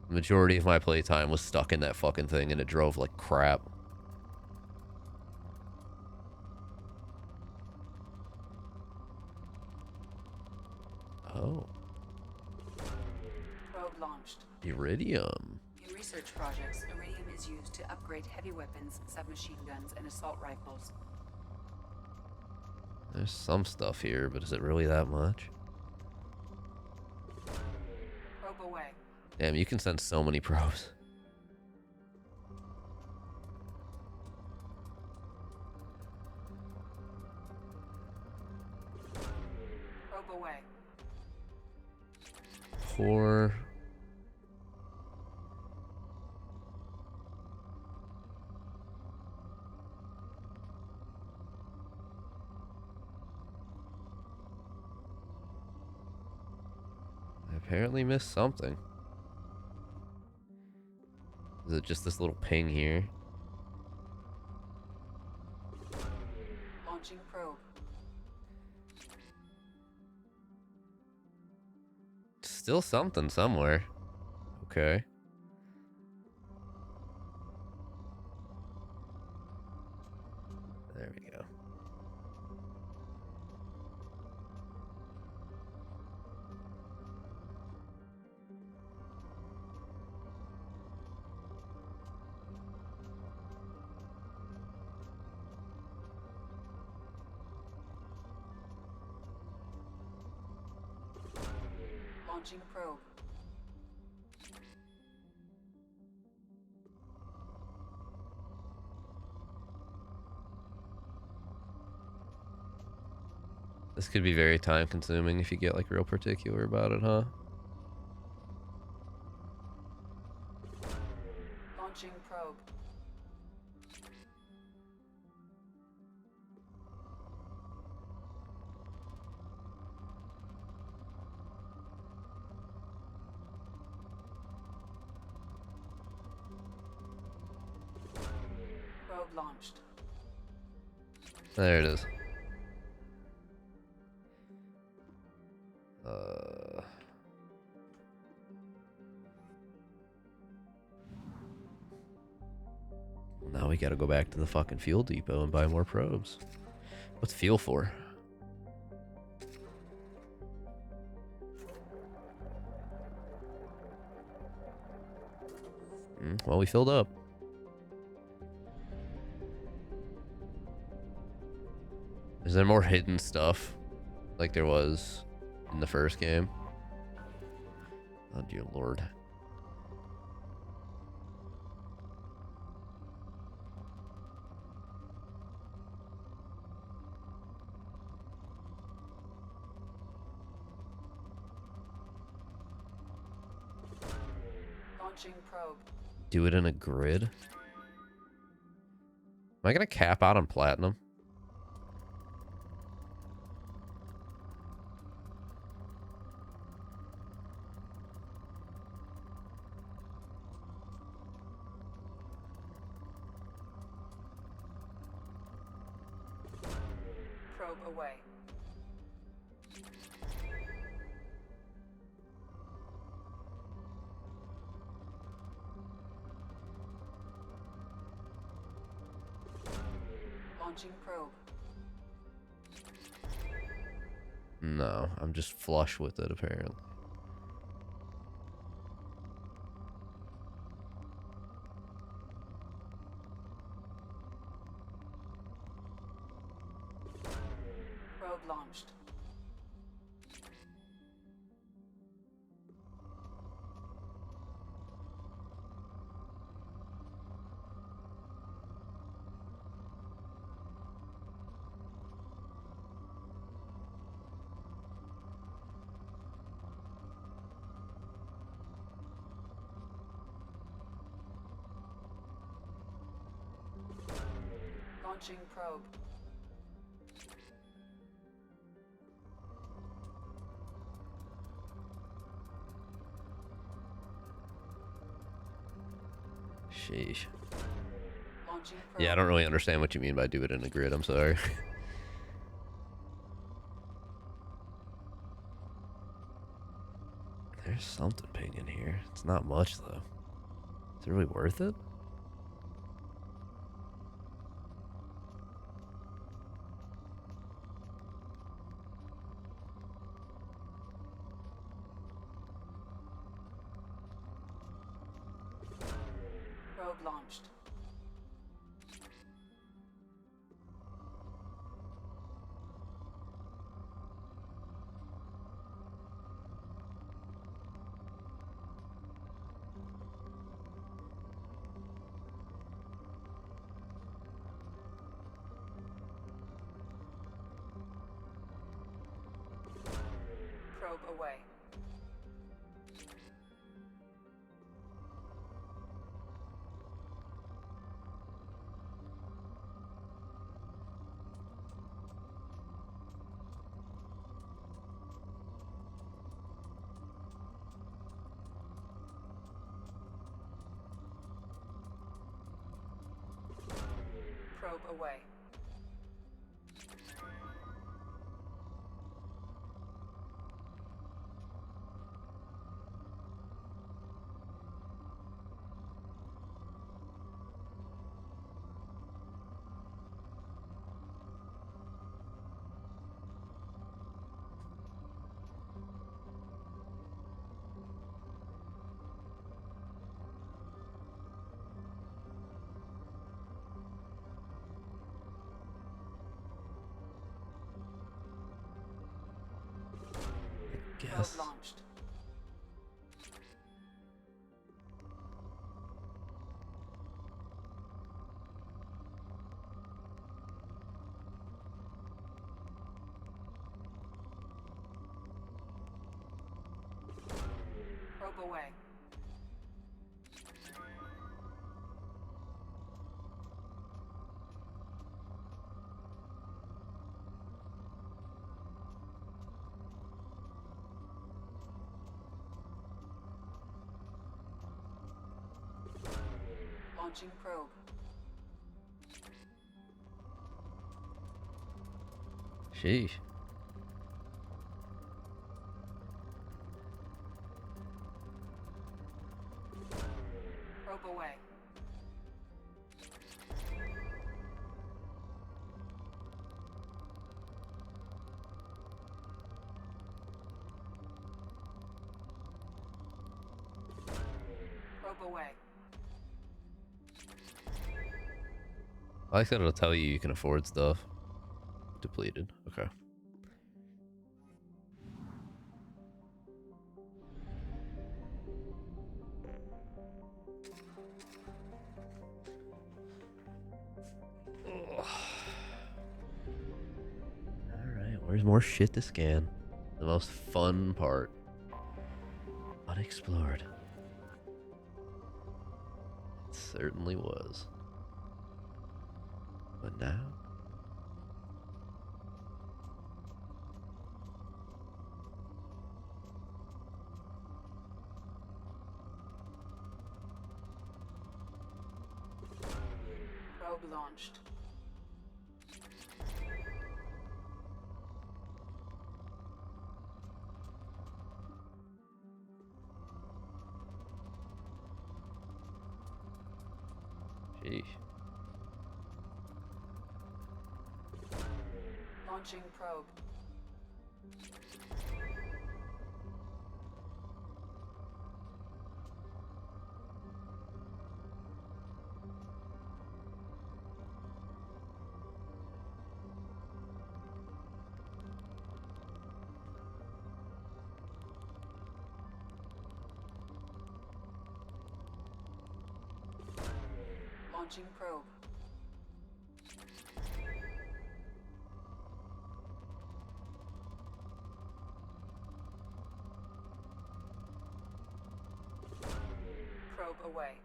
The majority of my playtime was stuck in that fucking thing, and it drove like crap. Oh. Probe launched. Iridium. In research projects, iridium is used to upgrade heavy weapons, submachine guns, and assault rifles. There's some stuff here, but is it really that much? Probe away. Damn, you can send so many probes. Probe away. 4. I apparently missed something. Is it just this little ping here? Launching probe. Still something somewhere. Okay. There we go. Launching probe. This could be very time consuming if you get like real particular about it, huh? Launching probe. Probe launched. There it is. Now we gotta go back to the fucking fuel depot and buy more probes. What's fuel for? Well, we filled up. Is there more hidden stuff like there was in the first game? Oh dear lord. Launching probe. Do it in a grid? Am I gonna cap out on platinum? Probe away. Launching probe. No, I'm just flush with it apparently. Probe launched. Launching probe. Sheesh. Launching probe. Yeah, I don't really understand what you mean by do it in a grid. I'm sorry. There's something pinging here. It's not much though. Is it really worth it? Probe launched. Probe away. Probe away. Guess. Probe launched. Probe away. Launching probe. Sheesh. Probe away. Probe away. I like that it'll tell you you can afford stuff. Depleted. Okay. Alright, where's more shit to scan? The most fun part. Unexplored. It certainly was. But now? Probe launched. Sheesh. Launching probe. Launching probe. Probe away.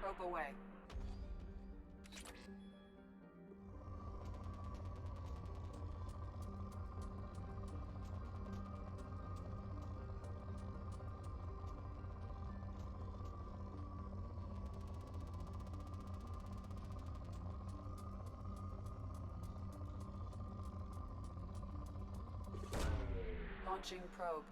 Probe away. Launching probe.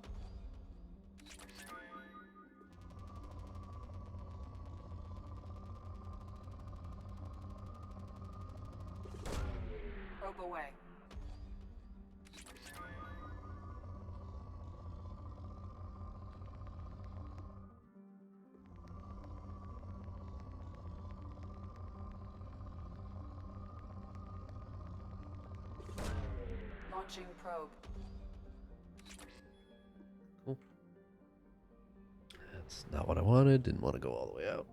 Probe away. Launching probe. Cool. That's not what I wanted. Didn't want to go all the way out.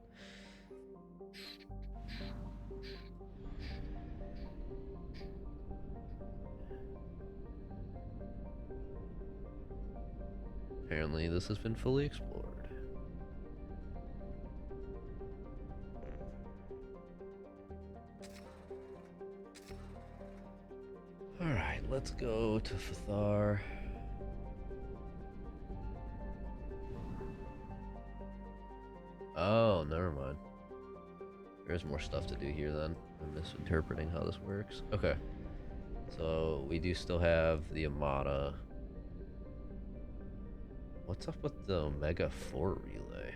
Apparently, this has been fully explored. Alright, let's go to Fathar. Oh, never mind. There's more stuff to do here then. I'm misinterpreting how this works. Okay. So, we do still have the Amada. What's up with the Omega 4 relay?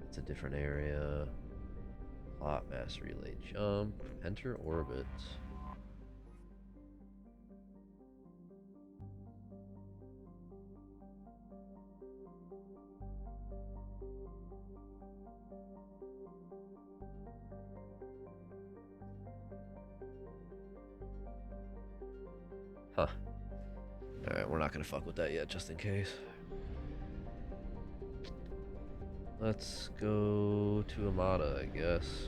It's a different area. Plot mass relay jump. Enter orbit. Huh. Alright, we're not gonna fuck with that yet, just in case. Let's go to Amada, I guess.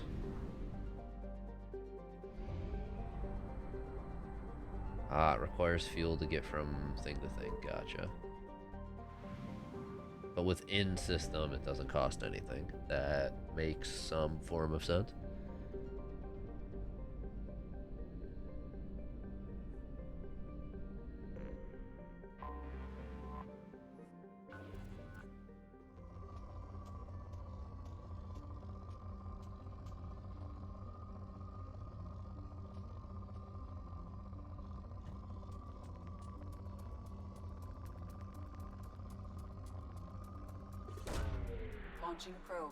Ah, it requires fuel to get from thing to thing. Gotcha. But within system, it doesn't cost anything. That makes some form of sense. Launching probe.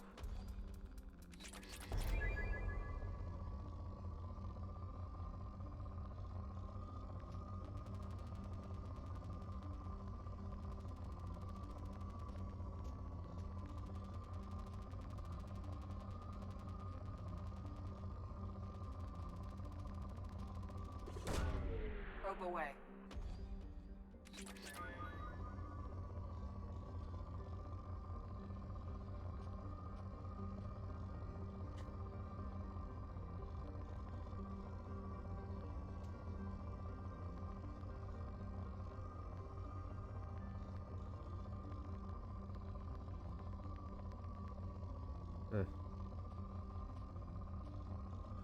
Probe away.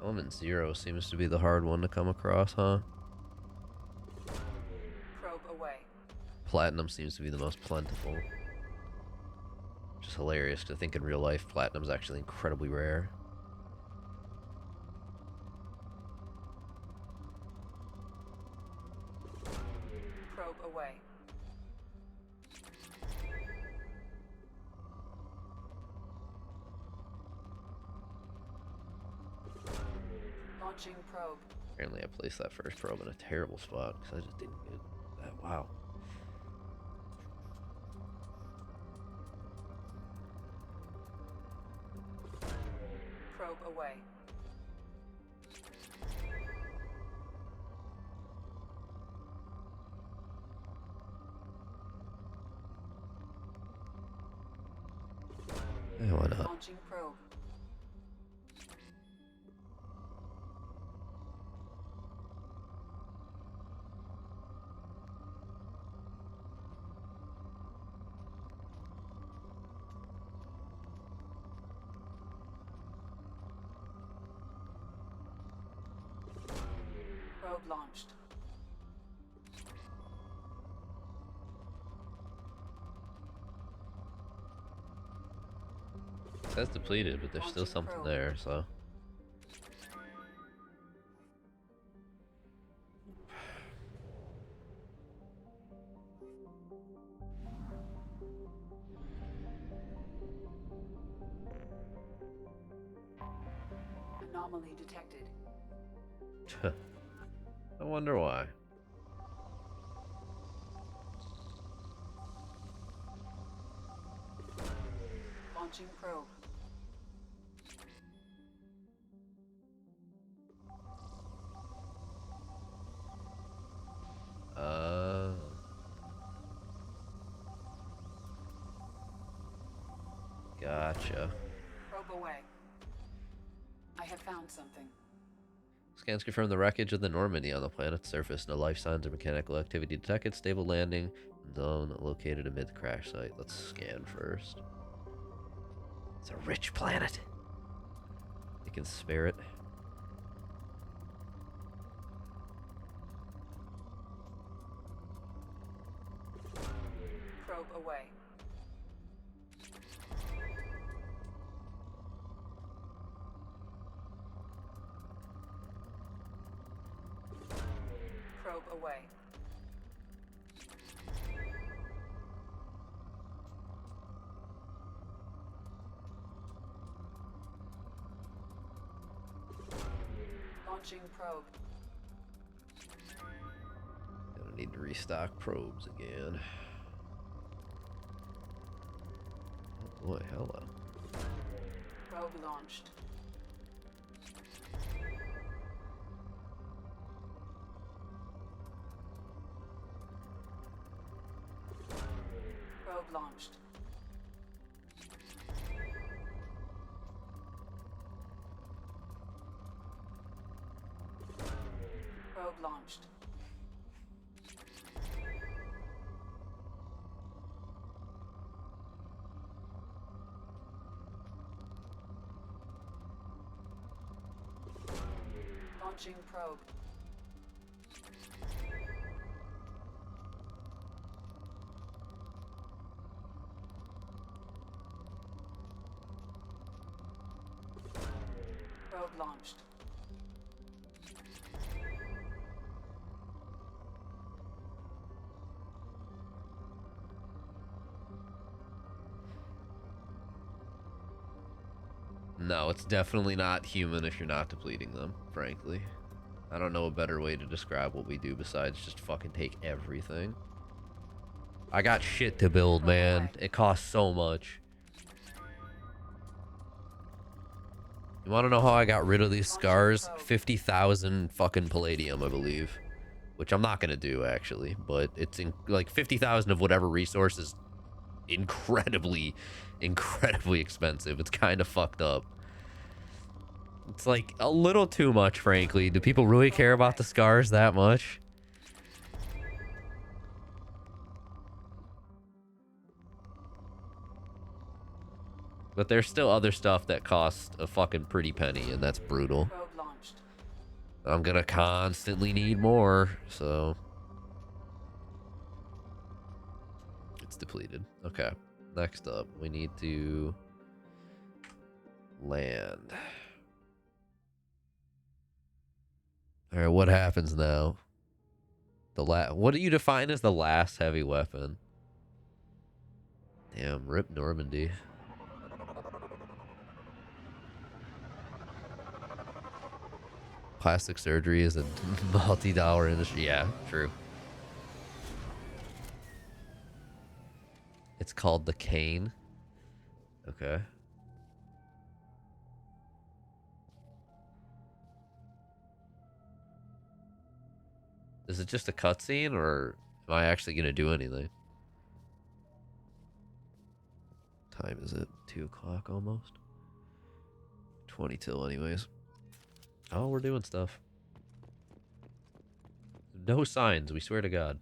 Element 0 seems to be the hard one to come across, huh? Probe away. Platinum seems to be the most plentiful. Which is hilarious, because I think in real life, platinum's actually incredibly rare. Probe away. Launching probe. Apparently I placed that first probe in a terrible spot, because I just didn't get that. Wow. Probe away. Yeah, why not? Launching probe. Probe launched. It says depleted, but there's still something there, so. Anomaly detected. I wonder why. Launching probe. Gotcha. Probe away. I have found something. Scans confirm the wreckage of the Normandy on the planet's surface. No life signs or mechanical activity detected. Stable landing zone located amid the crash site. Let's scan first. It's a rich planet. You can spare it. Probe away. Probe away. Launching probe. Gonna need to restock probes again. Oh boy, hello. Probe launched. Probe launched. Probe launched. Launching probe. Probe launched. No, it's definitely not human if you're not depleting them, frankly. I don't know a better way to describe what we do besides just fucking take everything. I got shit to build, man. It costs so much. You want to know how I got rid of these scars? 50,000 fucking palladium, I believe. Which I'm not going to do, actually. But it's in, like 50,000 of whatever resource is incredibly expensive. It's kind of fucked up. It's like a little too much, frankly. Do people really care about the scars that much? But there's still other stuff that costs a fucking pretty penny, and that's brutal. I'm gonna constantly need more, so it's depleted. Okay, next up, we need to land. All right, what happens now? What do you define as the last heavy weapon? Damn, rip Normandy. Plastic surgery is a multi-dollar industry. Yeah, true. It's called the cane. Okay. Is it just a cutscene, or am I actually gonna do anything? What time is it? 2 o'clock almost? 20 till anyways. Oh, we're doing stuff. No signs, we swear to God.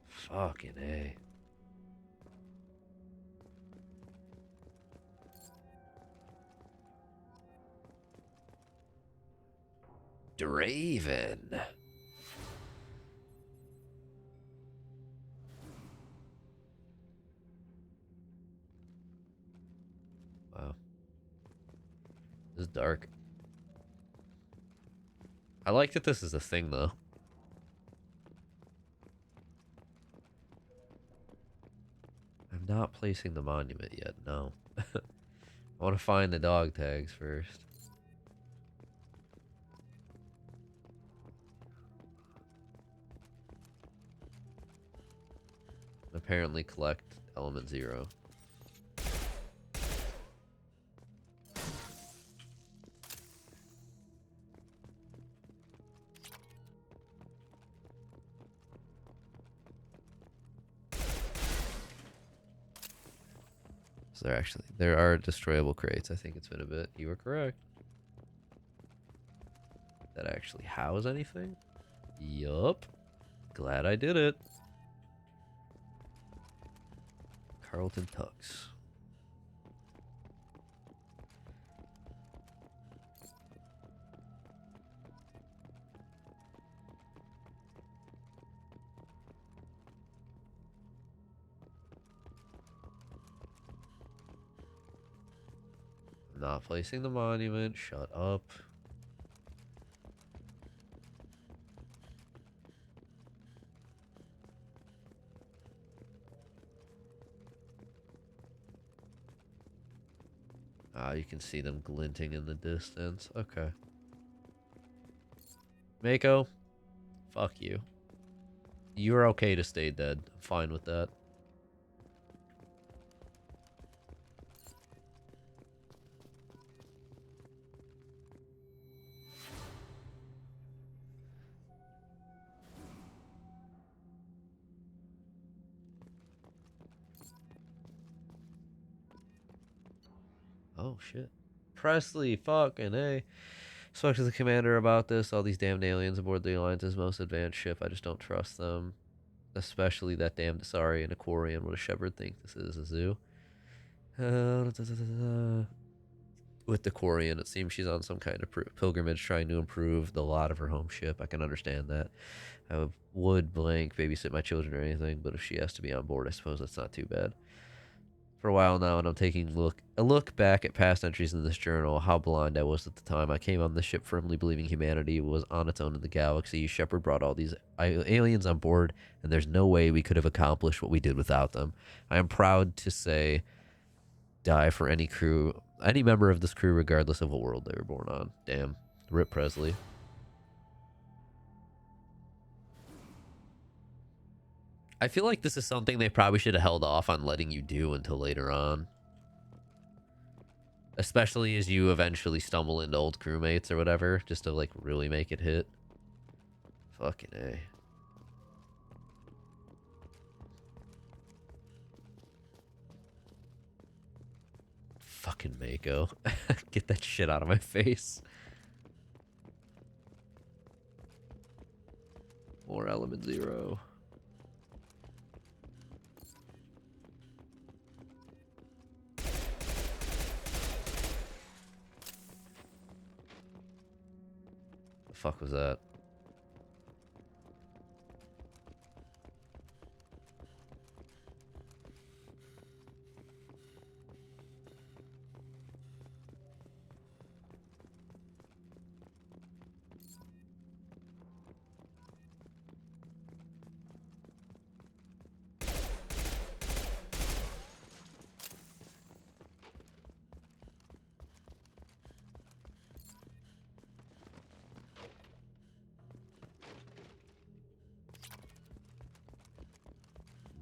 Fucking A. Draven. Wow. This is dark. I like that this is a thing, though. I'm not placing the monument yet, no. I want to find the dog tags first. Apparently collect element 0. So there are destroyable crates. I think it's been a bit. You were correct. That actually house anything? Yup. Glad I did it. Carlton Tux. Not placing the monument. Shut up. Ah, you can see them glinting in the distance. Okay. Mako, fuck you. You're okay to stay dead. I'm fine with that. Oh, shit. Presley, fucking A. Spoke to the commander about this. All these damned aliens aboard the Alliance's most advanced ship. I just don't trust them. Especially that damn Dasari and Aquarian. What does Shepard think this is? A zoo? With the Quarian, it seems she's on some kind of pilgrimage trying to improve the lot of her home ship. I can understand that. I would blank babysit my children or anything, but if she has to be on board, I suppose that's not too bad. For a while now, and I'm taking a look back at past entries in this journal, how blind I was at the time. I came on this ship firmly believing humanity was on its own in the galaxy. Shepard brought all these aliens on board, and there's no way we could have accomplished what we did without them. I am proud to say, die for any crew, any member of this crew, regardless of what world they were born on. Damn. Rip Presley. I feel like this is something they probably should have held off on letting you do until later on. Especially as you eventually stumble into old crewmates or whatever, just to like really make it hit. Fucking A. Fucking Mako. Get that shit out of my face. More element 0. The fuck was that?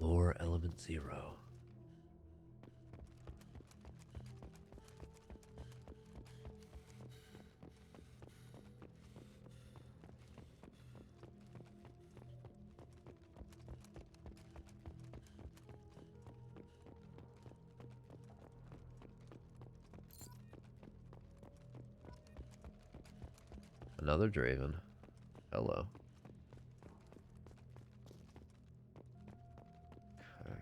More element 0. Another Draven. Hello. Okay.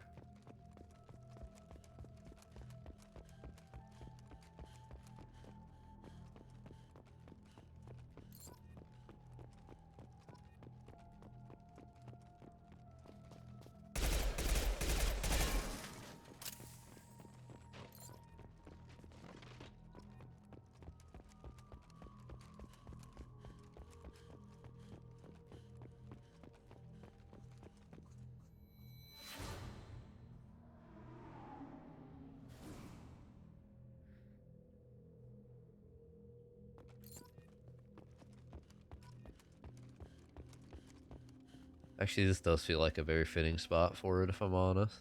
Actually, this does feel like a very fitting spot for it, if I'm honest.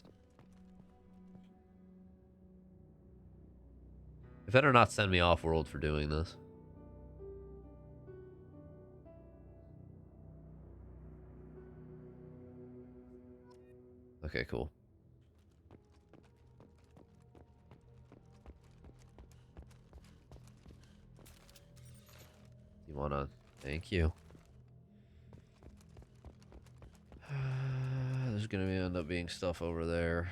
It better not send me off world for doing this. Okay, cool. wanna... Thank you. There's gonna end up being stuff over there.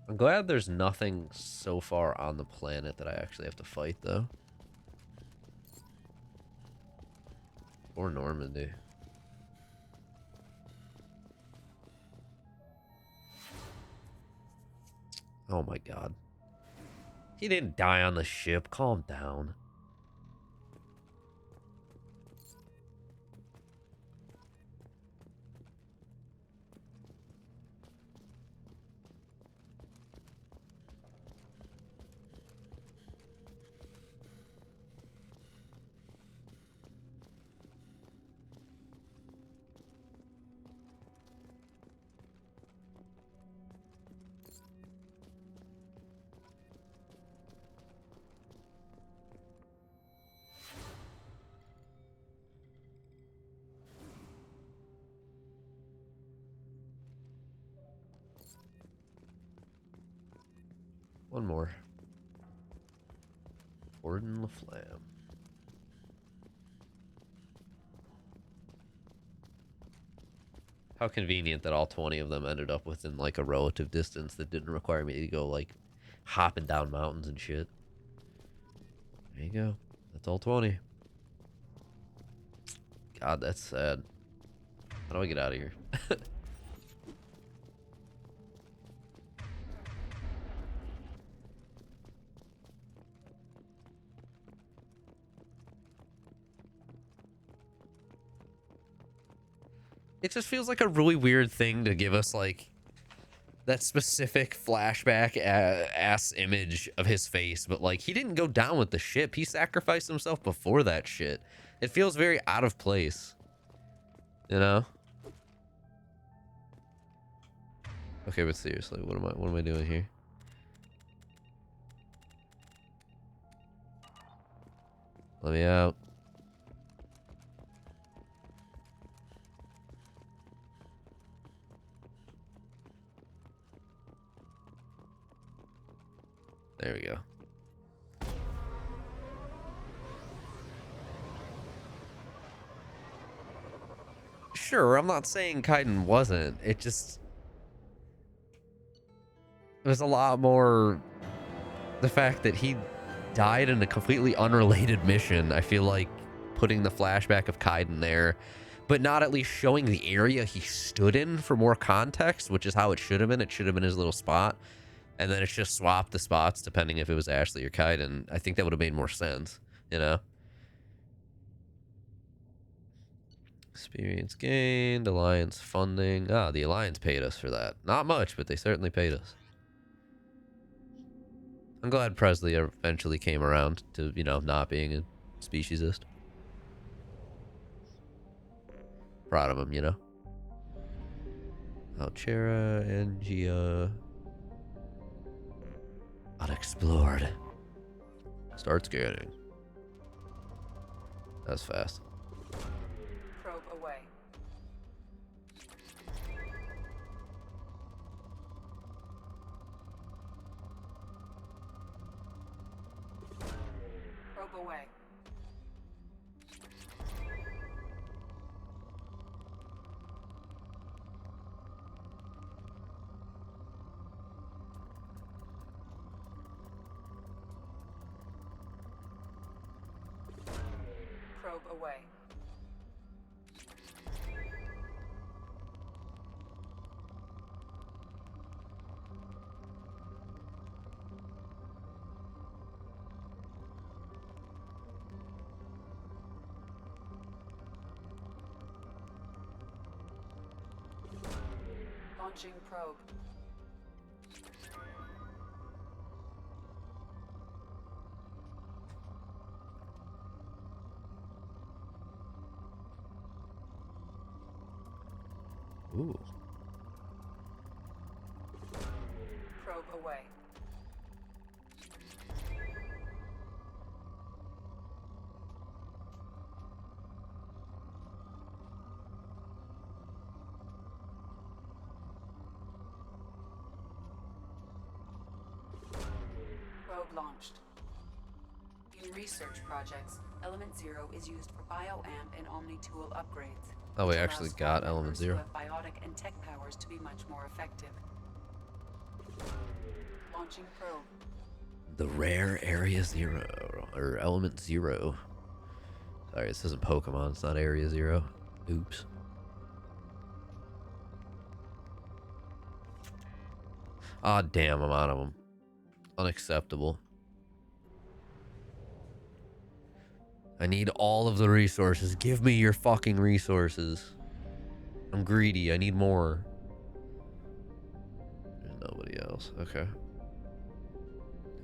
I'm glad there's nothing so far on the planet that I actually have to fight, though. Or Normandy. Oh my god. He didn't die on the ship. Calm down. One more. Gordon LaFlamme. How convenient that all 20 of them ended up within like a relative distance that didn't require me to go like hopping down mountains and shit. There you go. That's all 20. God, that's sad. How do I get out of here? It just feels like a really weird thing to give us, like, that specific flashback ass image of his face, but, like, he didn't go down with the ship. He sacrificed himself before that shit. It feels very out of place. You know? Okay, but seriously, what am I doing here? Let me out. There we go. Sure, I'm not saying Kaiden wasn't. It just... It was a lot more... The fact that he died in a completely unrelated mission. I feel like putting the flashback of Kaiden there, but not at least showing the area he stood in for more context, which is how it should have been. It should have been his little spot. And then it's just swapped the spots depending if it was Ashley or Kaiden. I think that would have made more sense, you know? Experience gained, Alliance funding. Ah, the Alliance paid us for that. Not much, but they certainly paid us. I'm glad Presley eventually came around to, you know, not being a speciesist. Proud of him, you know? Alchera, Angia... Unexplored. Start scanning. That's fast. Probe away. Probe away. Probe away. Launching probe. Ooh. Probe away. Probe launched. In research projects, Element Zero is used for bioamp and Omni-tool upgrades. Oh, we which actually allows got squad Element members who Zero. have biotic and tech powers to be much more effective. Launching probe. The rare Area Zero, or Element Zero. Sorry, this isn't Pokemon, it's not Area Zero. Oops. Ah, damn, I'm out of them. Unacceptable. I need all of the resources. Give me your fucking resources. I'm greedy, I need more. There's nobody else, okay.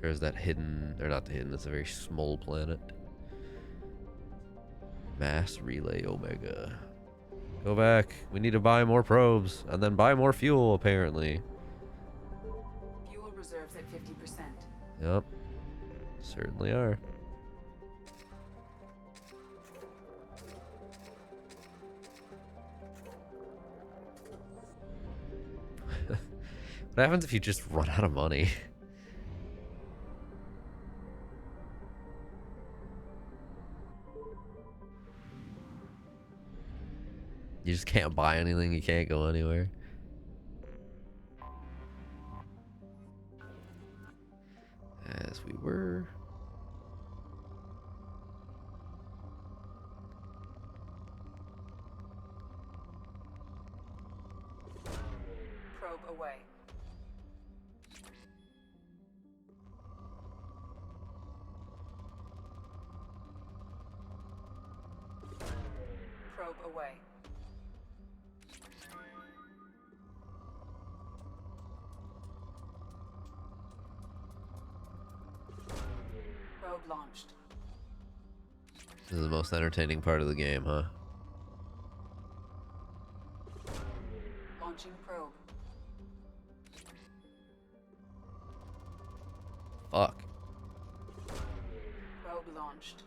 There's that hidden, or not the hidden, it's a very small planet. Mass Relay Omega. Go back. We need to buy more probes and then buy more fuel, apparently. Fuel reserves at 50%. Yep. Certainly are. What happens if you just run out of money? You just can't buy anything, you can't go anywhere. As we were. Probe away. Probe away. Probe launched. This is the most entertaining part of the game, huh? Launching probe. Fuck. Probe launched.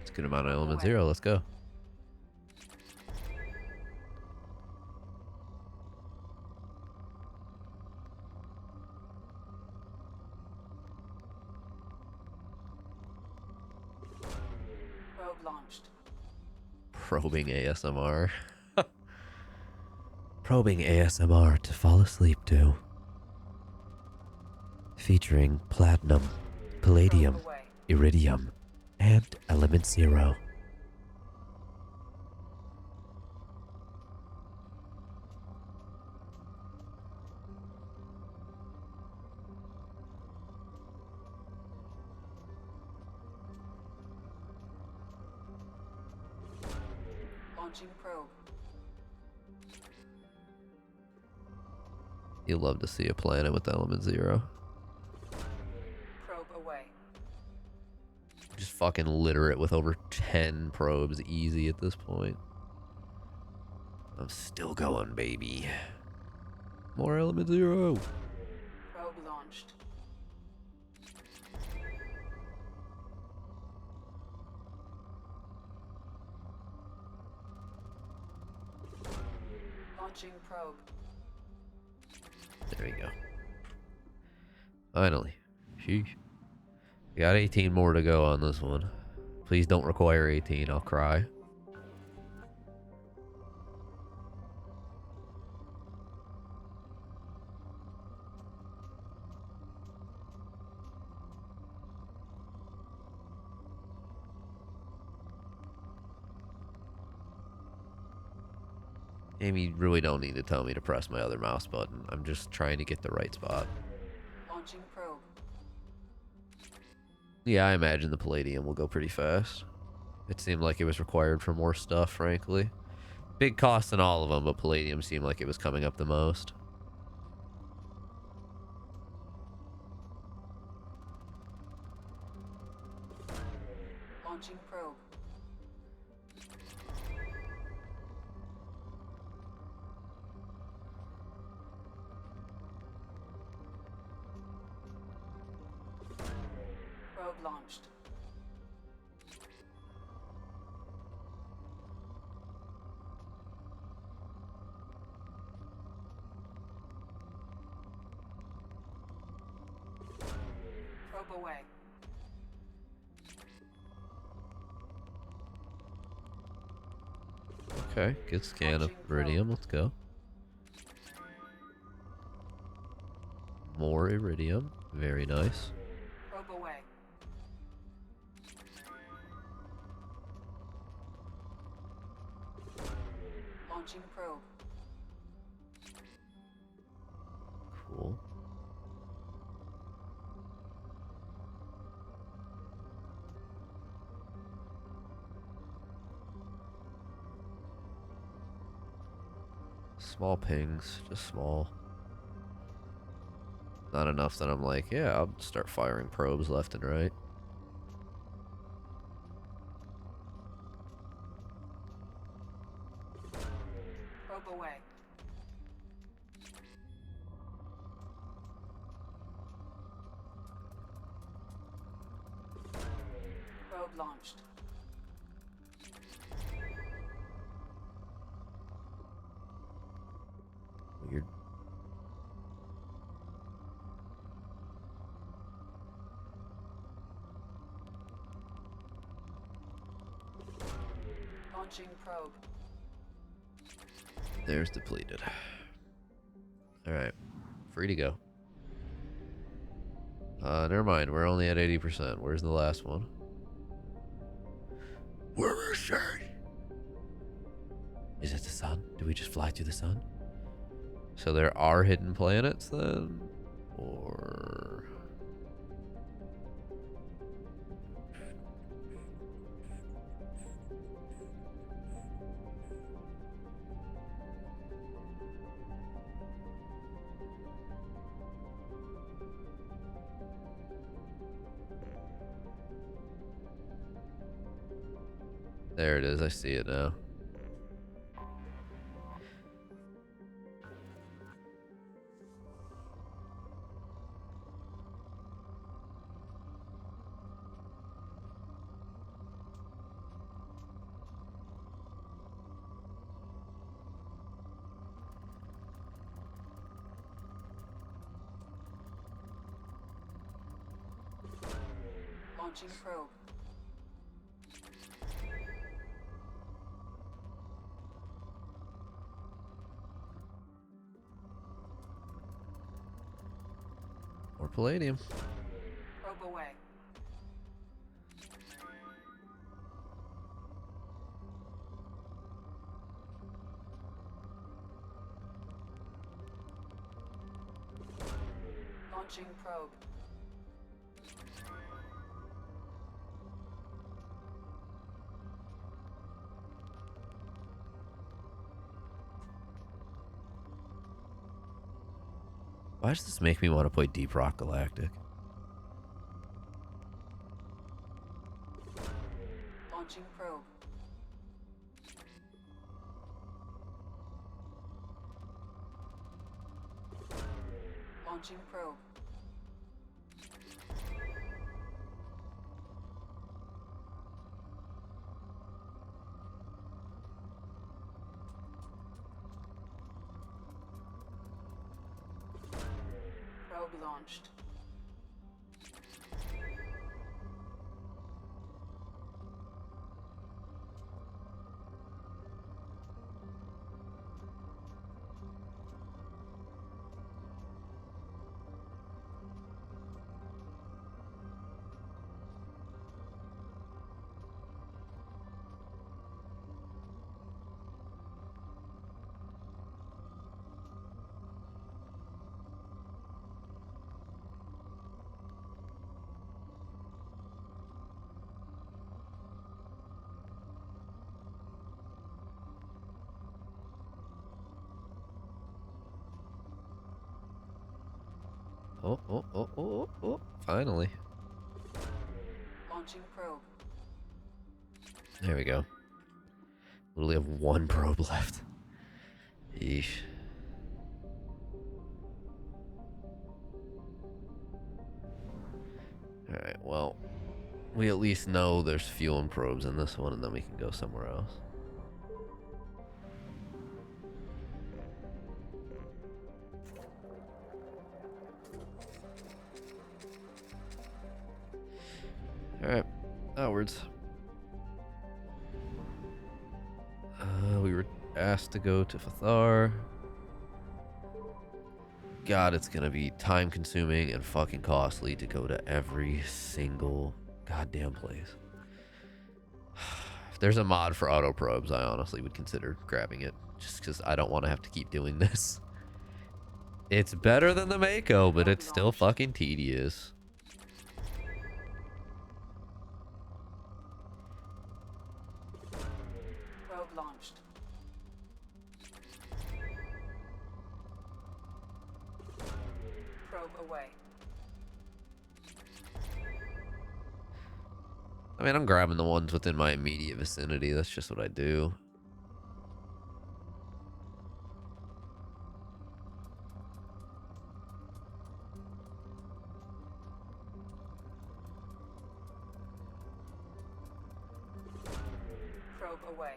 It's a good amount of Element Zero, let's go. Probe launched. Probing ASMR. Probing ASMR to fall asleep to. Featuring platinum, palladium, iridium, and Element Zero. Launching probe. You'll love to see a planet with Element Zero. Probe away. Just fucking litter it with over 10 probes easy at this point. I'm still going, baby. More Element Zero. Probe launched. Launching probe. There we go. Finally. Sheesh. We got 18 more to go on this one. Please don't require 18, I'll cry. Amy, you really don't need to tell me to press my other mouse button. I'm just trying to get the right spot. Launching probe. Yeah, I imagine the Palladium will go pretty fast. It seemed like it was required for more stuff, frankly. Big cost in all of them, but Palladium seemed like it was coming up the most. Launching probe. Probe launched. Probe away. Okay, good scan of iridium. Let's go. More iridium. Very nice. Probe away. Launching probe. Cool. Small pings, just small. Not enough that I'm like, yeah, I'll start firing probes left and right. Probe away. Probe launched. Weird. Launching probe. There's depleted. Alright. Free to go. Never mind. We're only at 80%. Where's the last one? Where is she? Is it the sun? Do we just fly through the sun? So there are hidden planets then? Or... There it is. I see it now. Launching probe. More palladium. Probe away. Launching probe. Why does this make me want to play Deep Rock Galactic? Launching probe. Launching probe. Probe launched. Oh, oh, oh, oh, oh, oh. Finally. Launching probe. There we go. Literally have one probe left. Yeesh. Alright, well, we at least know there's fuel and probes in this one, and then we can go somewhere else. Alright, outwards. We were asked to go to Fathar. God, it's gonna be time consuming and fucking costly to go to every single goddamn place. If there's a mod for auto probes, I honestly would consider grabbing it. Just because I don't want to have to keep doing this. It's better than the Mako, but it's still fucking tedious. Probe launched. Probe away. I mean, I'm grabbing the ones within my immediate vicinity. That's just what I do. Probe away.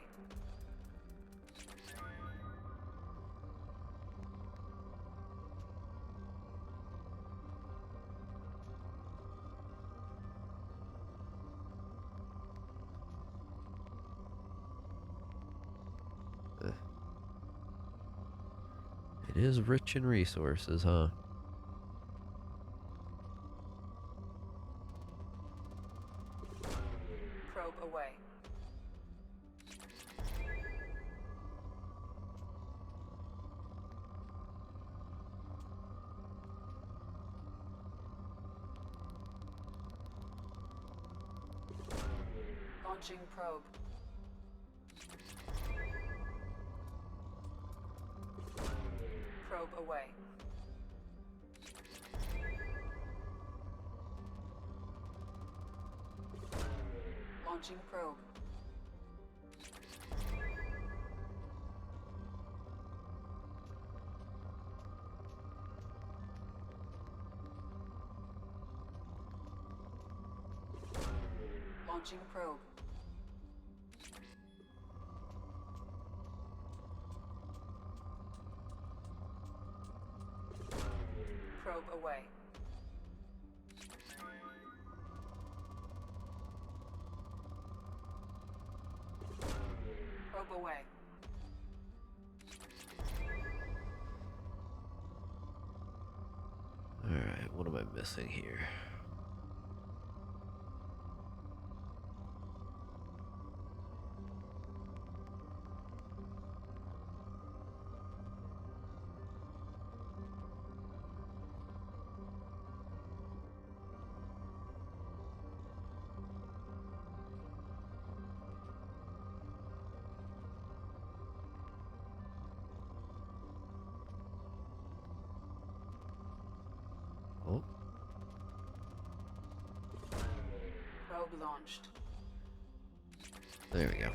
It is rich in resources, huh? Probe away. Launching probe. Probe away. Launching probe. Launching probe. Probe away. Probe away. Alright, what am I missing here? Oh, Probe launched. there we go.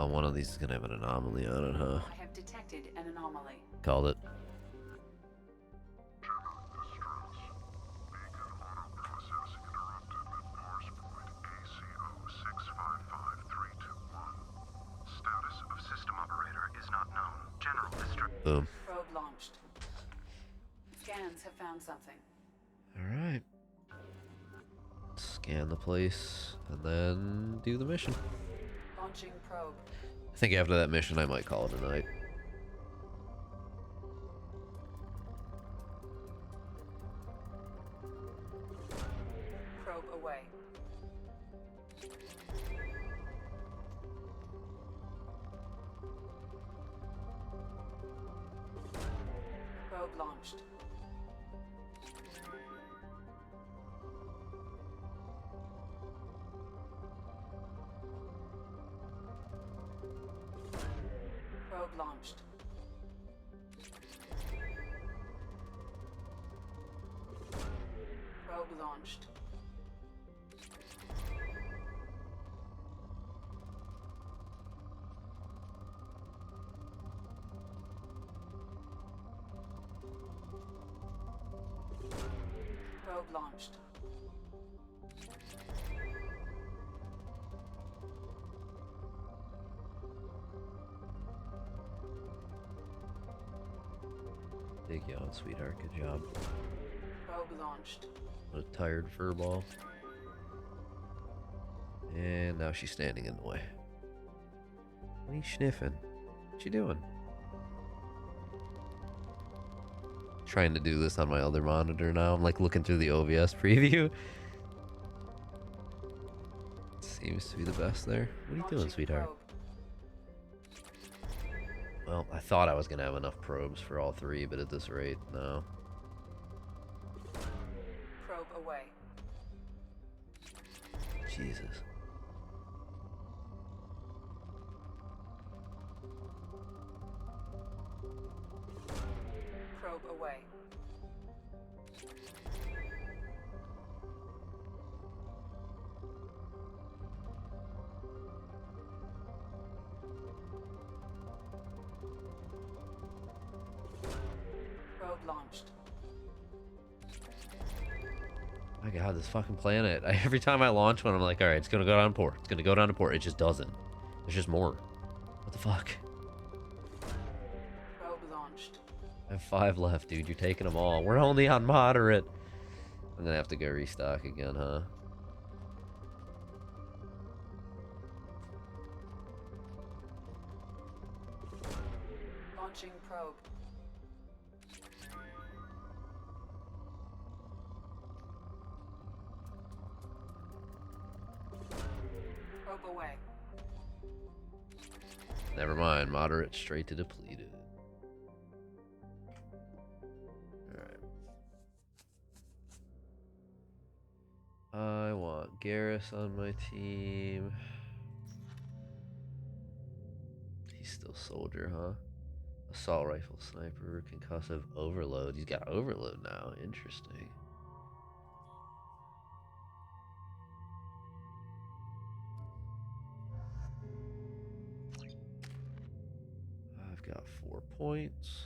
One of these is gonna have an anomaly on it, huh? I have detected an anomaly. Called it. Status of system operator is not known. General distress. Boom. Probe launched. Scans have found something. Alright. Scan the place and then do the mission. Launching probe. I think after that mission I might call it a night. Probe away. Probe launched. Probe launched. Probe launched. Probe launched. Dig you on, sweetheart. Good job. Probe launched. What a tired furball. And now she's standing in the way. What are you sniffing? What you doing? Trying to do this on my other monitor now. I'm like looking through the OBS preview. Seems to be the best there. What are you doing, sweetheart? Well, I thought I was going to have enough probes for all three, but at this rate, no. Probe away. Jesus. Probe away. Probe launched. My god, this fucking planet. Every time I launch one, I'm like, alright, it's gonna go down to port. It's gonna go down to port. It just doesn't. There's just more. What the fuck? Probe launched. I have 5 left, dude. You're taking them all. We're only on moderate. I'm gonna have to go restock again, huh? Launching probe. Probe away. Never mind. Moderate straight to depleted. Alright. I want Garrus on my team. He's still soldier, huh? Assault rifle, sniper, concussive, overload. He's got overload now. Interesting. I've got 4 points.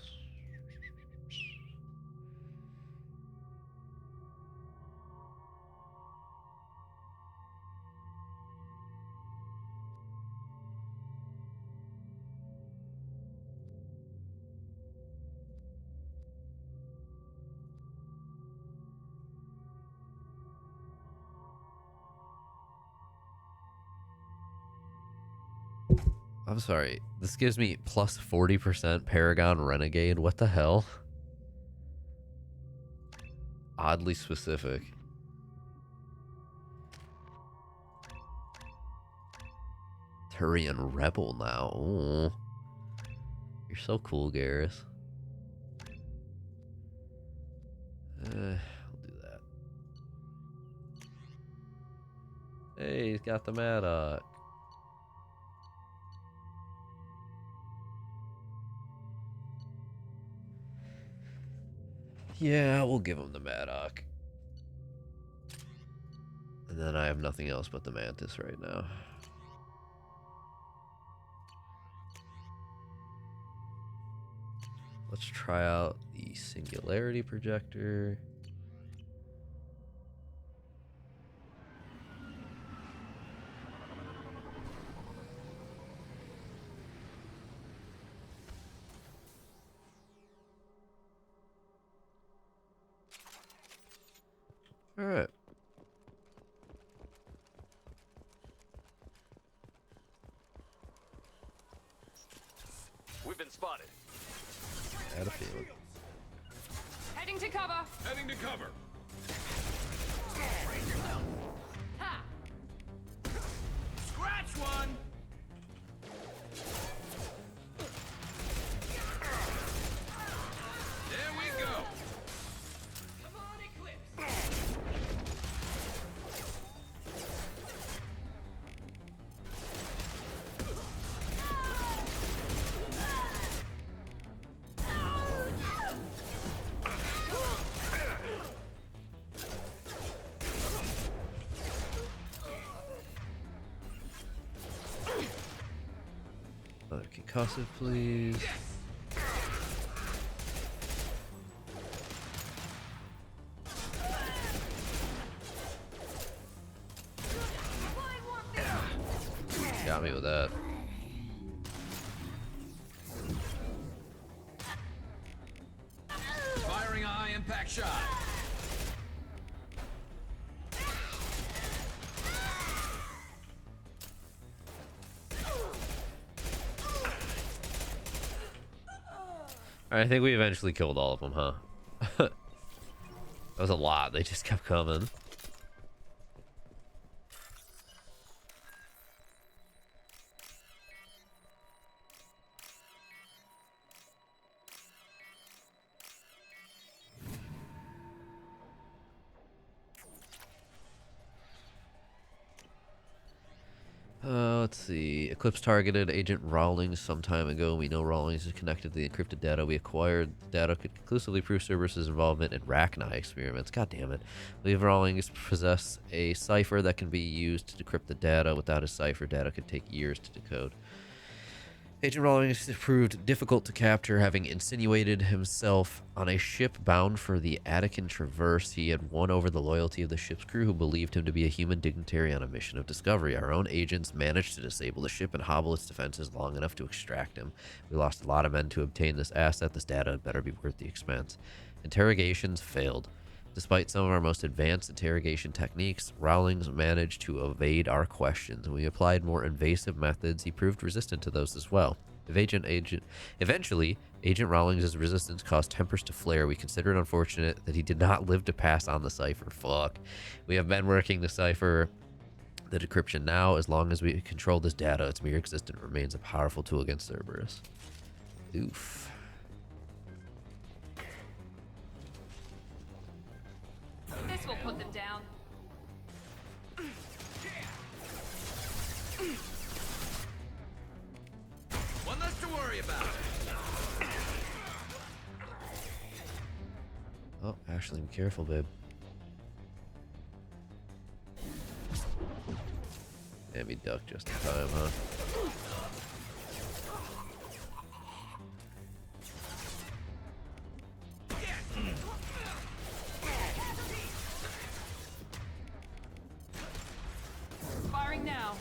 I'm sorry. This gives me plus 40% Paragon Renegade. What the hell? Oddly specific. Turian Rebel now. Ooh. You're so cool, Garrus. I'll do that. Hey, he's got the Maddock. Yeah, we'll give him the Maddock. And then I have nothing else but the Mantis right now. Let's try out the Singularity Projector. All right. We've been spotted. Had a feeling. Heading to cover. Heading to cover. Ha! Scratch one. There we go. Come on, Eclipse. Another concussive, please. Got me with that. impact shot. Alright, I think we eventually killed all of them, huh? That was a lot. They just kept coming. Let's see. Eclipse targeted Agent Rawlings some time ago. We know Rawlings is connected to the encrypted data we acquired. The data could conclusively prove Cerberus' involvement in Rachni experiments. God damn it. We believe Rawlings possess a cipher that can be used to decrypt the data. Without a cipher, data could take years to decode. Agent Rawlings proved difficult to capture, having insinuated himself on a ship bound for the Attican Traverse. He had won over the loyalty of the ship's crew, who believed him to be a human dignitary on a mission of discovery. Our own agents managed to disable the ship and hobble its defenses long enough to extract him. We lost a lot of men to obtain this asset. This data had better be worth the expense. Interrogations failed. Despite some of our most advanced interrogation techniques, Rawlings managed to evade our questions. When we applied more invasive methods, he proved resistant to those as well. Eventually, Agent Rawlings' resistance caused tempers to flare. We consider it unfortunate that he did not live to pass on the cipher. Fuck. We have been working the cipher, the decryption now. As long as we control this data, its mere existence remains a powerful tool against Cerberus. Oof. This will put them down. One less to worry about. Oh, Ashley, be careful, babe. Damn, he ducked just in time, huh? Firing now.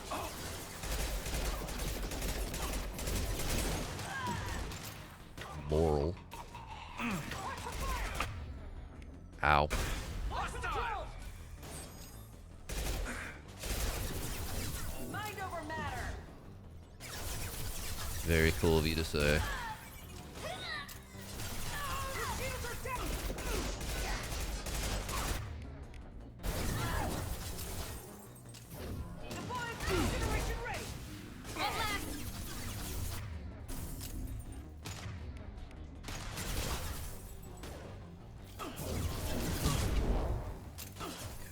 Moral. Ow. Mind over matter. Very cool of you to say.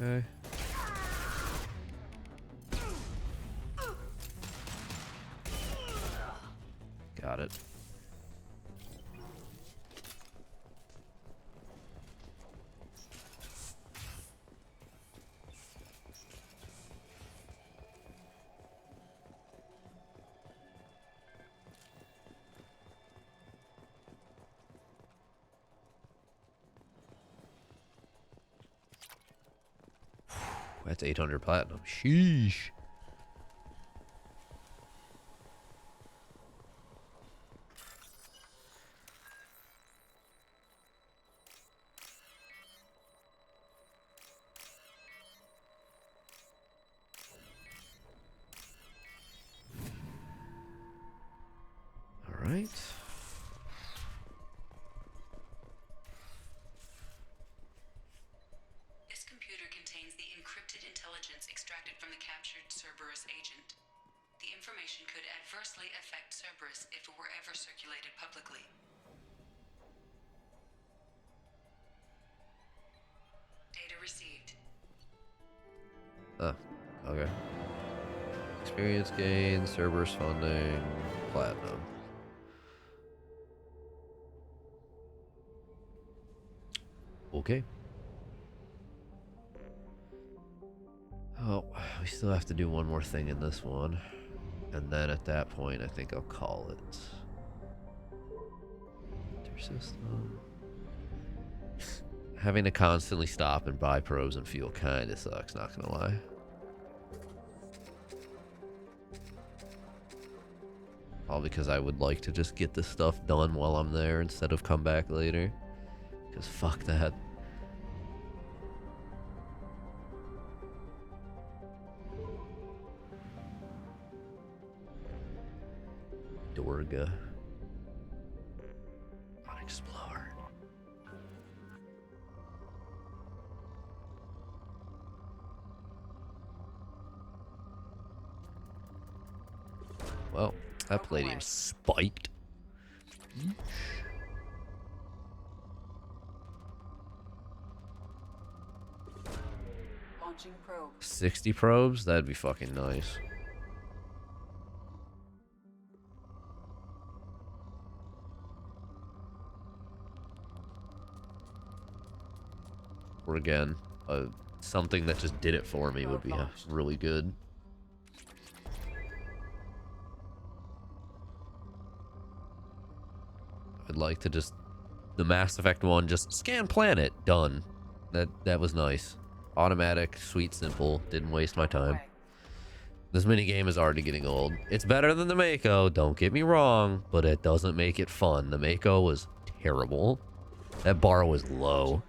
Okay. Got it. That's 800 platinum. Sheesh. All right. This computer contains the encrypted intelligence extracted from the captured Cerberus agent. The information could adversely affect Cerberus if it were ever circulated publicly. Data received. Oh, okay. Experience gain, Cerberus funding, platinum. Okay. Oh, we still have to do one more thing in this one. And then at that point, I think I'll call it. Intersystem. Having to constantly stop and buy probes and fuel kind of sucks, not gonna lie. All because I would like to just get this stuff done while I'm there instead of come back later. Because fuck that. Dorga. Unexplored. Well, that palladium's spiked. Launching probe. 60 probes? That'd be fucking nice. Or again, something that just did it for me would be really good. I'd like to just... The Mass Effect one, just scan planet. Done. That was nice. Automatic, sweet, simple. Didn't waste my time. This minigame is already getting old. It's better than the Mako, don't get me wrong, but it doesn't make it fun. The Mako was terrible. That bar was low.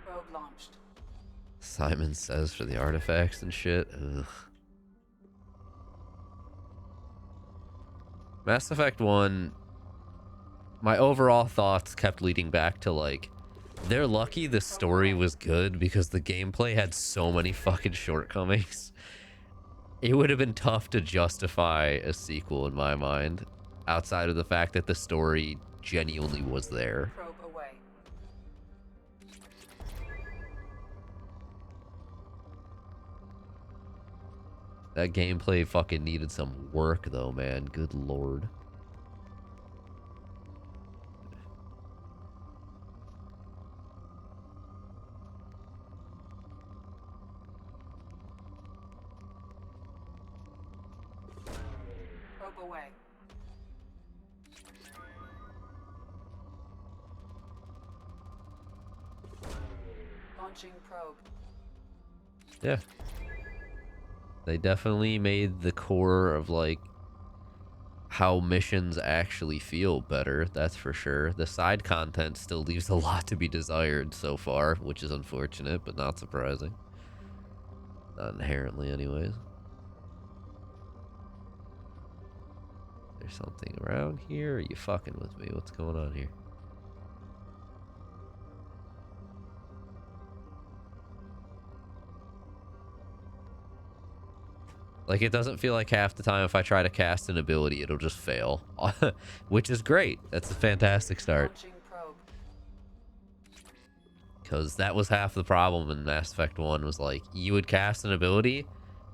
Probe launched. Simon Says for the artifacts and shit. Ugh. Mass Effect 1, my overall thoughts kept leading back to, like, they're lucky the story was good because the gameplay had so many fucking shortcomings. It would have been tough to justify a sequel in my mind, outside of the fact that the story genuinely was there. Probe away. That gameplay fucking needed some work, though, man. Good lord. Probe away. Launching probe. Yeah. They definitely made the core of, like, how missions actually feel better, that's for sure. The side content still leaves a lot to be desired so far, which is unfortunate, but not surprising. Not inherently, anyways. There's something around here? Are you fucking with me? What's going on here? Like, it doesn't feel like half the time if I try to cast an ability, it'll just fail. Which is great. That's a fantastic start. Because that was half the problem in Mass Effect 1, was like, you would cast an ability,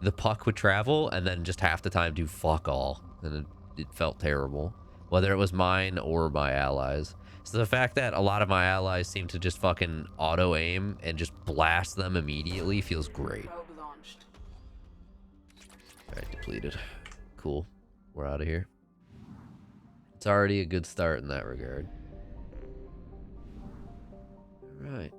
the puck would travel, and then just half the time do fuck all. And it felt terrible. Whether it was mine or my allies. So the fact that a lot of my allies seem to just fucking auto-aim and just blast them immediately feels great. Alright, depleted. Cool. We're out of here. It's already a good start in that regard. Alright.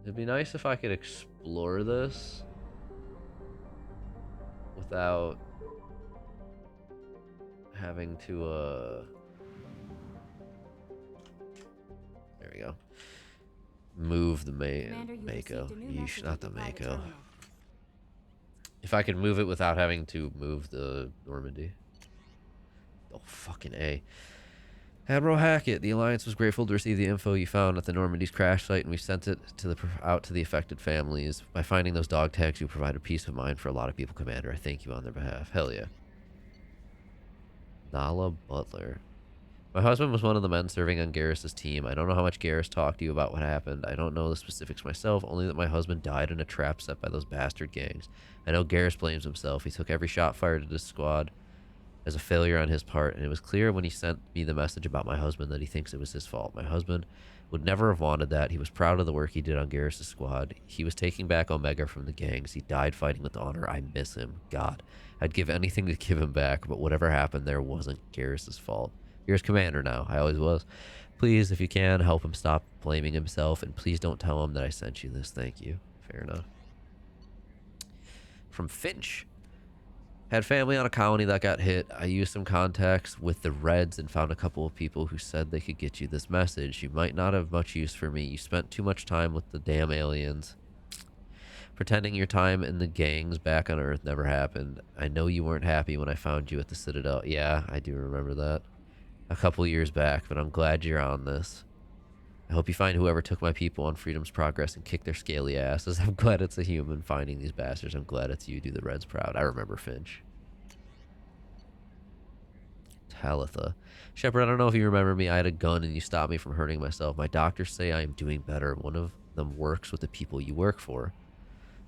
It'd be nice if I could explore this without having to, there we go. Move the Mako. Yeesh, not the Mako. If I could move it without having to move the Normandy. Oh, fucking A. Admiral Hackett, the Alliance was grateful to receive the info you found at the Normandy's crash site, and we sent it to out to the affected families. By finding those dog tags, you provided peace of mind for a lot of people, Commander. I thank you on their behalf. Hell yeah. Nala Butler. My husband was one of the men serving on Garrus's team. I don't know how much Garrus talked to you about what happened. I don't know the specifics myself, only that my husband died in a trap set by those bastard gangs. I know Garrus blames himself. He took every shot fired at his squad as a failure on his part, and it was clear when he sent me the message about my husband that he thinks it was his fault. My husband would never have wanted that. He was proud of the work he did on Garrus's squad. He was taking back Omega from the gangs. He died fighting with honor. I miss him. God, I'd give anything to give him back, but whatever happened there wasn't Garrus's fault. You're his commander now. I always was. Please, if you can, help him stop blaming himself, and please don't tell him that I sent you this. Thank you. Fair enough. From Finch. Had family on a colony that got hit. I used some contacts with the Reds and found a couple of people who said they could get you this message. You might not have much use for me. You spent too much time with the damn aliens. Pretending your time in the gangs back on Earth never happened. I know you weren't happy when I found you at the Citadel. Yeah, I do remember that. A couple years back, but I'm glad you're on this. I hope you find whoever took my people on Freedom's Progress and kick their scaly asses. I'm glad it's a human finding these bastards. I'm glad it's you. Do the Reds proud. I remember Finch. Talitha. Shepard, I don't know if you remember me. I had a gun and you stopped me from hurting myself. My doctors say I am doing better. One of them works with the people you work for.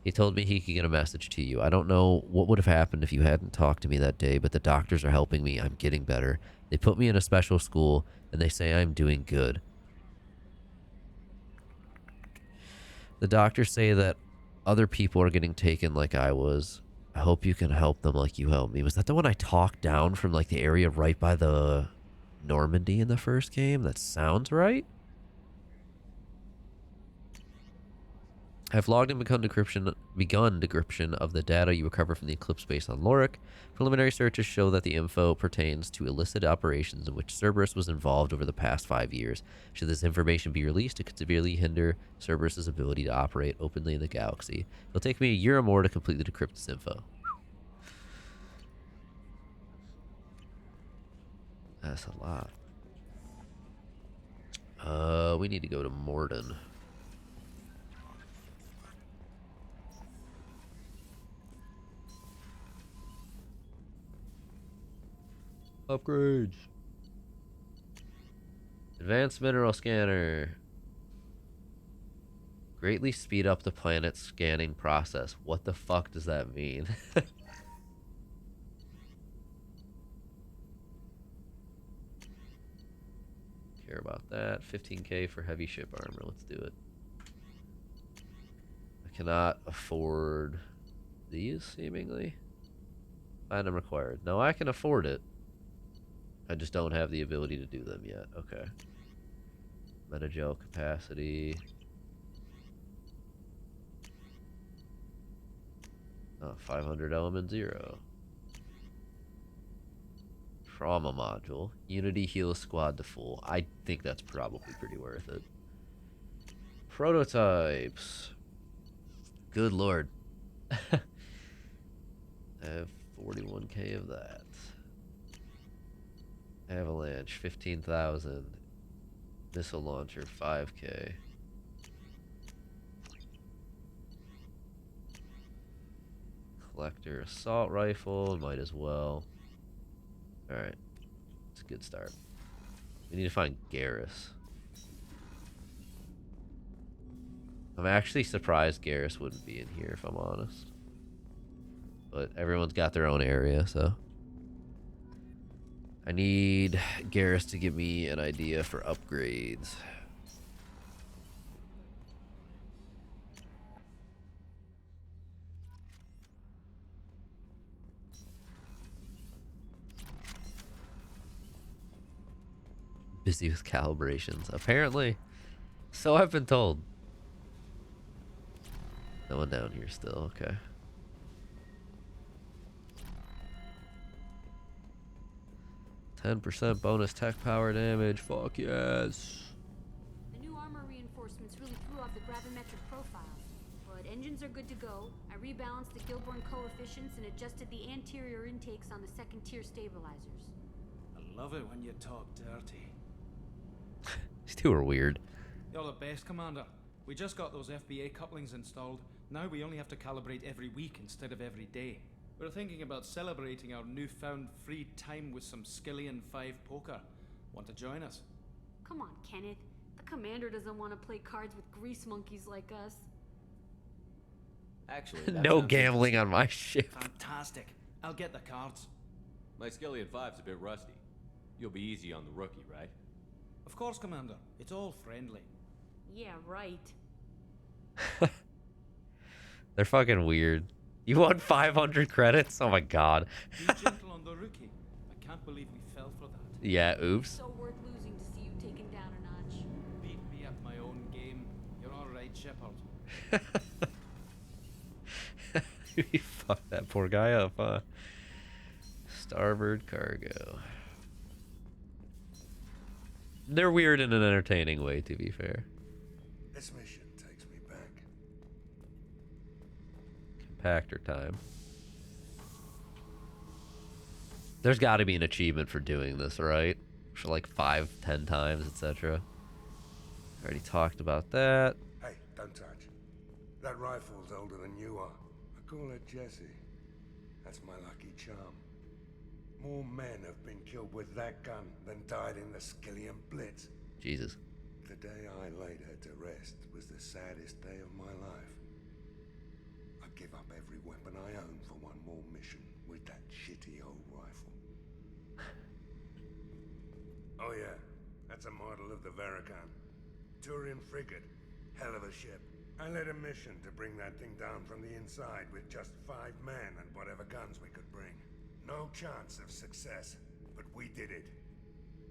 He told me he could get a message to you. I don't know what would have happened if you hadn't talked to me that day, but the doctors are helping me. I'm getting better. They put me in a special school, and they say I'm doing good. The doctors say that other people are getting taken like I was. I hope you can help them like you helped me. Was that the one I talked down from, like, the area right by the Normandy in the first game? That sounds right. I've logged and begun decryption of the data you recover from the Eclipse base on Lorik. Preliminary searches show that the info pertains to illicit operations in which Cerberus was involved over the past 5 years. Should this information be released, it could severely hinder Cerberus's ability to operate openly in the galaxy. It'll take me a year or more to completely decrypt this info. That's a lot. We need to go to Morden. Upgrades. Advanced mineral scanner. Greatly speed up the planet's scanning process. What the fuck does that mean? Care about that. 15k for heavy ship armor. Let's do it. I cannot afford these, seemingly. Item required. No, I can afford it. I just don't have the ability to do them yet. Okay. Metagel capacity. Oh, 500 element 0. Trauma module. Unity heal squad to full. I think that's probably pretty worth it. Prototypes. Good lord. I have 41k of that. Avalanche, 15,000. Missile launcher, 5k. Collector, assault rifle, might as well. Alright. It's a good start. We need to find Garrus. I'm actually surprised Garrus wouldn't be in here, if I'm honest. But everyone's got their own area, so. I need Garrus to give me an idea for upgrades. Busy with calibrations. Apparently. So I've been told. No one down here still, okay. 10% bonus tech power damage. Fuck yes. The new armor reinforcements really threw off the gravimetric profiles, but engines are good to go. I rebalanced the Gilborn coefficients and adjusted the anterior intakes on the second tier stabilizers. I love it when you talk dirty. These two are weird. You're the best, Commander. We just got those FBA couplings installed. Now we only have to calibrate every week instead of every day. We're thinking about celebrating our newfound free time with some Skillian 5 poker. Want to join us? Come on, Kenneth. The commander doesn't want to play cards with grease monkeys like us. Actually, no gambling on my ship. Fantastic. I'll get the cards. My Skillian 5's a bit rusty. You'll be easy on the rookie, right? Of course, Commander. It's all friendly. Yeah, right. They're fucking weird. You won 500 credits? Oh my god. Be gentle on the rookie. I can't believe we fell for that. Yeah, oops. So worth losing to see you taken down a right, Shepard. You fucked that poor guy up, huh? Starboard cargo. They're weird in an entertaining way, to be fair. This mission takes me back. Compactor time. There's got to be an achievement for doing this, right? For like 5, 10 times, etc. Already talked about that. Hey, don't touch. That rifle's older than you are. I call it Jesse. That's my lucky charm. More men have been killed with that gun than died in the Skillian Blitz. Jesus. The day I laid her to rest was the saddest day of my life. I'd give up every weapon I own for one more mission with that shitty old rifle. Oh yeah, that's a model of the Varakan. Turian frigate. Hell of a ship. I led a mission to bring that thing down from the inside with just 5 men and whatever guns we could bring. No chance of success, but we did it.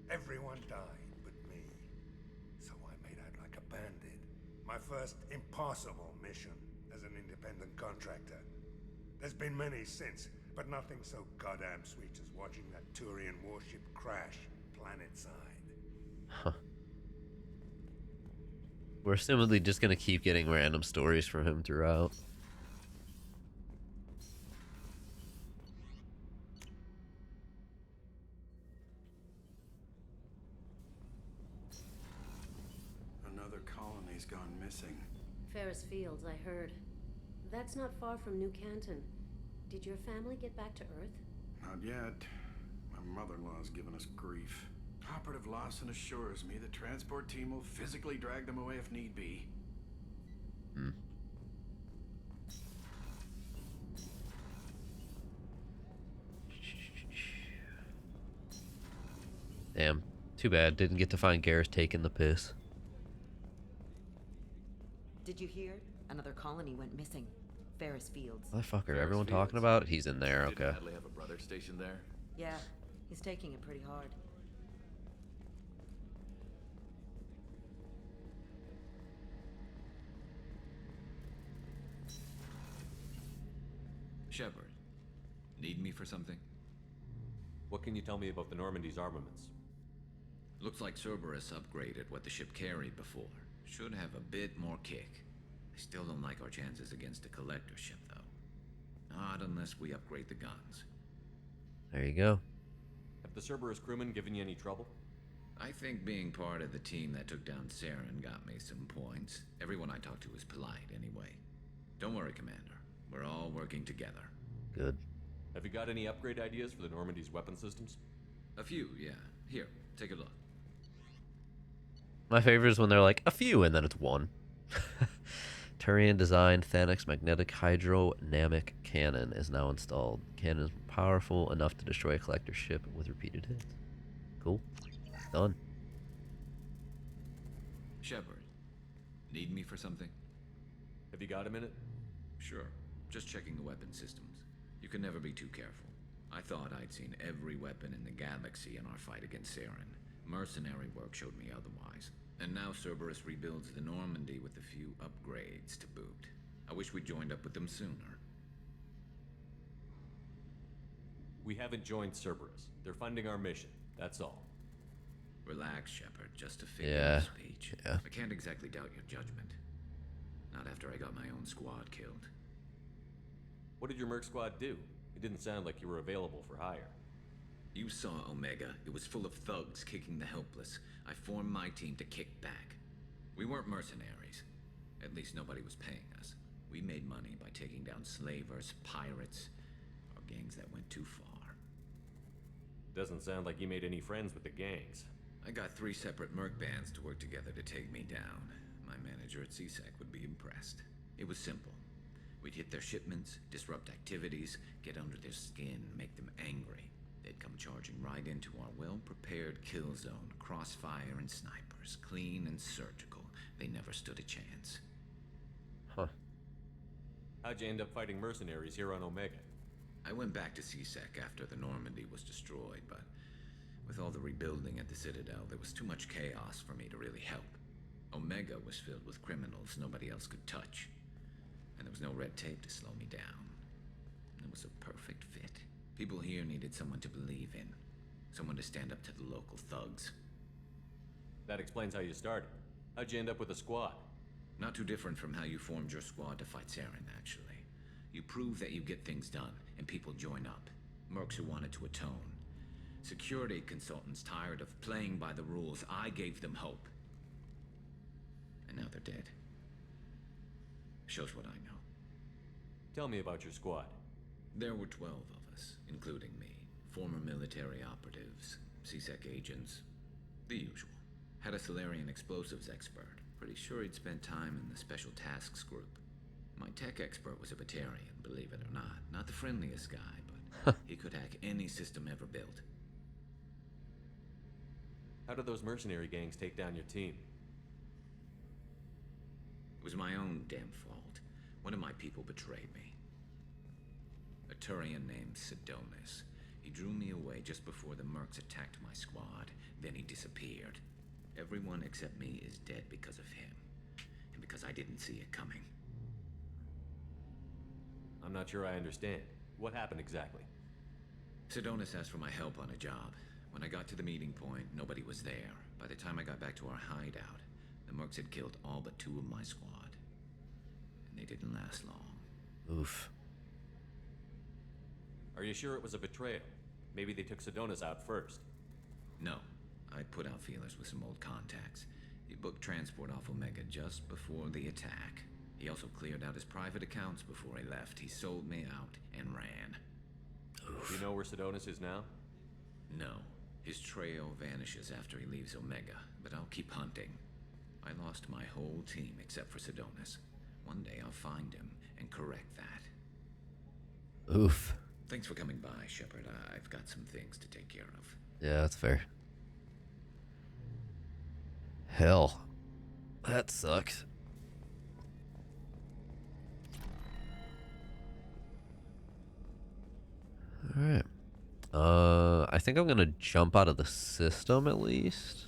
Everyone died but me. So I made out like a bandit. My first impossible mission as an independent contractor. There's been many since, but nothing so goddamn sweet as watching that Turian warship crash planet-side. Huh. We're assumedly just gonna keep getting random stories from him throughout. Another colony's gone missing. Ferris Fields, I heard. That's not far from New Canton. Did your family get back to Earth? Not yet. My mother-in-law's given us grief. Operative Lawson assures me the transport team will physically drag them away if need be. Damn. Too bad. Didn't get to find Garrus taking the piss. Did you hear? Another colony went missing. Ferris Fields. Motherfucker, everyone talking about it? He's in there, okay. Didn't Hadley have a brother stationed there? Yeah, he's taking it pretty hard. Shepard, need me for something? What can you tell me about the Normandy's armaments? Looks like Cerberus upgraded what the ship carried before. Should have a bit more kick. I still don't like our chances against a collector ship, though. Not unless we upgrade the guns. There you go. Have the Cerberus crewmen given you any trouble? I think being part of the team that took down Saren got me some points. Everyone I talked to was polite, anyway. Don't worry, Commander. We're all working together. Good. Have you got any upgrade ideas for the Normandy's weapon systems? A few, yeah. Here, take a look. My favorite is when they're like, a few, and then it's one. Turian designed Thanex magnetic hydrodynamic cannon is now installed. Cannon is powerful enough to destroy a collector ship with repeated hits. Cool. Done. Shepard, need me for something? Have you got a minute? Sure. Just checking the weapon systems. You can never be too careful. I thought I'd seen every weapon in the galaxy in our fight against Saren. Mercenary work showed me otherwise. And now Cerberus rebuilds the Normandy with a few upgrades to boot. I wish we'd joined up with them sooner. We haven't joined Cerberus. They're funding our mission. That's all. Relax, Shepard. Just a figure of speech. Yeah. I can't exactly doubt your judgment. Not after I got my own squad killed. What did your merc squad do? It didn't sound like you were available for hire. You saw Omega. It was full of thugs kicking the helpless. I formed my team to kick back. We weren't mercenaries. At least nobody was paying us. We made money by taking down slavers, pirates, or gangs that went too far. Doesn't sound like you made any friends with the gangs. I got 3 separate merc bands to work together to take me down. My manager at CSEC would be impressed. It was simple. We'd hit their shipments, disrupt activities, get under their skin, make them angry. They'd come charging right into our well-prepared kill zone, crossfire and snipers, clean and surgical. They never stood a chance. Huh. How'd you end up fighting mercenaries here on Omega? I went back to CSEC after the Normandy was destroyed, but with all the rebuilding at the Citadel, there was too much chaos for me to really help. Omega was filled with criminals nobody else could touch. And there was no red tape to slow me down. It was a perfect fit. People here needed someone to believe in. Someone to stand up to the local thugs. That explains how you started. How'd you end up with a squad? Not too different from how you formed your squad to fight Saren, actually. You prove that you get things done, and people join up. Mercs who wanted to atone. Security consultants tired of playing by the rules. I gave them hope. And now they're dead. Shows what I know. Tell me about your squad. There were 12 of us, including me. Former military operatives, CSEC agents, the usual. Had a Solarian explosives expert. Pretty sure he'd spent time in the Special Tasks Group. My tech expert was a Batarian, believe it or not. Not the friendliest guy, but he could hack any system ever built. How did those mercenary gangs take down your team? It was my own damn fault. One of my people betrayed me. A Turian named Sidonis. He drew me away just before the Mercs attacked my squad. Then he disappeared. Everyone except me is dead because of him. And because I didn't see it coming. I'm not sure I understand. What happened exactly? Sidonis asked for my help on a job. When I got to the meeting point, nobody was there. By the time I got back to our hideout, the Mercs had killed all but 2 of my squad. And they didn't last long. Oof. Are you sure it was a betrayal? Maybe they took Sidonis out first. No. I put out feelers with some old contacts. He booked transport off Omega just before the attack. He also cleared out his private accounts before he left. He sold me out and ran. Oof. Do you know where Sidonis is now? No. His trail vanishes after he leaves Omega, but I'll keep hunting. I lost my whole team except for Sidonis. One day I'll find him and correct that. Oof. Thanks for coming by, Shepard. I've got some things to take care of. Yeah, that's fair. Hell. That sucks. Alright. I think I'm gonna jump out of the system at least.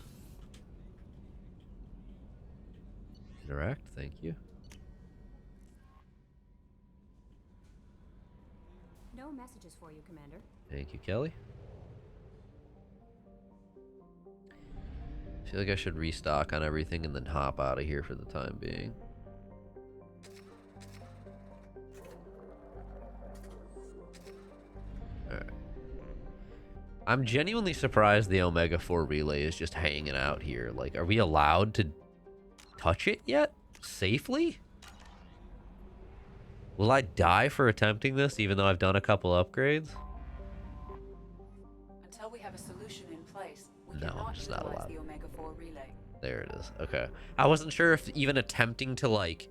Interact, thank you. No messages for you, Commander. Thank you, Kelly. I feel like I should restock on everything and then hop out of here for the time being. Alright. I'm genuinely surprised the Omega 4 relay is just hanging out here. Like, are we allowed to touch it yet? Safely? Will I die for attempting this even though I've done a couple upgrades? Until we have a solution in place, we No, cannot I'm just not utilize allowed. the Omega 4 relay. There it is. Okay. I wasn't sure if even attempting to, like,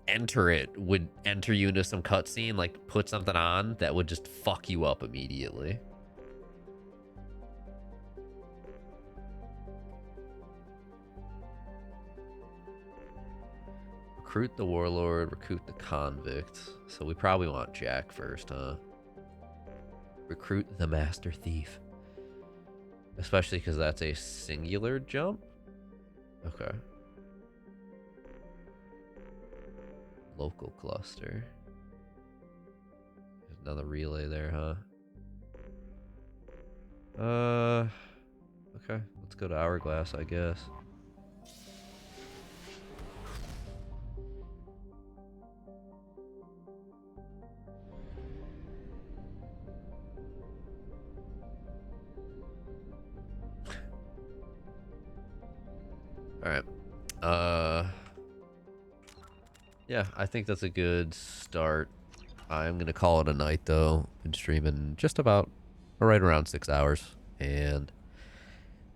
enter it would enter you into some cutscene, like, put something on that would just fuck you up immediately. Recruit the warlord, recruit the convict. So we probably want Jack first, huh? Recruit the master thief. Especially because that's a singular jump. Okay. Local cluster. There's another relay there, huh? Okay. Let's go to Hourglass, I guess. Alright. Yeah, I think that's a good start. I'm going to call it a night, though. Been streaming just about right around 6 hours. And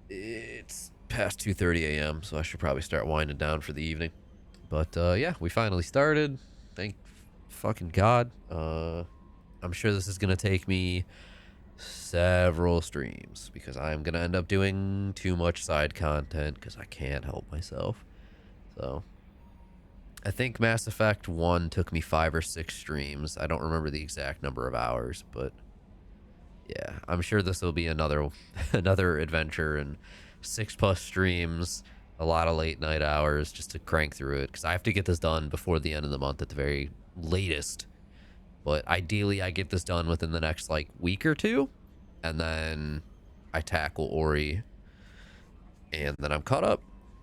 it's past 2:30 a.m., so I should probably start winding down for the evening. But, yeah, we finally started. Thank fucking God. I'm sure this is going to take me several streams because I'm going to end up doing too much side content because I can't help myself. So I think Mass Effect 1 took me 5 or 6 streams. I don't remember the exact number of hours, but yeah, I'm sure this will be another adventure and 6+ streams, a lot of late night hours just to crank through it, because I have to get this done before the end of the month at the very latest. But ideally, I get this done within the next like week or two, and then I tackle Ori, and then I'm caught up.